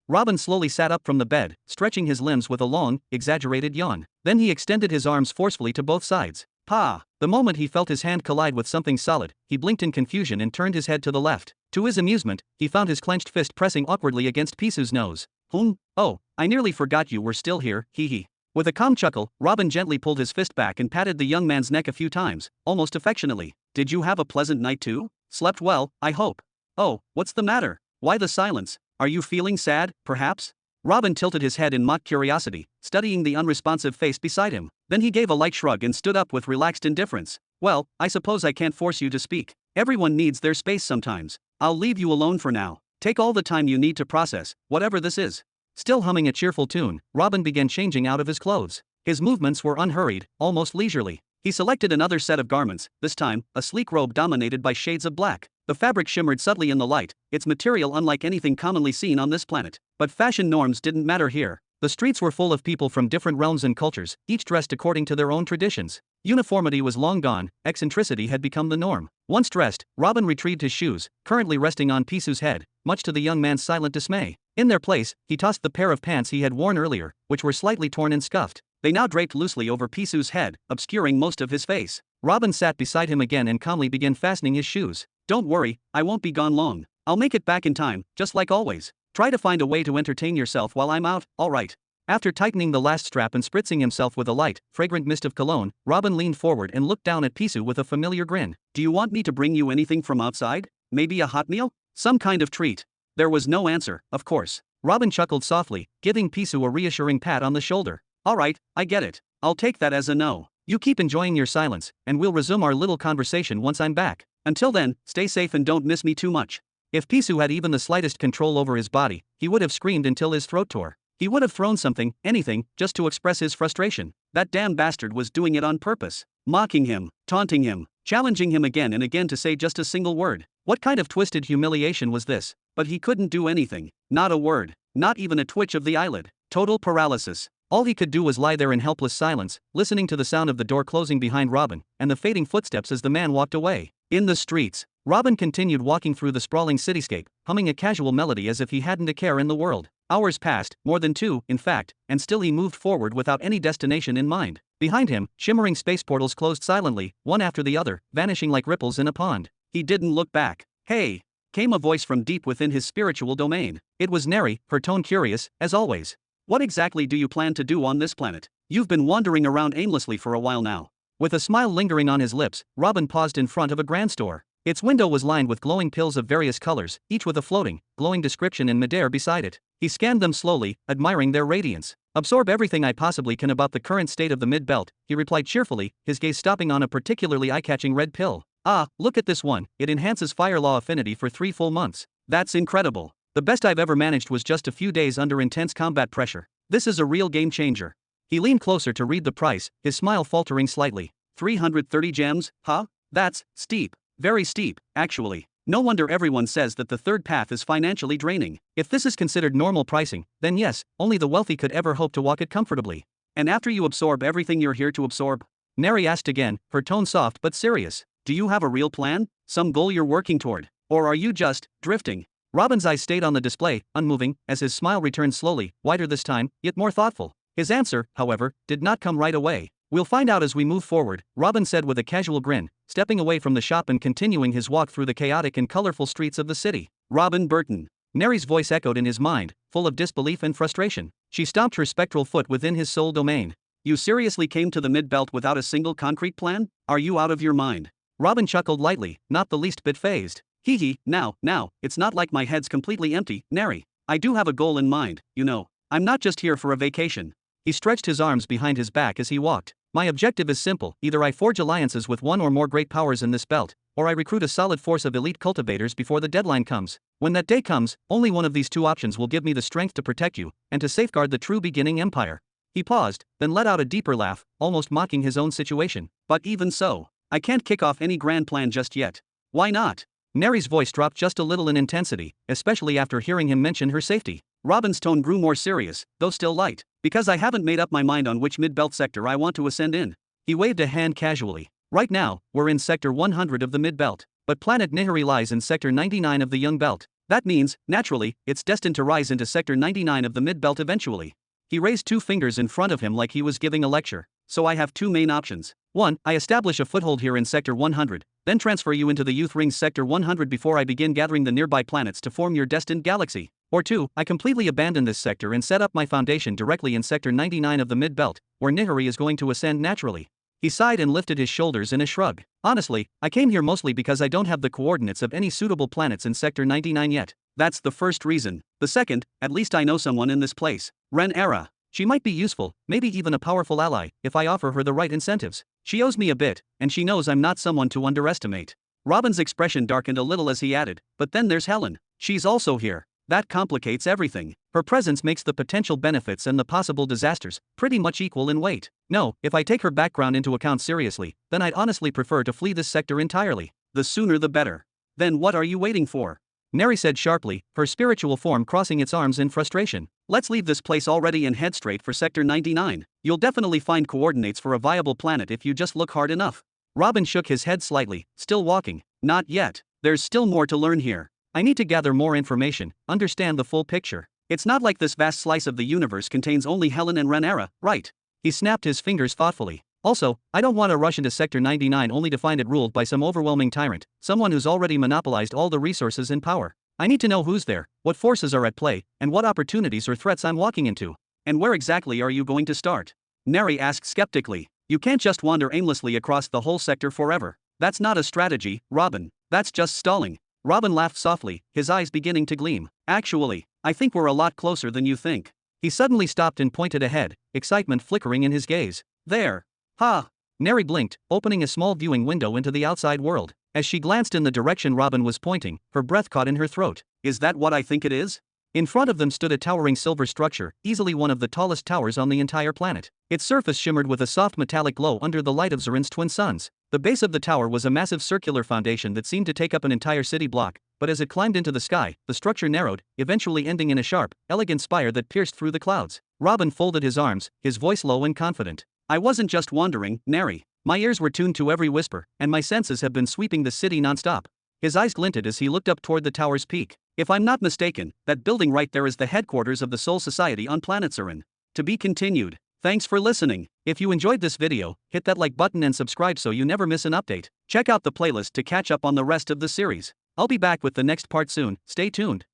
Speaker 1: Robin slowly sat up from the bed, stretching his limbs with a long, exaggerated yawn. Then he extended his arms forcefully to both sides. Pa! The moment he felt his hand collide with something solid, he blinked in confusion and turned his head to the left. To his amusement, he found his clenched fist pressing awkwardly against Pisu's nose. Oh, I nearly forgot you were still here, hee. With a calm chuckle, Robin gently pulled his fist back and patted the young man's neck a few times, almost affectionately. Did you have a pleasant night too? Slept well, I hope. Oh, what's the matter? Why the silence? Are you feeling sad, perhaps? Robin tilted his head in mock curiosity, studying the unresponsive face beside him. Then he gave a light shrug and stood up with relaxed indifference. Well, I suppose I can't force you to speak. Everyone needs their space sometimes. I'll leave you alone for now. Take all the time you need to process, whatever this is. Still humming a cheerful tune, Robin began changing out of his clothes. His movements were unhurried, almost leisurely. He selected another set of garments, this time, a sleek robe dominated by shades of black. The fabric shimmered subtly in the light, its material unlike anything commonly seen on this planet. But fashion norms didn't matter here. The streets were full of people from different realms and cultures, each dressed according to their own traditions. Uniformity was long gone, eccentricity had become the norm. Once dressed, Robin retrieved his shoes, currently resting on Pisu's head, much to the young man's silent dismay. In their place, he tossed the pair of pants he had worn earlier, which were slightly torn and scuffed. They now draped loosely over Pisu's head, obscuring most of his face. Robin sat beside him again and calmly began fastening his shoes. Don't worry, I won't be gone long. I'll make it back in time, just like always. Try to find a way to entertain yourself while I'm out, alright. After tightening the last strap and spritzing himself with a light, fragrant mist of cologne, Robin leaned forward and looked down at Pisu with a familiar grin. Do you want me to bring you anything from outside? Maybe a hot meal? Some kind of treat? There was no answer, of course. Robin chuckled softly, giving Pisu a reassuring pat on the shoulder. Alright, I get it. I'll take that as a no. You keep enjoying your silence, and we'll resume our little conversation once I'm back. Until then, stay safe and don't miss me too much. If Pisu had even the slightest control over his body, he would have screamed until his throat tore. He would have thrown something, anything, just to express his frustration. That damn bastard was doing it on purpose. Mocking him, taunting him, challenging him again and again to say just a single word. What kind of twisted humiliation was this? But he couldn't do anything. Not a word. Not even a twitch of the eyelid. Total paralysis. All he could do was lie there in helpless silence, listening to the sound of the door closing behind Robin, and the fading footsteps as the man walked away. In the streets, Robin continued walking through the sprawling cityscape, humming a casual melody as if he hadn't a care in the world. Hours passed, more than 2, in fact, and still he moved forward without any destination in mind. Behind him, shimmering space portals closed silently, one after the other, vanishing like ripples in a pond. He didn't look back. Hey! Came a voice from deep within his spiritual domain. It was Neri, her tone curious, as always. What exactly do you plan to do on this planet? You've been wandering around aimlessly for a while now. With a smile lingering on his lips, Robin paused in front of a grand store. Its window was lined with glowing pills of various colors, each with a floating, glowing description in midair beside it. He scanned them slowly, admiring their radiance. Absorb everything I possibly can about the current state of the mid-belt, he replied cheerfully, his gaze stopping on a particularly eye-catching red pill. Ah, look at this one, it enhances fire law affinity for 3 full months. That's incredible. The best I've ever managed was just a few days under intense combat pressure. This is a real game changer. He leaned closer to read the price, his smile faltering slightly. 330 gems, huh? That's steep. Very steep, actually. No wonder everyone says that the third path is financially draining. If this is considered normal pricing, then yes, only the wealthy could ever hope to walk it comfortably. And after you absorb everything you're here to absorb? Neri asked again, her tone soft but serious. Do you have a real plan? Some goal you're working toward? Or are you just drifting? Robin's eyes stayed on the display, unmoving, as his smile returned slowly, wider this time, yet more thoughtful. His answer, however, did not come right away. We'll find out as we move forward, Robin said with a casual grin, stepping away from the shop and continuing his walk through the chaotic and colorful streets of the city. Robin Burton. Neri's voice echoed in his mind, full of disbelief and frustration. She stomped her spectral foot within his soul domain. You seriously came to the mid-belt without a single concrete plan? Are you out of your mind? Robin chuckled lightly, not the least bit fazed. Hee hee, now, it's not like my head's completely empty, Neri. I do have a goal in mind, you know. I'm not just here for a vacation. He stretched his arms behind his back as he walked. My objective is simple, either I forge alliances with one or more great powers in this belt, or I recruit a solid force of elite cultivators before the deadline comes. When that day comes, only one of these two options will give me the strength to protect you, and to safeguard the true beginning empire. He paused, then let out a deeper laugh, almost mocking his own situation. But even so, I can't kick off any grand plan just yet. Why not? Neri's voice dropped just a little in intensity, especially after hearing him mention her safety. Robin's tone grew more serious, though still light. Because I haven't made up my mind on which mid-belt sector I want to ascend in. He waved a hand casually. Right now, we're in sector 100 of the mid-belt, but planet Nihiri lies in sector 99 of the young belt. That means, naturally, it's destined to rise into sector 99 of the mid-belt eventually. He raised two fingers in front of him like he was giving a lecture. So I have two main options. One, I establish a foothold here in sector 100, then transfer you into the Youth Rings sector 100 before I begin gathering the nearby planets to form your destined galaxy. Or two, I completely abandon this sector and set up my foundation directly in sector 99 of the mid-belt, where Nihiri is going to ascend naturally. He sighed and lifted his shoulders in a shrug. Honestly, I came here mostly because I don't have the coordinates of any suitable planets in sector 99 yet. That's the first reason. The second, at least I know someone in this place. Renera. She might be useful, maybe even a powerful ally, if I offer her the right incentives. She owes me a bit, and she knows I'm not someone to underestimate. Robin's expression darkened a little as he added, but then there's Helen. She's also here. That complicates everything. Her presence makes the potential benefits and the possible disasters pretty much equal in weight. No, if I take her background into account seriously, then I'd honestly prefer to flee this sector entirely. The sooner the better. Then what are you waiting for? Neri said sharply, her spiritual form crossing its arms in frustration. Let's leave this place already and head straight for sector 99. You'll definitely find coordinates for a viable planet if you just look hard enough. Robin shook his head slightly, still walking. Not yet. There's still more to learn here. I need to gather more information, understand the full picture. It's not like this vast slice of the universe contains only Helen and Renera, right? He snapped his fingers thoughtfully. Also, I don't want to rush into Sector 99 only to find it ruled by some overwhelming tyrant, someone who's already monopolized all the resources and power. I need to know who's there, what forces are at play, and what opportunities or threats I'm walking into. And where exactly are you going to start? Neri asked skeptically. You can't just wander aimlessly across the whole sector forever. That's not a strategy, Robin. That's just stalling. Robin laughed softly, his eyes beginning to gleam. Actually, I think we're a lot closer than you think. He suddenly stopped and pointed ahead, excitement flickering in his gaze. There. Ha! Neri blinked, opening a small viewing window into the outside world. As she glanced in the direction Robin was pointing, her breath caught in her throat. Is that what I think it is? In front of them stood a towering silver structure, easily one of the tallest towers on the entire planet. Its surface shimmered with a soft metallic glow under the light of Zarin's twin suns. The base of the tower was a massive circular foundation that seemed to take up an entire city block, but as it climbed into the sky, the structure narrowed, eventually ending in a sharp, elegant spire that pierced through the clouds. Robin folded his arms, his voice low and confident. I wasn't just wandering, Neri. My ears were tuned to every whisper, and my senses have been sweeping the city nonstop. His eyes glinted as he looked up toward the tower's peak. If I'm not mistaken, that building right there is the headquarters of the Soul Society on planet Zarin. To be continued. Thanks for listening. If you enjoyed this video, hit that like button and subscribe so you never miss an update. Check out the playlist to catch up on the rest of the series. I'll be back with the next part soon, stay tuned.